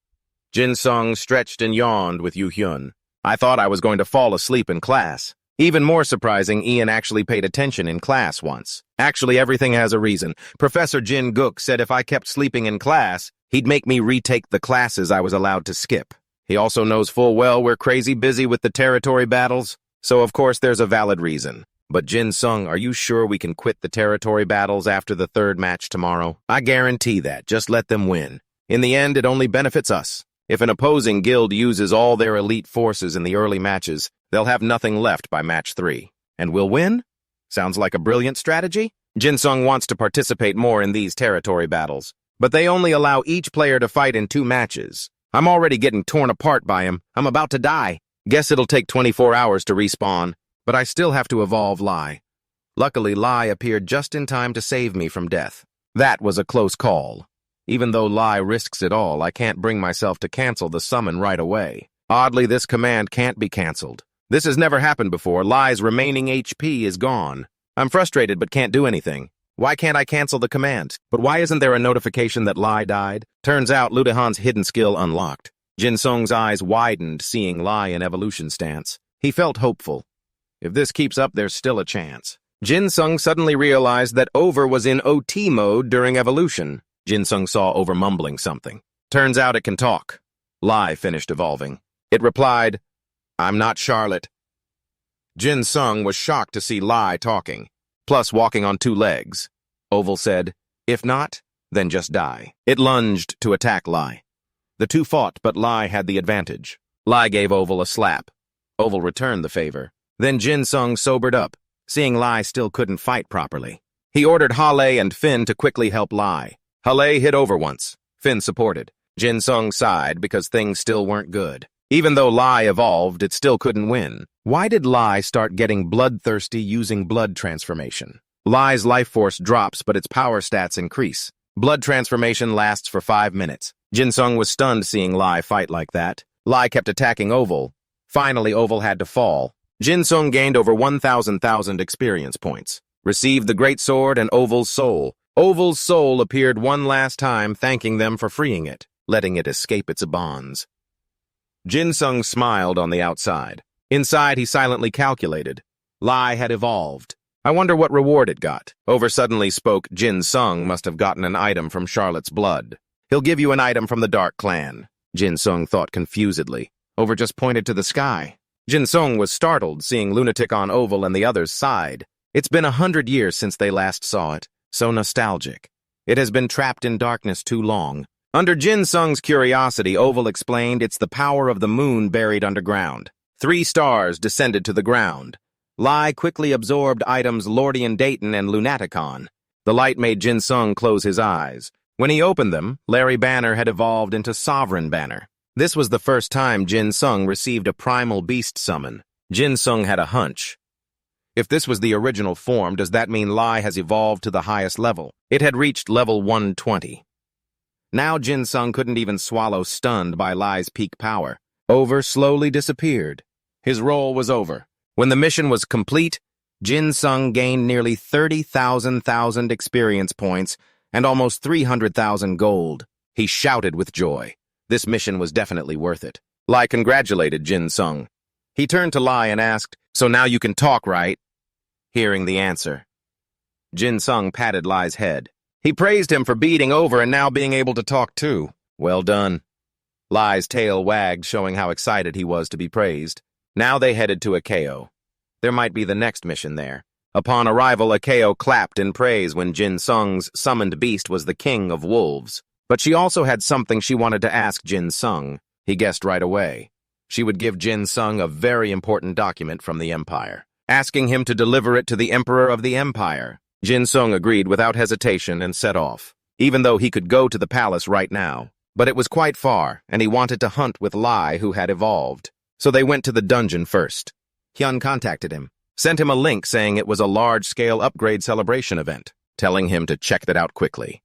Jin Sung stretched and yawned with Yu Hyun. "I thought I was going to fall asleep in class." Even more surprising, Ian actually paid attention in class once. Actually, everything has a reason. Professor Jin Guk said if I kept sleeping in class, he'd make me retake the classes I was allowed to skip. He also knows full well we're crazy busy with the territory battles, so of course there's a valid reason. "But Jin Sung, are you sure we can quit the territory battles after the third match tomorrow?" "I guarantee that. Just let them win. In the end, it only benefits us. If an opposing guild uses all their elite forces in the early matches, they'll have nothing left by match 3. And we'll win? Sounds like a brilliant strategy." Jin Sung wants to participate more in these territory battles, but they only allow each player to fight in 2 matches. I'm already getting torn apart by him. I'm about to die. Guess it'll take 24 hours to respawn, but I still have to evolve Lai. Luckily, Lai appeared just in time to save me from death. That was a close call. Even though Lai risks it all, I can't bring myself to cancel the summon right away. Oddly, this command can't be canceled. This has never happened before. Lai's remaining HP is gone. I'm frustrated but can't do anything. Why can't I cancel the command? But why isn't there a notification that Lai died? Turns out Ludehan's hidden skill unlocked. Jin Sung's eyes widened, seeing Lai in evolution stance. He felt hopeful. If this keeps up, there's still a chance. Jin Sung suddenly realized that Over was in OT mode during evolution. Jin Sung saw Over mumbling something. Turns out it can talk. Lai finished evolving. It replied, "I'm not Charlotte." Jin Sung was shocked to see Lai talking, plus walking on 2 legs. Oval said, "If not, then just die." It lunged to attack Lai. The 2 fought, but Lai had the advantage. Lai gave Oval a slap. Oval returned the favor. Then Jin Sung sobered up, seeing Lai still couldn't fight properly. He ordered Hale and Finn to quickly help Lai. Hale hit Over once. Finn supported. Jin Sung sighed because things still weren't good. Even though Lai evolved, it still couldn't win. Why did Lai start getting bloodthirsty using blood transformation? Lai's life force drops, but its power stats increase. Blood transformation lasts for 5 minutes. Jin Sung was stunned seeing Lai fight like that. Lai kept attacking Oval. Finally, Oval had to fall. Jin Sung gained over 1,000 experience points. Received the Great Sword and Oval's soul. Oval's soul appeared one last time, thanking them for freeing it, letting it escape its bonds. Jin Sung smiled on the outside. Inside, he silently calculated. Lai had evolved. I wonder what reward it got. Over suddenly spoke. Jin Sung must have gotten an item from Charlotte's blood. He'll give you an item from the Dark Clan. Jin Sung thought confusedly. Over just pointed to the sky. Jin Sung was startled, seeing Lunatic on Oval and the others sighed. It's been 100 years since they last saw it. So nostalgic. It has been trapped in darkness too long. Under Jin Sung's curiosity, Oval explained it's the power of the moon buried underground. 3 stars descended to the ground. Lai quickly absorbed items Lordian Dayton and Lunaticon. The light made Jin Sung close his eyes. When he opened them, Larry Banner had evolved into Sovereign Banner. This was the first time Jin Sung received a primal beast summon. Jin Sung had a hunch. If this was the original form, does that mean Lai has evolved to the highest level? It had reached level 120. Now Jin Sung couldn't even swallow, stunned by Lai's peak power. Over slowly disappeared. His role was over. When the mission was complete, Jin Sung gained nearly 30,000 experience points and almost 300,000 gold. He shouted with joy. This mission was definitely worth it. Lai congratulated Jin Sung. He turned to Lai and asked, "So now you can talk, right?" Hearing the answer, Jin Sung patted Lai's head. He praised him for beating over and now being able to talk too. Well done. Lai's tail wagged, showing how excited he was to be praised. Now they headed to Akeo. There might be the next mission there. Upon arrival, Akeo clapped in praise when Jin Sung's summoned beast was the king of wolves. But she also had something she wanted to ask Jin Sung. He guessed right away. She would give Jin Sung a very important document from the Empire, asking him to deliver it to the Emperor of the Empire. Jin Sung agreed without hesitation and set off, even though he could go to the palace right now. But it was quite far, and he wanted to hunt with Lai, who had evolved. So they went to the dungeon first. Hyun contacted him, sent him a link saying it was a large-scale upgrade celebration event, telling him to check that out quickly.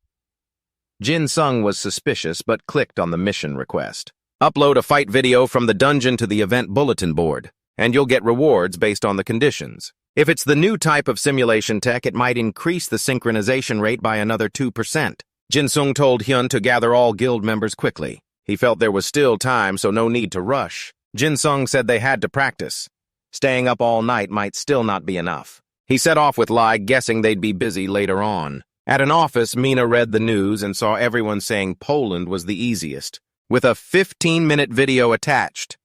Jin Sung was suspicious but clicked on the mission request. Upload a fight video from the dungeon to the event bulletin board, and you'll get rewards based on the conditions. If it's the new type of simulation tech, it might increase the synchronization rate by another 2%. Jin Sung told Hyun to gather all guild members quickly. He felt there was still time, so no need to rush. Jin Sung said they had to practice. Staying up all night might still not be enough. He set off with Lai, guessing they'd be busy later on. At an office, Mina read the news and saw everyone saying Poland was the easiest, with a 15-minute video attached.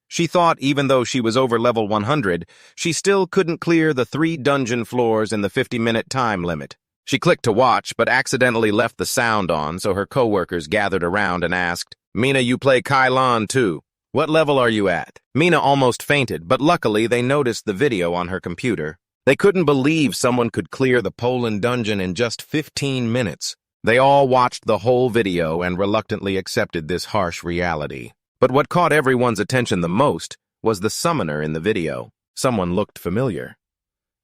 She thought even though she was over level 100, she still couldn't clear the 3 dungeon floors in the 50-minute time limit. She clicked to watch, but accidentally left the sound on, so her coworkers gathered around and asked, "Mina, you play Kailan too. What level are you at?" Mina almost fainted, but luckily they noticed the video on her computer. They couldn't believe someone could clear the Poland dungeon in just 15 minutes. They all watched the whole video and reluctantly accepted this harsh reality. But what caught everyone's attention the most was the summoner in the video. Someone looked familiar.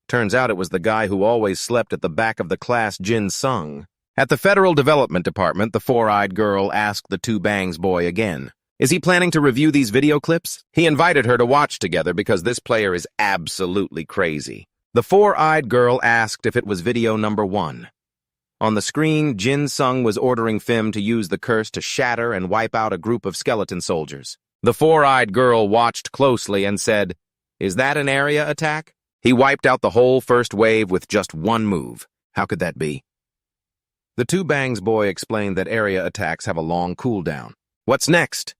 Turns out it was the guy who always slept at the back of the class, Jin Sung. At the Federal Development Department, the 4-eyed girl asked the Two Bangs boy again, is he planning to review these video clips? He invited her to watch together because this player is absolutely crazy. The 4-eyed girl asked if it was video number 1. On the screen, Jin Sung was ordering Phim to use the curse to shatter and wipe out a group of skeleton soldiers. The 4-eyed girl watched closely and said, "Is that an area attack?" He wiped out the whole first wave with just one move. How could that be? The Two Bangs boy explained that area attacks have a long cooldown. What's next?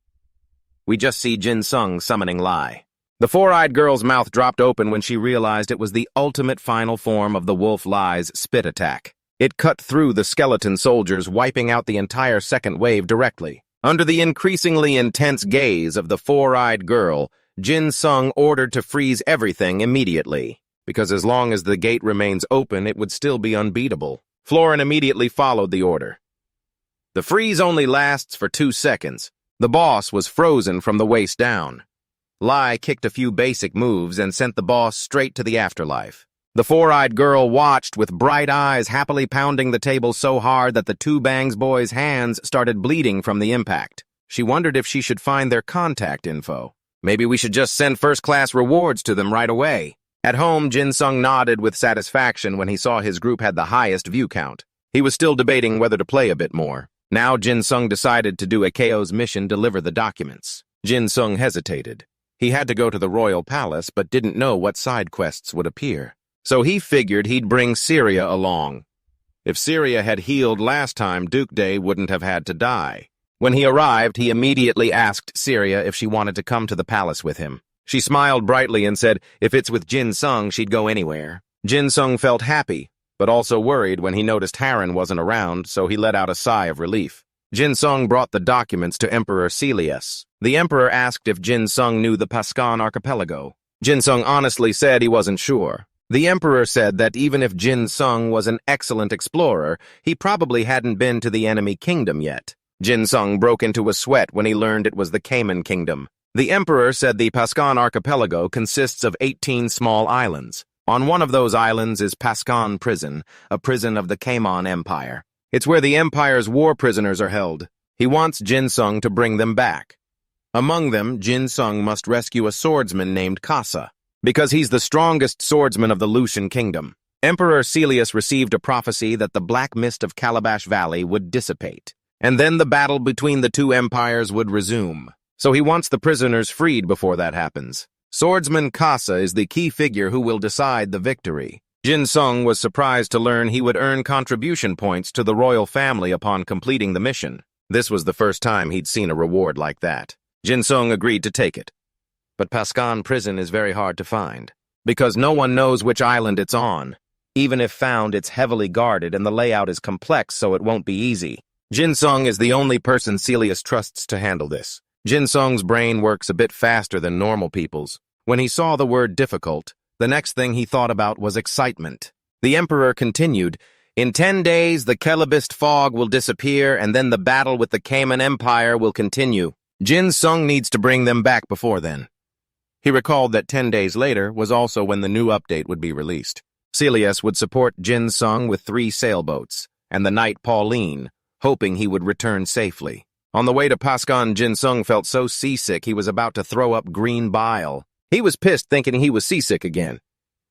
We just see Jin Sung summoning Lai. The 4-eyed girl's mouth dropped open when she realized it was the ultimate final form of the wolf Lai's spit attack. It cut through the skeleton soldiers, wiping out the entire second wave directly. Under the increasingly intense gaze of the 4-eyed girl, Jin Sung ordered to freeze everything immediately, because as long as the gate remains open, it would still be unbeatable. Florin immediately followed the order. The freeze only lasts for 2 seconds. The boss was frozen from the waist down. Lai kicked a few basic moves and sent the boss straight to the afterlife. The 4-eyed girl watched with bright eyes, happily pounding the table so hard that the Two Bangs boys' hands started bleeding from the impact. She wondered if she should find their contact info. Maybe we should just send first-class rewards to them right away. At home, Jin Sung nodded with satisfaction when he saw his group had the highest view count. He was still debating whether to play a bit more. Now Jin Sung decided to do Akeo's mission, deliver the documents. Jin Sung hesitated. He had to go to the royal palace, but didn't know what side quests would appear. So he figured he'd bring Syria along. If Syria had healed last time, Duke Day wouldn't have had to die. When he arrived, he immediately asked Syria if she wanted to come to the palace with him. She smiled brightly and said if it's with Jin Sung, she'd go anywhere. Jin Sung felt happy, but also worried when he noticed Harren wasn't around, so he let out a sigh of relief. Jin Sung brought the documents to Emperor Celius. The emperor asked if Jin Sung knew the Pascan archipelago. Jin Sung honestly said he wasn't sure. The emperor said that even if Jin Sung was an excellent explorer, he probably hadn't been to the enemy kingdom yet. Jin Sung broke into a sweat when he learned it was the Cayman kingdom. The emperor said the Pascan archipelago consists of 18 small islands. On one of those islands is Pascan Prison, a prison of the Cayman Empire. It's where the Empire's war prisoners are held. He wants Jin Sung to bring them back. Among them, Jin Sung must rescue a swordsman named Kasa, because he's the strongest swordsman of the Lucian kingdom. Emperor Celius received a prophecy that the black mist of Calabash Valley would dissipate, and then the battle between the two empires would resume. So he wants the prisoners freed before that happens. Swordsman Kasa is the key figure who will decide the victory. Jin Sung was surprised to learn he would earn contribution points to the royal family upon completing the mission. This was the first time he'd seen a reward like that. Jin Sung agreed to take it. But Pascan Prison is very hard to find, because no one knows which island it's on. Even if found, it's heavily guarded and the layout is complex, so it won't be easy. Jin Sung is the only person Celius trusts to handle this. Jin Sung's brain works a bit faster than normal people's. When he saw the word difficult, the next thing he thought about was excitement. The emperor continued, "In 10 days, the Kelebist fog will disappear, and then the battle with the Cayman Empire will continue. Jin Sung needs to bring them back before then." He recalled that 10 days later was also when the new update would be released. Celius would support Jin Sung with 3 sailboats, and the knight Pauline, hoping he would return safely. On the way to Pascan, Jin Sung felt so seasick he was about to throw up green bile. He was pissed thinking he was seasick again.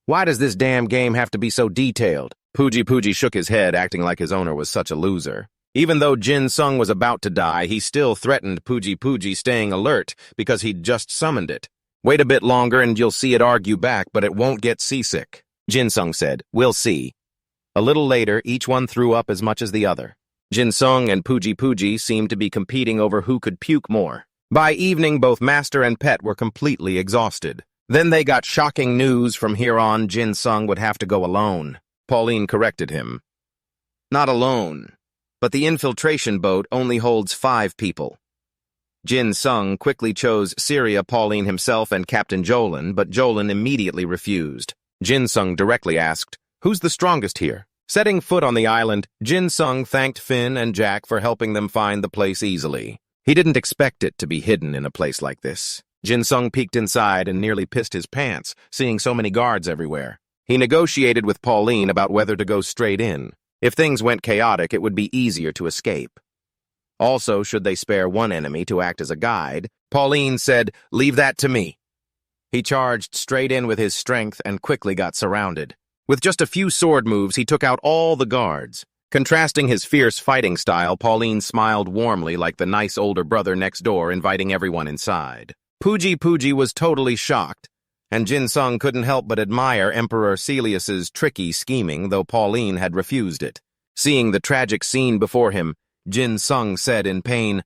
Why does this damn game have to be so detailed? Puji shook his head, acting like his owner was such a loser. Even though Jin Sung was about to die, he still threatened Puji staying alert because he'd just summoned it. "Wait a bit longer and you'll see it argue back, but it won't get seasick," Jin Sung said. "We'll see." A little later, each one threw up as much as the other. Jin Sung and Puji seemed to be competing over who could puke more. By evening, both master and pet were completely exhausted. Then they got shocking news. From here on, Jin Sung would have to go alone. Pauline corrected him. "Not alone, but the infiltration boat only holds 5 people." Jin Sung quickly chose Syria, Pauline himself, and Captain Jolin, but Jolin immediately refused. Jin Sung directly asked, "Who's the strongest here?" Setting foot on the island, Jin Sung thanked Finn and Jack for helping them find the place easily. He didn't expect it to be hidden in a place like this. Jin Sung peeked inside and nearly pissed his pants, seeing so many guards everywhere. He negotiated with Pauline about whether to go straight in. If things went chaotic, it would be easier to escape. Also, should they spare one enemy to act as a guide, Pauline said, "Leave that to me." He charged straight in with his strength and quickly got surrounded. With just a few sword moves, he took out all the guards. Contrasting his fierce fighting style, Pauline smiled warmly like the nice older brother next door, inviting everyone inside. Puji was totally shocked, and Jin Sung couldn't help but admire Emperor Celius's tricky scheming, though Pauline had refused it. Seeing the tragic scene before him, Jin Sung said in pain,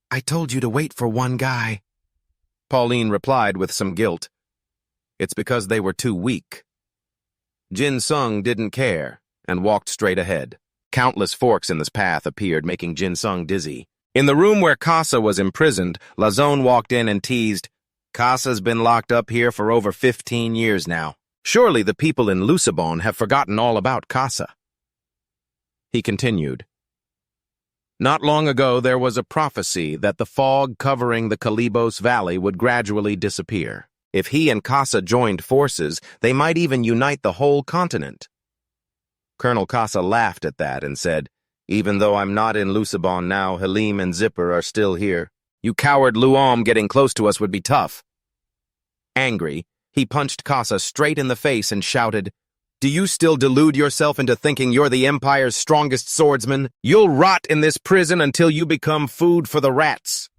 "I told you to wait for one guy." Pauline replied with some guilt, "It's because they were too weak." Jin Sung didn't care and walked straight ahead. Countless forks in this path appeared, making Jin Sung dizzy. In the room where Kasa was imprisoned, Lazone walked in and teased, "Kasa's been locked up here for over 15 years now. Surely the people in Lucibon have forgotten all about Kasa." He continued, "Not long ago there was a prophecy that the fog covering the Kalibos Valley would gradually disappear. If he and Kasa joined forces, they might even unite the whole continent." Colonel Kasa laughed at that and said, "Even though I'm not in Lucibon now, Halim and Zipper are still here. You coward Luom, getting close to us would be tough." Angry, he punched Kasa straight in the face and shouted, "Do you still delude yourself into thinking you're the Empire's strongest swordsman? You'll rot in this prison until you become food for the rats."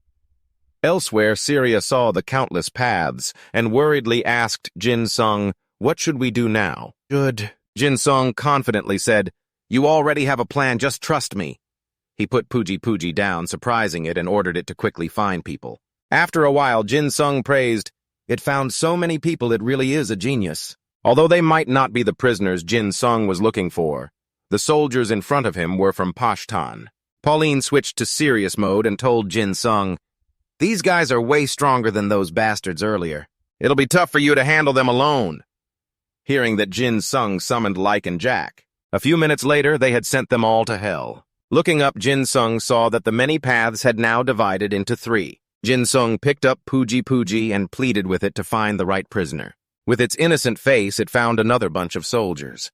Elsewhere, Syria saw the countless paths and worriedly asked Jin Sung, "What should we do now?" "Good." Jin Sung confidently said, "You already have a plan, just trust me." He put Puji down, surprising it, and ordered it to quickly find people. After a while, Jin Sung praised, It found so many people it really is a genius. Although they might not be the prisoners Jin Sung was looking for, the soldiers in front of him were from Pashtan. Pauline switched to serious mode and told Jin Sung, "These guys are way stronger than those bastards earlier. It'll be tough for you to handle them alone." Hearing that Jin Sung summoned Like and Jack, a few minutes later they had sent them all to hell. Looking up, Jin Sung saw that the many paths had now divided into 3. Jin Sung picked up Puji and pleaded with it to find the right prisoner. With its innocent face, it found another bunch of soldiers.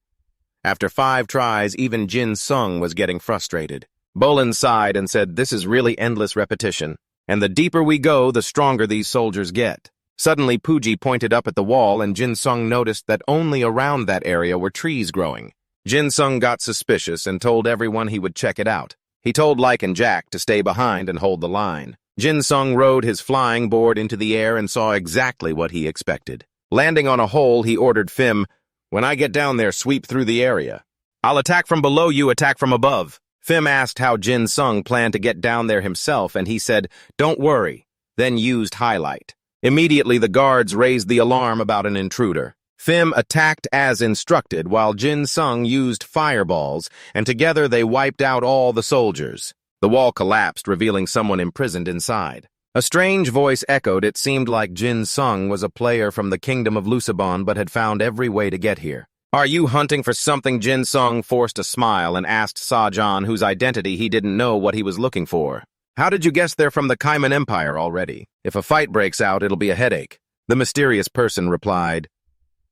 After 5 tries, even Jin Sung was getting frustrated. Bolin sighed and said, "This is really endless repetition, and the deeper we go, the stronger these soldiers get." Suddenly, Puji pointed up at the wall, and Jin Sung noticed that only around that area were trees growing. Jin Sung got suspicious and told everyone he would check it out. He told Like and Jack to stay behind and hold the line. Jin Sung rode his flying board into the air and saw exactly what he expected. Landing on a hole, he ordered Phim, "When I get down there, sweep through the area. I'll attack from below, you attack from above." Phim asked how Jin Sung planned to get down there himself, and he said, "Don't worry," then used Highlight. Immediately, the guards raised the alarm about an intruder. Phim attacked as instructed, while Jin Sung used fireballs, and together they wiped out all the soldiers. The wall collapsed, revealing someone imprisoned inside. A strange voice echoed. It seemed like Jin Sung was a player from the kingdom of Lusabon but had found every way to get here. "Are you hunting for something?" Jin Sung forced a smile and asked Sajan, whose identity he didn't know what he was looking for. "How did you guess they're from the Kaiman Empire already? If a fight breaks out, it'll be a headache." The mysterious person replied,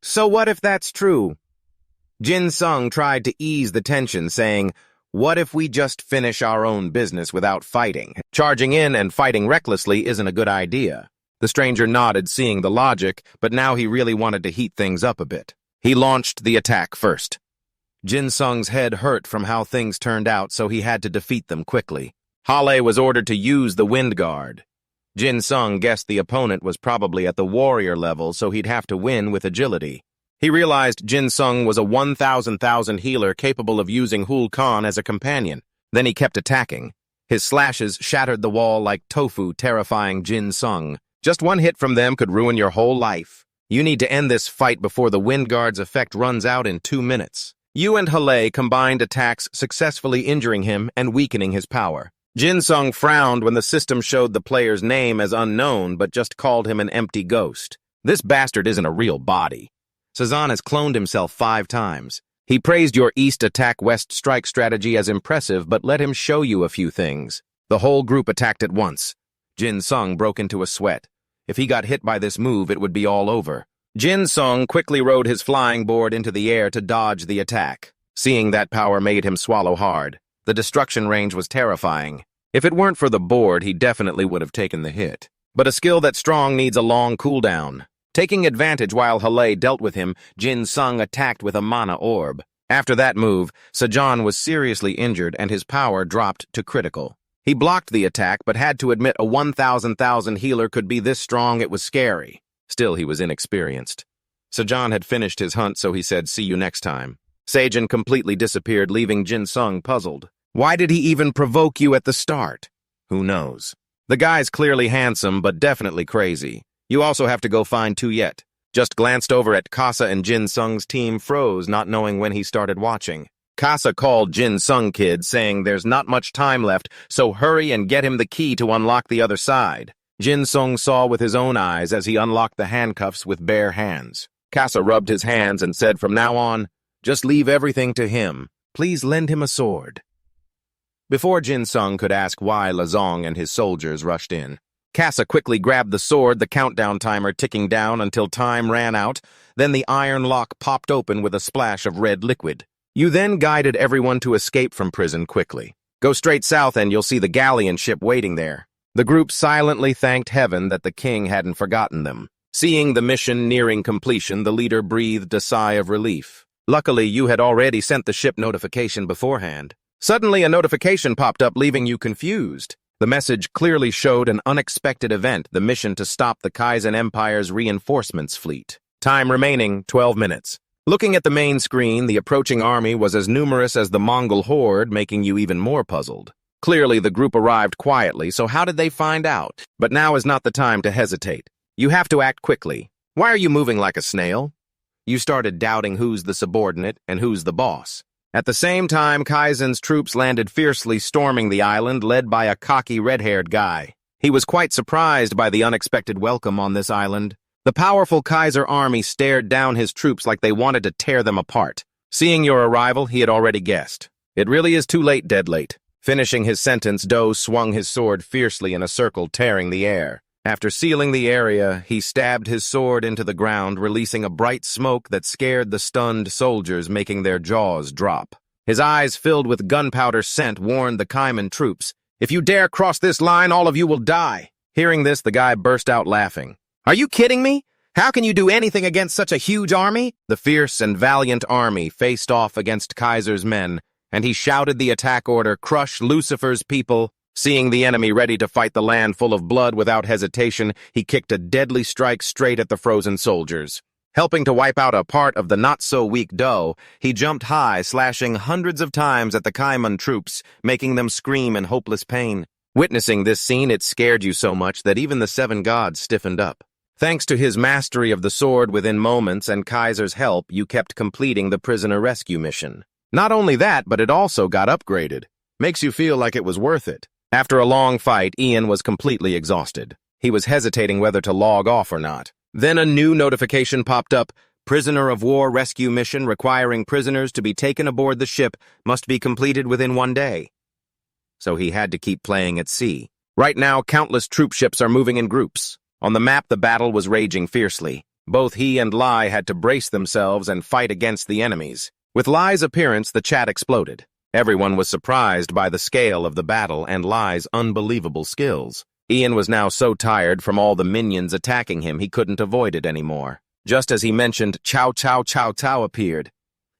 "So what if that's true?" Jin Sung tried to ease the tension, saying, "What if we just finish our own business without fighting? Charging in and fighting recklessly isn't a good idea." The stranger nodded, seeing the logic, but now he really wanted to heat things up a bit. He launched the attack first. Jin Sung's head hurt from how things turned out, so he had to defeat them quickly. Hale was ordered to use the Wind Guard. Jin Sung guessed the opponent was probably at the warrior level, so he'd have to win with agility. He realized Jin Sung was a 1,000 healer capable of using Hul Khan as a companion. Then he kept attacking. His slashes shattered the wall like tofu, terrifying Jin Sung. Just one hit from them could ruin your whole life. You need to end this fight before the Wind Guard's effect runs out in 2 minutes. Yu and Hale combined attacks, successfully injuring him and weakening his power. Jin Sung frowned when the system showed the player's name as unknown, but just called him an empty ghost. This bastard isn't a real body. Sazan has cloned himself 5 times. He praised your East Attack West Strike strategy as impressive, but let him show you a few things. The whole group attacked at once. Jin Sung broke into a sweat. If he got hit by this move, it would be all over. Jin Sung quickly rode his flying board into the air to dodge the attack. Seeing that power made him swallow hard. The destruction range was terrifying. If it weren't for the board, he definitely would have taken the hit. But a skill that strong needs a long cooldown. Taking advantage while Hale dealt with him, Jin Sung attacked with a mana orb. After that move, Sajan was seriously injured and his power dropped to critical. He blocked the attack, but had to admit a 1,000 healer could be this strong it was scary. Still, he was inexperienced. Sajan had finished his hunt, so he said, "See you next time." Sajin completely disappeared, leaving Jin Sung puzzled. Why did he even provoke you at the start? Who knows? The guy's clearly handsome, but definitely crazy. You also have to go find Tuyet. Just glanced over at Casa and Jin Sung's team froze, not knowing when he started watching. Casa called Jin Sung kid, saying there's not much time left, so hurry and get him the key to unlock the other side. Jin Sung saw with his own eyes as he unlocked the handcuffs with bare hands. Casa rubbed his hands and said, "From now on, just leave everything to him. Please lend him a sword." Before Jin Sung could ask why, Lazong and his soldiers rushed in. Casa quickly grabbed the sword, the countdown timer ticking down until time ran out. Then the iron lock popped open with a splash of red liquid. You then guided everyone to escape from prison quickly. Go straight south and you'll see the galleon ship waiting there. The group silently thanked heaven that the king hadn't forgotten them. Seeing the mission nearing completion, the leader breathed a sigh of relief. Luckily, you had already sent the ship notification beforehand. Suddenly, a notification popped up, leaving you confused. The message clearly showed an unexpected event, the mission to stop the Kaizen Empire's reinforcements fleet. Time remaining, 12 minutes. Looking at the main screen, the approaching army was as numerous as the Mongol horde, making you even more puzzled. Clearly, the group arrived quietly, so how did they find out? But now is not the time to hesitate. You have to act quickly. Why are you moving like a snail? You started doubting who's the subordinate and who's the boss. At the same time, Kaizen's troops landed fiercely, storming the island, led by a cocky red-haired guy. He was quite surprised by the unexpected welcome on this island. The powerful Kaiser army stared down his troops like they wanted to tear them apart. Seeing your arrival, he had already guessed. It really is too late, dead late. Finishing his sentence, Do swung his sword fiercely in a circle, tearing the air. After sealing the area, he stabbed his sword into the ground, releasing a bright smoke that scared the stunned soldiers, making their jaws drop. His eyes filled with gunpowder scent warned the Kaiman troops, "If you dare cross this line, all of you will die." Hearing this, the guy burst out laughing. "Are you kidding me? How can you do anything against such a huge army?" The fierce and valiant army faced off against Kaiser's men, and he shouted the attack order, "Crush Lucifer's people." Seeing the enemy ready to fight the land full of blood without hesitation, he kicked a deadly strike straight at the frozen soldiers. Helping to wipe out a part of the not-so-weak Do, he jumped high, slashing hundreds of times at the Kaiman troops, making them scream in hopeless pain. Witnessing this scene, it scared you so much that even the seven gods stiffened up. Thanks to his mastery of the sword within moments and Kaiser's help, you kept completing the prisoner rescue mission. Not only that, but it also got upgraded. Makes you feel like it was worth it. After a long fight, Ian was completely exhausted. He was hesitating whether to log off or not. Then a new notification popped up. Prisoner of war rescue mission requiring prisoners to be taken aboard the ship must be completed within 1 day. So he had to keep playing at sea. Right now, countless troop ships are moving in groups. On the map, the battle was raging fiercely. Both he and Lai had to brace themselves and fight against the enemies. With Lai's appearance, the chat exploded. Everyone was surprised by the scale of the battle and Lai's unbelievable skills. Ian was now so tired from all the minions attacking him he couldn't avoid it anymore. Just as he mentioned, Chow Chow Chow Chow appeared.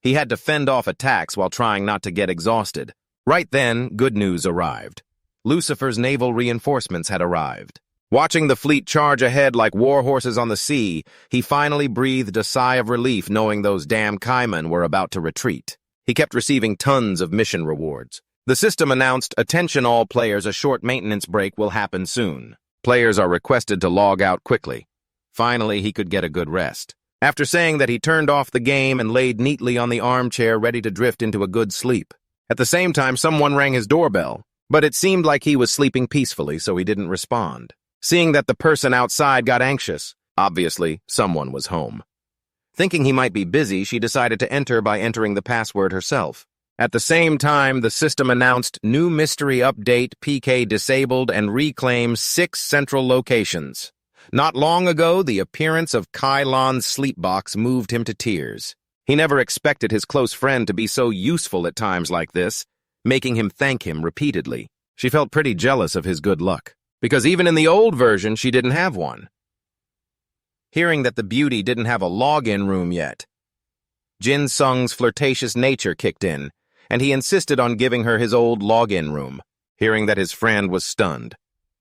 He had to fend off attacks while trying not to get exhausted. Right then, good news arrived. Lucifer's naval reinforcements had arrived. Watching the fleet charge ahead like war horses on the sea, he finally breathed a sigh of relief knowing those damn Kaiman were about to retreat. He kept receiving tons of mission rewards. The system announced, "Attention all players, a short maintenance break will happen soon. Players are requested to log out quickly." Finally, he could get a good rest. After saying that, he turned off the game and laid neatly on the armchair, ready to drift into a good sleep. At the same time, someone rang his doorbell, but it seemed like he was sleeping peacefully, so he didn't respond. Seeing that the person outside got anxious, obviously, someone was home. Thinking he might be busy, she decided to enter by entering the password herself. At the same time, the system announced new mystery update, PK disabled, and reclaims 6 central locations. Not long ago, the appearance of Kai Lan's sleep box moved him to tears. He never expected his close friend to be so useful at times like this, making him thank him repeatedly. She felt pretty jealous of his good luck, because even in the old version, she didn't have one. Hearing that the beauty didn't have a login room yet, Jin Sung's flirtatious nature kicked in, and he insisted on giving her his old login room. Hearing that, his friend was stunned.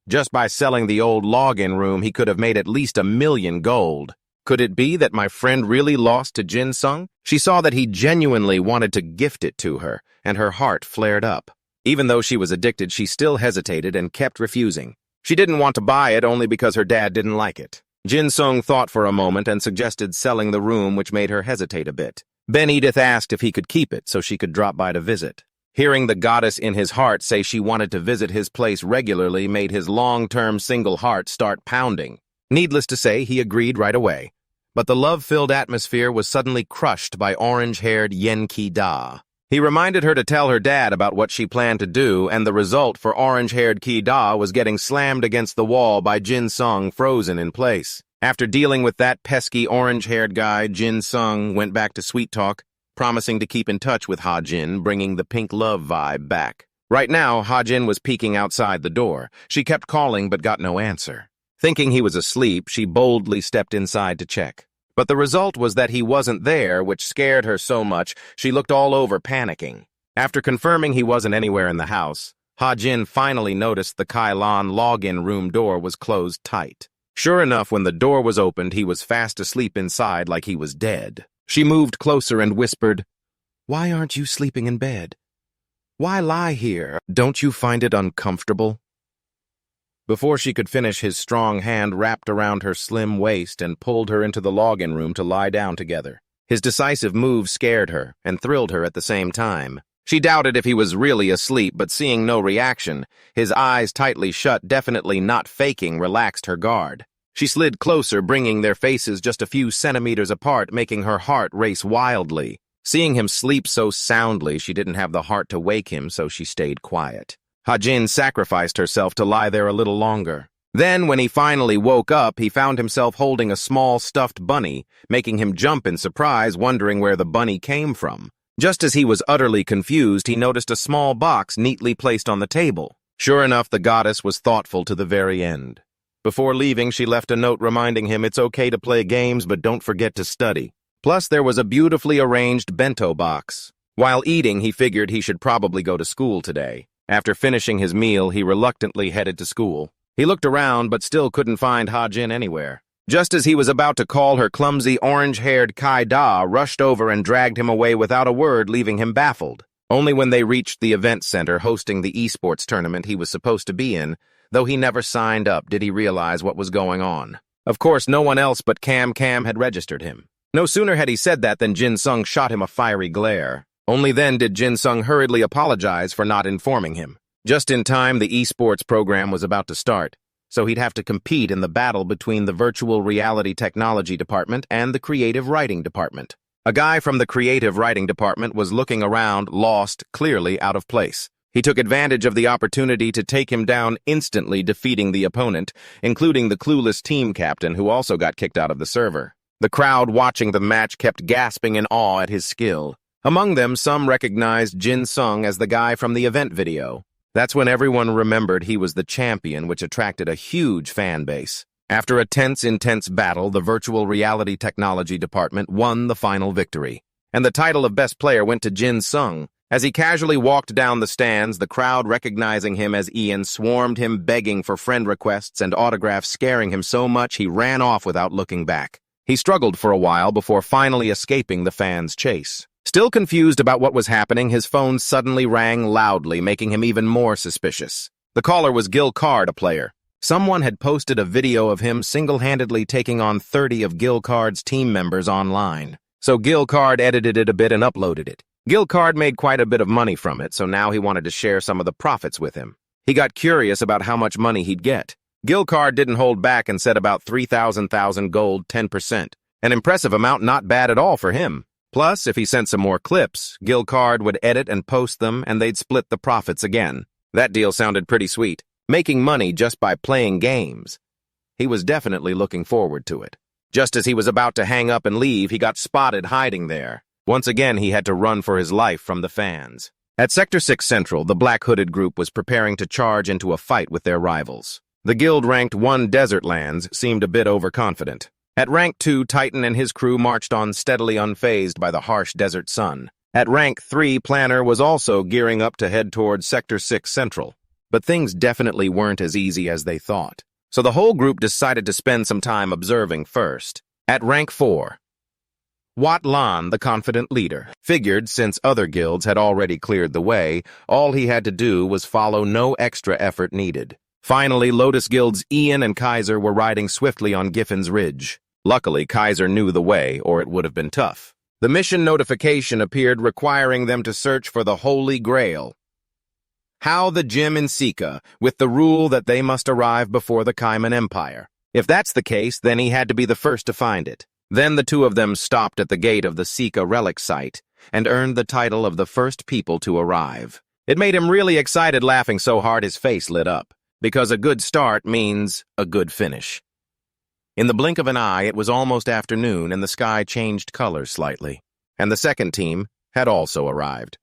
Just by selling the old login room, he could have made at least 1 million gold. Could it be that my friend really lost to Jin Sung? She saw that he genuinely wanted to gift it to her, and her heart flared up. Even though she was addicted, she still hesitated and kept refusing. She didn't want to buy it only because her dad didn't like it. Jin Sung thought for a moment and suggested selling the room, which made her hesitate a bit. Ben Edith asked if he could keep it so she could drop by to visit. Hearing the goddess in his heart say she wanted to visit his place regularly made his long-term single heart start pounding. Needless to say, he agreed right away. But the love-filled atmosphere was suddenly crushed by orange-haired Yen Ki-da. He reminded her to tell her dad about what she planned to do, and the result for orange-haired Ki-da was getting slammed against the wall by Jin Sung, frozen in place. After dealing with that pesky orange-haired guy, Jin Sung went back to Sweet Talk, promising to keep in touch with Ha-jin, bringing the pink love vibe back. Right now, Ha-jin was peeking outside the door. She kept calling but got no answer. Thinking he was asleep, she boldly stepped inside to check. But the result was that he wasn't there, which scared her so much she looked all over, panicking. After confirming he wasn't anywhere in the house, Ha-jin finally noticed the Kai Lan login room door was closed tight. Sure enough, when the door was opened, he was fast asleep inside like he was dead. She moved closer and whispered, "Why aren't you sleeping in bed? Why lie here? Don't you find it uncomfortable?" Before she could finish, his strong hand wrapped around her slim waist and pulled her into the login room to lie down together. His decisive move scared her and thrilled her at the same time. She doubted if he was really asleep, but seeing no reaction, his eyes tightly shut, definitely not faking, relaxed her guard. She slid closer, bringing their faces just a few centimeters apart, making her heart race wildly. Seeing him sleep so soundly, she didn't have the heart to wake him, so she stayed quiet. Ha-Jin sacrificed herself to lie there a little longer. Then, when he finally woke up, he found himself holding a small stuffed bunny, making him jump in surprise, wondering where the bunny came from. Just as he was utterly confused, he noticed a small box neatly placed on the table. Sure enough, the goddess was thoughtful to the very end. Before leaving, she left a note reminding him it's okay to play games, but don't forget to study. Plus, there was a beautifully arranged bento box. While eating, he figured he should probably go to school today. After finishing his meal, he reluctantly headed to school. He looked around, but still couldn't find Ha-Jin anywhere. Just as he was about to call, her clumsy, orange-haired Kai-Da rushed over and dragged him away without a word, leaving him baffled. Only when they reached the event center hosting the esports tournament he was supposed to be in, though he never signed up, did he realize what was going on. Of course, no one else but Cam had registered him. No sooner had he said that than Jin Sung shot him a fiery glare. Only then did Jin Sung hurriedly apologize for not informing him. Just in time, the esports program was about to start, so he'd have to compete in the battle between the Virtual Reality Technology Department and the Creative Writing Department. A guy from the Creative Writing Department was looking around, lost, clearly out of place. He took advantage of the opportunity to take him down, instantly defeating the opponent, including the clueless team captain who also got kicked out of the server. The crowd watching the match kept gasping in awe at his skill. Among them, some recognized Jin Sung as the guy from the event video. That's when everyone remembered he was the champion, which attracted a huge fan base. After a intense battle, the Virtual Reality Technology Department won the final victory. And the title of Best Player went to Jin Sung. As he casually walked down the stands, the crowd, recognizing him as Ian, swarmed him, begging for friend requests and autographs, scaring him so much he ran off without looking back. He struggled for a while before finally escaping the fans' chase. Still confused about what was happening, his phone suddenly rang loudly, making him even more suspicious. The caller was Gil Card, a player. Someone had posted a video of him single-handedly taking on 30 of Gil Card's team members online. So Gil Card edited it a bit and uploaded it. Gil Card made quite a bit of money from it, so now he wanted to share some of the profits with him. He got curious about how much money he'd get. Gil Card didn't hold back and said about 3,000 gold, 10%. An impressive amount, not bad at all for him. Plus, if he sent some more clips, Gil Card would edit and post them, and they'd split the profits again. That deal sounded pretty sweet. Making money just by playing games. He was definitely looking forward to it. Just as he was about to hang up and leave, he got spotted hiding there. Once again, he had to run for his life from the fans. At Sector 6 Central, the Black Hooded group was preparing to charge into a fight with their rivals. The guild-ranked 1 Desert Lands seemed a bit overconfident. At rank 2, Titan and his crew marched on steadily, unfazed by the harsh desert sun. At rank 3, Planner was also gearing up to head towards Sector 6 Central. But things definitely weren't as easy as they thought. So the whole group decided to spend some time observing first. At rank 4, Wat Lan, the confident leader, figured since other guilds had already cleared the way, all he had to do was follow, no extra effort needed. Finally, Lotus Guild's Ian and Kaiser were riding swiftly on Giffin's Ridge. Luckily, Kaiser knew the way, or it would have been tough. The mission notification appeared requiring them to search for the Holy Grail. How the gem in Sika, with the rule that they must arrive before the Kaiman Empire. If that's the case, then he had to be the first to find it. Then the two of them stopped at the gate of the Sika relic site and earned the title of the first people to arrive. It made him really excited, laughing so hard his face lit up, because a good start means a good finish. In the blink of an eye, it was almost afternoon and the sky changed colors slightly, and the second team had also arrived.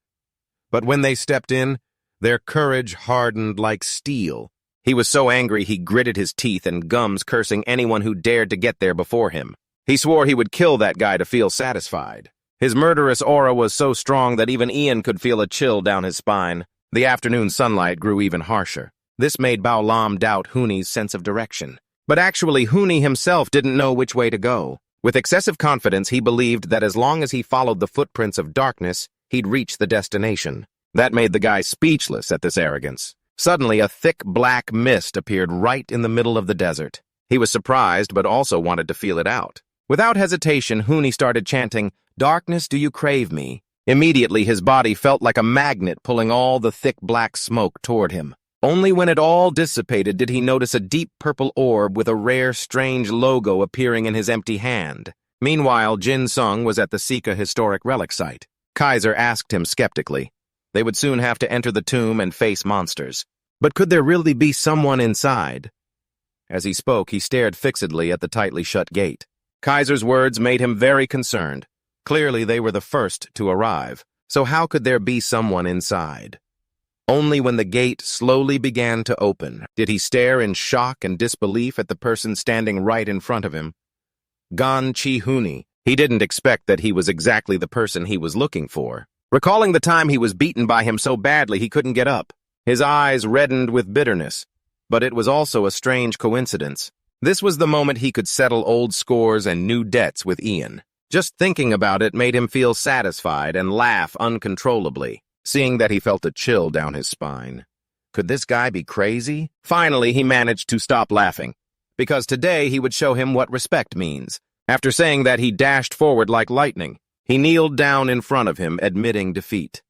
But when they stepped in, their courage hardened like steel. He was so angry he gritted his teeth and gums, cursing anyone who dared to get there before him. He swore he would kill that guy to feel satisfied. His murderous aura was so strong that even Ian could feel a chill down his spine. The afternoon sunlight grew even harsher. This made Bao Lam doubt Huni's sense of direction. But actually, Huni himself didn't know which way to go. With excessive confidence, he believed that as long as he followed the footprints of darkness, he'd reach the destination. That made the guy speechless at this arrogance. Suddenly, a thick black mist appeared right in the middle of the desert. He was surprised, but also wanted to feel it out. Without hesitation, Huni started chanting, "Darkness, do you crave me?" Immediately, his body felt like a magnet pulling all the thick black smoke toward him. Only when it all dissipated did he notice a deep purple orb with a rare, strange logo appearing in his empty hand. Meanwhile, Jin Sung was at the Sika historic relic site. Kaiser asked him skeptically. They would soon have to enter the tomb and face monsters. But could there really be someone inside? As he spoke, he stared fixedly at the tightly shut gate. Kaiser's words made him very concerned. Clearly, they were the first to arrive. So how could there be someone inside? Only when the gate slowly began to open did he stare in shock and disbelief at the person standing right in front of him. Gan Chi-Huni. He didn't expect that he was exactly the person he was looking for. Recalling the time he was beaten by him so badly he couldn't get up, his eyes reddened with bitterness. But it was also a strange coincidence. This was the moment he could settle old scores and new debts with Ian. Just thinking about it made him feel satisfied and laugh uncontrollably, seeing that he felt a chill down his spine. Could this guy be crazy? Finally, he managed to stop laughing, because today he would show him what respect means. After saying that, he dashed forward like lightning. He kneeled down in front of him, admitting defeat.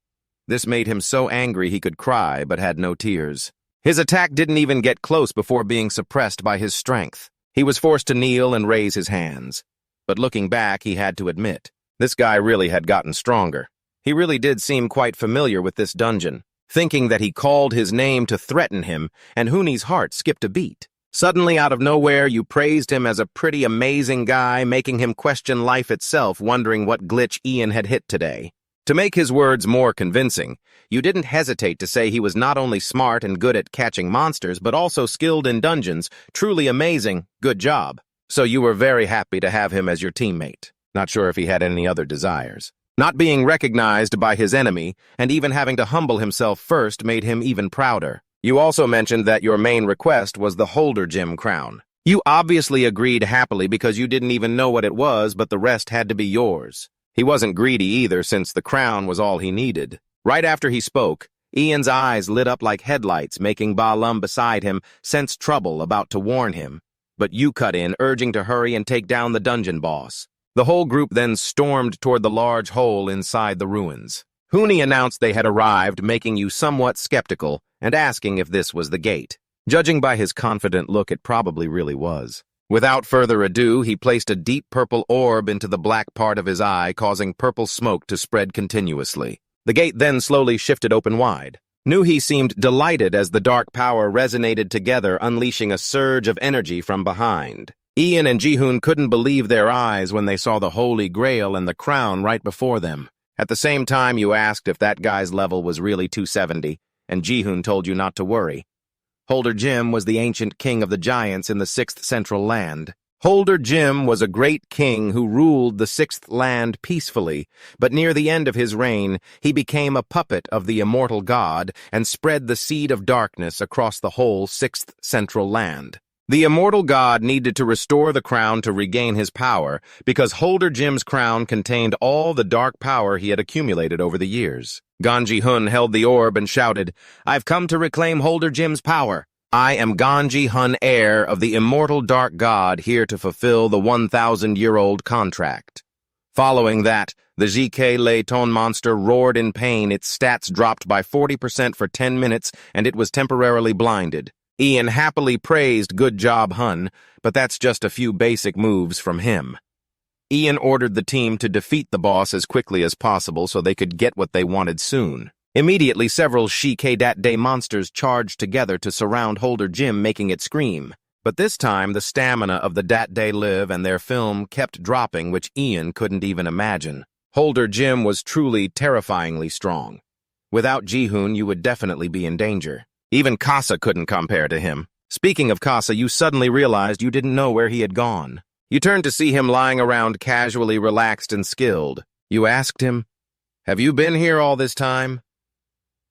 This made him so angry he could cry, but had no tears. His attack didn't even get close before being suppressed by his strength. He was forced to kneel and raise his hands. But looking back, he had to admit, this guy really had gotten stronger. He really did seem quite familiar with this dungeon, thinking that he called his name to threaten him, and Huni's heart skipped a beat. Suddenly, out of nowhere, you praised him as a pretty amazing guy, making him question life itself, wondering what glitch Ian had hit today. To make his words more convincing, you didn't hesitate to say he was not only smart and good at catching monsters, but also skilled in dungeons. Truly amazing. Good job. So you were very happy to have him as your teammate. Not sure if he had any other desires. Not being recognized by his enemy, and even having to humble himself first, made him even prouder. You also mentioned that your main request was the Holder Gym crown. You obviously agreed happily because you didn't even know what it was, but the rest had to be yours. He wasn't greedy either, since the crown was all he needed. Right after he spoke, Ian's eyes lit up like headlights, making Ba Lum beside him sense trouble about to warn him. But you cut in, urging to hurry and take down the dungeon boss. The whole group then stormed toward the large hole inside the ruins. Huni announced they had arrived, making you somewhat skeptical and asking if this was the gate. Judging by his confident look, it probably really was. Without further ado, he placed a deep purple orb into the black part of his eye, causing purple smoke to spread continuously. The gate then slowly shifted open wide. Nuhi seemed delighted as the dark power resonated together, unleashing a surge of energy from behind. Ian and Jihoon couldn't believe their eyes when they saw the Holy Grail and the crown right before them. At the same time, you asked if that guy's level was really 270, and Jihoon told you not to worry. Holder Jim was the ancient king of the giants in the 6th Central Land. Holder Jim was a great king who ruled the 6th Land peacefully, but near the end of his reign, he became a puppet of the immortal god and spread the seed of darkness across the whole 6th Central Land. The immortal god needed to restore the crown to regain his power, because Holder Jim's crown contained all the dark power he had accumulated over the years. Ganji Hun held the orb and shouted, "I've come to reclaim Holder Jim's power. I am Ganji Hun, heir of the immortal dark god, here to fulfill the 1,000-year-old contract." Following that, the GK Lei Ton monster roared in pain. Its stats dropped by 40% for 10 minutes, and it was temporarily blinded. Ian happily praised "Good job, Hun," but that's just a few basic moves from him. Ian ordered the team to defeat the boss as quickly as possible so they could get what they wanted soon. Immediately, several Shike Dat Day monsters charged together to surround Holder Jim, making it scream. But this time, the stamina of the Dat Day Live and their film kept dropping, which Ian couldn't even imagine. Holder Jim was truly terrifyingly strong. Without Jihoon, you would definitely be in danger. Even Kasa couldn't compare to him. Speaking of Kasa, you suddenly realized you didn't know where he had gone. You turned to see him lying around casually relaxed and skilled. You asked him, "Have you been here all this time?"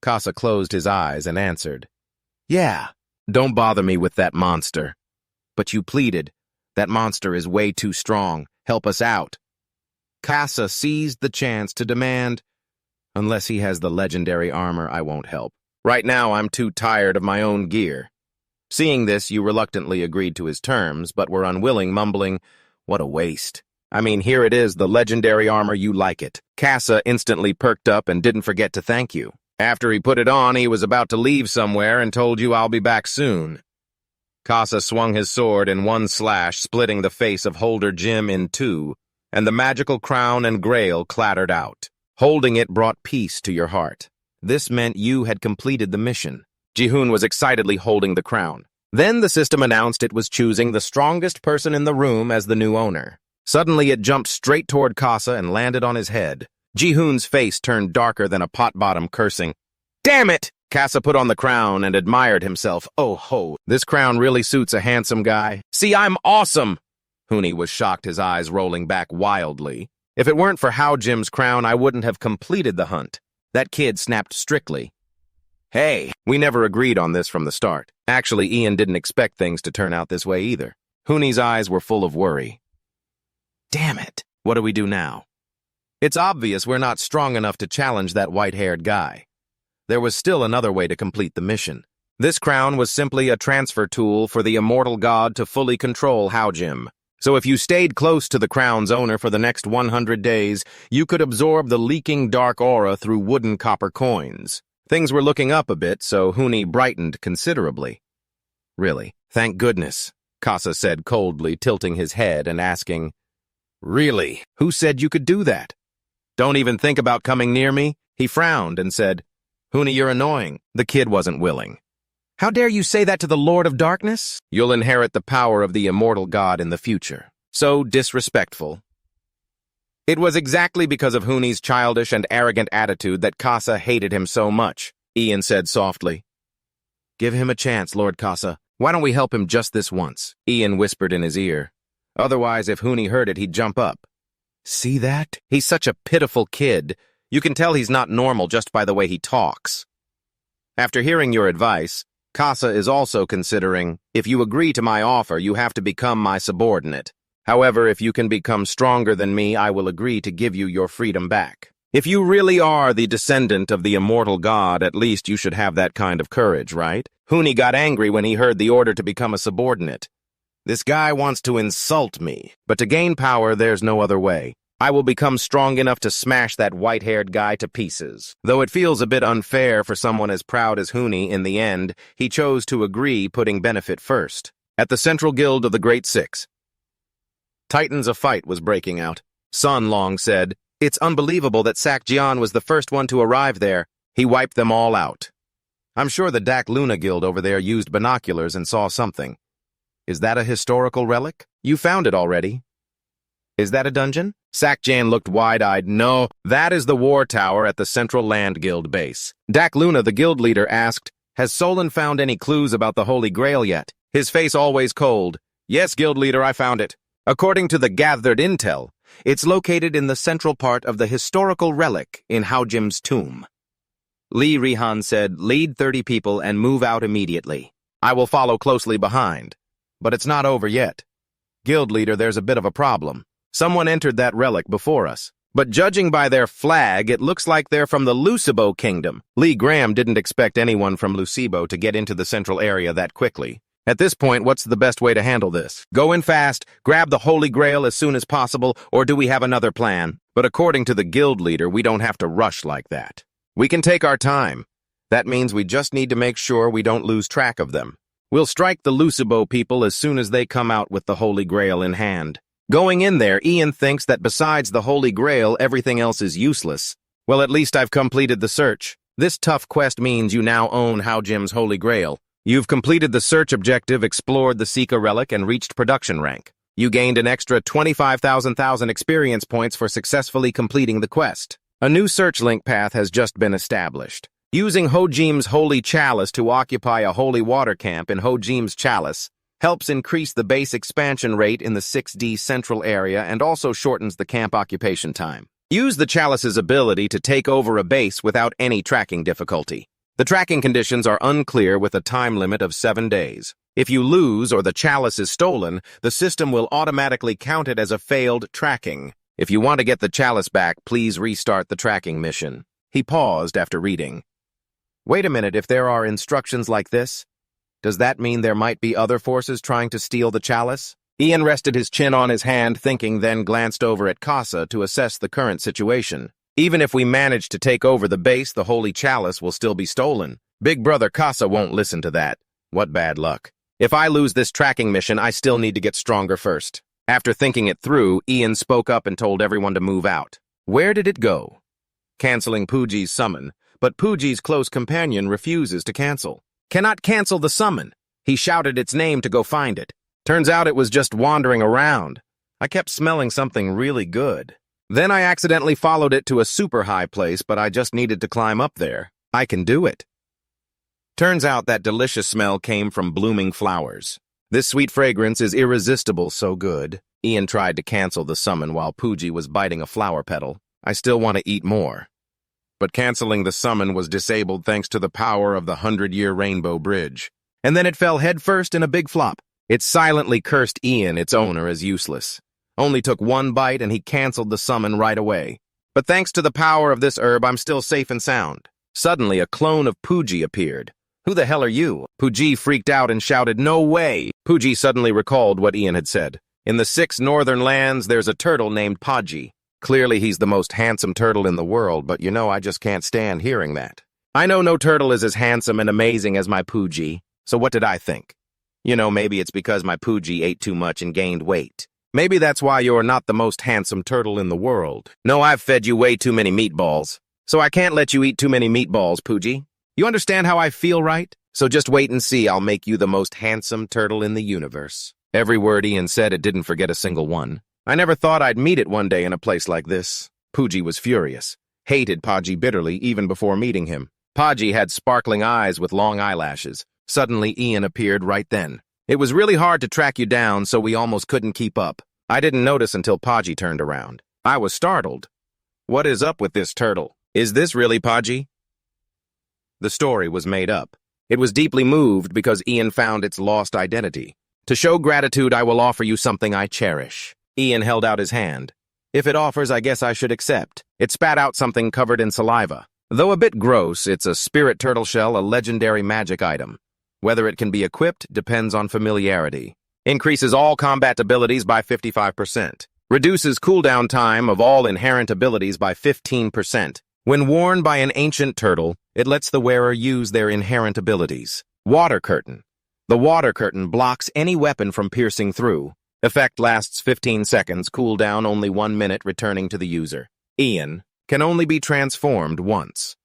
Kasa closed his eyes and answered, "Yeah, don't bother me with that monster." But you pleaded, "That monster is way too strong. Help us out." Kasa seized the chance to demand, "Unless he has the legendary armor, I won't help." Right now, I'm too tired of my own gear. Seeing this, you reluctantly agreed to his terms, but were unwilling, mumbling, "What a waste. I mean, here it is, the legendary armor, you like it." Casa instantly perked up and didn't forget to thank you. After he put it on, he was about to leave somewhere and told you, "I'll be back soon." Casa swung his sword in one slash, splitting the face of Holder Jim in two, and the magical crown and grail clattered out. Holding it brought peace to your heart. This meant you had completed the mission. Jihoon was excitedly holding the crown. Then the system announced it was choosing the strongest person in the room as the new owner. Suddenly it jumped straight toward Casa and landed on his head. Jihoon's face turned darker than a pot bottom, cursing. "Damn it!" Casa put on the crown and admired himself. "Oh ho, this crown really suits a handsome guy. See, I'm awesome!" Huni was shocked, his eyes rolling back wildly. "If it weren't for Hao Jim's crown, I wouldn't have completed the hunt." That kid snapped strictly. "Hey, we never agreed on this from the start." Actually, Ian didn't expect things to turn out this way either. Huni's eyes were full of worry. "Damn it, what do we do now? It's obvious we're not strong enough to challenge that white-haired guy." There was still another way to complete the mission. This crown was simply a transfer tool for the immortal god to fully control Hao Jim. So if you stayed close to the crown's owner for the next 100 days, you could absorb the leaking dark aura through wooden copper coins. Things were looking up a bit, so Huni brightened considerably. "Really? Thank goodness," Casa said coldly, tilting his head and asking, "Really? Who said you could do that? Don't even think about coming near me?" He frowned and said, "Huni, you're annoying." The kid wasn't willing. "How dare you say that to the Lord of Darkness? You'll inherit the power of the immortal god in the future. So disrespectful." It was exactly because of Huni's childish and arrogant attitude that Casa hated him so much. Ian said softly, "Give him a chance, Lord Casa. Why don't we help him just this once?" Ian whispered in his ear. Otherwise, if Huni heard it, he'd jump up. "See that? He's such a pitiful kid. You can tell he's not normal just by the way he talks." After hearing your advice, Casa is also considering, if you agree to my offer, you have to become my subordinate. However, if you can become stronger than me, I will agree to give you your freedom back. If you really are the descendant of the immortal god, at least you should have that kind of courage, right? Huni got angry when he heard the order to become a subordinate. This guy wants to insult me, but to gain power, there's no other way. I will become strong enough to smash that white-haired guy to pieces. Though it feels a bit unfair for someone as proud as Huni, in the end, he chose to agree, putting benefit first. At the Central Guild of the Great Six, Titans, a fight was breaking out. Sun Long said, "It's unbelievable that Sak Jian was the first one to arrive there. He wiped them all out. I'm sure the Dak Luna Guild over there used binoculars and saw something. Is that a historical relic? You found it already. Is that a dungeon?" Sak Jian looked wide-eyed. "No, that is the war tower at the Central Land Guild base." Dak Luna, the guild leader, asked, "Has Solon found any clues about the Holy Grail yet?" His face always cold. "Yes, guild leader, I found it. According to the gathered intel, it's located in the central part of the historical relic in Hao Jim's tomb." Li Rihan said, "Lead 30 people and move out immediately. I will follow closely behind. But it's not over yet. Guild leader, there's a bit of a problem. Someone entered that relic before us. But judging by their flag, it looks like they're from the Lucibo Kingdom." Lee Graham didn't expect anyone from Lucibo to get into the central area that quickly. At this point, what's the best way to handle this? Go in fast, grab the Holy Grail as soon as possible, or do we have another plan? But according to the guild leader, we don't have to rush like that. We can take our time. That means we just need to make sure we don't lose track of them. We'll strike the Lucibo people as soon as they come out with the Holy Grail in hand. Going in there, Ian thinks that besides the Holy Grail, everything else is useless. Well, at least I've completed the search. This tough quest means you now own Hao Jim's Holy Grail. You've completed the search objective, explored the Sika relic, and reached production rank. You gained an extra 25,000 experience points for successfully completing the quest. A new search link path has just been established. Using Ho Jim's Holy Chalice to occupy a holy water camp in Ho Jim's Chalice helps increase the base expansion rate in the 6D central area and also shortens the camp occupation time. Use the Chalice's ability to take over a base without any tracking difficulty. The tracking conditions are unclear with a time limit of 7 days. If you lose or the chalice is stolen, the system will automatically count it as a failed tracking. If you want to get the chalice back, please restart the tracking mission. He paused after reading. Wait a minute, if there are instructions like this, does that mean there might be other forces trying to steal the chalice? Ian rested his chin on his hand, thinking, then glanced over at Casa to assess the current situation. Even if we manage to take over the base, the holy chalice will still be stolen. Big brother Casa won't listen to that. What bad luck. If I lose this tracking mission, I still need to get stronger first. After thinking it through, Ian spoke up and told everyone to move out. Where did it go? Canceling Pooji's summon, but Pooji's close companion refuses to cancel. Cannot cancel the summon. He shouted its name to go find it. Turns out it was just wandering around. I kept smelling something really good. Then I accidentally followed it to a super high place, but I just needed to climb up there. I can do it. Turns out that delicious smell came from blooming flowers. This sweet fragrance is irresistible, so good. Ian tried to cancel the summon while Pooji was biting a flower petal. I still want to eat more. But canceling the summon was disabled thanks to the power of the 100-year Rainbow Bridge. And then it fell headfirst in a big flop. It silently cursed Ian, its owner, as useless. Only took one bite and he canceled the summon right away. But thanks to the power of this herb, I'm still safe and sound. Suddenly, a clone of Pooji appeared. Who the hell are you? Pooji freaked out and shouted, no way! Pooji suddenly recalled what Ian had said. In the 6 northern lands, there's a turtle named Pooji. Clearly, he's the most handsome turtle in the world, but I just can't stand hearing that. I know no turtle is as handsome and amazing as my Pooji, so what did I think? Maybe it's because my Pooji ate too much and gained weight. Maybe that's why you're not the most handsome turtle in the world. No, I've fed you way too many meatballs, so I can't let you eat too many meatballs, Pooji. You understand how I feel, right? So just wait and see, I'll make you the most handsome turtle in the universe. Every word Ian said, it didn't forget a single one. I never thought I'd meet it one day in a place like this. Pooji was furious, hated Pooji bitterly even before meeting him. Pooji had sparkling eyes with long eyelashes. Suddenly, Ian appeared right then. It was really hard to track you down, so we almost couldn't keep up. I didn't notice until Pooji turned around. I was startled. What is up with this turtle? Is this really Pooji? The story was made up. It was deeply moved because Ian found its lost identity. To show gratitude, I will offer you something I cherish. Ian held out his hand. If it offers, I guess I should accept. It spat out something covered in saliva. Though a bit gross, it's a spirit turtle shell, a legendary magic item. Whether it can be equipped depends on familiarity. Increases all combat abilities by 55%. Reduces cooldown time of all inherent abilities by 15%. When worn by an ancient turtle, it lets the wearer use their inherent abilities. Water Curtain. The Water Curtain blocks any weapon from piercing through. Effect lasts 15 seconds, cooldown only 1 minute, returning to the user. Ian can only be transformed once.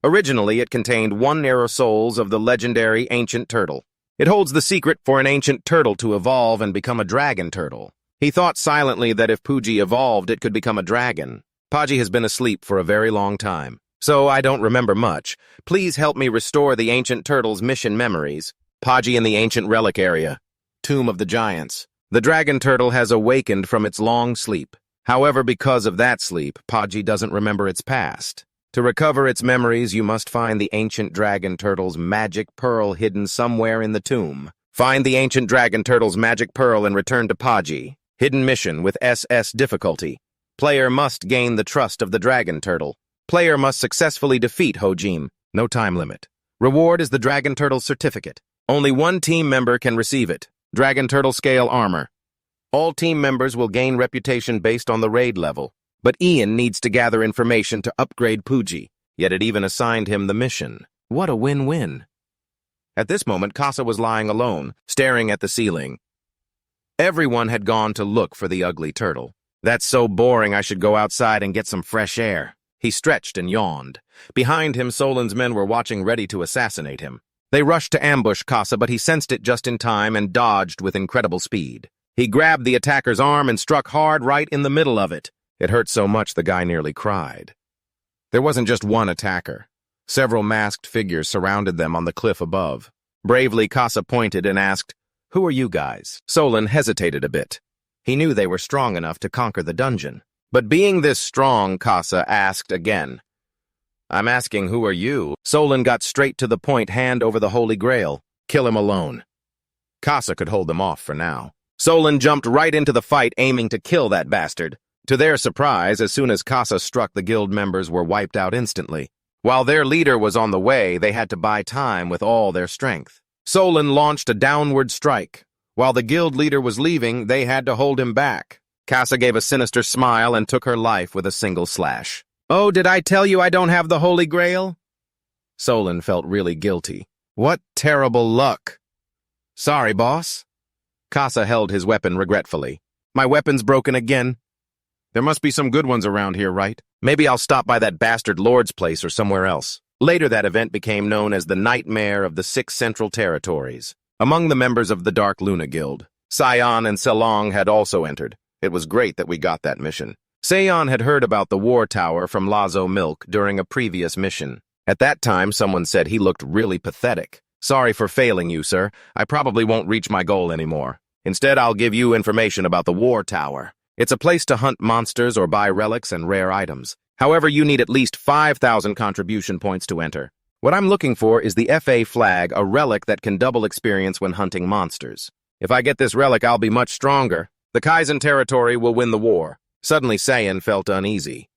Originally, it contained 1 aerosols of the legendary ancient turtle. It holds the secret for an ancient turtle to evolve and become a dragon turtle. He thought silently that if Pooji evolved, it could become a dragon. Pooji has been asleep for a very long time, so I don't remember much. Please help me restore the ancient turtle's mission memories. Pooji in the ancient relic area. Tomb of the Giants. The dragon turtle has awakened from its long sleep. However, because of that sleep, Pooji doesn't remember its past. To recover its memories, you must find the ancient dragon turtle's magic pearl hidden somewhere in the tomb. Find the ancient dragon turtle's magic pearl and return to Pooji. Hidden mission with SS difficulty. Player must gain the trust of the dragon turtle. Player must successfully defeat Hojim. No time limit. Reward is the dragon turtle certificate. Only 1 team member can receive it. Dragon turtle scale armor. All team members will gain reputation based on the raid level. But Ian needs to gather information to upgrade Pooji, yet it even assigned him the mission. What a win-win. At this moment, Casa was lying alone, staring at the ceiling. Everyone had gone to look for the ugly turtle. That's so boring, I should go outside and get some fresh air. He stretched and yawned. Behind him, Solan's men were watching, ready to assassinate him. They rushed to ambush Casa, but he sensed it just in time and dodged with incredible speed. He grabbed the attacker's arm and struck hard right in the middle of it. It hurt so much the guy nearly cried. There wasn't just one attacker. Several masked figures surrounded them on the cliff above. Bravely, Casa pointed and asked, "Who are you guys?" Solan hesitated a bit. He knew they were strong enough to conquer the dungeon. But being this strong, Casa asked again. "I'm asking, who are you?" Solan got straight to the point, hand over the Holy Grail. "Kill him alone." Casa could hold them off for now. Solan jumped right into the fight, aiming to kill that bastard. To their surprise, as soon as Casa struck, the guild members were wiped out instantly. While their leader was on the way, they had to buy time with all their strength. Solon launched a downward strike. While the guild leader was leaving, they had to hold him back. Casa gave a sinister smile and took her life with a single slash. "Oh, did I tell you I don't have the Holy Grail?" Solon felt really guilty. What terrible luck. "Sorry, boss." Casa held his weapon regretfully. "My weapon's broken again. There must be some good ones around here, right? Maybe I'll stop by that bastard Lord's place or somewhere else." Later, that event became known as the Nightmare of the Six Central Territories. Among the members of the Dark Luna Guild, Sion and Selong had also entered. It was great that we got that mission. Sion had heard about the War Tower from Lazo Milk during a previous mission. At that time, someone said he looked really pathetic. "Sorry for failing you, sir. I probably won't reach my goal anymore. Instead, I'll give you information about the War Tower. It's a place to hunt monsters or buy relics and rare items. However, you need at least 5,000 contribution points to enter. What I'm looking for is the FA flag, a relic that can double experience when hunting monsters. If I get this relic, I'll be much stronger. The Kaizen territory will win the war." Suddenly, Saiyan felt uneasy.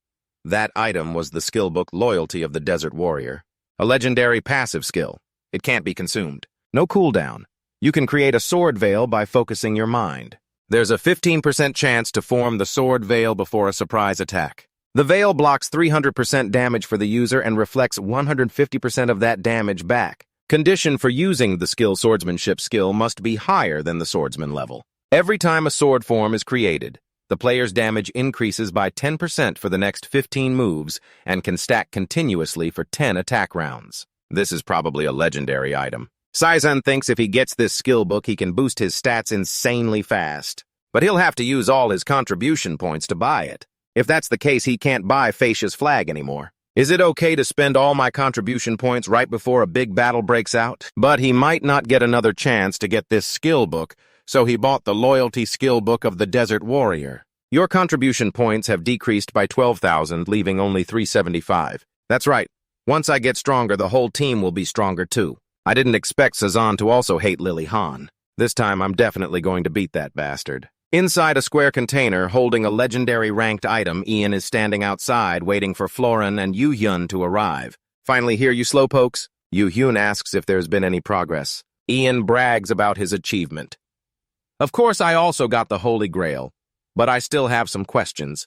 That item was the skill book Loyalty of the Desert Warrior. A legendary passive skill. It can't be consumed. No cooldown. You can create a sword veil by focusing your mind. There's a 15% chance to form the sword veil before a surprise attack. The veil blocks 300% damage for the user and reflects 150% of that damage back. Condition for using the skill swordsmanship skill must be higher than the swordsman level. Every time a sword form is created, the player's damage increases by 10% for the next 15 moves and can stack continuously for 10 attack rounds. This is probably a legendary item. Saizan thinks if he gets this skill book, he can boost his stats insanely fast. But he'll have to use all his contribution points to buy it. If that's the case, he can't buy Facia's flag anymore. Is it okay to spend all my contribution points right before a big battle breaks out? But he might not get another chance to get this skill book, so he bought the Loyalty skill book of the Desert Warrior. Your contribution points have decreased by 12,000, leaving only 375. That's right. Once I get stronger, the whole team will be stronger too. I didn't expect Sazan to also hate Lily Han. This time, I'm definitely going to beat that bastard. Inside a square container, holding a legendary ranked item, Ian is standing outside, waiting for Florin and Yu-hyun to arrive. "Finally here, you slowpokes?" Yu-hyun asks if there's been any progress. Ian brags about his achievement. "Of course, I also got the Holy Grail, but I still have some questions."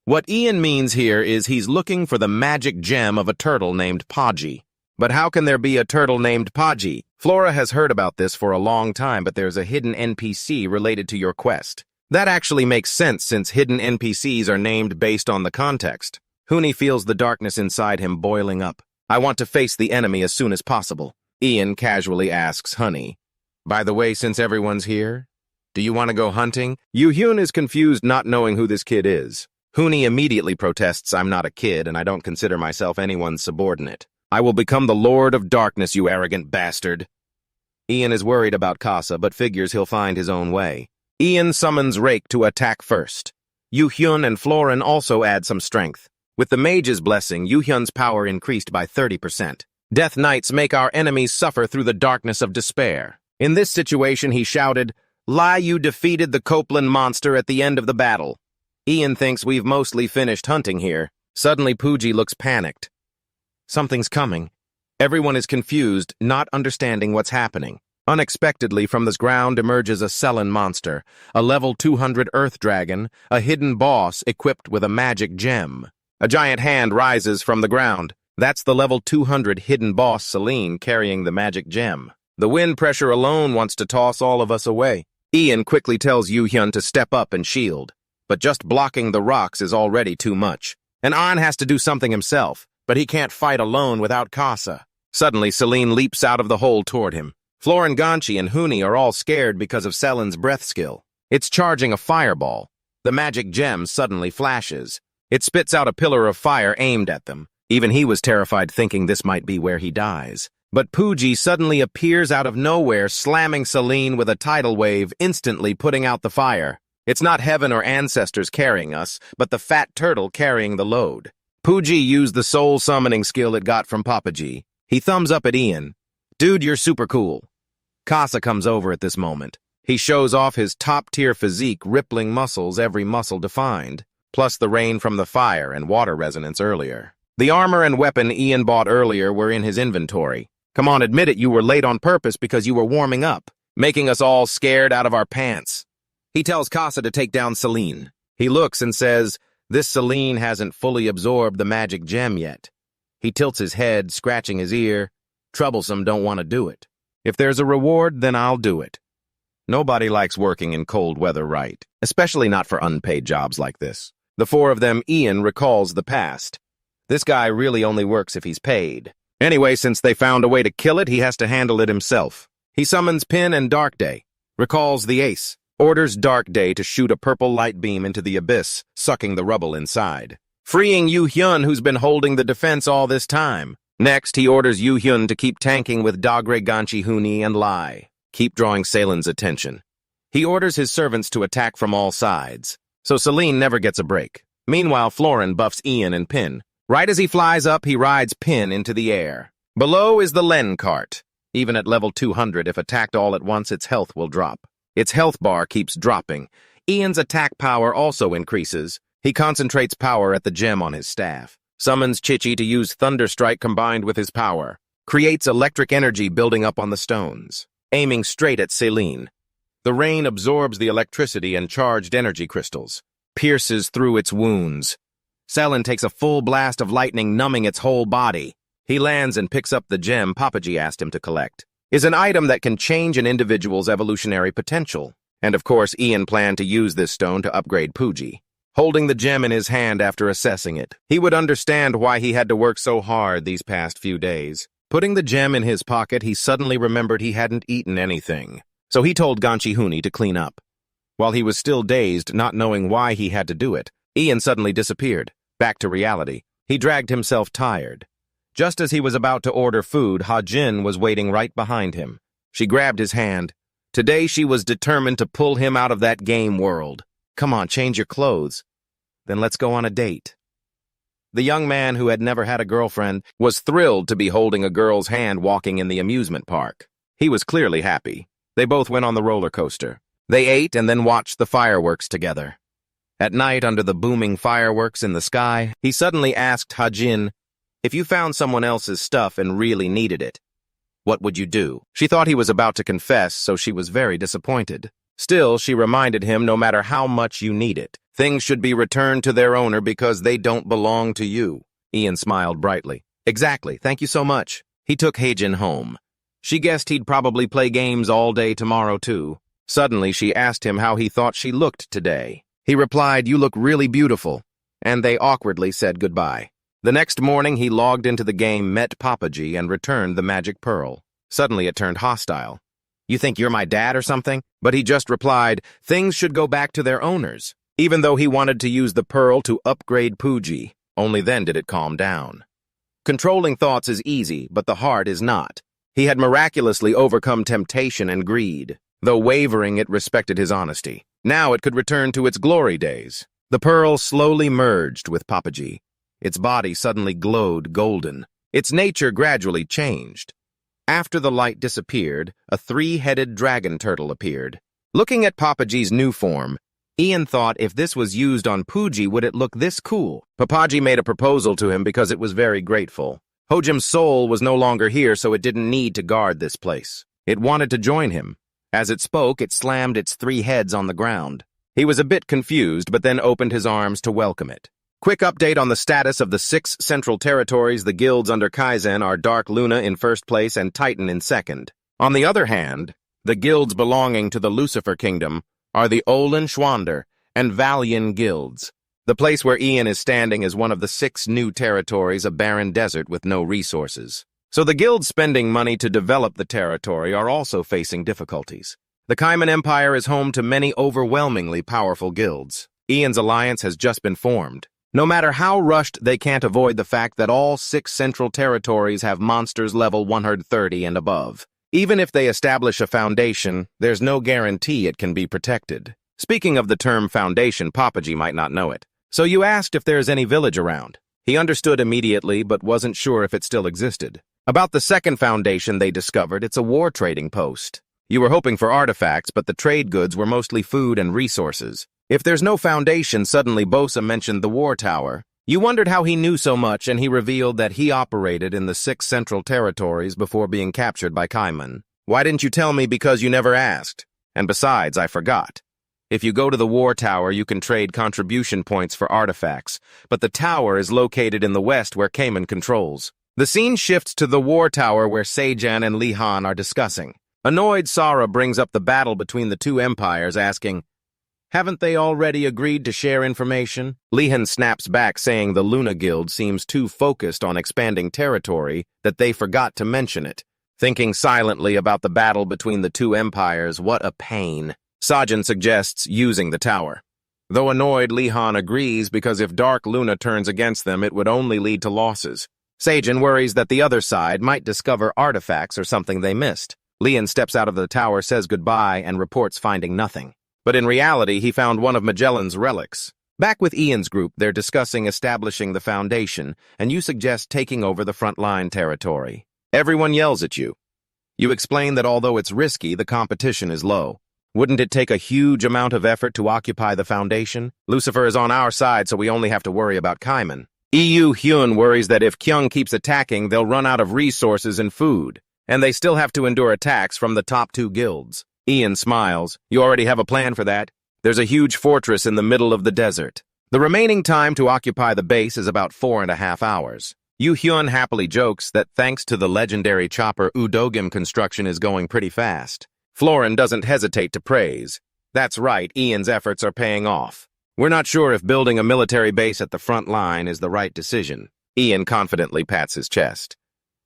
What Ian means here is he's looking for the magic gem of a turtle named Paji. But how can there be a turtle named Paji? Flora has heard about this for a long time, but there's a hidden NPC related to your quest. That actually makes sense since hidden NPCs are named based on the context. Huni feels the darkness inside him boiling up. "I want to face the enemy as soon as possible." Ian casually asks Honey, "By the way, since everyone's here, do you want to go hunting?" Yu-hyun is confused not knowing who this kid is. Huni immediately protests, "I'm not a kid and I don't consider myself anyone's subordinate. I will become the Lord of Darkness, you arrogant bastard." Ian is worried about Casa, but figures he'll find his own way. Ian summons Rake to attack first. Yu-hyun and Florin also add some strength. With the mage's blessing, Yu-hyun's power increased by 30%. Death Knights make our enemies suffer through the darkness of despair. In this situation, he shouted, "Lai, you defeated the Copeland monster at the end of the battle." Ian thinks we've mostly finished hunting here. Suddenly, Pooji looks panicked. Something's coming. Everyone is confused, not understanding what's happening. Unexpectedly, from the ground emerges a Selen monster, a level 200 earth dragon, a hidden boss equipped with a magic gem. A giant hand rises from the ground. That's the level 200 hidden boss Selene carrying the magic gem. The wind pressure alone wants to toss all of us away. Ian quickly tells Yu-hyun to step up and shield. But just blocking the rocks is already too much. And An has to do something himself. But he can't fight alone without Casa. Suddenly, Selene leaps out of the hole toward him. Florin, Ganchi, and Huni are all scared because of Selen's breath skill. It's charging a fireball. The magic gem suddenly flashes. It spits out a pillar of fire aimed at them. Even he was terrified, thinking this might be where he dies. But Pooji suddenly appears out of nowhere, slamming Selene with a tidal wave, instantly putting out the fire. It's not heaven or ancestors carrying us, but the fat turtle carrying the load. Pooji used the soul summoning skill it got from Papaji. He thumbs up at Ian. "Dude, you're super cool." Casa comes over at this moment. He shows off his top-tier physique, rippling muscles, every muscle defined, plus the rain from the fire and water resonance earlier. The armor and weapon Ian bought earlier were in his inventory. Come on, admit it, you were late on purpose because you were warming up, making us all scared out of our pants. He tells Casa to take down Celine. He looks and says, this Celine hasn't fully absorbed the magic gem yet. He tilts his head, scratching his ear. Troublesome don't want to do it. If there's a reward, then I'll do it. Nobody likes working in cold weather, right? Especially not for unpaid jobs like this. The four of them, Ian recalls the past. This guy really only works if he's paid. Anyway, since they found a way to kill it, he has to handle it himself. He summons Pin and Darkday, recalls the ace, orders Darkday to shoot a purple light beam into the abyss, sucking the rubble inside, freeing Yu-hyun, who's been holding the defense all this time. Next, he orders Yu-hyun to keep tanking with Dagre Ganchi-huni and Lai, keep drawing Salen's attention. He orders his servants to attack from all sides, so Celine never gets a break. Meanwhile, Florin buffs Ian and Pin. Right as he flies up, he rides Pin into the air. Below is the Len cart. Even at level 200, if attacked all at once, its health will drop. Its health bar keeps dropping. Ian's attack power also increases. He concentrates power at the gem on his staff. Summons Chichi to use Thunderstrike combined with his power. Creates electric energy building up on the stones, aiming straight at Celine. The rain absorbs the electricity and charged energy crystals, pierces through its wounds. Selen takes a full blast of lightning, numbing its whole body. He lands and picks up the gem Papaji asked him to collect. Is an item that can change an individual's evolutionary potential. And of course, Ian planned to use this stone to upgrade Puji. Holding the gem in his hand after assessing it, he would understand why he had to work so hard these past few days. Putting the gem in his pocket, he suddenly remembered he hadn't eaten anything. So he told Ganchi-huni to clean up. While he was still dazed, not knowing why he had to do it, Ian suddenly disappeared. Back to reality. He dragged himself tired. Just as he was about to order food, Ha-jin was waiting right behind him. She grabbed his hand. Today she was determined to pull him out of that game world. Come on, change your clothes. Then let's go on a date. The young man, who had never had a girlfriend, was thrilled to be holding a girl's hand walking in the amusement park. He was clearly happy. They both went on the roller coaster. They ate and then watched the fireworks together. At night, under the booming fireworks in the sky, he suddenly asked Ha-jin, if you found someone else's stuff and really needed it, what would you do? She thought he was about to confess, so she was very disappointed. Still, she reminded him, no matter how much you need it, things should be returned to their owner because they don't belong to you. Ian smiled brightly. Exactly, thank you so much. He took Ha-jin home. She guessed he'd probably play games all day tomorrow, too. Suddenly, she asked him how he thought she looked today. He replied, you look really beautiful, and they awkwardly said goodbye. The next morning, he logged into the game, met Papaji, and returned the magic pearl. Suddenly, it turned hostile. You think you're my dad or something? But he just replied, things should go back to their owners, even though he wanted to use the pearl to upgrade Puji. Only then did it calm down. Controlling thoughts is easy, but the heart is not. He had miraculously overcome temptation and greed. Though wavering, it respected his honesty. Now it could return to its glory days. The pearl slowly merged with Papaji. Its body suddenly glowed golden. Its nature gradually changed. After the light disappeared, a three-headed dragon turtle appeared. Looking at Papaji's new form, Ian thought if this was used on Puji, would it look this cool? Papaji made a proposal to him because it was very grateful. Hojim's soul was no longer here, so it didn't need to guard this place. It wanted to join him. As it spoke, it slammed its three heads on the ground. He was a bit confused, but then opened his arms to welcome it. Quick update on the status of the 6 central territories. The guilds under Kaizen are Dark Luna in first place and Titan in second. On the other hand, the guilds belonging to the Lucifer Kingdom are the Olin Schwander and Valian guilds. The place where Ian is standing is one of the 6 new territories, a barren desert with no resources. So the guilds spending money to develop the territory are also facing difficulties. The Kaiman Empire is home to many overwhelmingly powerful guilds. Ian's alliance has just been formed. No matter how rushed, they can't avoid the fact that all 6 central territories have monsters level 130 and above. Even if they establish a foundation, there's no guarantee it can be protected. Speaking of the term foundation, Papaji might not know it. So you asked if there's any village around. He understood immediately, but wasn't sure if it still existed. About the second foundation they discovered, it's a war trading post. You were hoping for artifacts, but the trade goods were mostly food and resources. If there's no foundation, suddenly Bosa mentioned the war tower. You wondered how he knew so much, and he revealed that he operated in the 6 Central Territories before being captured by Kaiman. Why didn't you tell me? Because you never asked. And besides, I forgot. If you go to the War Tower, you can trade contribution points for artifacts, but the tower is located in the west where Kaiman controls. The scene shifts to the War Tower where Sejan and Li Han are discussing. Annoyed, Sara brings up the battle between the two empires, asking, "Haven't they already agreed to share information?" Li Han snaps back, saying the Luna Guild seems too focused on expanding territory that they forgot to mention it. Thinking silently about the battle between the two empires, what a pain. Sajin suggests using the tower. Though annoyed, Li Han agrees because if Dark Luna turns against them, it would only lead to losses. Sajin worries that the other side might discover artifacts or something they missed. Lian steps out of the tower, says goodbye, and reports finding nothing. But in reality, he found one of Magellan's relics. Back with Ian's group, they're discussing establishing the foundation, and you suggest taking over the frontline territory. Everyone yells at you. You explain that although it's risky, the competition is low. Wouldn't it take a huge amount of effort to occupy the foundation? Lucifer is on our side, so we only have to worry about Kaiman. EU Hyun worries that if Kyung keeps attacking, they'll run out of resources and food, and they still have to endure attacks from the top 2 guilds. Ian smiles. You already have a plan for that? There's a huge fortress in the middle of the desert. The remaining time to occupy the base is about 4.5 hours. Yoo Hyun happily jokes that thanks to the legendary chopper, Udogim construction is going pretty fast. Florin doesn't hesitate to praise. That's right, Ian's efforts are paying off. We're not sure if building a military base at the front line is the right decision. Ian confidently pats his chest.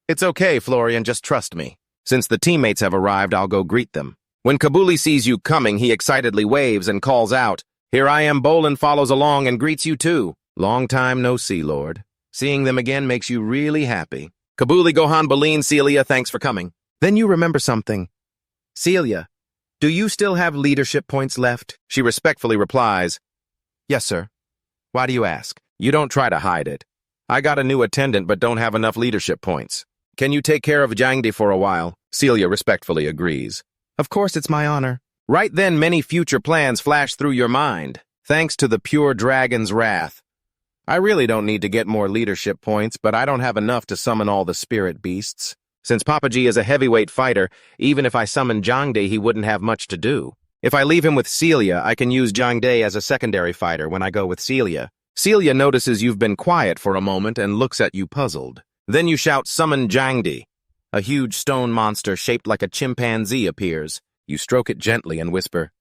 It's okay, Florian, just trust me. Since the teammates have arrived, I'll go greet them. When Kabuli sees you coming, he excitedly waves and calls out, "Here I am." Bolin follows along and greets you too. Long time no see, Lord. Seeing them again makes you really happy. Kabuli, Gohan, Bolin, Celia, thanks for coming. Then you remember something. Celia, do you still have leadership points left? She respectfully replies, "Yes, sir." Why do you ask? You don't try to hide it. I got a new attendant but don't have enough leadership points. Can you take care of Jangdi for a while? Celia respectfully agrees. Of course, it's my honor. Right then, many future plans flash through your mind, thanks to the pure dragon's wrath. I really don't need to get more leadership points, but I don't have enough to summon all the spirit beasts. Since Papaji is a heavyweight fighter, even if I summon Jangde, he wouldn't have much to do. If I leave him with Celia, I can use Jangde as a secondary fighter when I go with Celia. Celia notices you've been quiet for a moment and looks at you puzzled. Then you shout, "Summon Jangdi." A huge stone monster shaped like a chimpanzee appears. You stroke it gently and whisper,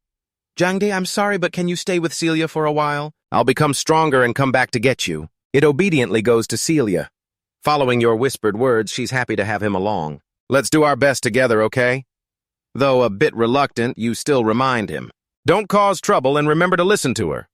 "Jangde, I'm sorry, but can you stay with Celia for a while? I'll become stronger and come back to get you." It obediently goes to Celia. Following your whispered words, she's happy to have him along. Let's do our best together, okay? Though a bit reluctant, you still remind him. Don't cause trouble and remember to listen to her.